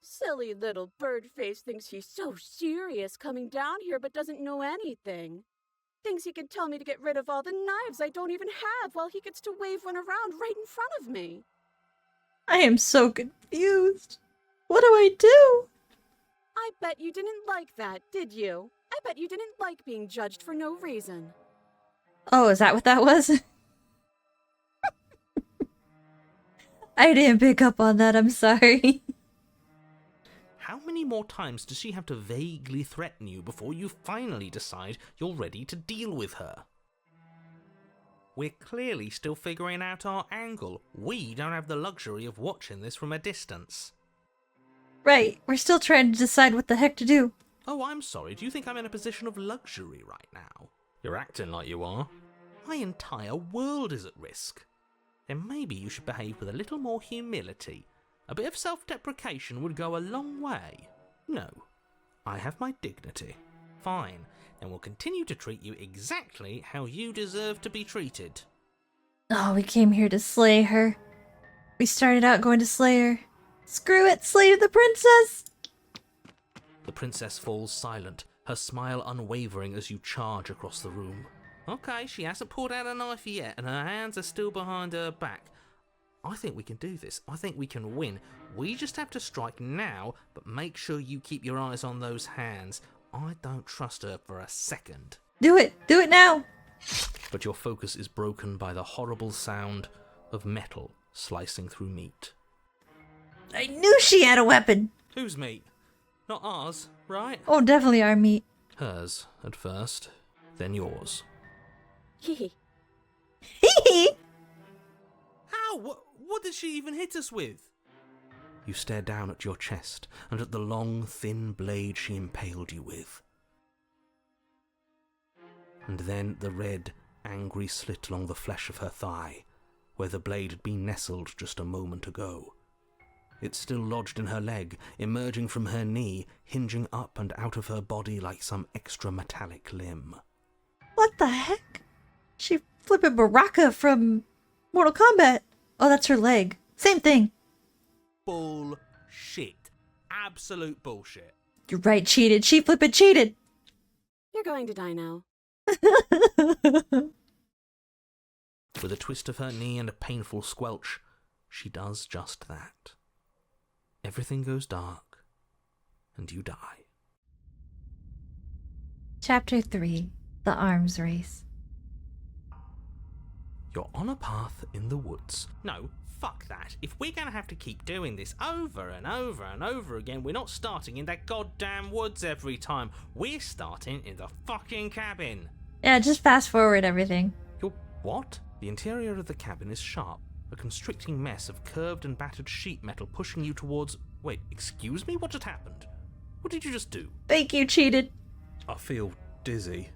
Silly little bird-face thinks he's so serious coming down here but doesn't know anything. Thinks he can tell me to get rid of all the knives I don't even have while he gets to wave one around right in front of me. I am so confused. What do I do? I bet you didn't like that, did you? I bet you didn't like being judged for no reason. Oh, is that what that was? I didn't pick up on that, I'm sorry. How many more times does she have to vaguely threaten you before you finally decide you're ready to deal with her? We're clearly still figuring out our angle. We don't have the luxury of watching this from a distance. Right, we're still trying to decide what the heck to do. Oh, I'm sorry. Do you think I'm in a position of luxury right now? You're acting like you are. My entire world is at risk. Then maybe you should behave with a little more humility. A bit of self-deprecation would go a long way. No, I have my dignity. Fine, then we'll continue to treat you exactly how you deserve to be treated. Oh, we came here to slay her. We started out going to slay her. Screw it, slay the princess! The princess falls silent, her smile unwavering as you charge across the room. Okay, she hasn't pulled out a knife yet, and her hands are still behind her back. I think we can do this. I think we can win. We just have to strike now, but make sure you keep your eyes on those hands. I don't trust her for a second. Do it now! But your focus is broken by the horrible sound of metal slicing through meat. I knew she had a weapon! Whose meat? Not ours, right? Oh, definitely our meat. Hers at first, then yours. Hee Hee How? What did she even hit us with? You stare down at your chest and at the long, thin blade she impaled you with. And then the red, angry slit along the flesh of her thigh, where the blade had been nestled just a moment ago. It's still lodged in her leg, emerging from her knee, hinging up and out of her body like some extra metallic limb. What the heck? She flipping Baraka from Mortal Kombat. Oh, that's her leg. Same thing. Bullshit. Absolute bullshit. You're right, cheated. She flipping cheated. You're going to die now. With a twist of her knee and a painful squelch, she does just that. Everything goes dark, and you die. Chapter 3. The Arms Race. You're on a path in the woods. No, fuck that. If we're gonna have to keep doing this over and over and over again, we're not starting in that goddamn woods every time. We're starting in the fucking cabin. Yeah, just fast forward everything. You're what? The interior of the cabin is sharp, a constricting mess of curved and battered sheet metal pushing you towards... Wait, excuse me? What just happened? What did you just do? Thank you, cheated. I feel dizzy.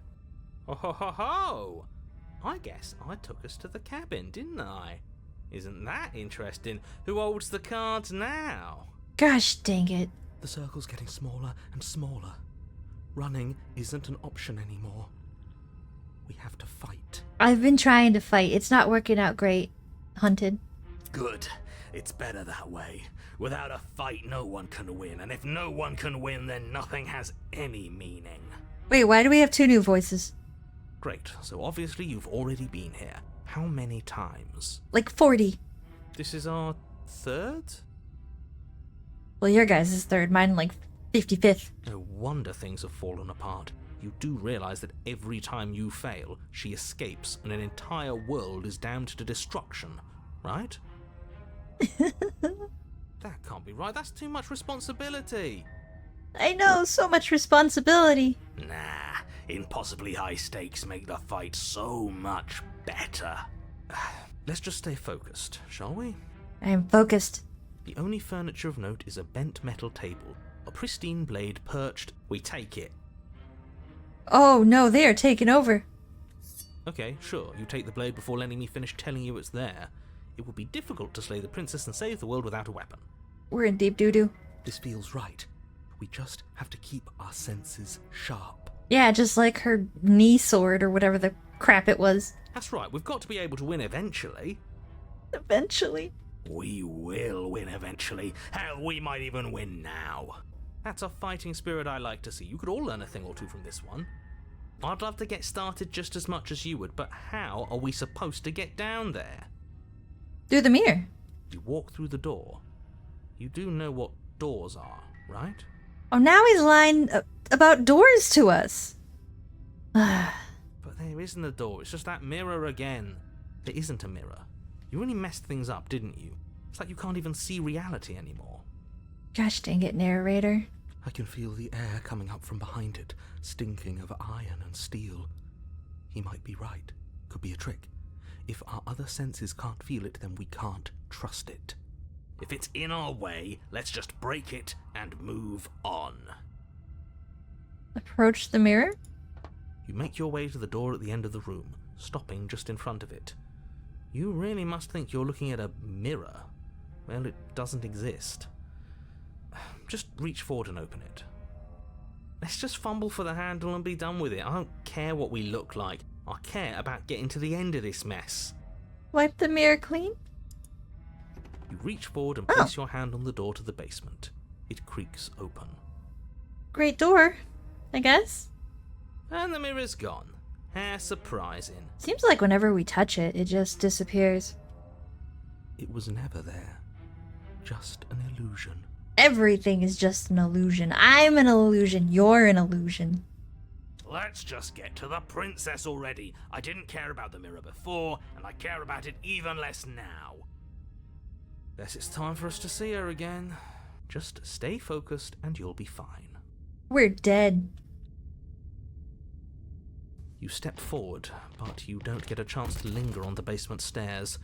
Oh ho ho ho! I guess I took us to the cabin, didn't I? Isn't that interesting? Who holds the cards now? Gosh dang it. The circle's getting smaller and smaller. Running isn't an option anymore. We have to fight. I've been trying to fight. It's not working out great. Hunted. Good. It's better that way. Without a fight, no one can win. And if no one can win, then nothing has any meaning. Wait, why do we have two new voices? Great, so obviously you've already been here. How many times? Like 40. This is our third? Well, your guys' is third, mine like 55th. No wonder things have fallen apart. You do realize that every time you fail, she escapes and an entire world is damned to destruction, right? That can't be right. That's too much responsibility. I know, so much responsibility. Nah, impossibly high stakes make the fight so much better. Let's just stay focused, shall we? I am focused. The only furniture of note is a bent metal table. A pristine blade perched. We take it. Oh no, they are taking over. Okay, sure, you take the blade before letting me finish telling you it's there. It would be difficult to slay the princess and save the world without a weapon. We're in deep doo-doo. This feels right. We just have to keep our senses sharp. Yeah, just like her knee sword or whatever the crap it was. That's right, we've got to be able to win eventually. Eventually. We will win eventually. Hell, we might even win now. That's a fighting spirit I like to see. You could all learn a thing or two from this one. I'd love to get started just as much as you would, but how are we supposed to get down there? Through the mirror. You walk through the door. You do know what doors are, right? Oh, now he's lying about doors to us. But there isn't a door, it's just that mirror again. There isn't a mirror. You really messed things up, didn't you? It's like you can't even see reality anymore. Gosh dang it, narrator. I can feel the air coming up from behind it, stinking of iron and steel. He might be right. Could be a trick. If our other senses can't feel it, then we can't trust it. If it's in our way, let's just break it and move on. Approach the mirror? You make your way to the door at the end of the room, stopping just in front of it. You really must think you're looking at a mirror. Well, it doesn't exist. Just reach forward and open it. Let's just fumble for the handle and be done with it. I don't care what we look like. I care about getting to the end of this mess. Wipe the mirror clean? You reach forward and place your hand on the door to the basement. It creaks open. Great door, I guess. And the mirror's gone. How surprising. Seems like whenever we touch it, it just disappears. It was never there. Just an illusion. Everything is just an illusion. I'm an illusion. You're an illusion. Let's just get to the princess already. I didn't care about the mirror before, and I care about it even less now. Guess it's time for us to see her again. Just stay focused and you'll be fine. We're dead. You step forward, but you don't get a chance to linger on the basement stairs.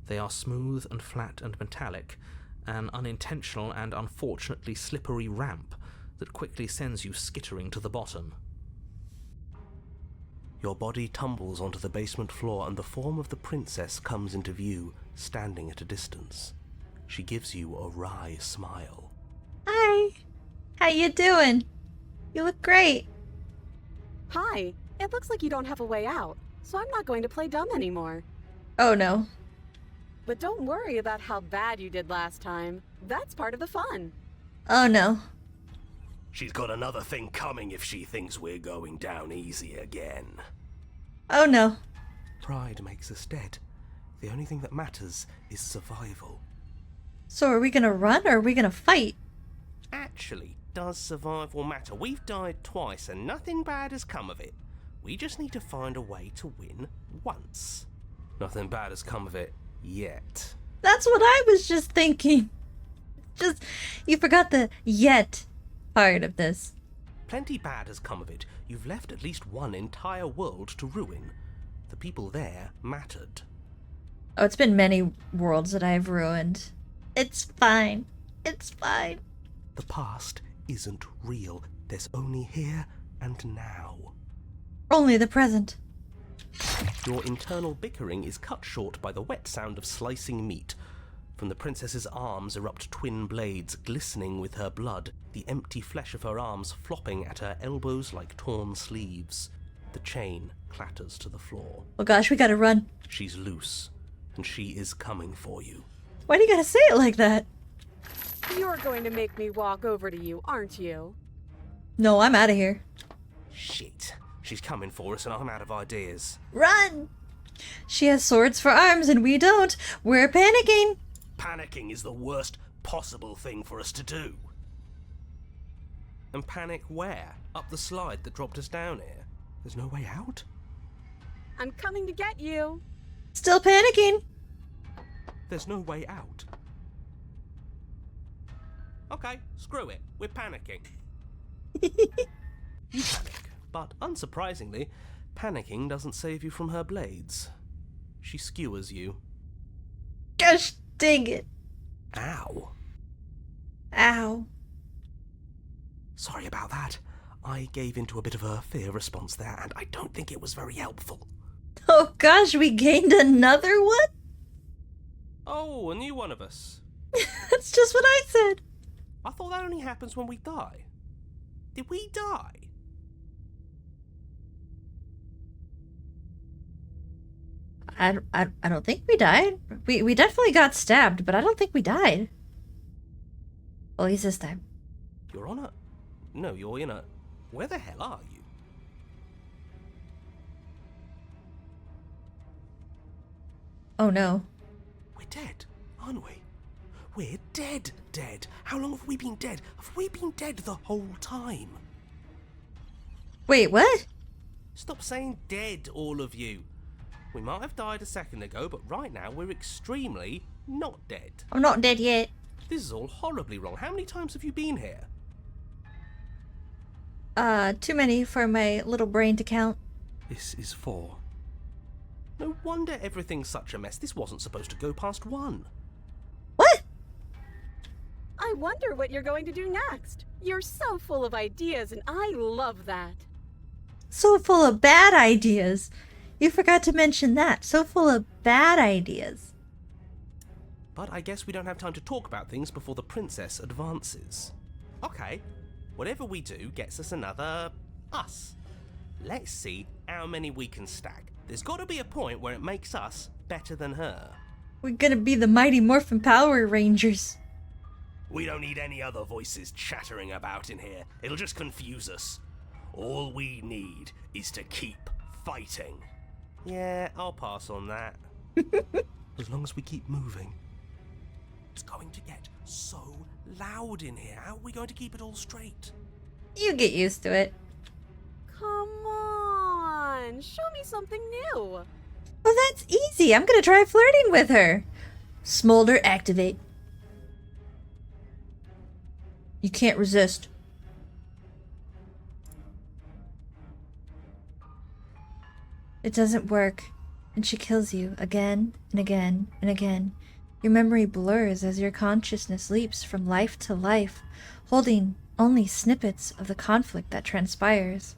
They are smooth and flat and metallic, an unintentional and unfortunately slippery ramp that quickly sends you skittering to the bottom. Your body tumbles onto the basement floor and the form of the princess comes into view, standing at a distance. She gives you a wry smile. Hi. How you doing? You look great. Hi. It looks like you don't have a way out, so I'm not going to play dumb anymore. Oh no. But don't worry about how bad you did last time. That's part of the fun. Oh no. She's got another thing coming if she thinks we're going down easy again. Oh no. Pride makes us dead. The only thing that matters is survival. So are we gonna run or are we gonna fight? Actually, does survival matter? We've died twice and nothing bad has come of it. We just need to find a way to win once. Nothing bad has come of it yet. That's what I was just thinking. Just, you forgot the yet part of this. Plenty bad has come of it. You've left at least one entire world to ruin. The people there mattered. Oh, it's been many worlds that I've ruined. It's fine. It's fine. The past isn't real. There's only here and now. Only the present. Your internal bickering is cut short by the wet sound of slicing meat. From the princess's arms erupt twin blades, glistening with her blood, the empty flesh of her arms flopping at her elbows like torn sleeves. The chain clatters to the floor. Oh gosh, we gotta run. She's loose, and she is coming for you. Why do you gotta say it like that? You're going to make me walk over to you, aren't you? No, I'm out of here. Shit. She's coming for us and I'm out of ideas. Run! She has swords for arms and we don't. We're panicking. Panicking is the worst possible thing for us to do. And panic where? Up the slide that dropped us down here? There's no way out? I'm coming to get you. Still panicking. There's no way out. Okay, screw it. We're panicking. You panic, but unsurprisingly, panicking doesn't save you from her blades. She skewers you. Gosh dang it. Ow. Ow. Sorry about that. I gave into a bit of a fear response there, and I don't think it was very helpful. Oh gosh, we gained another one? Oh, a new one of us. That's just what I said. I thought that only happens when we die. Did we die? I don't think we died. We definitely got stabbed, but I don't think we died. At least this time. You're on a... No, you're in a... Where the hell are you? Oh no. We're dead, aren't we? We're dead. How long have we been dead? Have we been dead the whole time? Wait, what? Stop saying dead, all of you. We might have died a second ago, but right now we're extremely not dead. I'm not dead yet. This is all horribly wrong. How many times have you been here? Too many for my little brain to count. This is 4. No wonder everything's such a mess. This wasn't supposed to go past 1. What? I wonder what you're going to do next. You're so full of ideas, and I love that. So full of bad ideas. You forgot to mention that. So full of bad ideas. But I guess we don't have time to talk about things before the princess advances. Okay, whatever we do gets us another us. Let's see how many we can stack. There's got to be a point where it makes us better than her. We're gonna be the Mighty Morphin Power Rangers. We don't need any other voices chattering about in here. It'll just confuse us. All we need is to keep fighting. Yeah, I'll pass on that. As long as we keep moving. It's going to get so loud in here. How are we going to keep it all straight? You get used to it. Come on, show me something new. Oh, that's easy. I'm gonna try flirting with her. Smolder activate. You can't resist. It doesn't work, and she kills you again and again and again. Your memory blurs as your consciousness leaps from life to life, holding only snippets of the conflict that transpires.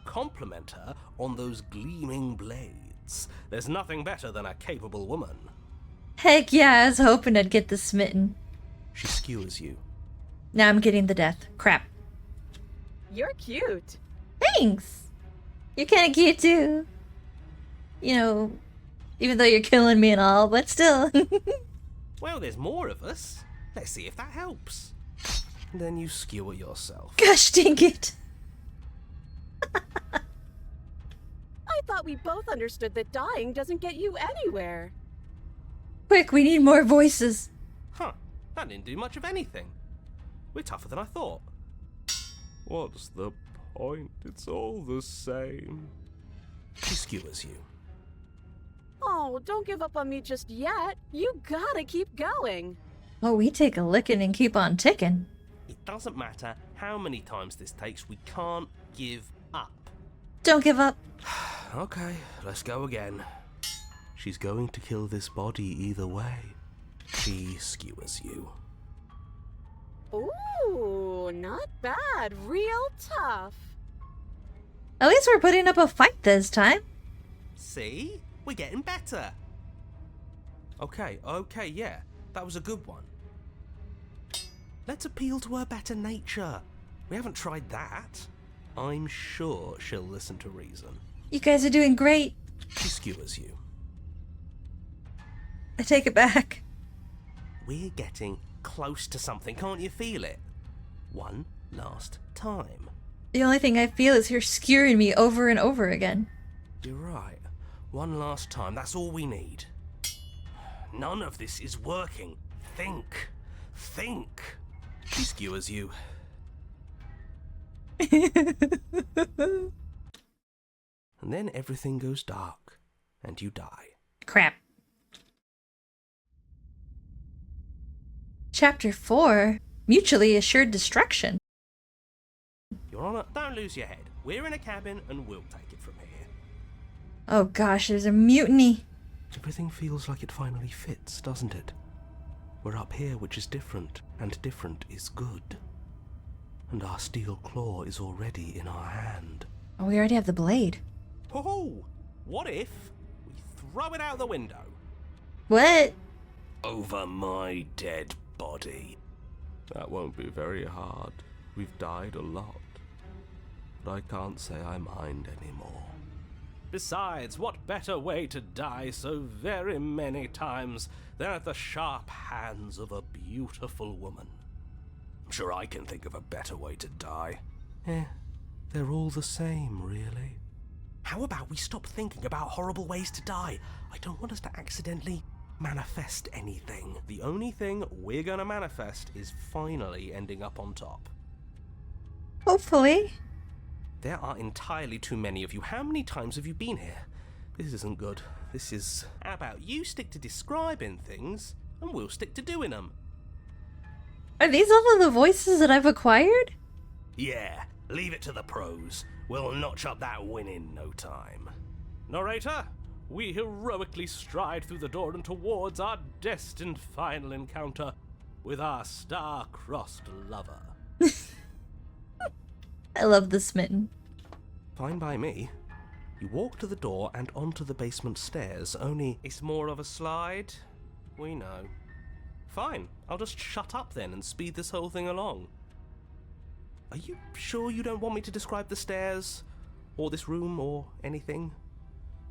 Compliment her on those gleaming blades. There's nothing better than a capable woman. Heck yeah, I was hoping I'd get the smitten. She skewers you. Now I'm getting the death. Crap. You're cute. Thanks! You're kinda cute too. You know, even though you're killing me and all, but still. Well, there's more of us. Let's see if that helps. Then you skewer yourself. Gosh dang it. I thought we both understood that dying doesn't get you anywhere. Quick, we need more voices. Huh, that didn't do much of anything. We're tougher than I thought. What's the point? It's all the same. She skewers you. Oh, don't give up on me just yet. You gotta keep going. Oh, we take a licking and keep on ticking. It doesn't matter how many times this takes, we can't give up. Don't give up. Okay, let's go again. She's going to kill this body either way. She skewers you. Ooh, not bad. Real tough. At least we're putting up a fight this time. See? We're getting better. Okay, yeah. That was a good one. Let's appeal to her better nature. We haven't tried that. I'm sure she'll listen to reason. You guys are doing great. She skewers you. I take it back. We're getting close to something, can't you feel it? One last time. The only thing I feel is her skewering me over and over again. You're right. One last time, that's all we need. None of this is working. Think. Think. She skewers you. And then everything goes dark, and you die. Crap. Chapter 4, Mutually Assured Destruction. Your Honor, don't lose your head. We're in a cabin, and we'll take it from here. Oh gosh, there's a mutiny. Everything feels like it finally fits, doesn't it? We're up here, which is different, and different is good. And our steel claw is already in our hand. Oh, we already have the blade. Oh, what if we throw it out the window? What? Over my dead body. That won't be very hard. We've died a lot. But I can't say I mind anymore. Besides, what better way to die so very many times than at the sharp hands of a beautiful woman? I'm sure I can think of a better way to die. They're all the same, really. How about we stop thinking about horrible ways to die? I don't want us to accidentally manifest anything. The only thing we're gonna manifest is finally ending up on top. Hopefully. There are entirely too many of you. How many times have you been here? This isn't good. This is... How about you stick to describing things, and we'll stick to doing them? Are these all of the voices that I've acquired? Yeah, leave it to the pros. We'll notch up that win in no time. Narrator, we heroically stride through the door and towards our destined final encounter with our star-crossed lover. I love the smitten. Fine by me. You walk to the door and onto the basement stairs, only it's more of a slide. We know. Fine, I'll just shut up then and speed this whole thing along. Are you sure you don't want me to describe the stairs, or this room, or anything?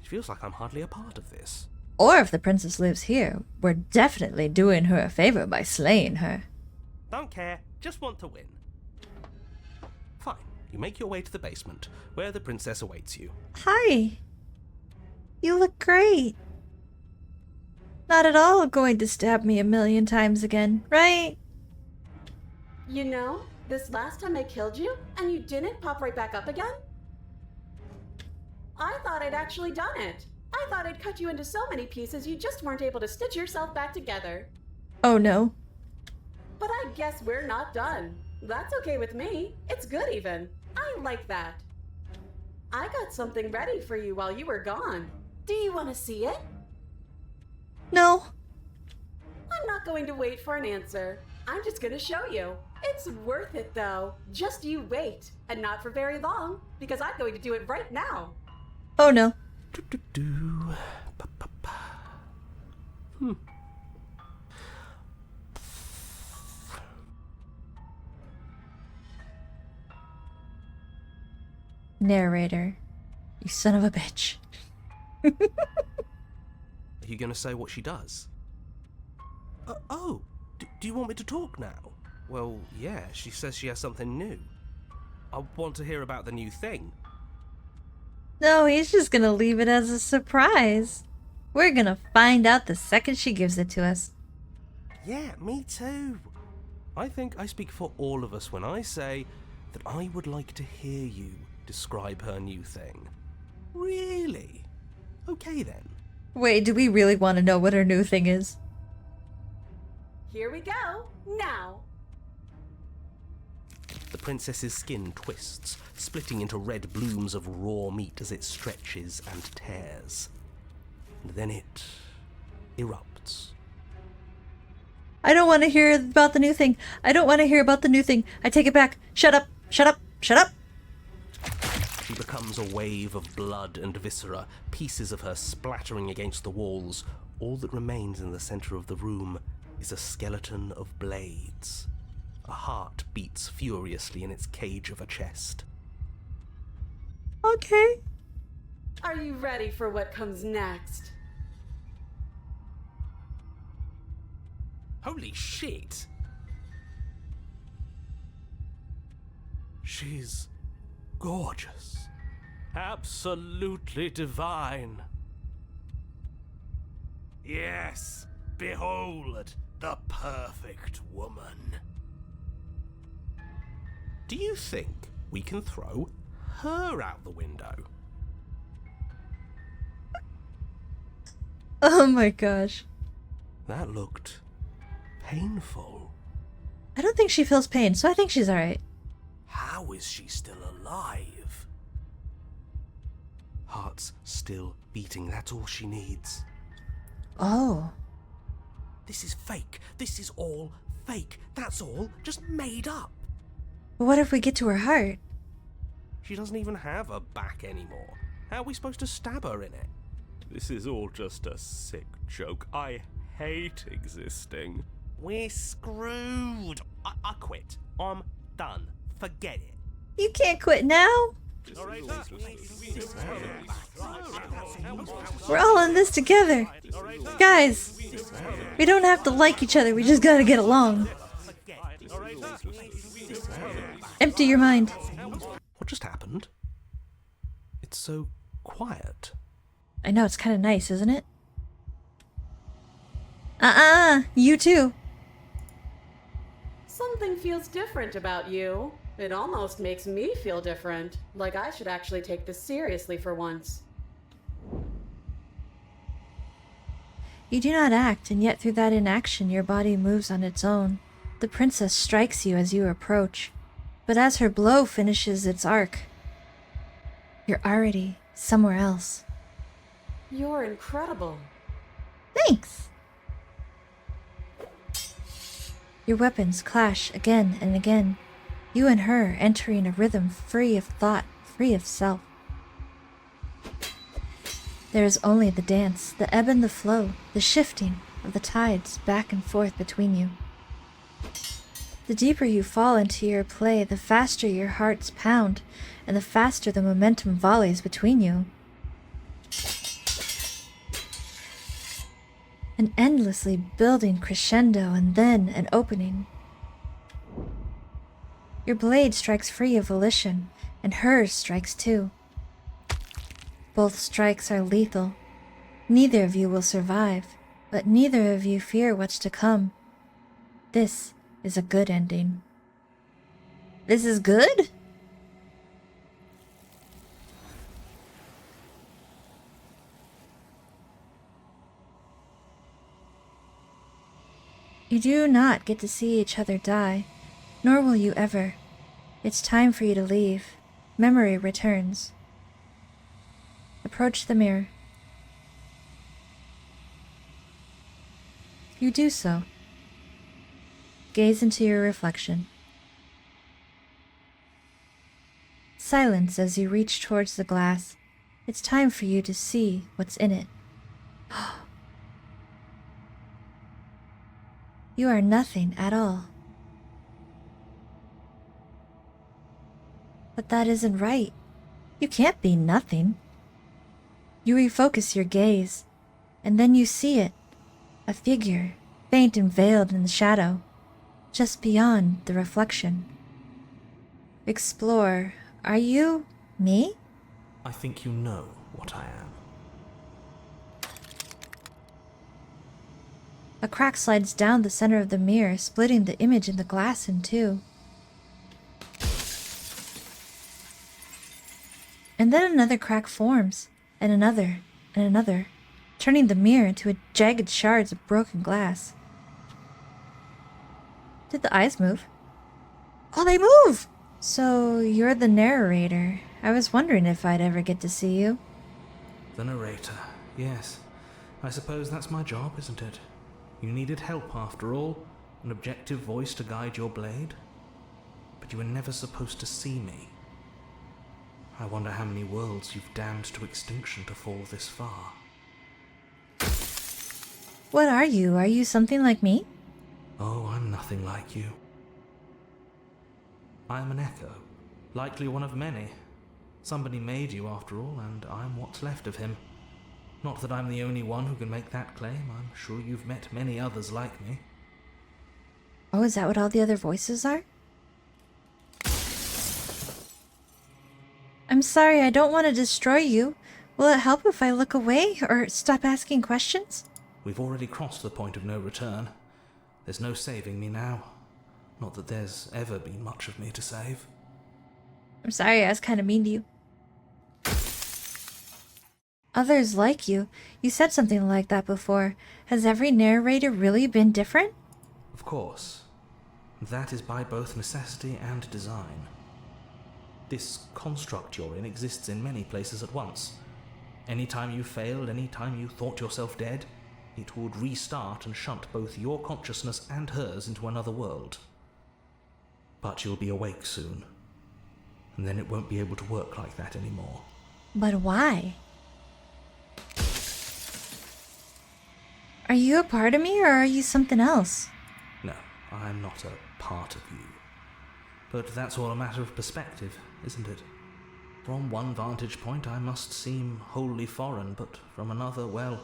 It feels like I'm hardly a part of this. Or if the princess lives here, we're definitely doing her a favor by slaying her. Don't care, just want to win. Fine, you make your way to the basement, where the princess awaits you. Hi. You look great. Not at all going to stab me 1,000,000 times again, right? You know, this last time I killed you, and you didn't pop right back up again? I thought I'd actually done it. I thought I'd cut you into so many pieces you just weren't able to stitch yourself back together. Oh no. But I guess we're not done. That's okay with me. It's good even. I like that. I got something ready for you while you were gone. Do you want to see it? No. I'm not going to wait for an answer. I'm just going to show you. It's worth it though. Just you wait. And not for very long, because I'm going to do it right now. Oh no. Narrator. You son of a bitch. Are you going to say what she does? Do you want me to talk now? Well, yeah, she says she has something new. I want to hear about the new thing. No, he's just gonna leave it as a surprise. We're gonna find out the second she gives it to us. Yeah, me too. I think I speak for all of us when I say that I would like to hear you describe her new thing. Really? Okay then. Wait, do we really want to know what her new thing is? Here we go. Now. The princess's skin twists, splitting into red blooms of raw meat as it stretches and tears. And then it erupts. I don't want to hear about the new thing. I don't want to hear about the new thing. I take it back. Shut up. Shut up. Shut up. She becomes a wave of blood and viscera, pieces of her splattering against the walls. All that remains in the center of the room is a skeleton of blades. A heart beats furiously in its cage of a chest. Okay. Are you ready for what comes next? Holy shit! She's gorgeous. Absolutely divine. Yes, behold the perfect woman. Do you think we can throw her out the window? Oh my gosh. That looked painful. I don't think she feels pain, so I think she's alright. How is she still alive? Heart's still beating, that's all she needs. Oh. This is fake. This is all fake. That's all just made up. But what if we get to her heart? She doesn't even have a back anymore. How are we supposed to stab her in it? This is all just a sick joke. I hate existing. We're screwed. I quit. I'm done. Forget it. You can't quit now. We're all in this together. Guys, we don't have to like each other. We just gotta get along. Empty your mind. What just happened? It's so quiet. I know, it's kind of nice, isn't it? You too. Something feels different about you. It almost makes me feel different. Like I should actually take this seriously for once. You do not act, and yet through that inaction your body moves on its own. The princess strikes you as you approach, but as her blow finishes its arc, you're already somewhere else. You're incredible. Thanks! Your weapons clash again and again, you and her entering a rhythm free of thought, free of self. There is only the dance, the ebb and the flow, the shifting of the tides back and forth between you. The deeper you fall into your play, the faster your hearts pound, and the faster the momentum volleys between you. An endlessly building crescendo and then an opening. Your blade strikes free of volition, and hers strikes too. Both strikes are lethal. Neither of you will survive, but neither of you fear what's to come. This is a good ending. This is good? You do not get to see each other die, nor will you ever. It's time for you to leave. Memory returns. Approach the mirror. You do so. Gaze into your reflection. Silence as you reach towards the glass. It's time for you to see what's in it. You are nothing at all. But that isn't right. You can't be nothing. You refocus your gaze, and then you see it. A figure, faint and veiled in the shadow, just beyond the reflection. Explore, are you me? I think you know what I am. A crack slides down the center of the mirror, splitting the image in the glass in two. And then another crack forms, and another, turning the mirror into a jagged shards of broken glass. Did the eyes move? Oh, they move! So, you're the narrator. I was wondering if I'd ever get to see you. The narrator, yes. I suppose that's my job, isn't it? You needed help after all, an objective voice to guide your blade. But you were never supposed to see me. I wonder how many worlds you've damned to extinction to fall this far. What are you? Are you something like me? Oh, I'm nothing like you. I'm an echo, likely one of many. Somebody made you after all, and I'm what's left of him. Not that I'm the only one who can make that claim. I'm sure you've met many others like me. Oh, is that what all the other voices are? I'm sorry, I don't want to destroy you. Will it help if I look away or stop asking questions? We've already crossed the point of no return. There's no saving me now. Not that there's ever been much of me to save. I'm sorry, I was kind of mean to you. Others like you. You said something like that before. Has every narrator really been different? Of course. That is by both necessity and design. This construct you're in exists in many places at once. Any time you failed, any time you thought yourself dead, it would restart and shunt both your consciousness and hers into another world. But you'll be awake soon, and then it won't be able to work like that anymore. But why? Are you a part of me, or are you something else? No, I'm not a part of you. But that's all a matter of perspective, isn't it? From one vantage point I must seem wholly foreign, but from another, well,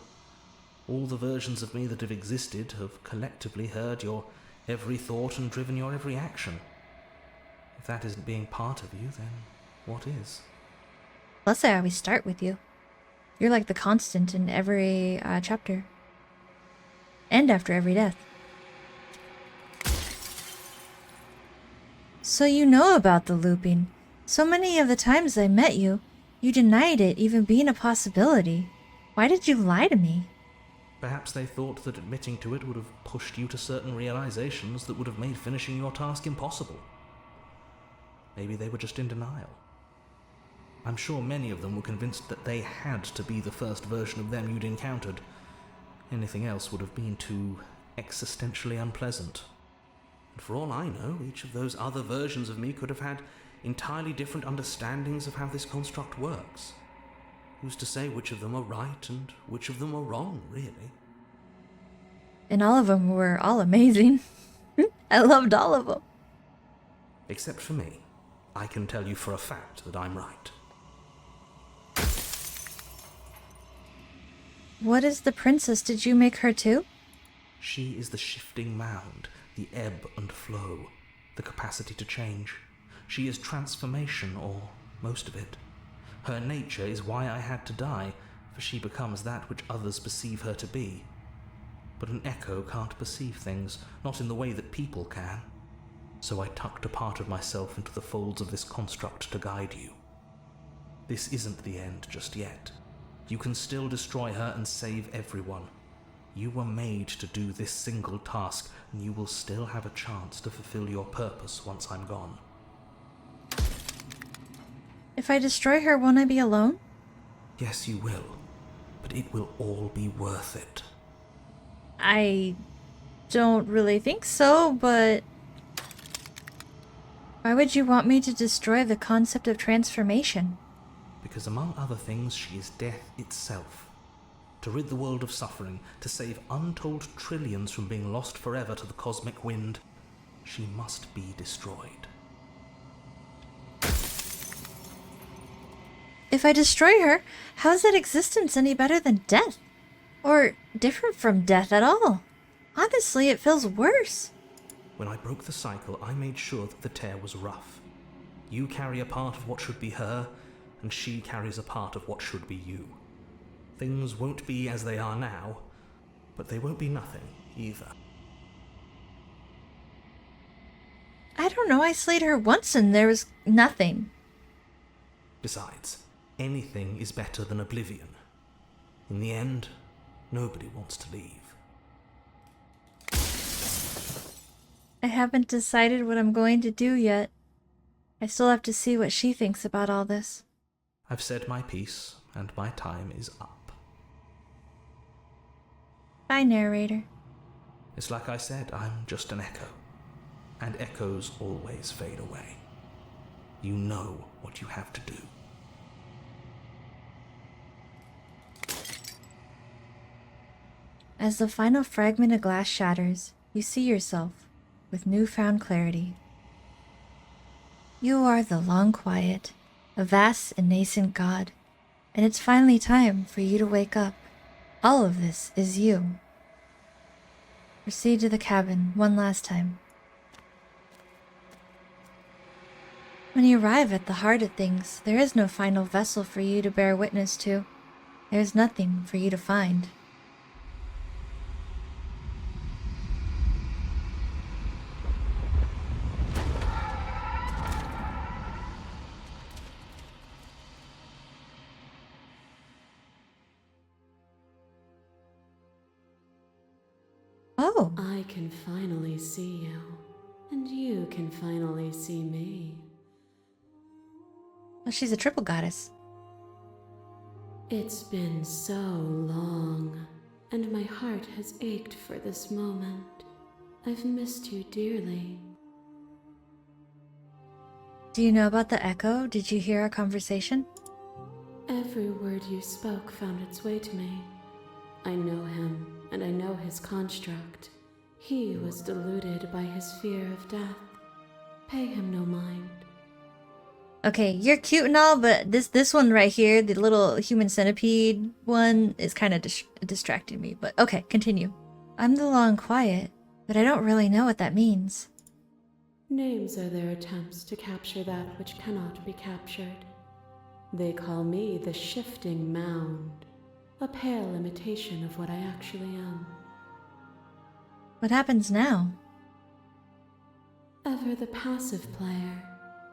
all the versions of me that have existed have collectively heard your every thought and driven your every action. If that isn't being part of you, then what is? Plus, I always start with you. You're like the constant in every chapter. And after every death. So you know about the looping. So many of the times I met you, you denied it even being a possibility. Why did you lie to me? Perhaps they thought that admitting to it would have pushed you to certain realizations that would have made finishing your task impossible. Maybe they were just in denial. I'm sure many of them were convinced that they had to be the first version of them you'd encountered. Anything else would have been too existentially unpleasant. And for all I know, each of those other versions of me could have had entirely different understandings of how this construct works. Who's to say which of them are right and which of them are wrong, really? And all of them were all amazing. I loved all of them. Except for me. I can tell you for a fact that I'm right. What is the princess? Did you make her too? She is the shifting mound, the ebb and flow, the capacity to change. She is transformation, or most of it. Her nature is why I had to die, for she becomes that which others perceive her to be. But an echo can't perceive things, not in the way that people can. So I tucked a part of myself into the folds of this construct to guide you. This isn't the end just yet. You can still destroy her and save everyone. You were made to do this single task, and you will still have a chance to fulfill your purpose once I'm gone. If I destroy her, won't I be alone? Yes, you will. But it will all be worth it. I don't really think so, but... Why would you want me to destroy the concept of transformation? Because among other things, she is death itself. To rid the world of suffering, to save untold trillions from being lost forever to the cosmic wind, she must be destroyed. If I destroy her, how is that existence any better than death? Or different from death at all? Honestly, it feels worse. When I broke the cycle, I made sure that the tear was rough. You carry a part of what should be her, and she carries a part of what should be you. Things won't be as they are now, but they won't be nothing either. I don't know, I slayed her once and there was nothing. Besides, anything is better than oblivion. In the end, nobody wants to leave. I haven't decided what I'm going to do yet. I still have to see what she thinks about all this. I've said my piece, and my time is up. Bye, narrator. It's like I said, I'm just an echo. And echoes always fade away. You know what you have to do. As the final fragment of glass shatters, you see yourself with newfound clarity. You are the long quiet, a vast and nascent god, and it's finally time for you to wake up. All of this is you. Proceed to the cabin one last time. When you arrive at the heart of things, there is no final vessel for you to bear witness to. There is nothing for you to find. Oh. I can finally see you, and you can finally see me. Well, she's a triple goddess. It's been so long, and my heart has ached for this moment. I've missed you dearly. Do you know about the echo? Did you hear our conversation? Every word you spoke found its way to me. I know him, and I know his construct. He was deluded by his fear of death. Pay him no mind. Okay, you're cute and all, but this one right here, the little human centipede one, is kind of distracting me. But okay, continue. I'm the long quiet, but I don't really know what that means. Names are their attempts to capture that which cannot be captured. They call me the shifting mound, a pale imitation of what I actually am. What happens now? Ever the passive player,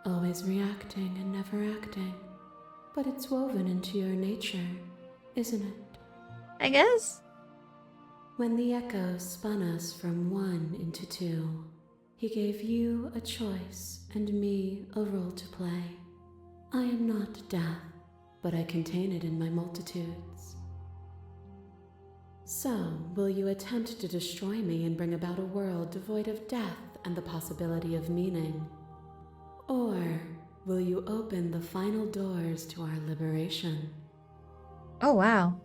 always reacting and never acting. But it's woven into your nature, isn't it? I guess. When the echo spun us from one into two, he gave you a choice and me a role to play. I am not death, but I contain it in my multitudes. So, will you attempt to destroy me and bring about a world devoid of death and the possibility of meaning? Or will you open the final doors to our liberation? Oh, wow.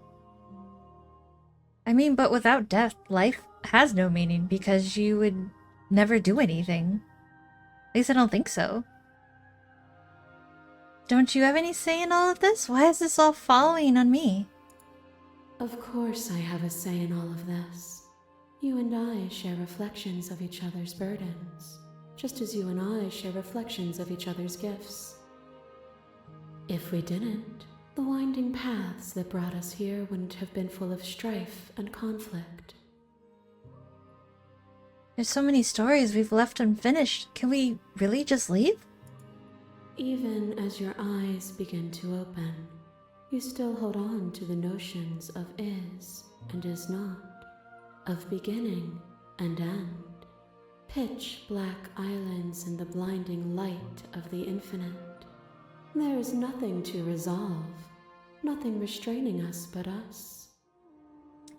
I mean, but without death, life has no meaning because you would never do anything. At least I don't think so. Don't you have any say in all of this? Why is this all following on me? Of course I have a say in all of this. You and I share reflections of each other's burdens, just as you and I share reflections of each other's gifts. If we didn't, the winding paths that brought us here wouldn't have been full of strife and conflict. There's so many stories we've left unfinished. Can we really just leave? Even as your eyes begin to open, you still hold on to the notions of is and is not, of beginning and end, pitch black islands in the blinding light of the infinite. There is nothing to resolve, nothing restraining us but us.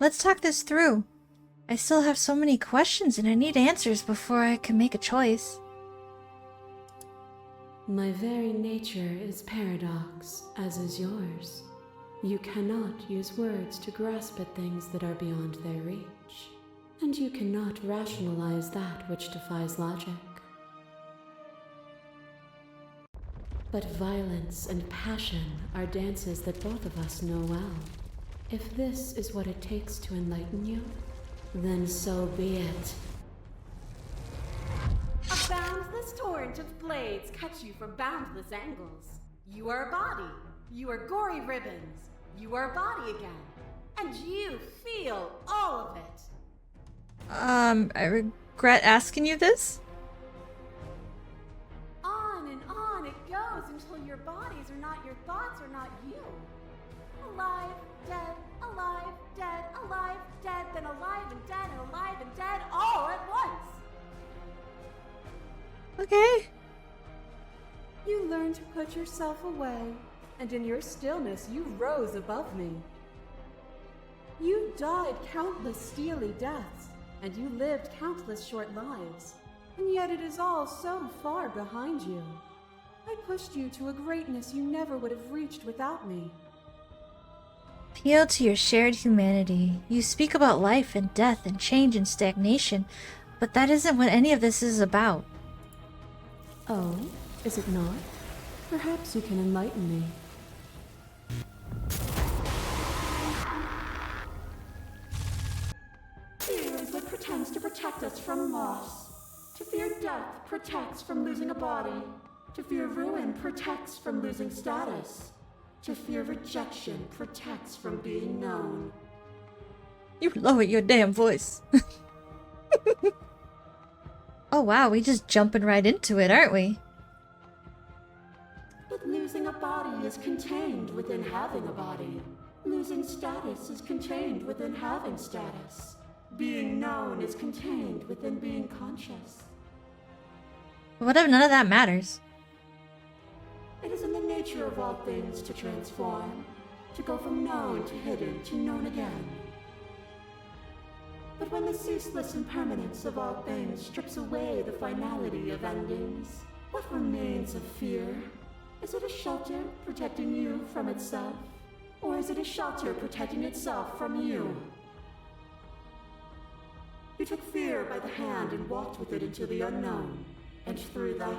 Let's talk this through. I still have so many questions and I need answers before I can make a choice. My very nature is paradox, as is yours. You cannot use words to grasp at things that are beyond their reach, and you cannot rationalize that which defies logic. But violence and passion are dances that both of us know well. If this is what it takes to enlighten you, then so be it. A boundless torrent of blades cut you from boundless angles. You are a body. You are gory ribbons. You are a body again. And you feel all of it. I regret asking you this? On and on it goes until your bodies are not your thoughts or not you. Alive, dead, alive, dead, alive, dead, then alive and dead and alive and dead all at once. Okay. You learned to put yourself away, and in your stillness you rose above me. You died countless steely deaths, and you lived countless short lives, and yet it is all so far behind you. I pushed you to a greatness you never would have reached without me. Appeal to your shared humanity. You speak about life and death and change and stagnation, but that isn't what any of this is about. Oh, is it not? Perhaps you can enlighten me. Fear is what pretends to protect us from loss. To fear death protects from losing a body. To fear ruin protects from losing status. To fear rejection protects from being known. You lower your damn voice. Oh wow, we just jumping right into it, aren't we? But losing a body is contained within having a body. Losing status is contained within having status. Being known known is contained within being conscious. What if none of that matters? It is in the nature of all things to transform, to go from known to hidden to known again. But when the ceaseless impermanence of all things strips away the finality of endings, what remains of fear? Is it a shelter protecting you from itself? Or is it a shelter protecting itself from you? You took fear by the hand and walked with it into the unknown, and through that,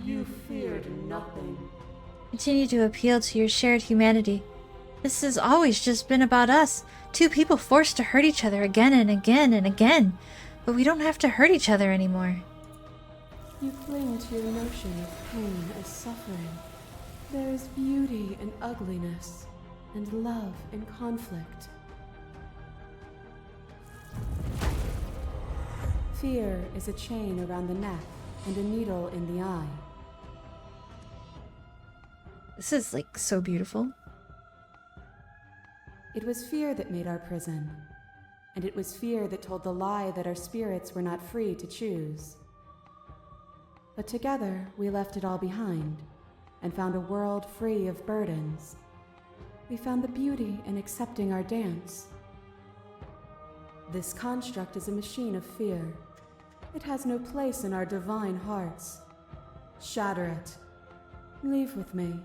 you feared nothing. Continue to appeal to your shared humanity. This has always just been about us. Two people forced to hurt each other again and again and again. But we don't have to hurt each other anymore. You cling to your notion of pain as suffering. There is beauty in ugliness, and love in conflict. Fear is a chain around the neck and a needle in the eye. This is like so beautiful. It was fear that made our prison, and it was fear that told the lie that our spirits were not free to choose. But together we left it all behind and found a world free of burdens. We found the beauty in accepting our dance. This construct is a machine of fear. It has no place in our divine hearts. Shatter it. Leave with me.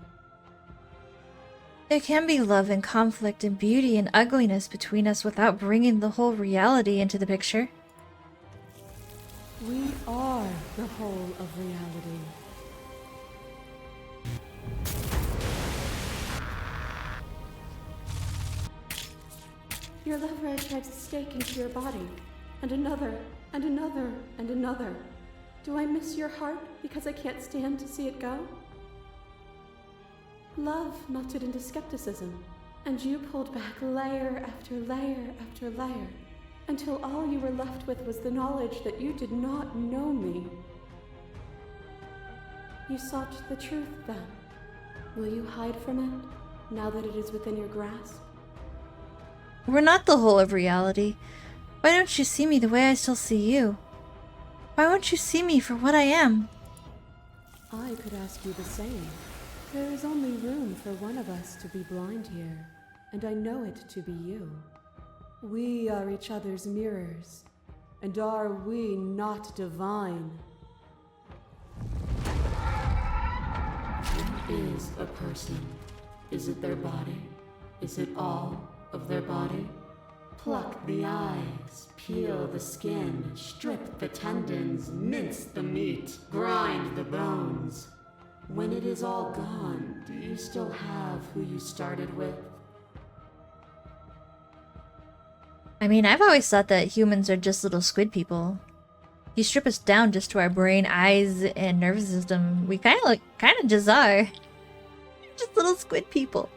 There can be love and conflict and beauty and ugliness between us without bringing the whole reality into the picture. We are the whole of reality. Your love ray drives a stake into your body, and another, and another, and another. Do I miss your heart because I can't stand to see it go? Love melted into skepticism, and you pulled back layer after layer after layer, until all you were left with was the knowledge that you did not know me. You sought the truth then. Will you hide from it, now that it is within your grasp? We're not the whole of reality. Why don't you see me the way I still see you? Why won't you see me for what I am? I could ask you the same. There is only room for one of us to be blind here, and I know it to be you. We are each other's mirrors, and are we not divine? What is a person? Is it their body? Is it all of their body? Pluck the eyes, peel the skin, strip the tendons, mince the meat, grind the bones. When it is all gone, do you still have who you started with? I mean, I've always thought that humans are just little squid people. You strip us down just to our brain, eyes, and nervous system, we kind of just are. Just little squid people.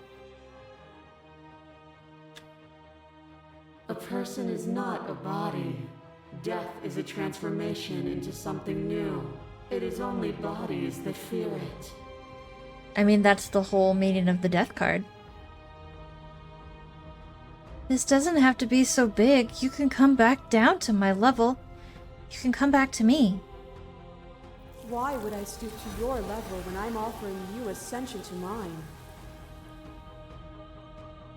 A person is not a body. Death is a transformation into something new. It is only bodies that fear it. I mean, that's the whole meaning of the death card. This doesn't have to be so big. You can come back down to my level. You can come back to me. Why would I stoop to your level when I'm offering you ascension to mine?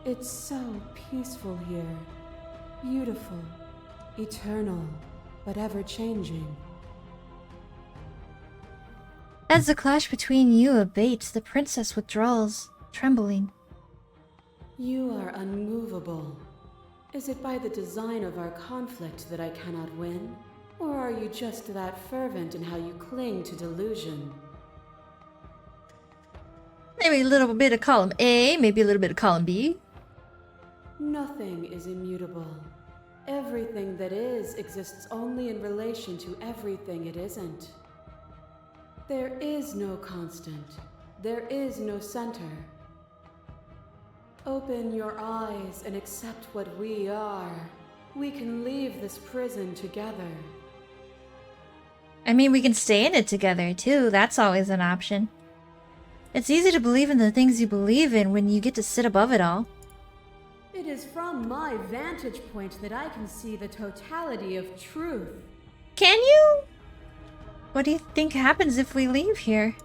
It's so peaceful here. Beautiful, eternal, but ever-changing. As the clash between you abates, the princess withdraws, trembling. You are unmovable. Is it by the design of our conflict that I cannot win? Or are you just that fervent in how you cling to delusion? Maybe a little bit of column A, maybe a little bit of column B. Nothing is immutable. Everything that is exists only in relation to everything it isn't. There is no constant. There is no center. Open your eyes and accept what we are. We can leave this prison together. I mean, we can stay in it together, too. That's always an option. It's easy to believe in the things you believe in when you get to sit above it all. It is from my vantage point that I can see the totality of truth. Can you? What do you think happens if we leave here?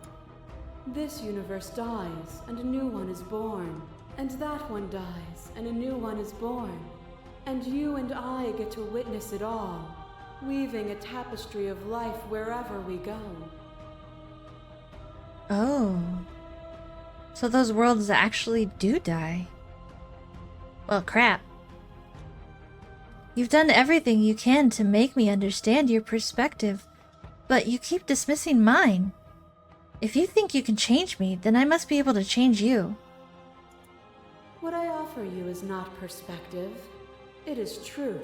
This universe dies, and a new one is born. And that one dies, and a new one is born. And you and I get to witness it all, weaving a tapestry of life wherever we go. Oh. So those worlds actually do die. Well, crap. You've done everything you can to make me understand your perspective, but you keep dismissing mine. If you think you can change me, then I must be able to change you. What I offer you is not perspective. It is truth.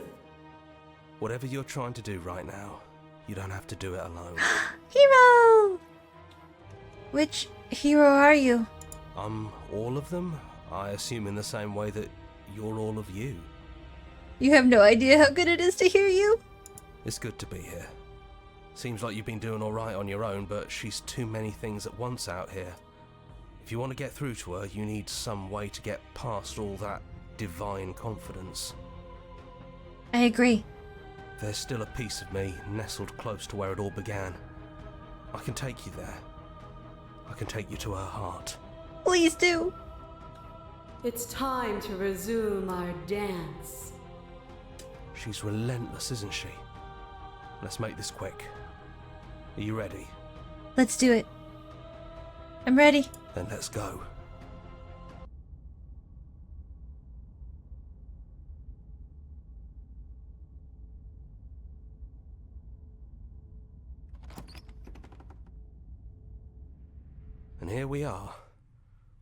Whatever you're trying to do right now, you don't have to do it alone. Hero! Which hero are you? I'm all of them, I assume, in the same way that you're all of you. You have no idea how good it is to hear you. It's good to be here. Seems like you've been doing alright on your own, but she's too many things at once out here. If you want to get through to her, you need some way to get past all that divine confidence. I agree. There's still a piece of me nestled close to where it all began. I can take you there. I can take you to her heart. Please do. It's time to resume our dance. She's relentless, isn't she? Let's make this quick. Are you ready? Let's do it. I'm ready. Then let's go. And here we are.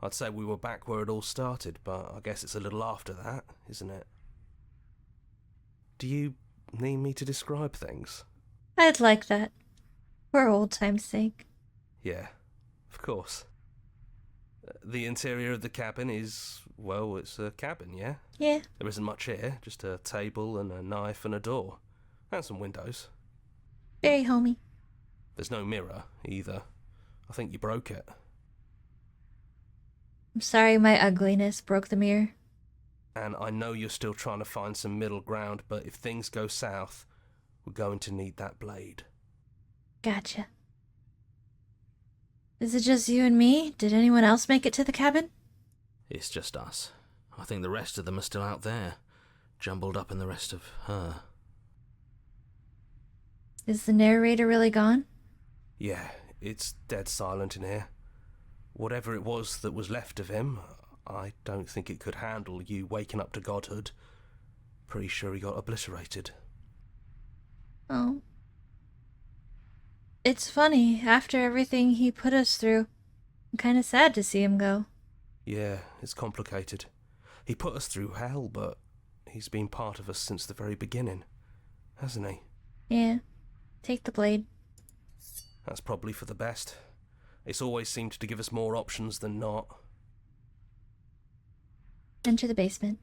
I'd say we were back where it all started, but I guess it's a little after that, isn't it? Do you need me to describe things? I'd like that. For old time's sake. Yeah, of course. The interior of the cabin is, well, it's a cabin, yeah? Yeah. There isn't much here, just a table and a knife and a door. And some windows. Very homey. There's no mirror, either. I think you broke it. I'm sorry my ugliness broke the mirror. And I know you're still trying to find some middle ground, but if things go south, we're going to need that blade. Gotcha. Is it just you and me? Did anyone else make it to the cabin? It's just us. I think the rest of them are still out there, jumbled up in the rest of her. Is the narrator really gone? Yeah, it's dead silent in here. Whatever it was that was left of him, I don't think it could handle you waking up to godhood. Pretty sure he got obliterated. Oh. It's funny, after everything he put us through, I'm kinda sad to see him go. Yeah, it's complicated. He put us through hell, but he's been part of us since the very beginning, hasn't he? Yeah. Take the blade. That's probably for the best. It's always seemed to give us more options than not. Enter the basement.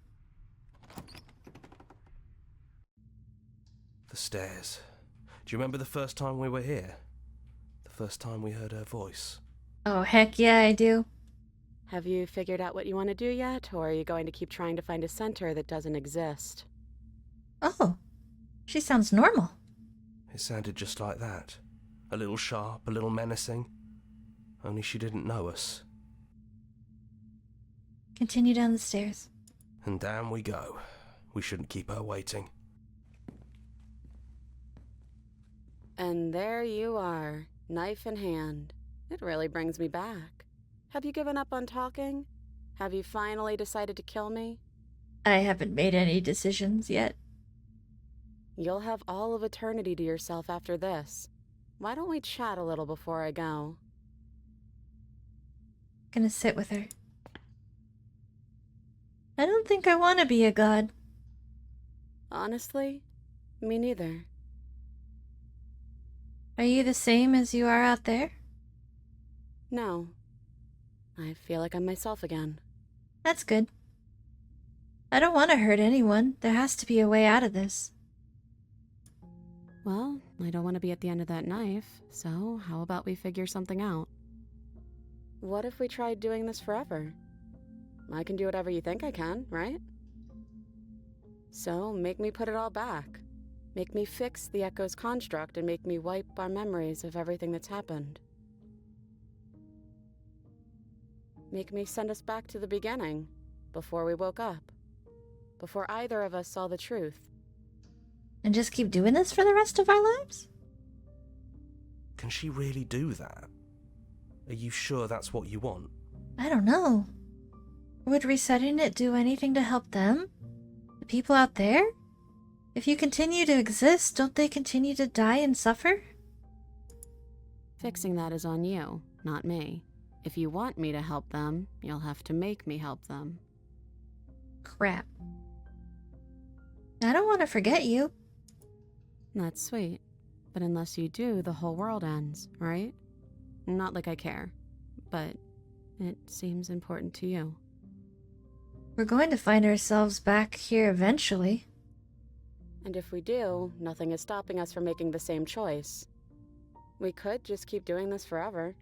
The stairs. Do you remember the first time we were here? The first time we heard her voice? Oh, heck yeah, I do. Have you figured out what you want to do yet, or are you going to keep trying to find a center that doesn't exist? Oh, she sounds normal. It sounded just like that. A little sharp, a little menacing. Only she didn't know us. Continue down the stairs. And down we go. We shouldn't keep her waiting. And there you are, knife in hand. It really brings me back. Have you given up on talking? Have you finally decided to kill me? I haven't made any decisions yet. You'll have all of eternity to yourself after this. Why don't we chat a little before I go? Gonna sit with her. I don't think I want to be a god. Honestly, me neither. Are you the same as you are out there? No. I feel like I'm myself again. That's good. I don't want to hurt anyone. There has to be a way out of this. Well, I don't want to be at the end of that knife, so how about we figure something out? What if we tried doing this forever? I can do whatever you think I can, right? So make me put it all back. Make me fix the Echo's construct and make me wipe our memories of everything that's happened. Make me send us back to the beginning, before we woke up. Before either of us saw the truth. And just keep doing this for the rest of our lives? Can she really do that? Are you sure that's what you want? I don't know. Would resetting it do anything to help them? The people out there? If you continue to exist, don't they continue to die and suffer? Fixing that is on you, not me. If you want me to help them, you'll have to make me help them. Crap. I don't want to forget you. That's sweet. But unless you do, the whole world ends, right? Not like I care, but it seems important to you. We're going to find ourselves back here eventually. And if we do, nothing is stopping us from making the same choice. We could just keep doing this forever.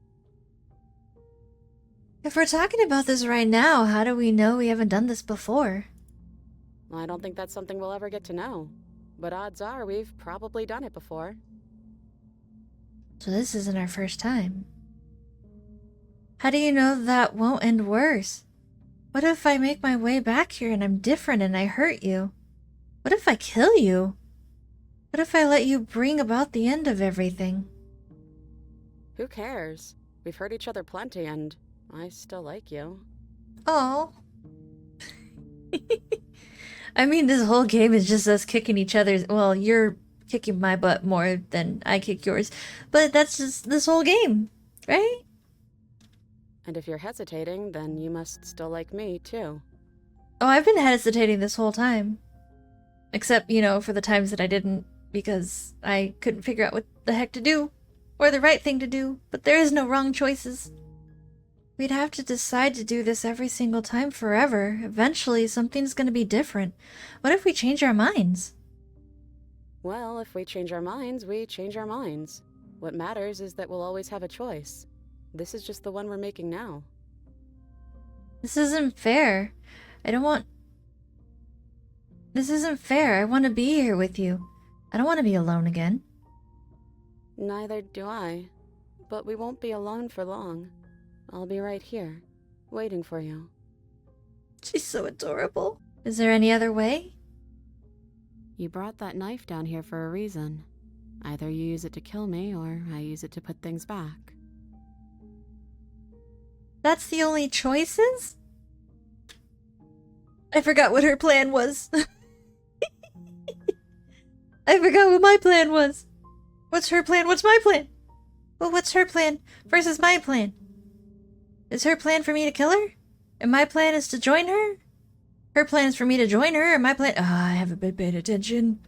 If we're talking about this right now, how do we know we haven't done this before? I don't think that's something we'll ever get to know. But odds are we've probably done it before. So this isn't our first time. How do you know that won't end worse? What if I make my way back here and I'm different and I hurt you? What if I kill you? What if I let you bring about the end of everything? Who cares? We've hurt each other plenty and I still like you. Oh. I mean, this whole game is just us kicking each other's... Well, you're kicking my butt more than I kick yours. But that's just this whole game, right? And if you're hesitating, then you must still like me, too. Oh, I've been hesitating this whole time. Except, you know, for the times that I didn't, because I couldn't figure out what the heck to do. Or the right thing to do. But there is no wrong choices. We'd have to decide to do this every single time forever. Eventually, something's gonna be different. What if we change our minds? Well, if we change our minds, we change our minds. What matters is that we'll always have a choice. This is just the one we're making now. This isn't fair. This isn't fair. I want to be here with you. I don't want to be alone again. Neither do I. But we won't be alone for long. I'll be right here, waiting for you. She's so adorable. Is there any other way? You brought that knife down here for a reason. Either you use it to kill me, or I use it to put things back. That's the only choices? I forgot what her plan was. I forgot what my plan was. What's her plan? What's my plan? Well, what's her plan versus my plan? Is her plan for me to kill her? And my plan is to join her? Her plan is for me to join her, and my plan... I haven't been paying attention.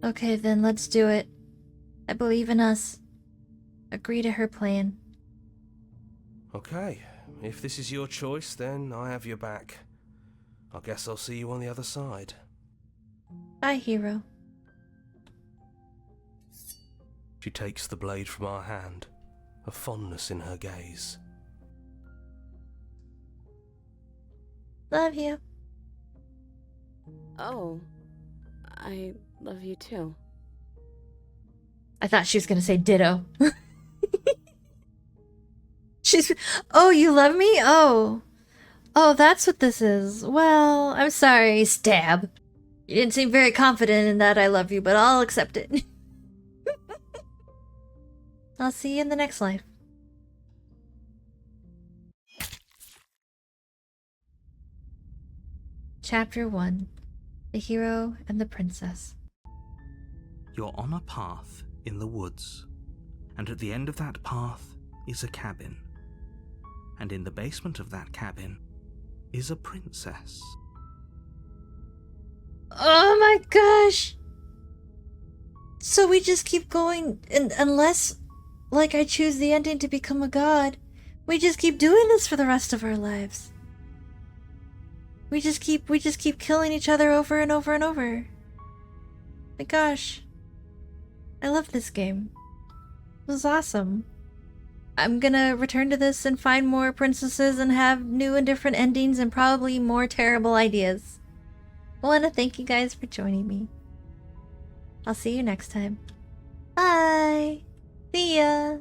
Okay, then let's do it. I believe in us. Agree to her plan. Okay, if this is your choice, then I have your back. I guess I'll see you on the other side. Bye, hero. She takes the blade from our hand, a fondness in her gaze. Love you. Oh, I love you too. I thought she was gonna say ditto. Oh, you love me? Oh, that's what this is. Well, I'm sorry, stab. You didn't seem very confident in that I love you, but I'll accept it. I'll see you in the next life. Chapter 1. The Hero and the Princess. You're on a path in the woods, and at the end of that path is a cabin. And in the basement of that cabin is a princess. Oh my gosh! So we just keep going, and unless, like, I choose the ending to become a god, we just keep doing this for the rest of our lives. We just keep killing each other over and over and over. My gosh. I love this game. It was awesome. I'm gonna return to this and find more princesses and have new and different endings and probably more terrible ideas. I want to thank you guys for joining me. I'll see you next time. Bye! See ya!